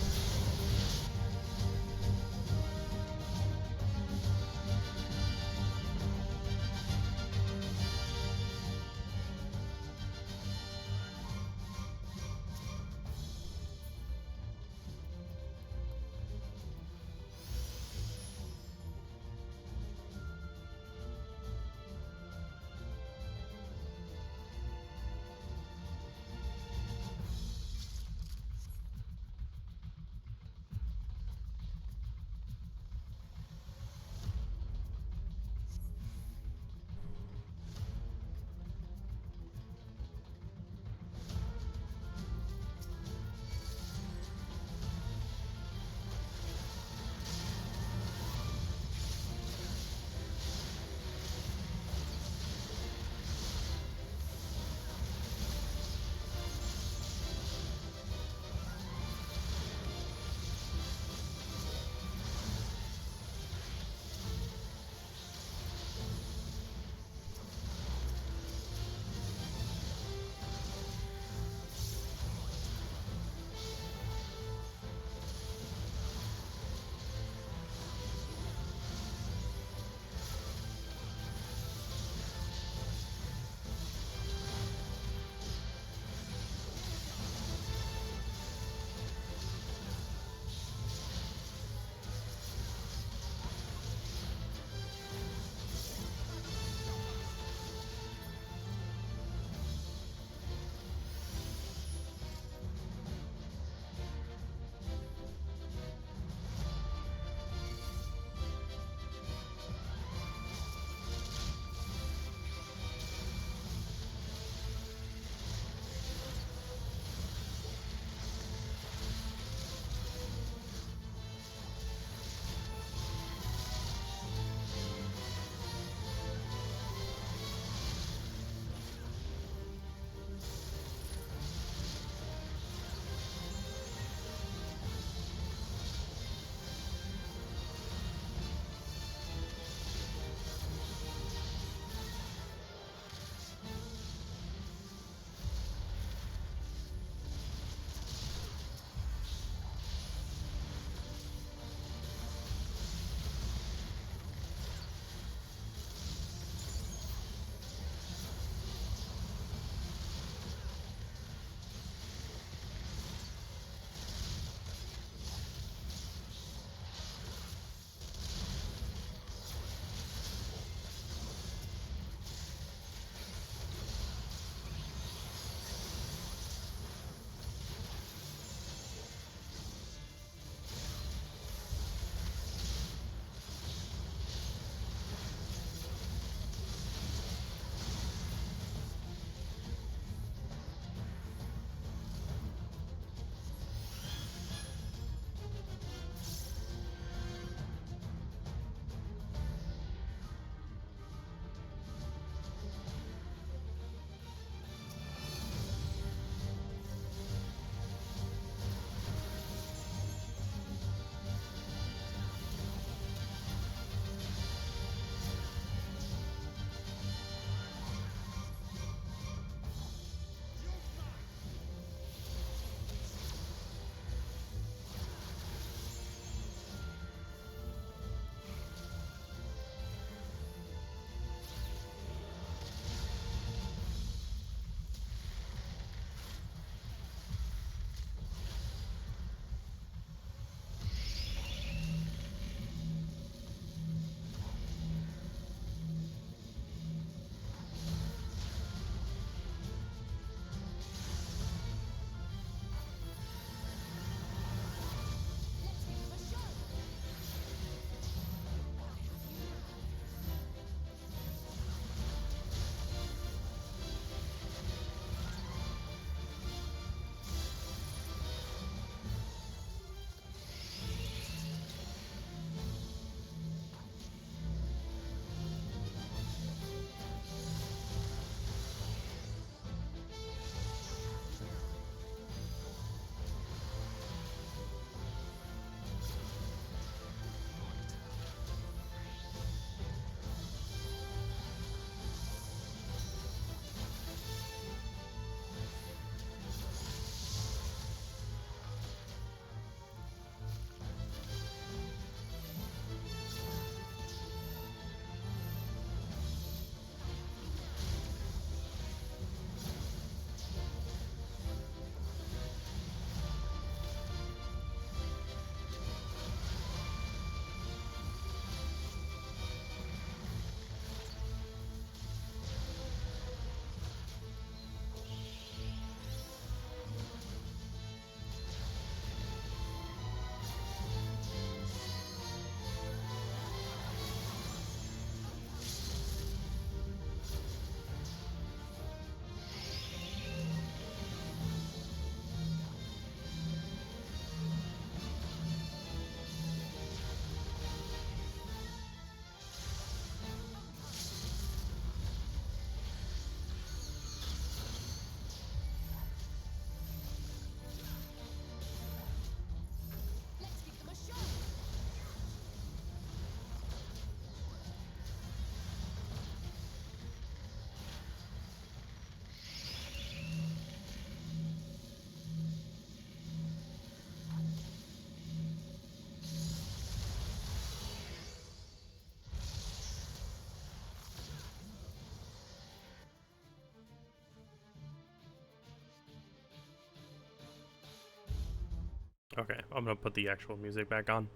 Okay, I'm gonna put the actual music back on.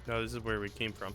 No, this is where we came from.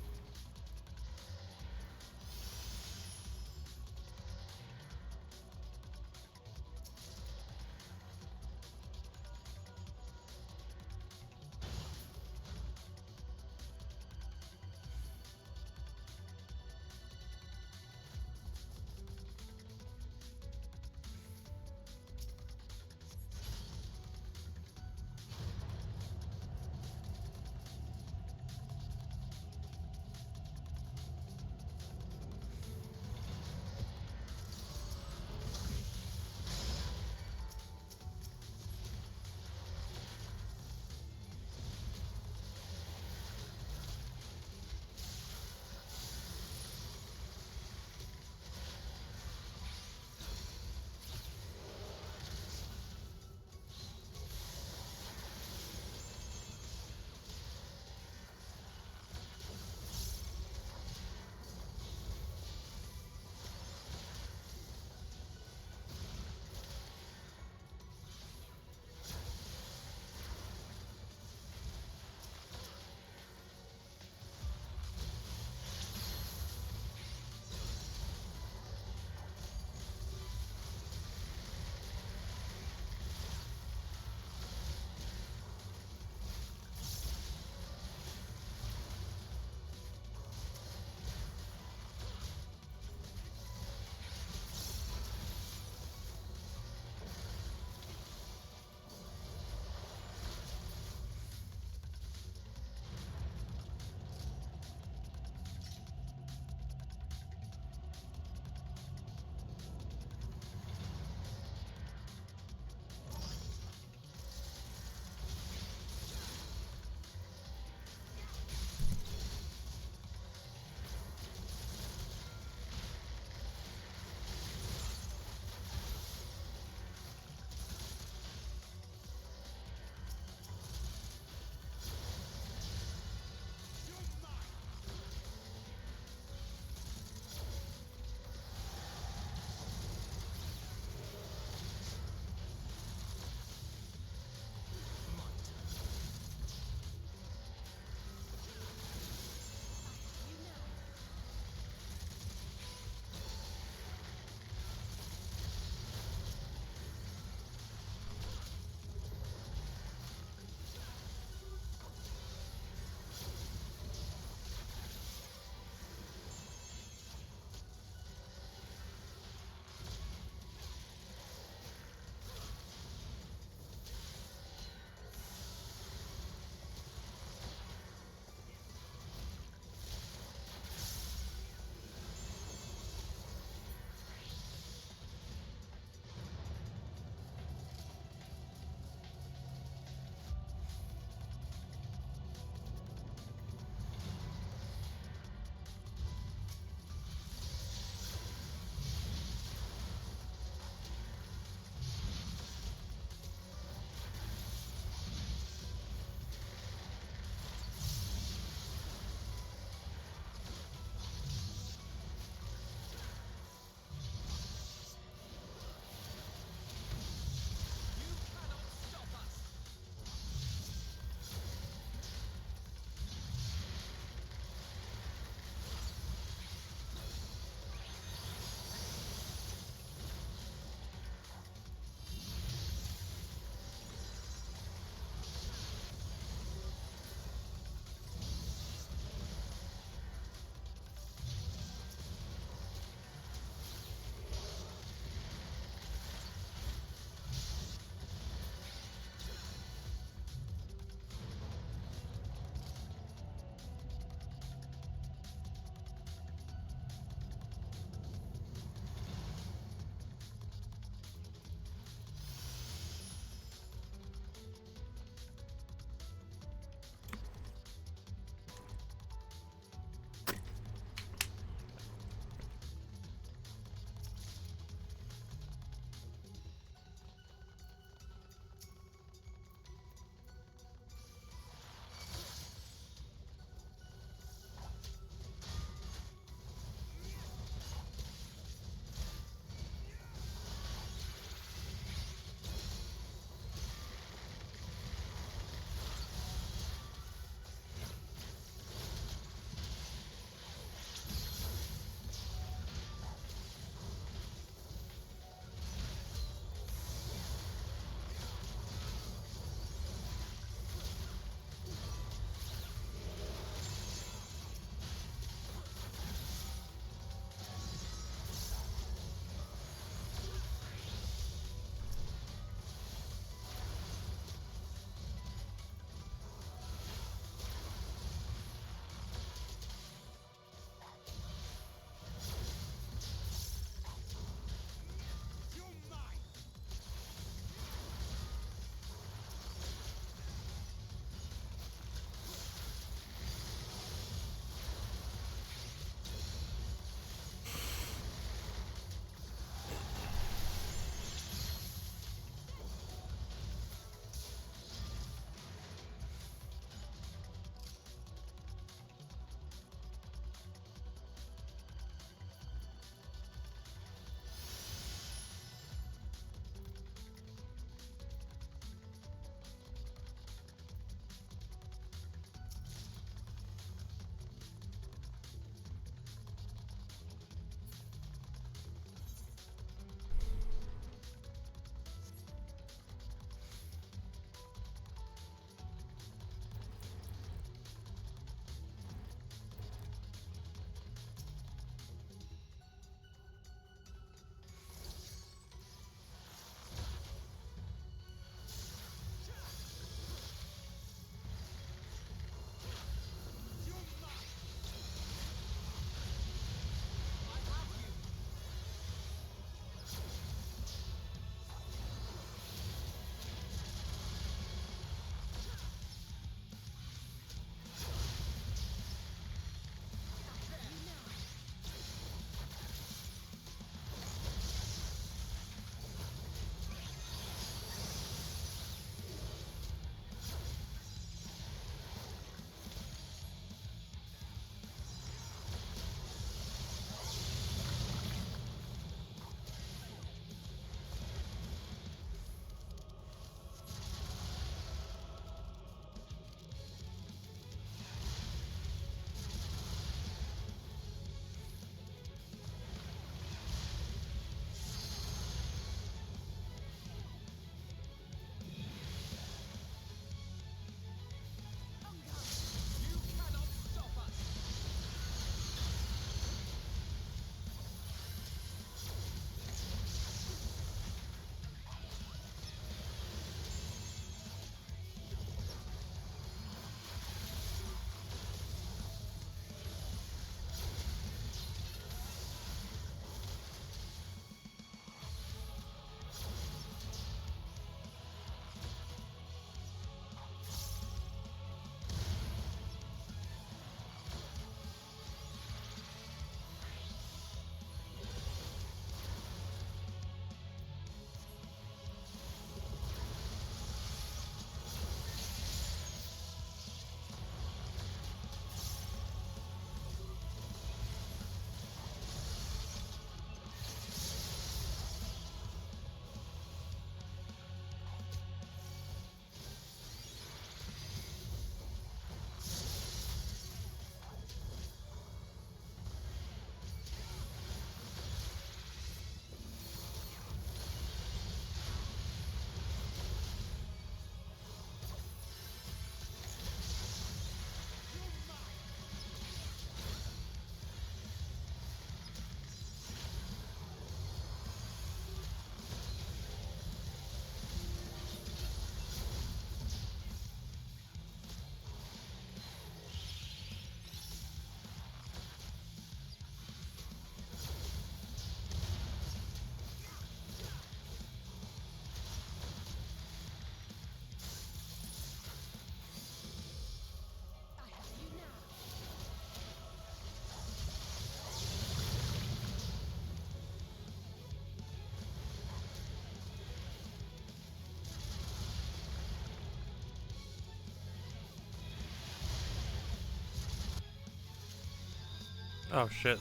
Oh shit.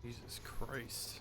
Jesus Christ.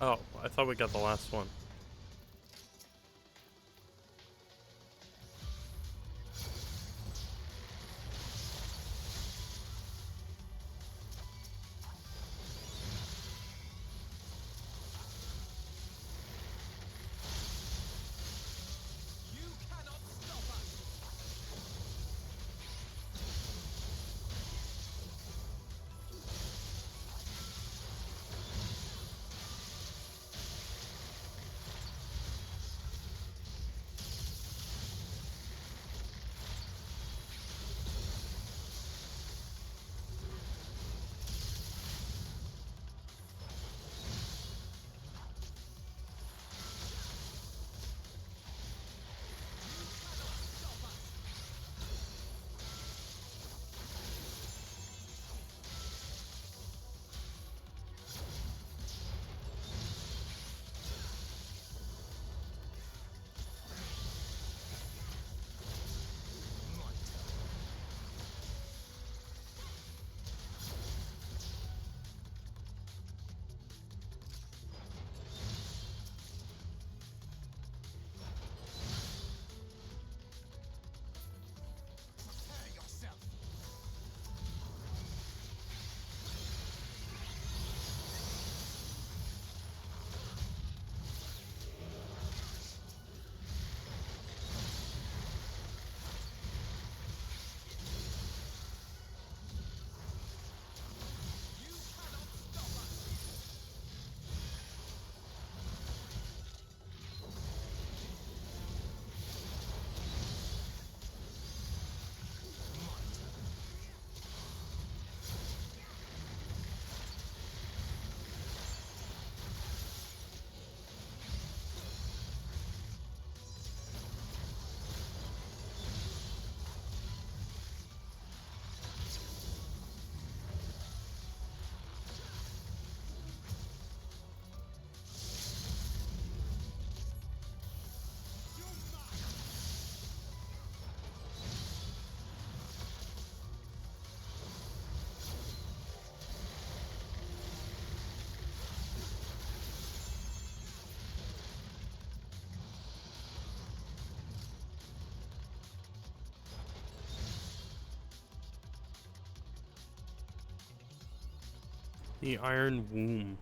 Oh, I thought we got the last one. The Iron Womb.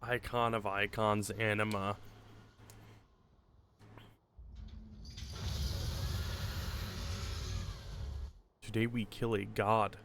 Icon of icons, anima. Today we kill a god.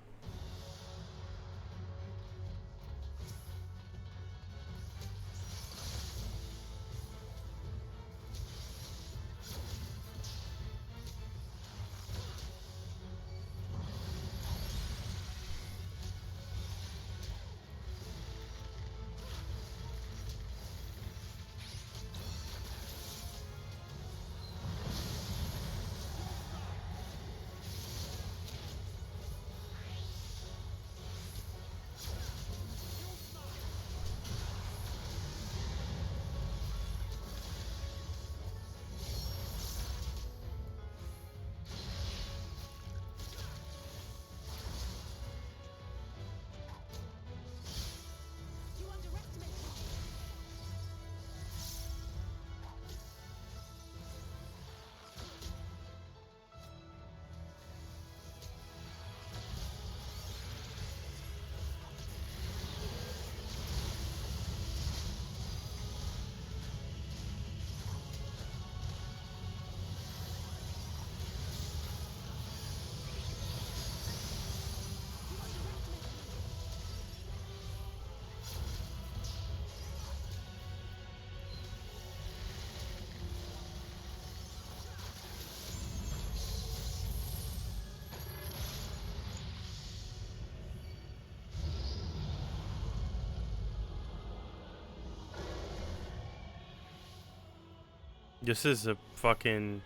This is a fucking...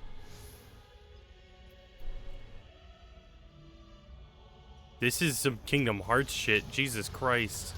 This is some Kingdom Hearts shit. Jesus Christ.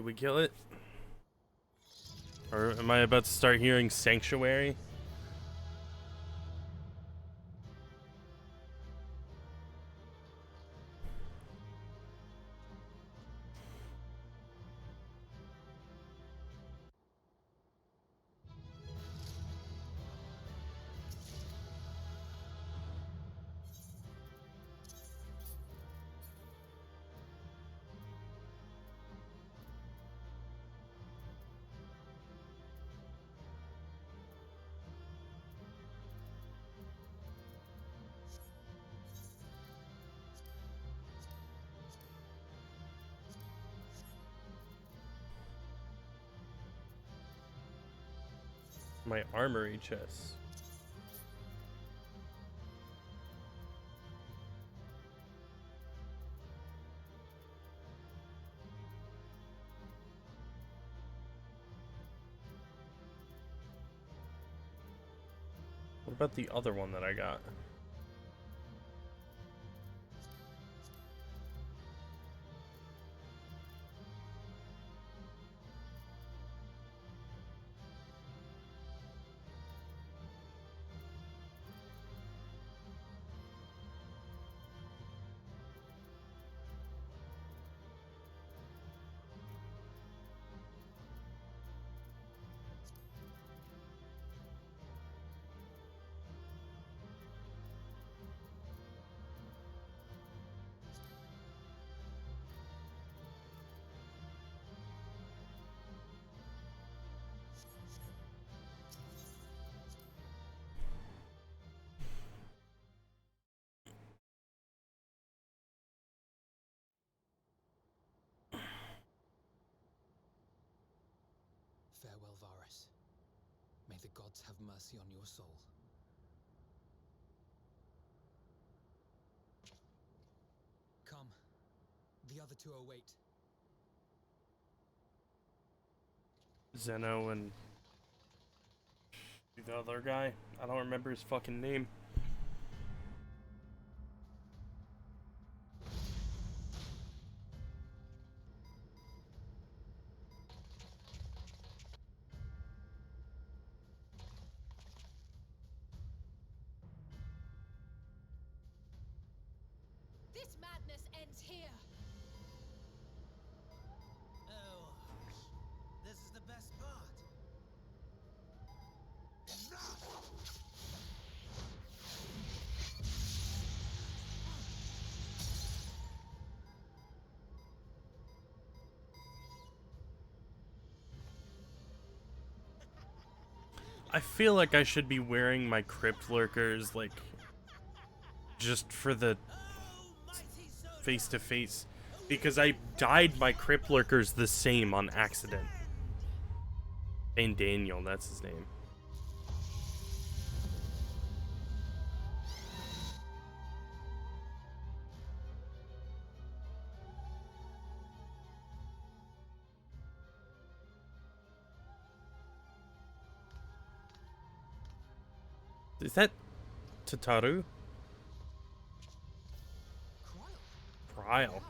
Did we kill it? Or am I about to start hearing Sanctuary? My armory chest. What about the other one that I got? Farewell, Varus. May the gods have mercy on your soul. Come. The other two await. Zeno and the other guy. I don't remember his fucking name. This madness ends here. Oh, this is the best part. I feel like I should be wearing my crypt lurkers, like, just for the face-to-face, because I dyed my crypt lurkers the same on accident. And Daniel, that's his name. Is that Tataru? Cryle.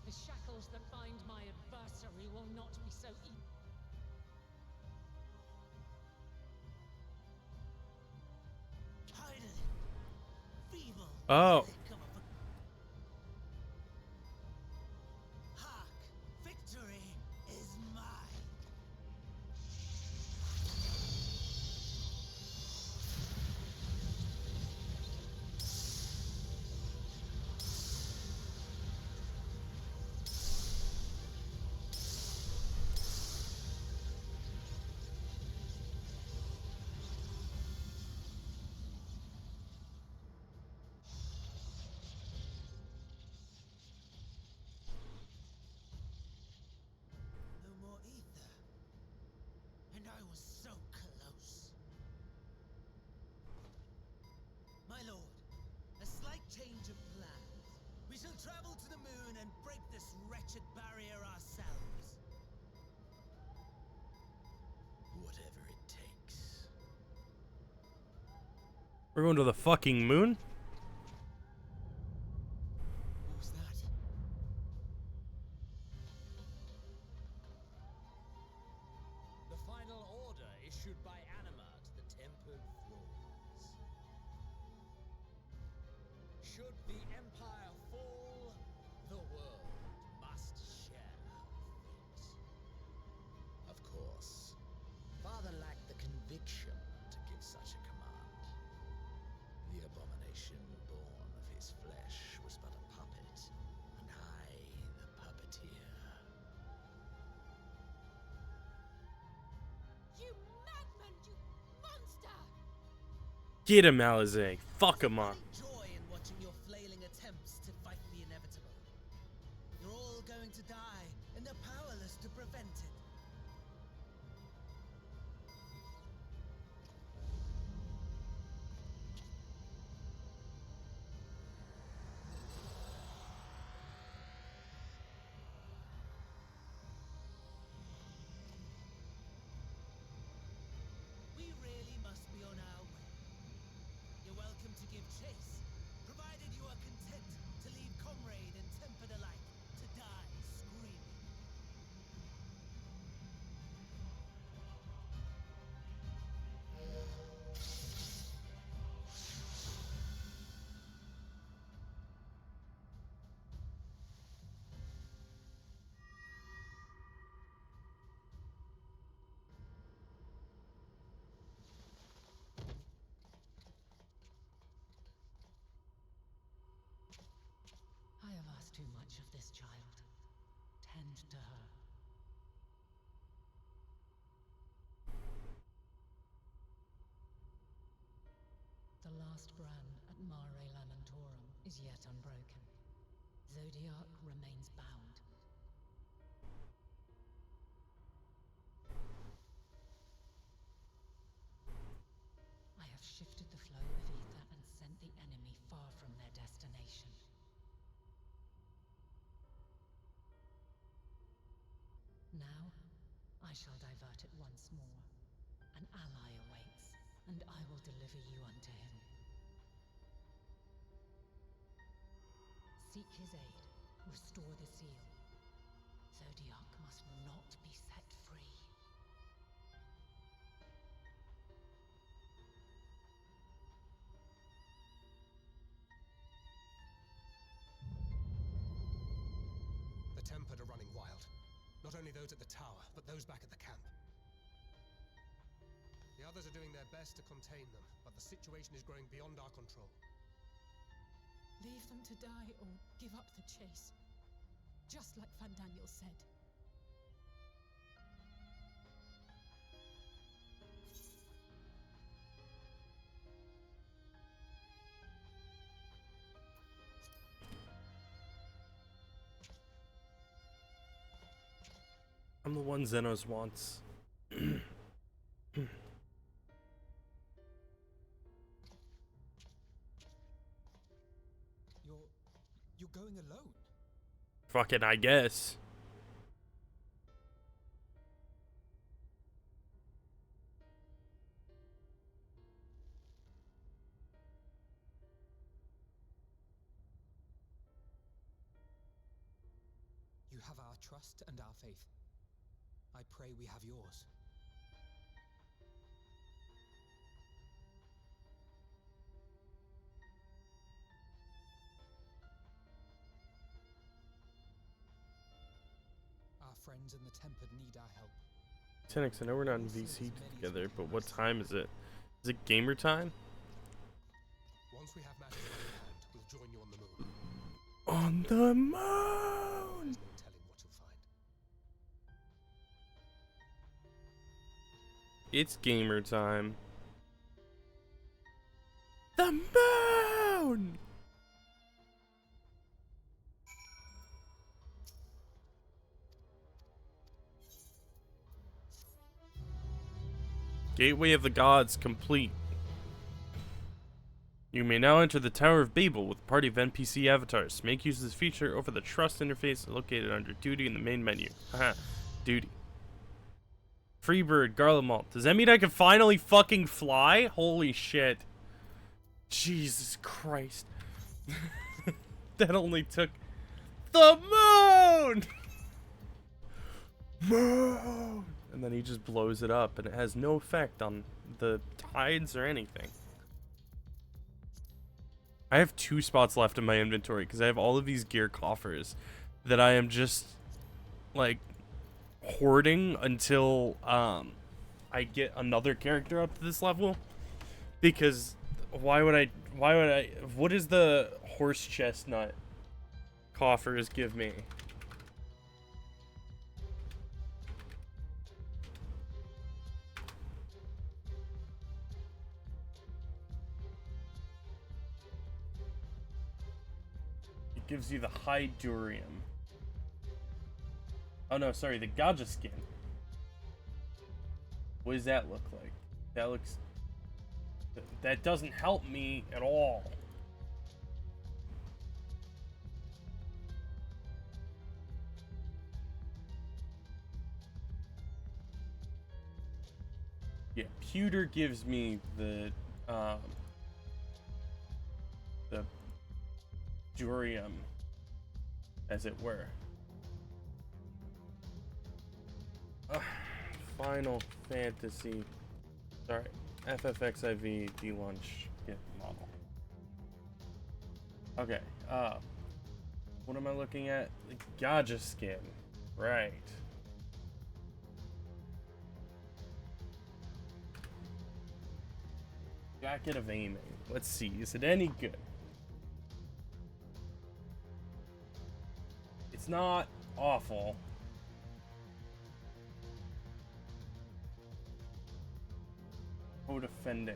The shackles that bind my adversary will not be so easy. Oh. Victory is mine. No more ether. And I was so close. My lord, a slight change of plans. We shall travel to the moon and break this wretched barrier ourselves. Whatever it takes. We're going to the fucking moon? issued by Animat, the tempered floors. Should the Empire fall, the world must share our fate. Of course. Father lacked the conviction to give such a command. The abomination born of his flesh was but a puppet, and I the puppeteer. You madman, you monster! Get him, Alizé. Fuck him up. Joy in watching your flailing attempts to fight the inevitable. You're all going to die, and they're powerless to prevent it. We really must be on our way. You're welcome to give chase, provided you are content to leave comrade and tempered alike to die screaming. I have asked too much of this child. Tend to her. The last brand at Mare Lamentorum is yet unbroken. Zodiac remains bound. I have shifted the flow of ether and sent the enemy far from their destination. Now, I shall divert it once more. An ally awaits, and I will deliver you unto him. Seek his aid. Restore the seal. Zodiac must not be set free. The Tempered are running wild. Not only those at the tower, but those back at the camp. The others are doing their best to contain them, but the situation is growing beyond our control. Leave them to die or give up the chase. Just like Van Daniel said. I'm the one Xenos wants. You're going alone? Fucking, I guess. You have our trust and our faith. I pray we have yours. Our friends in the Tempered need our help. Tenix, I know we're not in VC together, but what time is it? Is it gamer time? Once we have matters in hand, we'll join you on the moon. On the moon! Telling what you'll find. It's gamer time. The moon! Gateway of the Gods complete. You may now enter the Tower of Babel with a party of NPC avatars. Make use of this feature over the Trust interface located under Duty in the main menu. Haha, Duty. Freebird, Garlemald. Does that mean I can finally fucking fly? Holy shit. Jesus Christ. That only took the moon! Moon! and then he just blows it up, and it has no effect on the tides or anything. I have 2 spots left in my inventory because I have all of these gear coffers that I am just like hoarding until I get another character up to this level. Because why would I what does the horse chestnut coffers give me? It gives you the hide durium. Oh no, sorry, the Gaja skin. What does that look like? That looks... That doesn't help me at all. Yeah, pewter gives me the durium, as it were. Final Fantasy. Sorry, FFXIV D-Lunch Get model. Okay, what am I looking at? The Gaja skin. Right. Jacket of Aiming. Let's see, is it any good? It's not awful. Defending.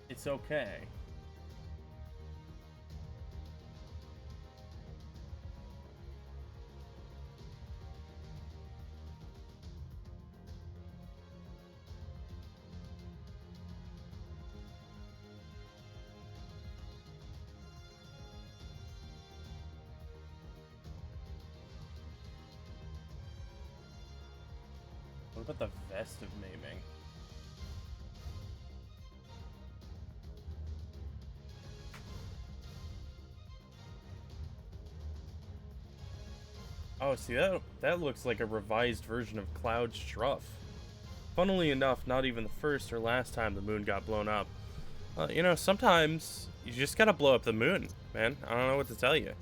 It's okay. What about the vest of maiming? Oh, see, that looks like a revised version of Cloud's Struff. Funnily enough, not even the first or last time the moon got blown up. You know, sometimes you just gotta blow up the moon, man. I don't know what to tell you.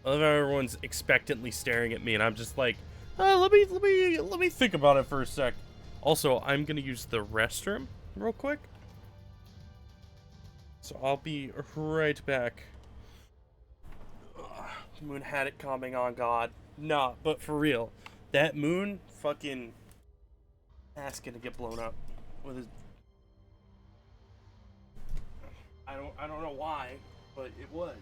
I love how everyone's expectantly staring at me, and I'm just like, let me think about it for a sec. Also, I'm gonna use the restroom real quick, so I'll be right back. The moon had it coming, on God. Nah, but for real, that moon fucking asking to get blown up with his... I don't know why, but it was.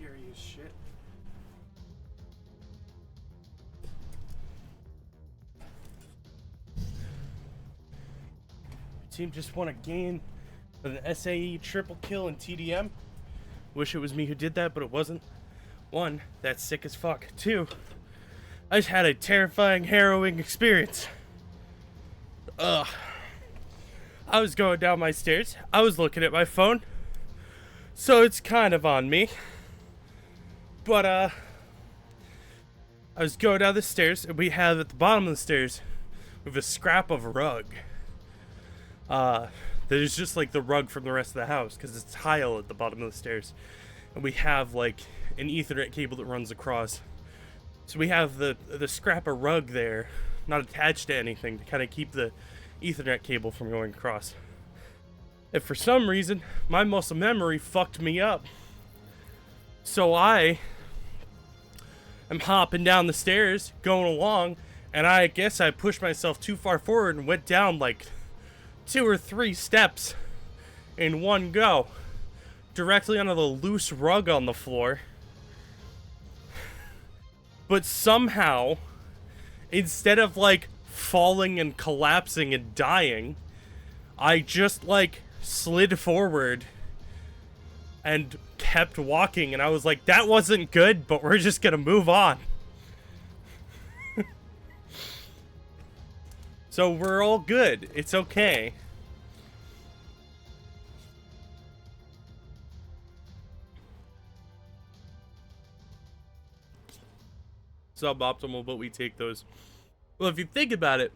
scary as shit. Team just won a game with an SAE triple kill in TDM. Wish it was me who did that, but it wasn't. 1, that's sick as fuck. 2, I just had a terrifying, harrowing experience. Ugh. I was going down my stairs. I was looking at my phone. So it's kind of on me. But, I was going down the stairs, and we have at the bottom of the stairs, we have a scrap of rug. That is just like the rug from the rest of the house, because it's tile at the bottom of the stairs. And we have like an Ethernet cable that runs across. So we have the scrap of rug there, not attached to anything, to kind of keep the Ethernet cable from going across. And for some reason, my muscle memory fucked me up. So I am hopping down the stairs, going along, and I guess I pushed myself too far forward and went down like 2 or 3 steps in one go, directly onto the loose rug on the floor. But somehow, instead of like falling and collapsing and dying, I just like slid forward and kept walking, and I was like, that wasn't good, but we're just gonna move on. So we're all good. It's okay. Suboptimal, but we take those. Well, if you think about it,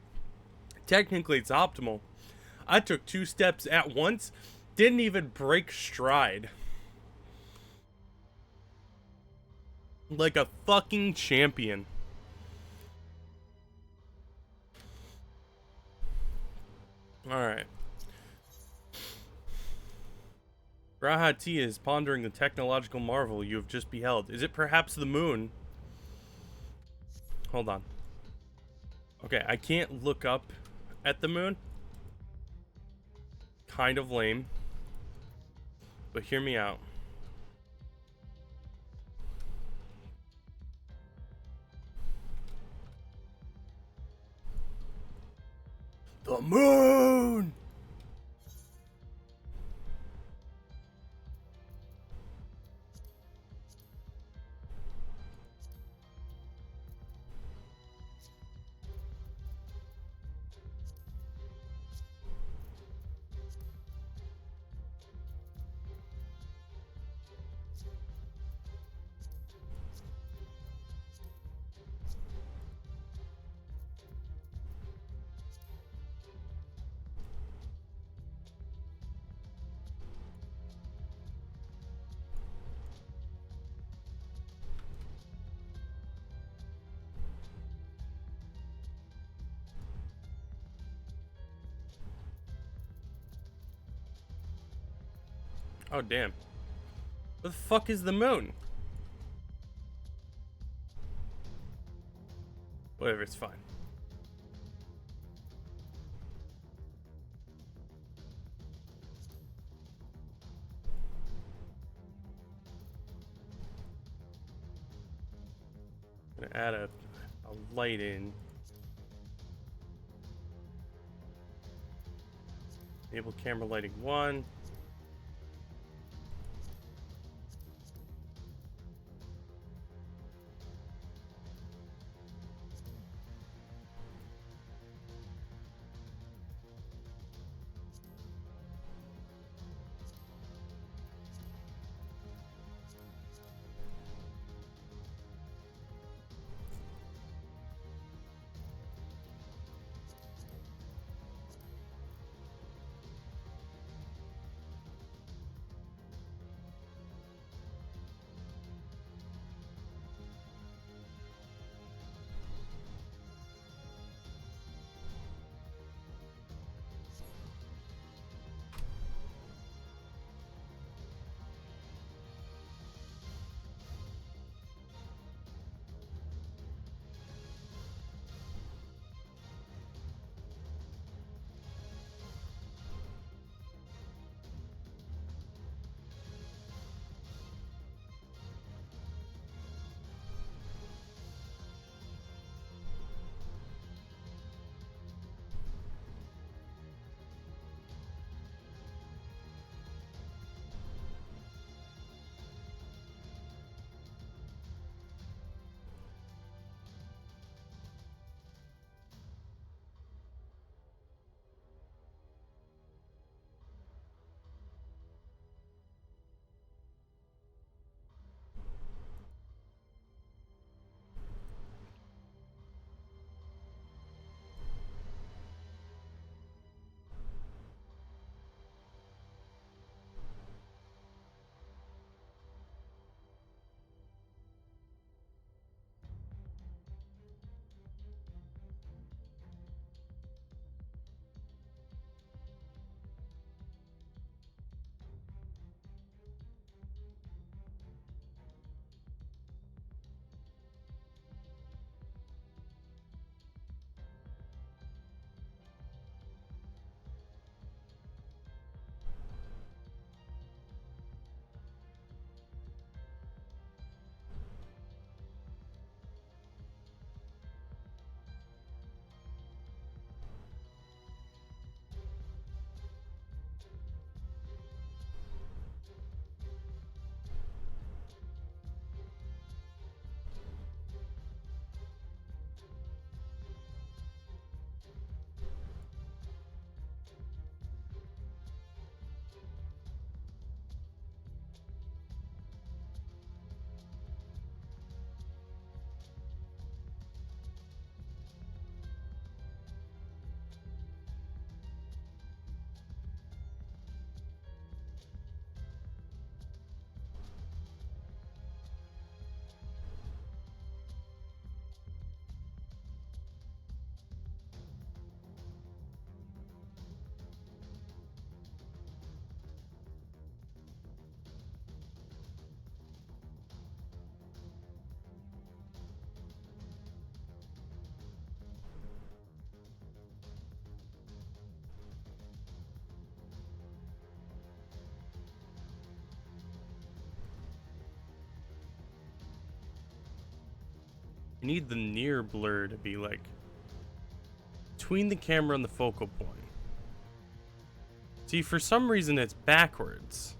technically it's optimal. I took 2 steps at once, didn't even break stride. Like a fucking champion. Alright. Raha T is pondering the technological marvel you have just beheld. Is it perhaps the moon? Hold on. Okay, I can't look up at the moon. Kind of lame. But hear me out. The moon! Oh, damn. What the fuck is the moon? Whatever, it's fine. I'm gonna add a light in. Enable camera lighting 1. You need the near blur to be like between the camera and the focal point. See, for some reason it's backwards.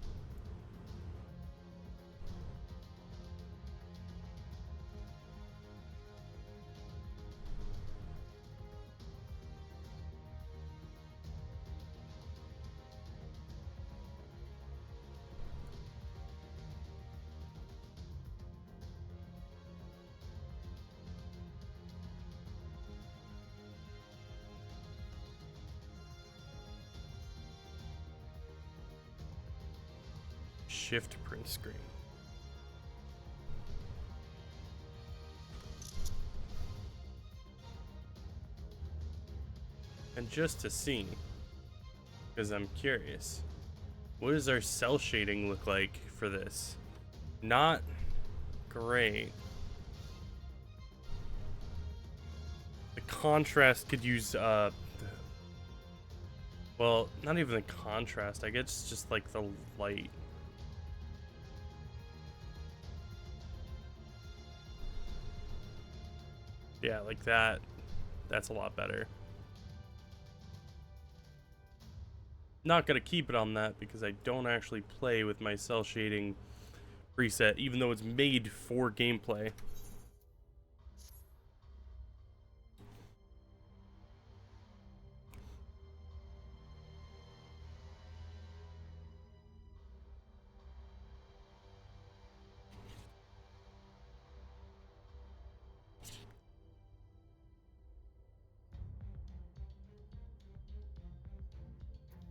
Shift print screen. And just to see, because I'm curious, what does our cell shading look like for this? Not great. The contrast could use, well, not even the contrast, I guess just like the light. Yeah, like that. That's a lot better. Not gonna keep it on that because I don't actually play with my cell shading preset, even though it's made for gameplay.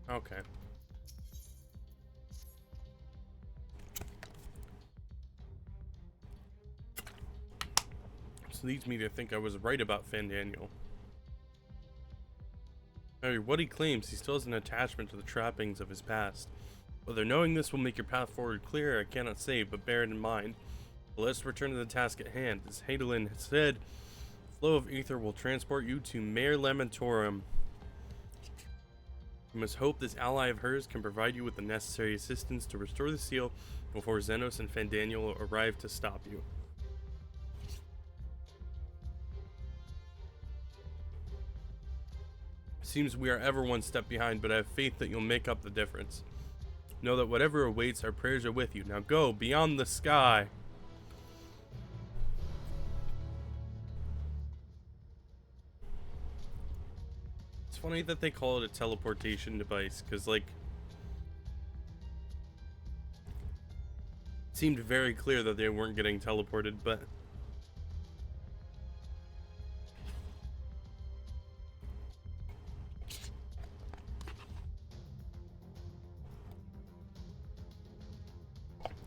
Okay. This leads me to think I was right about Fandaniel. What he claims, he still has an attachment to the trappings of his past. Whether knowing this will make your path forward clear, I cannot say, but bear it in mind. But let's return to the task at hand. As Hadolin said, the flow of ether will transport you to Mare Lamentorum. We must hope this ally of hers can provide you with the necessary assistance to restore the seal before Xenos and Fandaniel arrive to stop you. Seems we are ever one step behind, but I have faith that you'll make up the difference. Know that whatever awaits, our prayers are with you. Now go beyond the sky. It's funny that they call it a teleportation device, because, like, it seemed very clear that they weren't getting teleported, but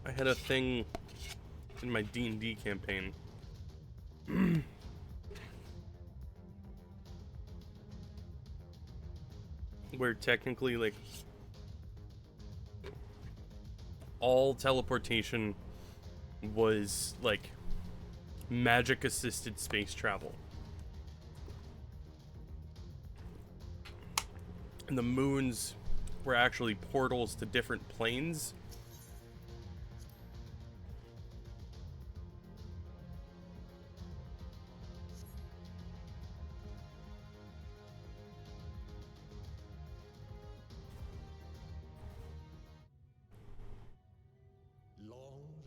I had a thing in my D&D campaign where technically, like, all teleportation was like magic assisted space travel, and the moons were actually portals to different planes.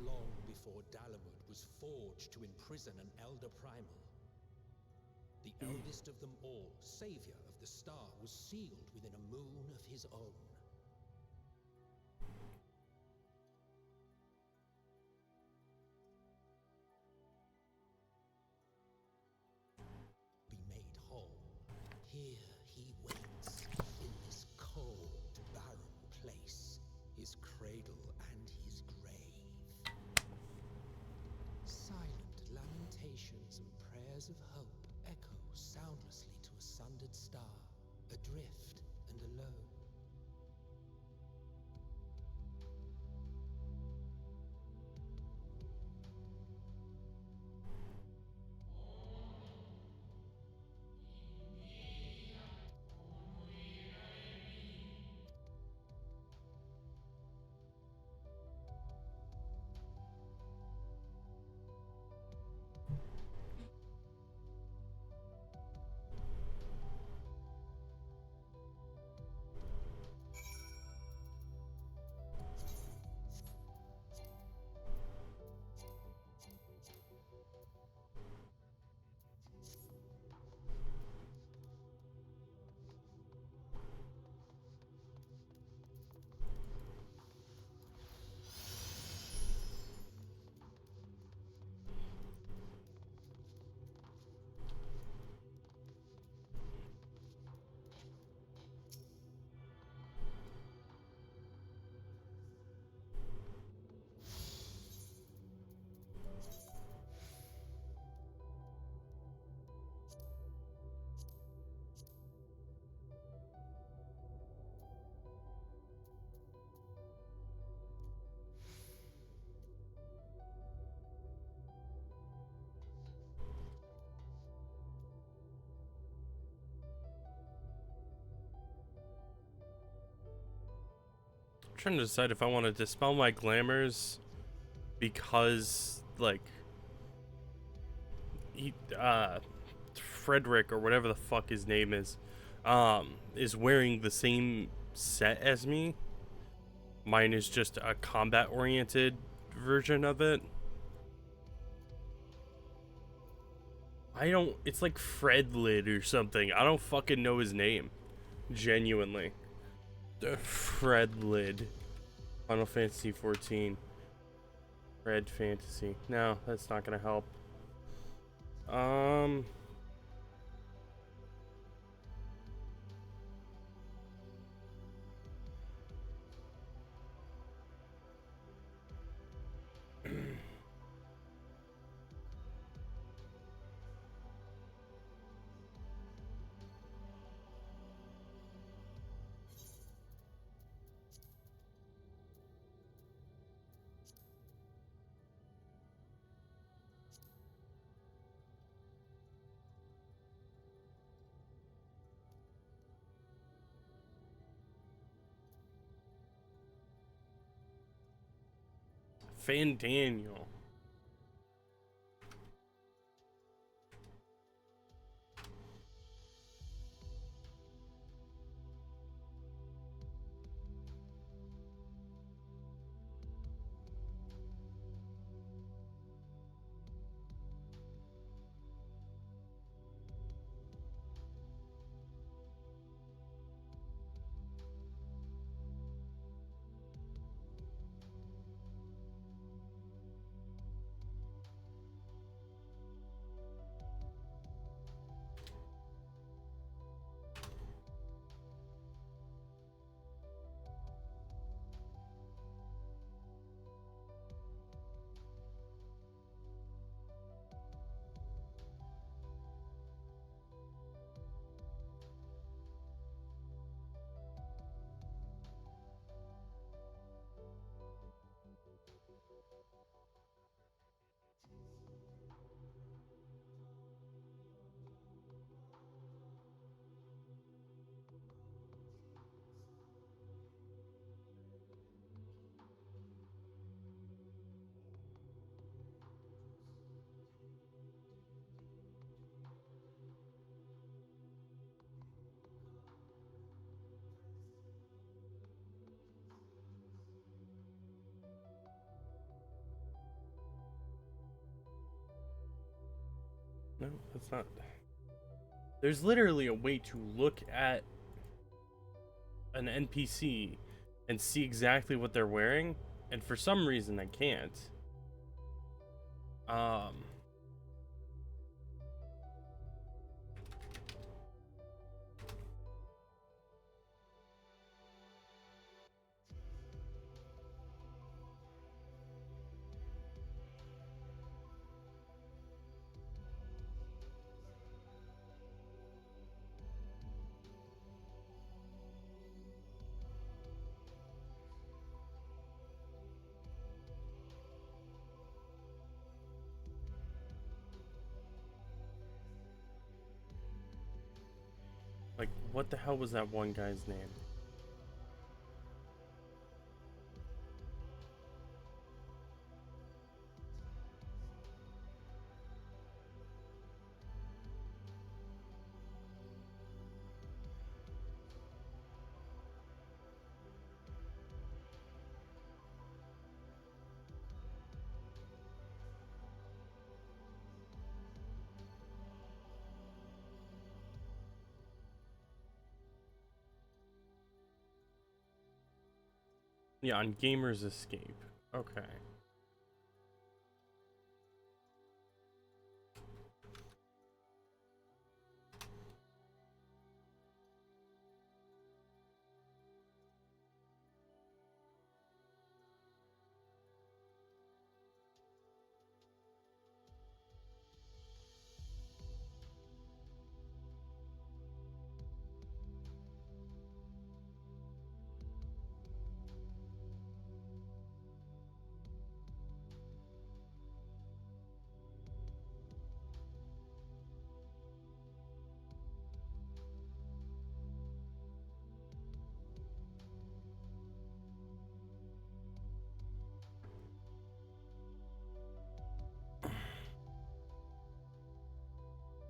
Long before Dalamud was forged to imprison an Elder Primal, the eldest of them all, savior of the star, was sealed within a moon of his own. Be made whole. Here he waits, in this cold, barren place, his cradle and his grave. Silent lamentations and prayers of hope echo soundlessly to a sundered star, adrift and alone. trying to decide if I want to dispel my glamours because, like, Frederick or whatever the fuck his name is wearing the same set as me. Mine is just a combat-oriented version of it. It's like Fredlid or something. I don't fucking know his name. Genuinely. Fredlid. Final Fantasy 14. Red Fantasy. No, that's not gonna help. Fan Daniel. No, that's not. There's literally a way to look at an NPC and see exactly what they're wearing, and for some reason I can't. Like, what the hell was that one guy's name? Yeah, on Gamer's Escape. Okay.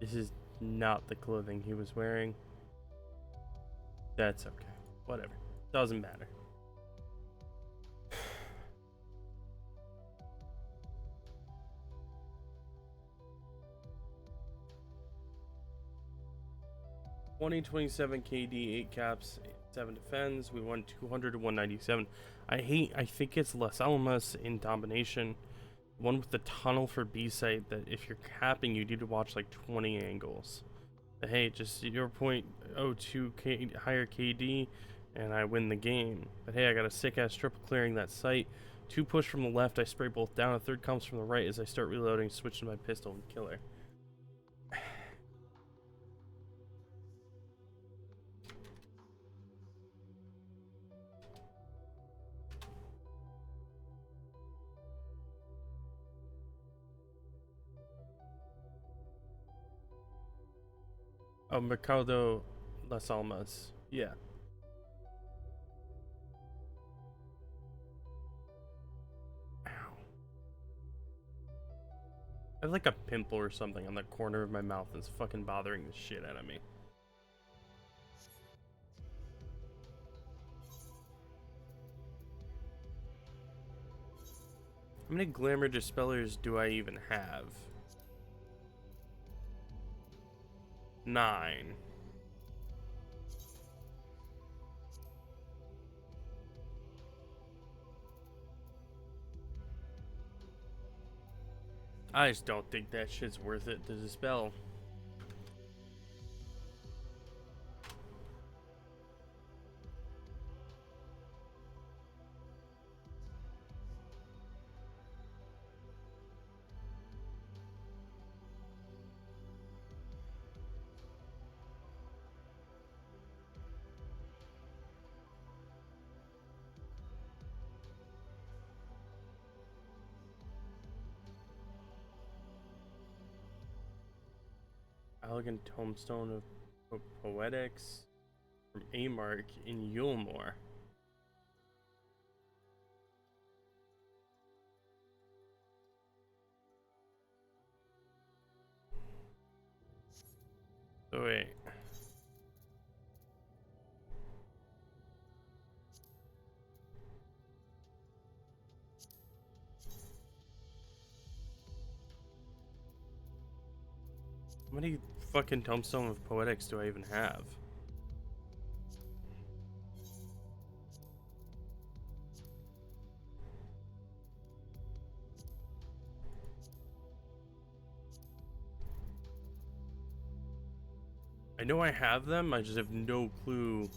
This is not the clothing he was wearing. That's okay. Whatever. Doesn't matter. $20.27 KD, 8 caps, 7 defends. We won 200 to 197. I think it's Las Almas in domination. One with the tunnel for B site that if you're capping, you need to watch like 20 angles. But hey, just 0.02 higher KD, and I win the game. But hey, I got a sick ass triple clearing that site. 2 push from the left, I spray both down. A third comes from the right as I start reloading, switch to my pistol and kill her. Oh, Mercado Las Almas. Yeah. Ow. I have like a pimple or something on the corner of my mouth that's fucking bothering the shit out of me. How many glamour dispellers do I even have? 9. I just don't think that shit's worth it to dispel. Elegant Tombstone of Poetics from Amark in Yulmore. So wait. How many fucking Tombstone of Poetics do I even have? I know I have them, I just have no clue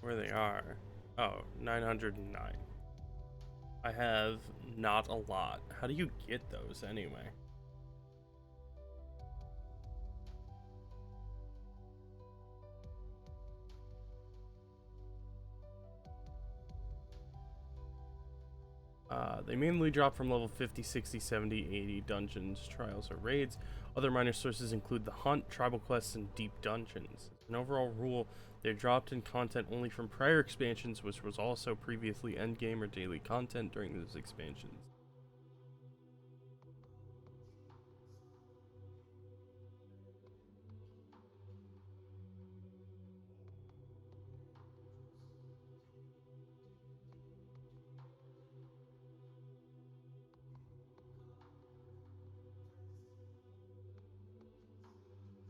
where they are. Oh, 909. I have not a lot. How do you get those anyway? They mainly drop from level 50, 60, 70, 80 dungeons, trials, or raids. Other minor sources include the hunt, tribal quests, and deep dungeons. As an overall rule, they're dropped in content only from prior expansions, which was also previously endgame or daily content during those expansions.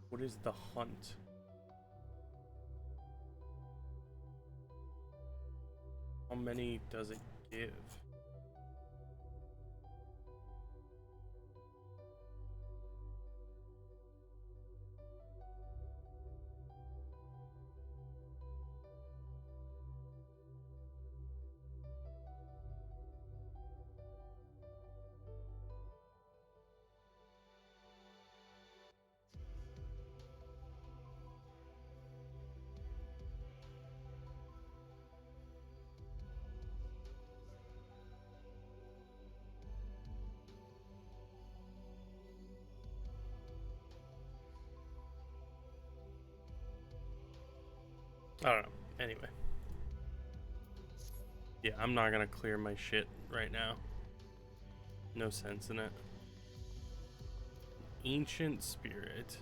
What is the hunt? How many does it give? I don't know. Anyway. Yeah, I'm not gonna clear my shit right now. No sense in it. ancient spirit.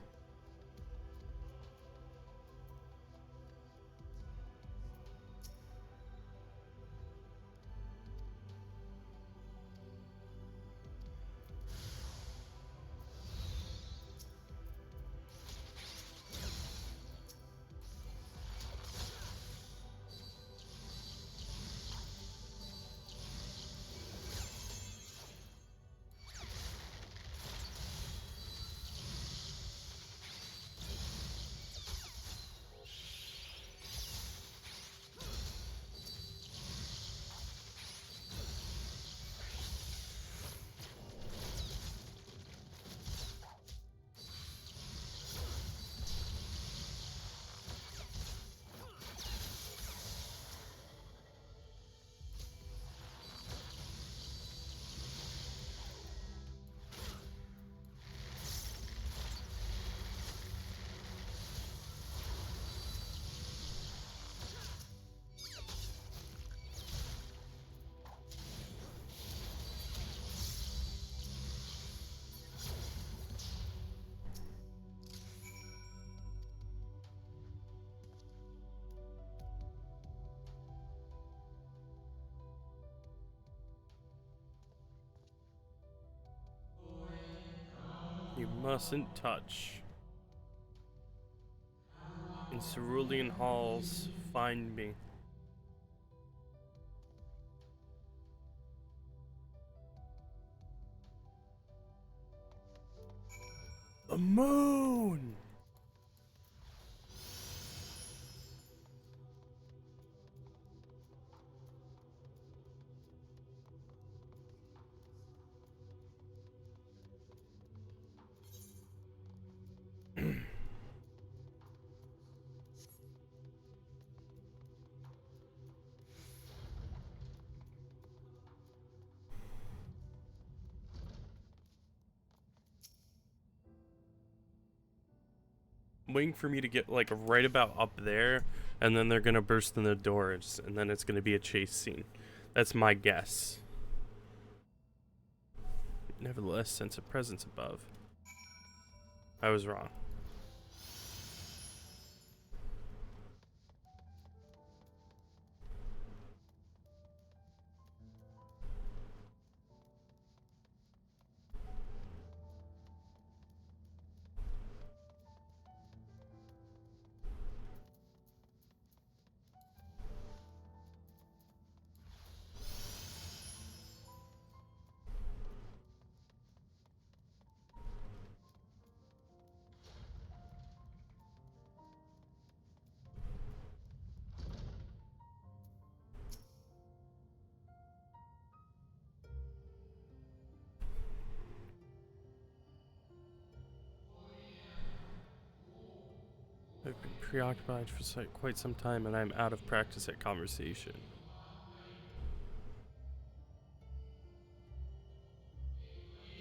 You mustn't touch. In cerulean halls, find me. The moon! Waiting for me to get like right about up there, and then they're gonna burst in the doors, and then it's gonna be a chase scene. That's my guess. Nevertheless, sense a presence above. I was wrong. I've been preoccupied for quite some time, and I'm out of practice at conversation.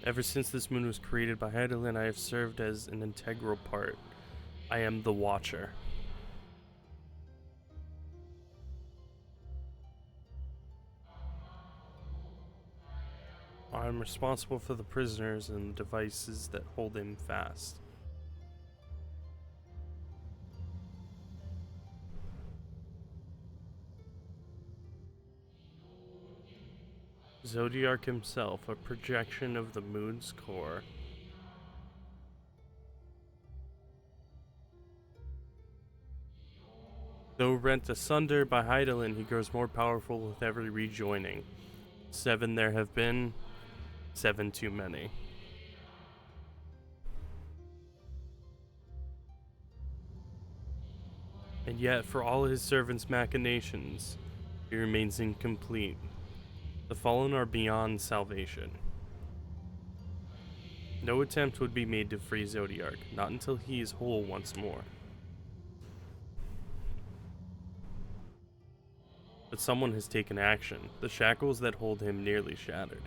Ever since this moon was created by Heidelin, I have served as an integral part. I am the Watcher. I am responsible for the prisoners and the devices that hold him fast. Zodiark himself, a projection of the moon's core. Though rent asunder by Heidelin, he grows more powerful with every rejoining. 7 there have been, 7 too many. And yet, for all his servants' machinations, he remains incomplete. The fallen are beyond salvation. No attempt would be made to free Zodiark, not until he is whole once more. But someone has taken action. The shackles that hold him nearly shattered.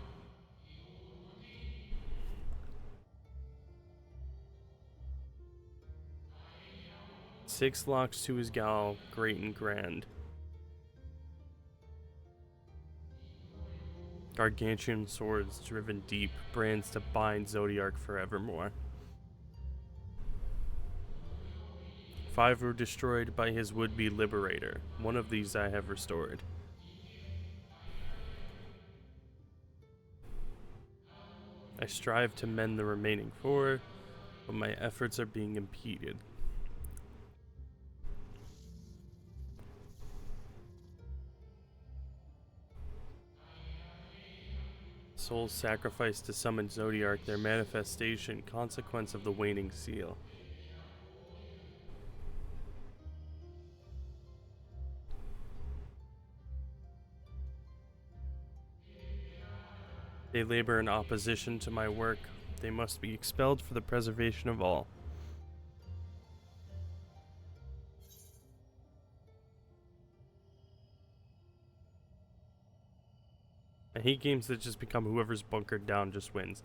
Six locks to his gal, great and grand. Gargantuan swords driven deep, brands to bind Zodiark forevermore. 5 were destroyed by his would-be liberator. One of these I have restored. I strive to mend the remaining 4, but my efforts are being impeded. Souls sacrificed to summon Zodiark, their manifestation, consequence of the waning seal. They labor in opposition to my work. They must be expelled for the preservation of all. I hate games that just become whoever's bunkered down just wins.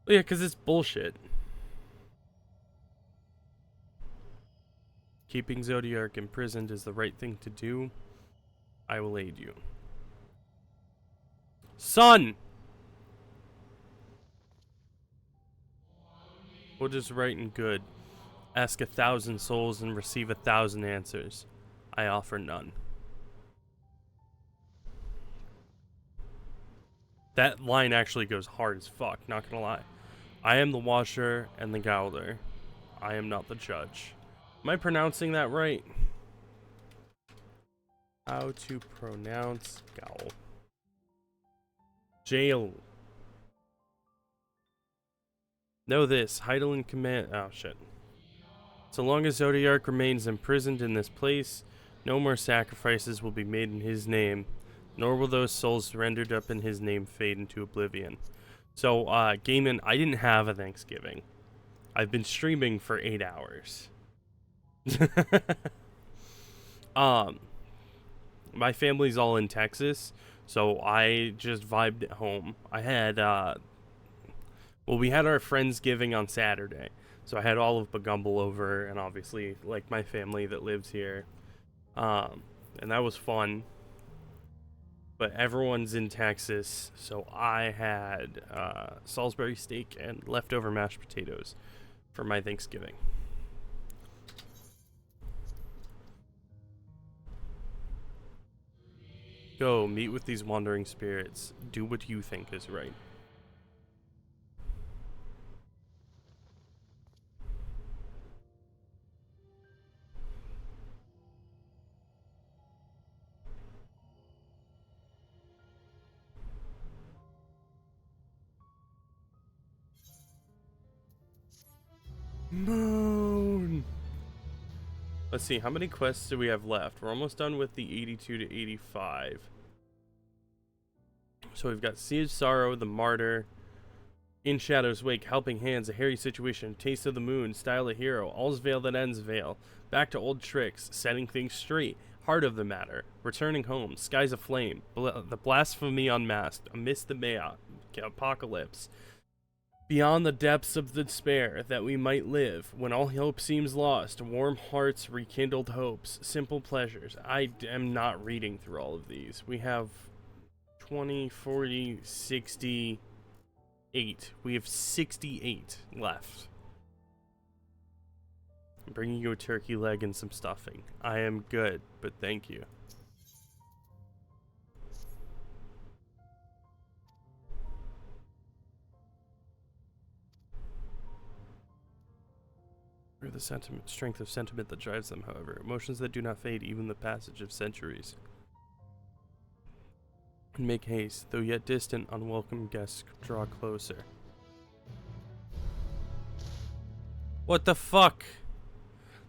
Well, yeah, because it's bullshit. Keeping Zodiark imprisoned is the right thing to do. I will aid you. Son! What is right and good? Ask 1,000 souls and receive 1,000 answers. I offer none. That line actually goes hard as fuck, not gonna lie. I am the watcher and the gouler. I am not the judge. Am I pronouncing that right? How to pronounce gowl. Jail. Know this, Heidelin command. Oh shit. So long as Zodiark remains imprisoned in this place, no more sacrifices will be made in his name, nor will those souls rendered up in his name fade into oblivion. So, Gaiman, I didn't have a Thanksgiving. I've been streaming for 8 hours. My family's all in Texas, so I just vibed at home. I had, we had our Friendsgiving on Saturday. So I had all of Bagumble over, and obviously, like, my family that lives here. And that was fun. But everyone's in Texas, so I had Salisbury steak and leftover mashed potatoes for my Thanksgiving. Go, meet with these wandering spirits. Do what you think is right. Moon! Let's see, how many quests do we have left? We're almost done with the 82 to 85. So we've got Sea of Sorrow, The Martyr, In Shadow's Wake, Helping Hands, A Hairy Situation, Taste of the Moon, Style a Hero, All's Veil That Ends Veil, Back to Old Tricks, Setting Things Straight, Heart of the Matter, Returning Home, Skies Aflame, The Blasphemy Unmasked, Amidst the Maya, Apocalypse, Beyond the Depths of Despair, That We Might Live, When All Hope Seems Lost, Warm Hearts, Rekindled Hopes, Simple Pleasures. I am not reading through all of these. We have 20, 40, 68. We have 68 left. I'm bringing you a turkey leg and some stuffing. I am good, but thank you. Or the strength of sentiment that drives them, however. Emotions that do not fade, even the passage of centuries. And make haste, though yet distant, unwelcome guests draw closer. What the fuck?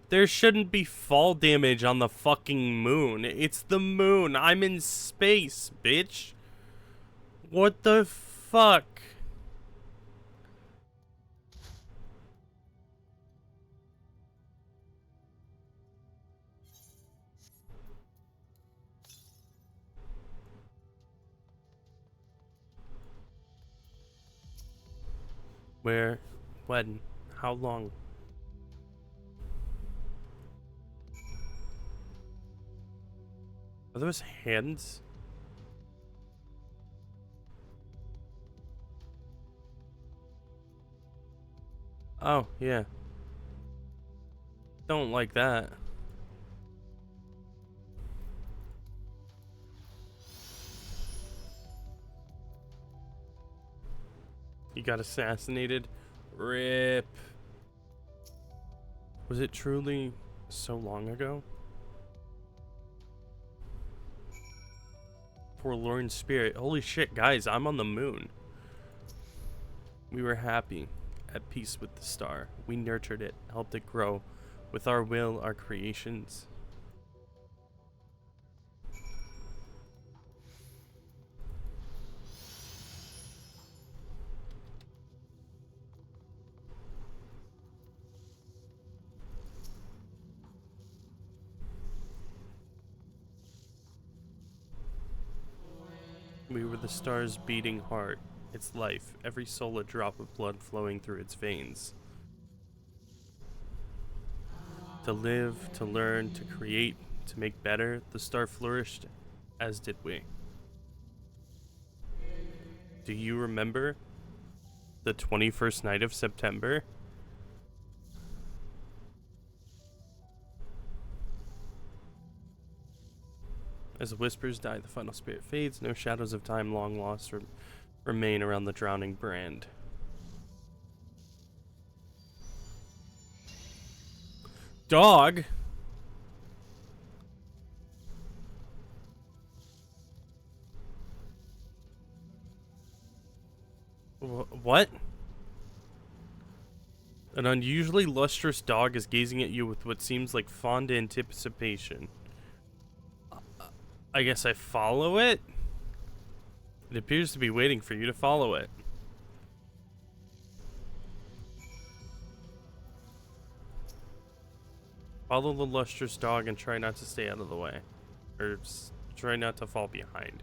There shouldn't be fall damage on the fucking moon. It's the moon. I'm in space, bitch. What the fuck? Where? When? How long? Are those hands? Oh, yeah. Don't like that. He got assassinated. RIP. Was it truly so long ago? Forlorn spirit. Holy shit, guys, I'm on the moon. We were happy, at peace with the star. We nurtured it, helped it grow. With our will, our creations. We were the star's beating heart, its life, every soul a drop of blood flowing through its veins. To live, to learn, to create, to make better, the star flourished, as did we. Do you remember the 21st night of September? As the whispers die, the final spirit fades. No shadows of time long lost remain around the drowning brand. Dog? What? An unusually lustrous dog is gazing at you with what seems like fond anticipation. I guess I follow it? It appears to be waiting for you to follow it. Follow the lustrous dog and try not to stay out of the way. Or try not to fall behind.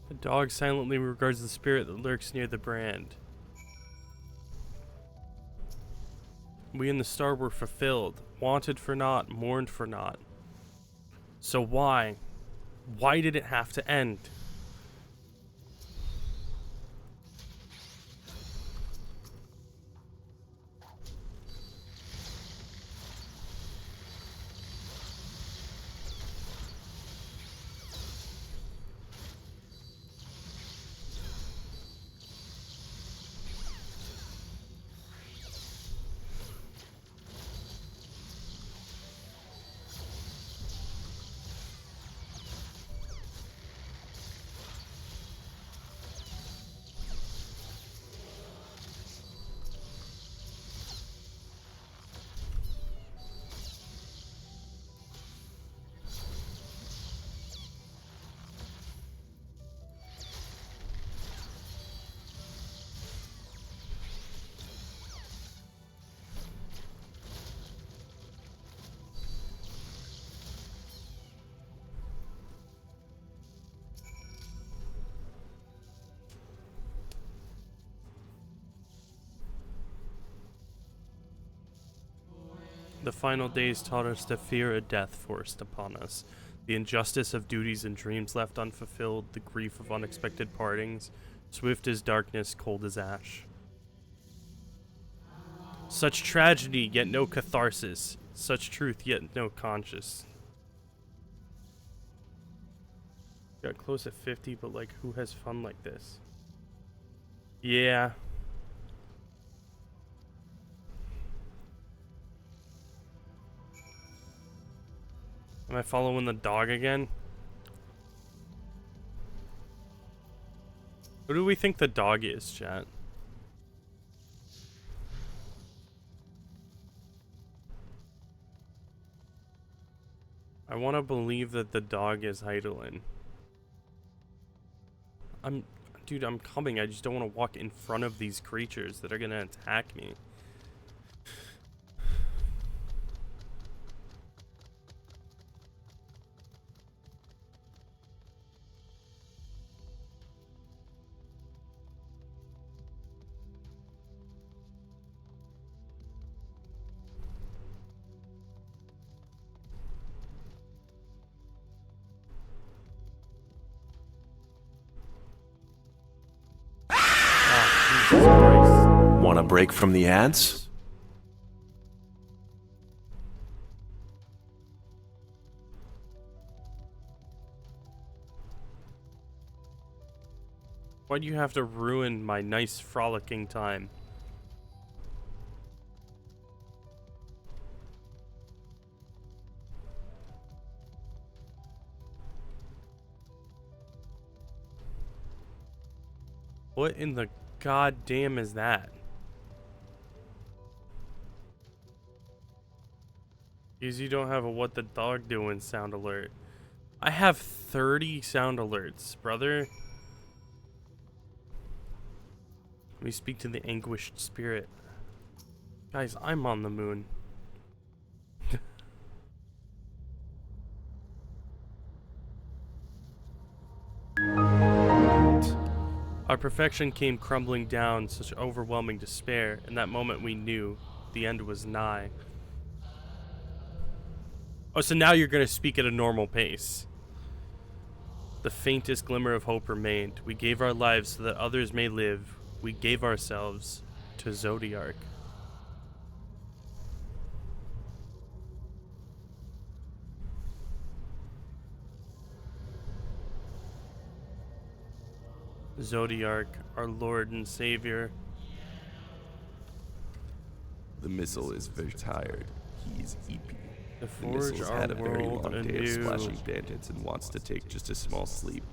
The dog silently regards the spirit that lurks near the brand. We and the star were fulfilled, wanted for naught, mourned for naught. So why? Why did it have to end? The final days taught us to fear a death forced upon us. The injustice of duties and dreams left unfulfilled, the grief of unexpected partings, swift as darkness, cold as ash. Such tragedy, yet no catharsis. Such truth, yet no conscience. Got close at 50, but like, who has fun like this? Yeah. Am I following the dog again? Who do we think the dog is, chat? I want to believe that the dog is Heidelin. Dude, I'm coming. I just don't want to walk in front of these creatures that are gonna attack me. Want a break from the ads? Why do you have to ruin my nice frolicking time? What in the goddamn is that? Because you don't have a what the dog doing sound alert. I have 30 sound alerts, brother. Let me speak to the anguished spirit. Guys, I'm on the moon. Our perfection came crumbling down, such overwhelming despair. In that moment we knew the end was nigh. Oh, so now you're gonna speak at a normal pace. The faintest glimmer of hope remained. We gave our lives so that others may live. We gave ourselves to Zodiark. Zodiark, our Lord and Savior. The missile is very tired. He's EP. The The missile's had a very world long day of anew. splashing bandits and wants to take just a small sleep.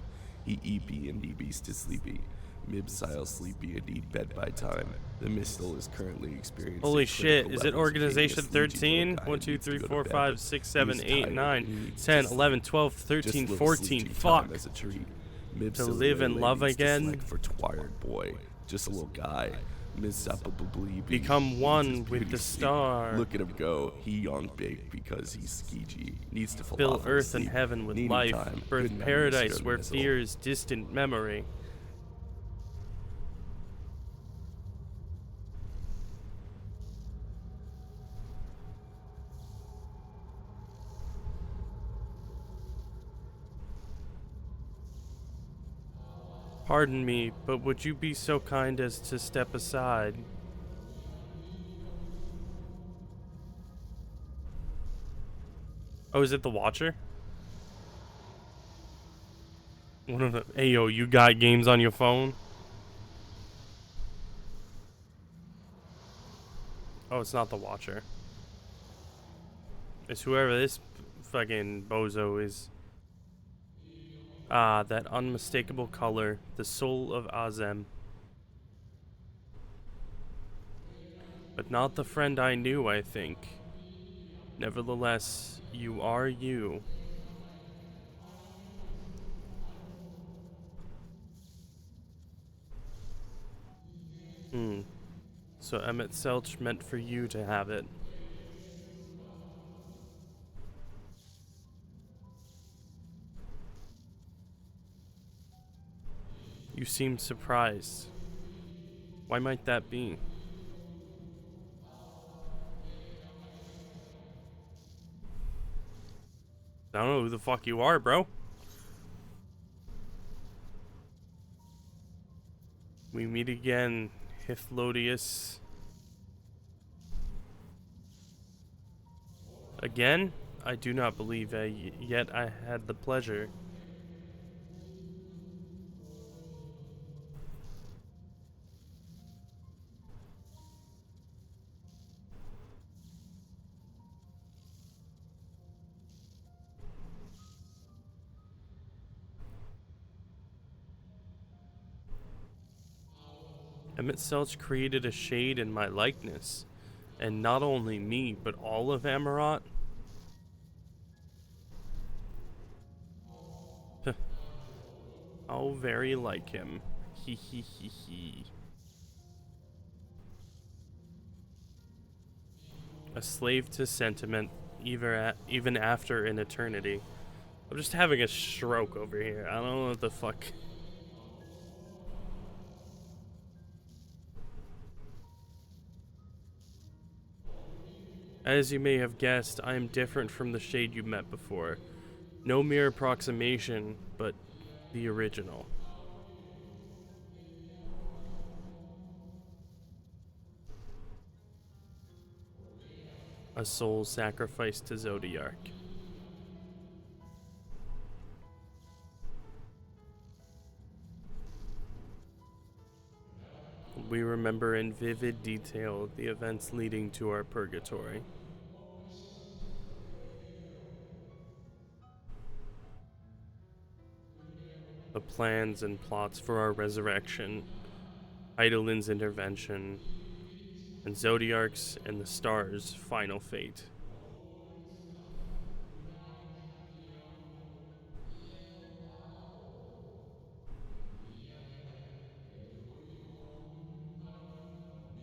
He EP and he beast is sleepy. Mibsile sleepy and need bed by time. The missile is currently experiencing Holy shit, critical is it levels of Organization Canis Lugii 13? loci 1, and 2, needs to 3, go to 4, bed. 5, 6, 7, He's 8, tired 9, and he needs 10, just 11, 12, 13, just little 14. sleepy Fuck. time as a treat. To live and love again. Like for Twired boy, just a little guy. Become one with the star. Look at him go. He young big because he's skeegee. Needs to Fill falafel earth and sleep. heaven with Needy life. time. Birth Good paradise memories where from the fear is distant memory. Pardon me, but would you be so kind as to step aside? Oh, is it the Watcher? One of the. Hey, yo, you got games on your phone? Oh, it's not the Watcher. It's whoever this fucking bozo is. Ah, that unmistakable color, the soul of Azem. But not the friend I knew, I think. Nevertheless, you are you. So Emmett Selch meant for you to have it. You seem surprised. Why might that be? I don't know who the fuck you are, bro. We meet again, Hithlodius. Again? I do not believe yet I had the pleasure. Emmett Selch created a shade in my likeness, and not only me, but all of Amarot. How very like him. He he he he. A slave to sentiment, even after an eternity. I'm just having a stroke over here. I don't know what the fuck. As you may have guessed, I am different from the shade you met before. No mere approximation, but the original. A soul sacrificed to Zodiark. We remember in vivid detail the events leading to our purgatory. The plans and plots for our resurrection, Eidolon's intervention, and Zodiark's and the stars' final fate.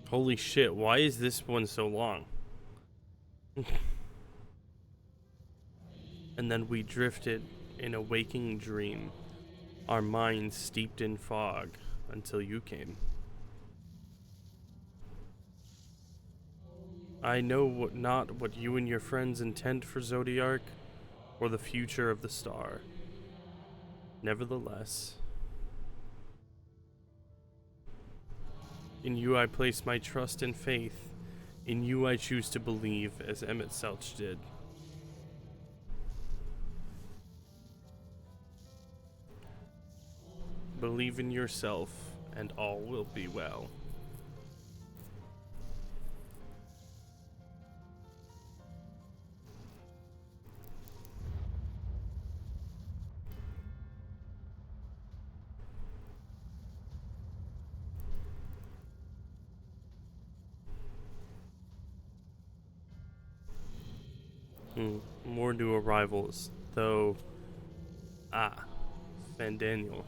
Holy shit, why is this one so long? And then we drifted in a waking dream, our minds steeped in fog, until you came. I know not what you and your friends intend for Zodiark, or the future of the star. Nevertheless, in you I place my trust and faith. In you I choose to believe, as Emmett Selch did. Believe in yourself, and all will be well. More new arrivals, though. Van Daniel.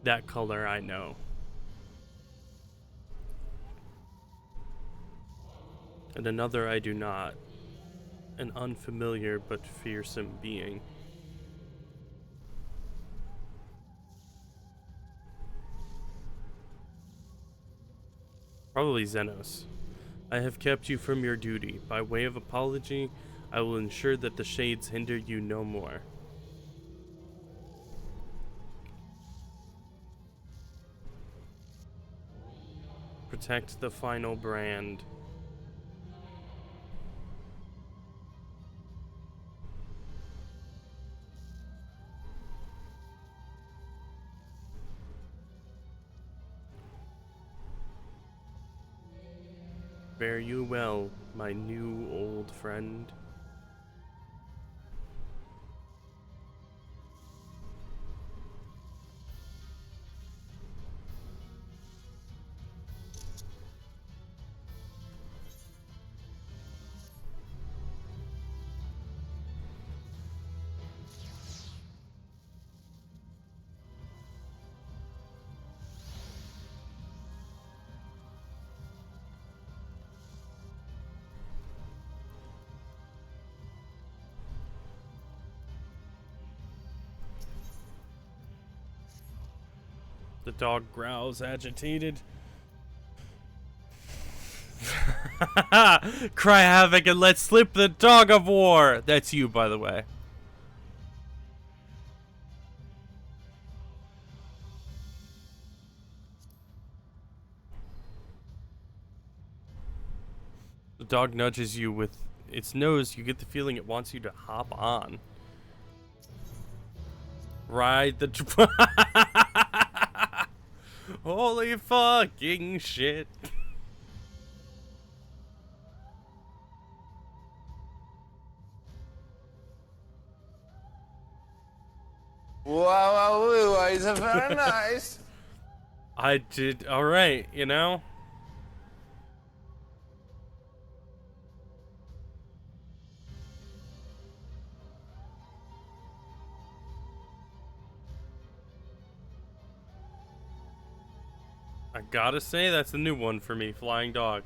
That color I know. And another I do not. An unfamiliar but fearsome being. Probably Xenos. I have kept you from your duty. By way of apology, I will ensure that the shades hinder you no more. Protect the final brand. Fare you well, my new old friend. The dog growls, agitated. Cry havoc and let slip the dog of war! That's you, by the way. dog nudges you with its nose, you get the feeling it wants you to hop on. Ride the holy fucking shit. Wow, it's very nice. I did alright, you know? I gotta say, that's a new one for me, Flying Dog.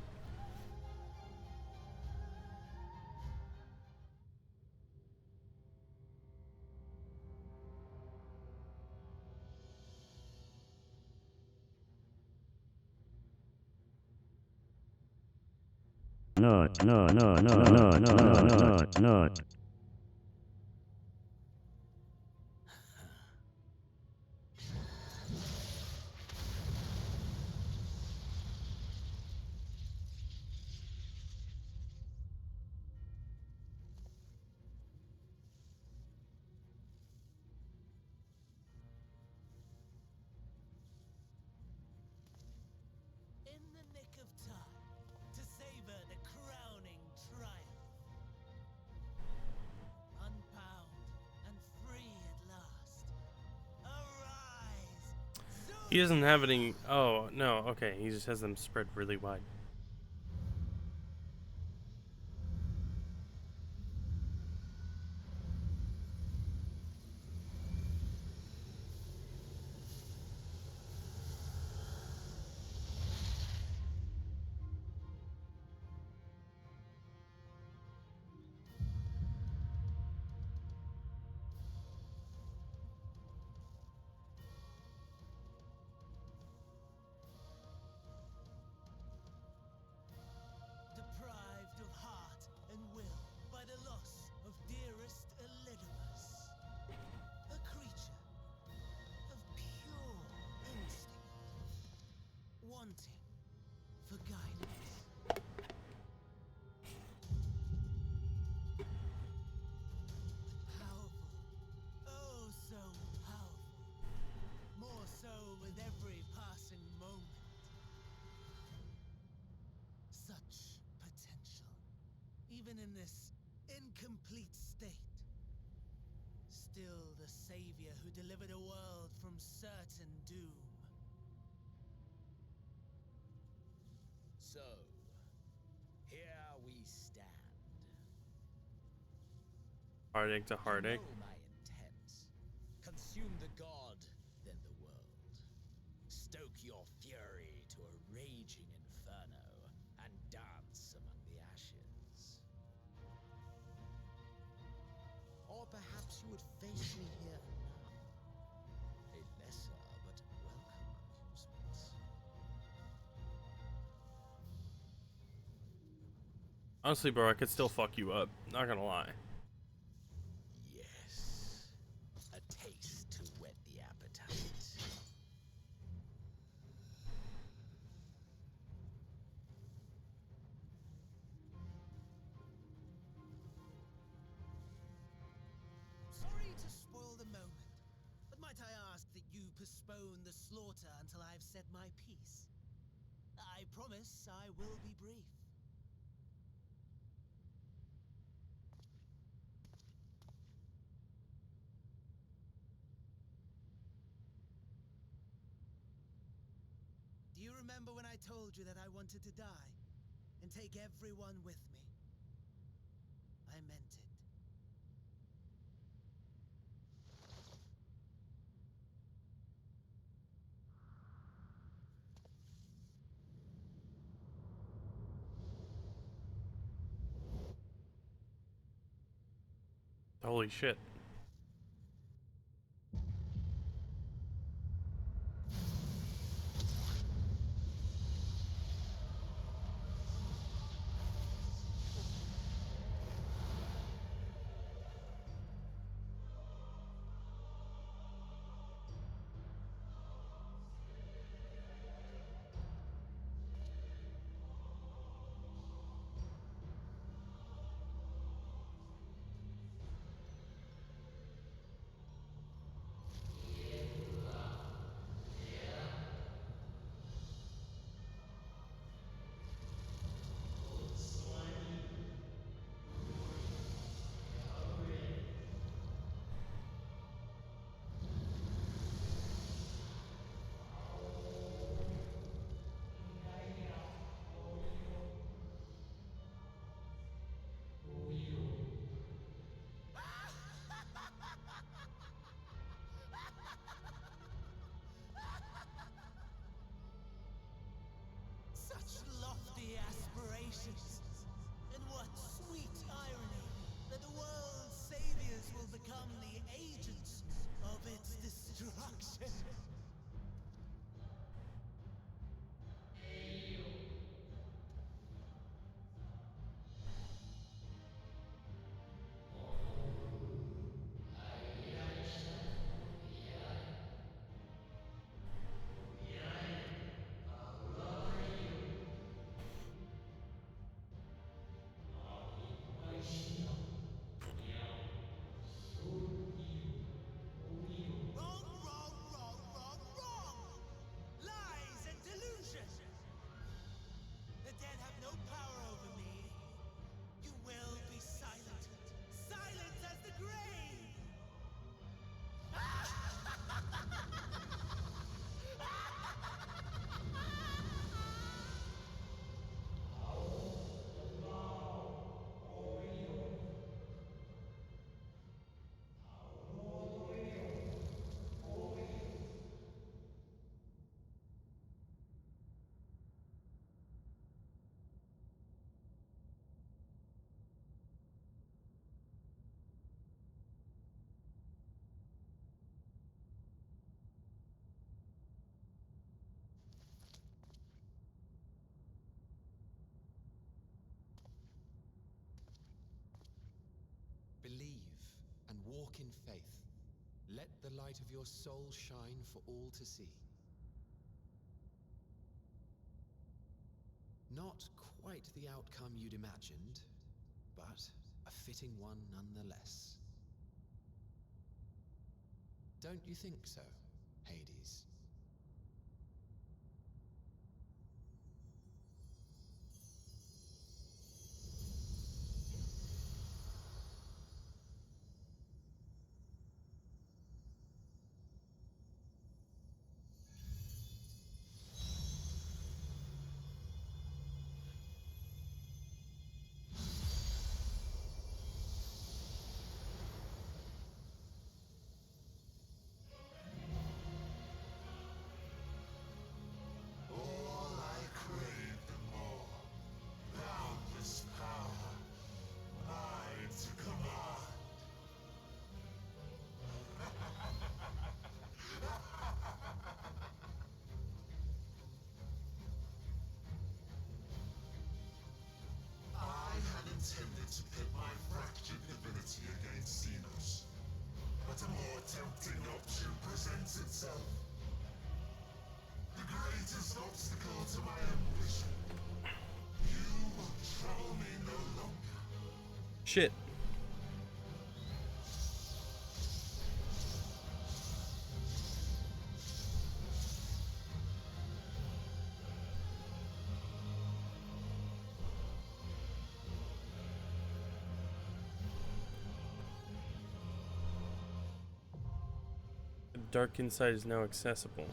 Not. In the nick of time to savor the crowning triumph. Unbound and free at last. Arise! He doesn't have any. Oh, no, okay. He just has them spread really wide. Deprived of heart and will by the loss of dearest Elidibus. A creature of pure instinct, wanting for guidance. Powerful, oh so powerful, more so with every passing moment. Such potential, even in this incomplete state. Still the savior who delivered a world from certain doom. So, here we stand. Heartache to heartache. You know my intent. Consume the god, then the world. Stoke your fury to a raging inferno, and dance among the ashes. Or perhaps you would face me here and now. A lesser but welcome amusement. Honestly, bro, I could still fuck you up. Not gonna lie. Yes. A taste to whet the appetite. Sorry to spoil the moment, but might I ask that you postpone the slaughter until I've said my piece? I promise I will be brief. Do you remember when I told you that I wanted to die and take everyone with me? I meant it. Holy shit. become the agents of its destruction. Wrong, wrong, wrong, wrong, wrong! Lies and delusion! The dead have no power over me. You will be silent. Silent as the grave! Believe and walk in faith. Let the light of your soul shine for all to see. Not quite the outcome you'd imagined, but a fitting one nonetheless. Don't you think so, Hades? All I crave the more. Boundless power. Mine to command. I had intended to pit my fractured divinity against Xenos, but a more tempting option presents itself. The greatest obstacle to my ambition. You will trouble me no longer. Shit. The dark inside is now accessible.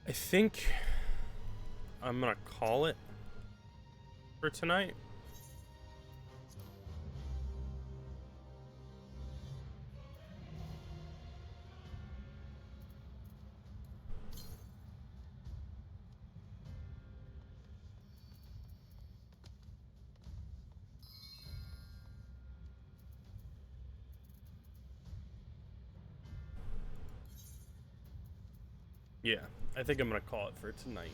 I think I'm gonna call it for tonight. Yeah, I think I'm gonna call it for tonight.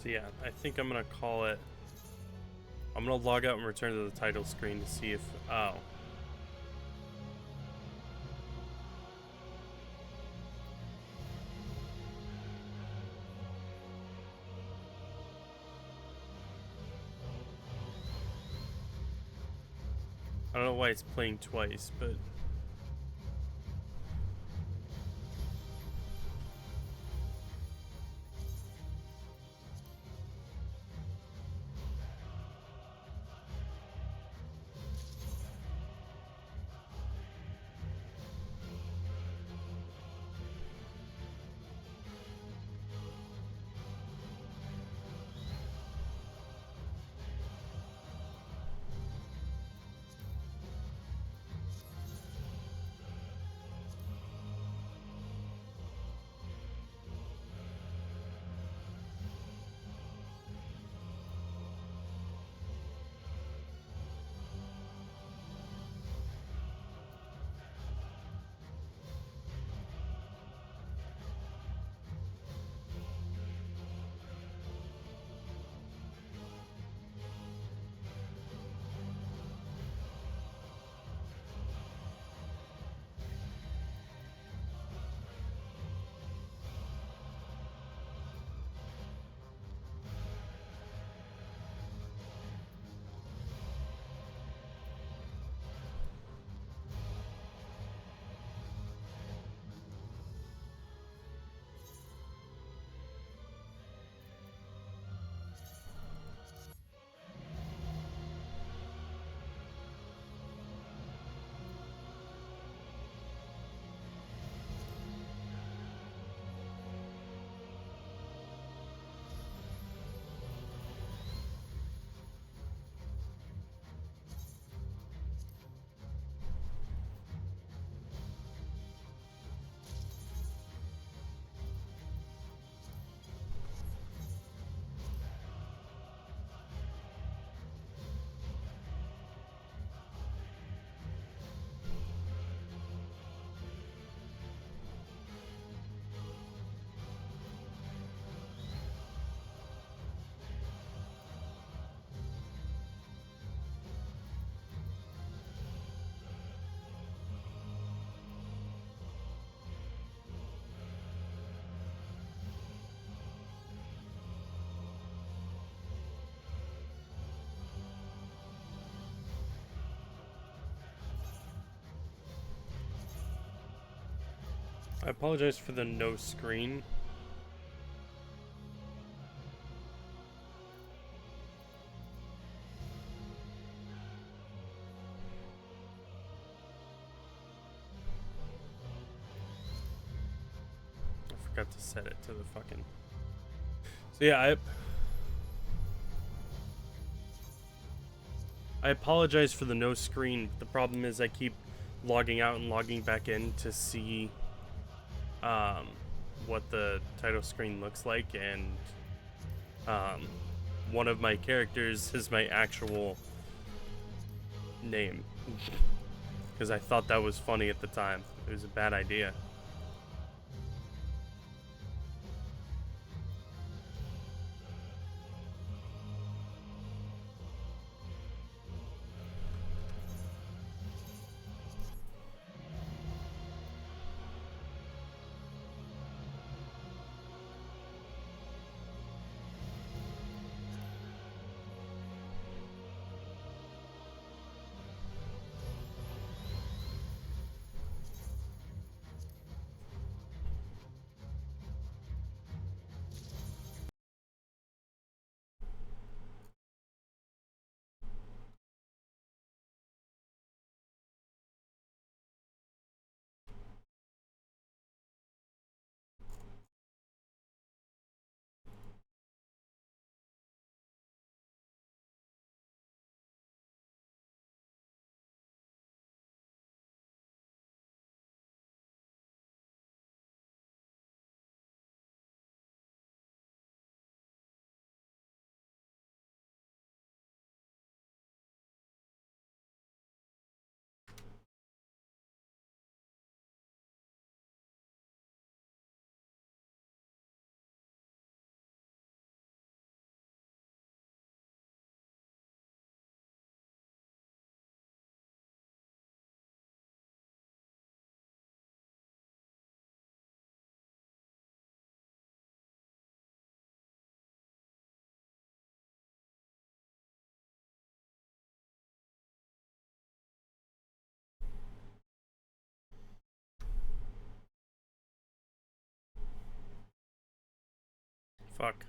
So yeah, I think I'm gonna call it. I'm gonna log out and return to the title screen to see if. Oh. I don't know why it's playing twice, but. I apologize for the no screen. I forgot to set it to the fucking... So yeah, I apologize for the no screen. The problem is I keep logging out and logging back in to see what the title screen looks like, and one of my characters is my actual name because I thought that was funny at the time. It was a bad idea. Fuck.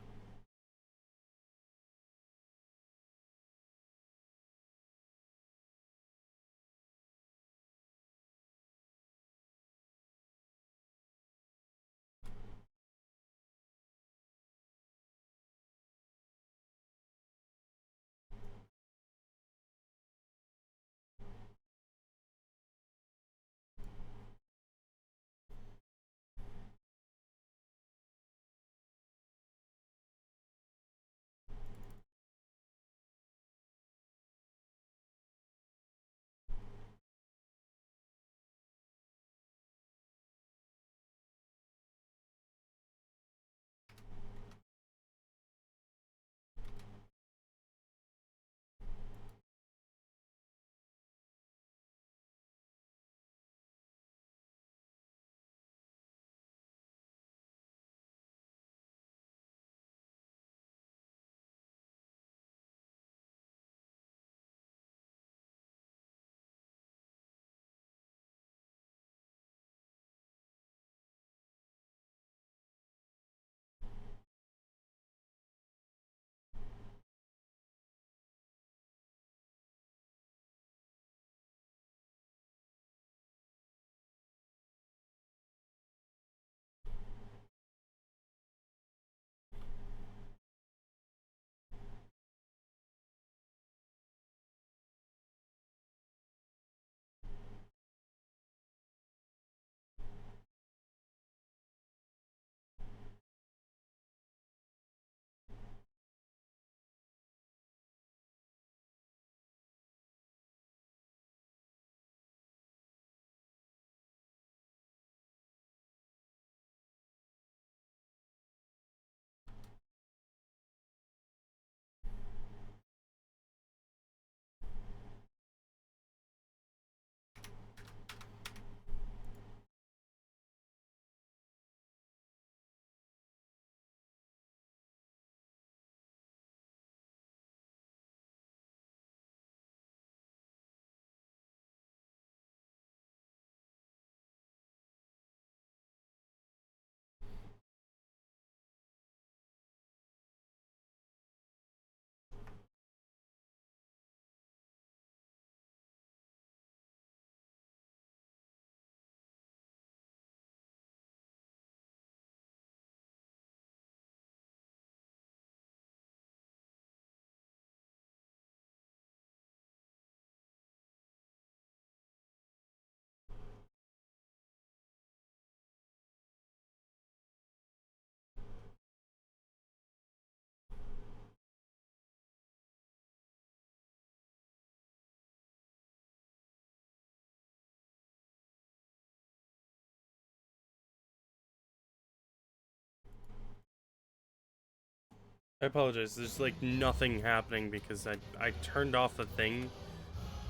I apologize. There's like nothing happening because I turned off the thing.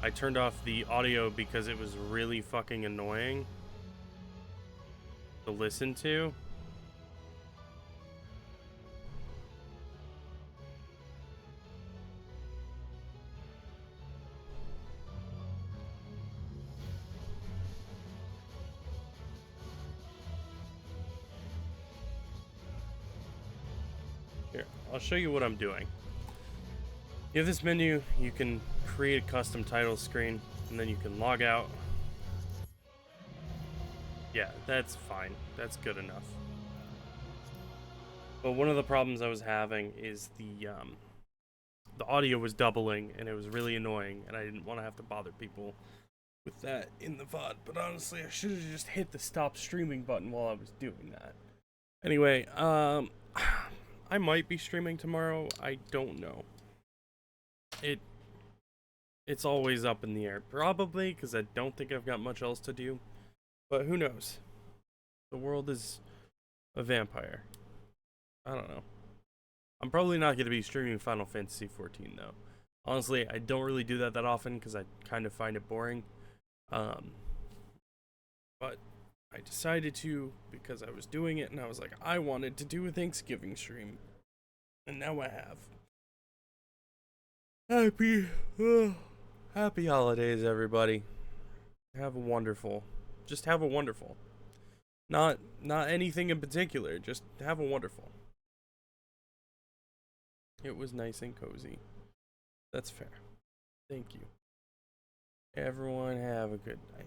I turned off the audio because it was really fucking annoying to listen to. Here, I'll show you what I'm doing. You have this menu, you can create a custom title screen, and then you can log out. Yeah, that's fine. That's good enough. But one of the problems I was having is the audio was doubling, and it was really annoying, and I didn't want to have to bother people with that in the VOD. But honestly, I should have just hit the stop streaming button while I was doing that. Anyway, I might be streaming tomorrow. I don't know. It's always up in the air. Probably because I don't think I've got much else to do. But who knows? The world is a vampire. I don't know. I'm probably not going to be streaming Final Fantasy XIV though. Honestly, I don't really do that often because I kind of find it boring. But I decided to because I was doing it and I was like, I wanted to do a Thanksgiving stream. And now I have. Happy holidays, everybody. Have a wonderful. Just have a wonderful. Not anything in particular. Just have a wonderful. It was nice and cozy. That's fair. Thank you. Everyone have a good night.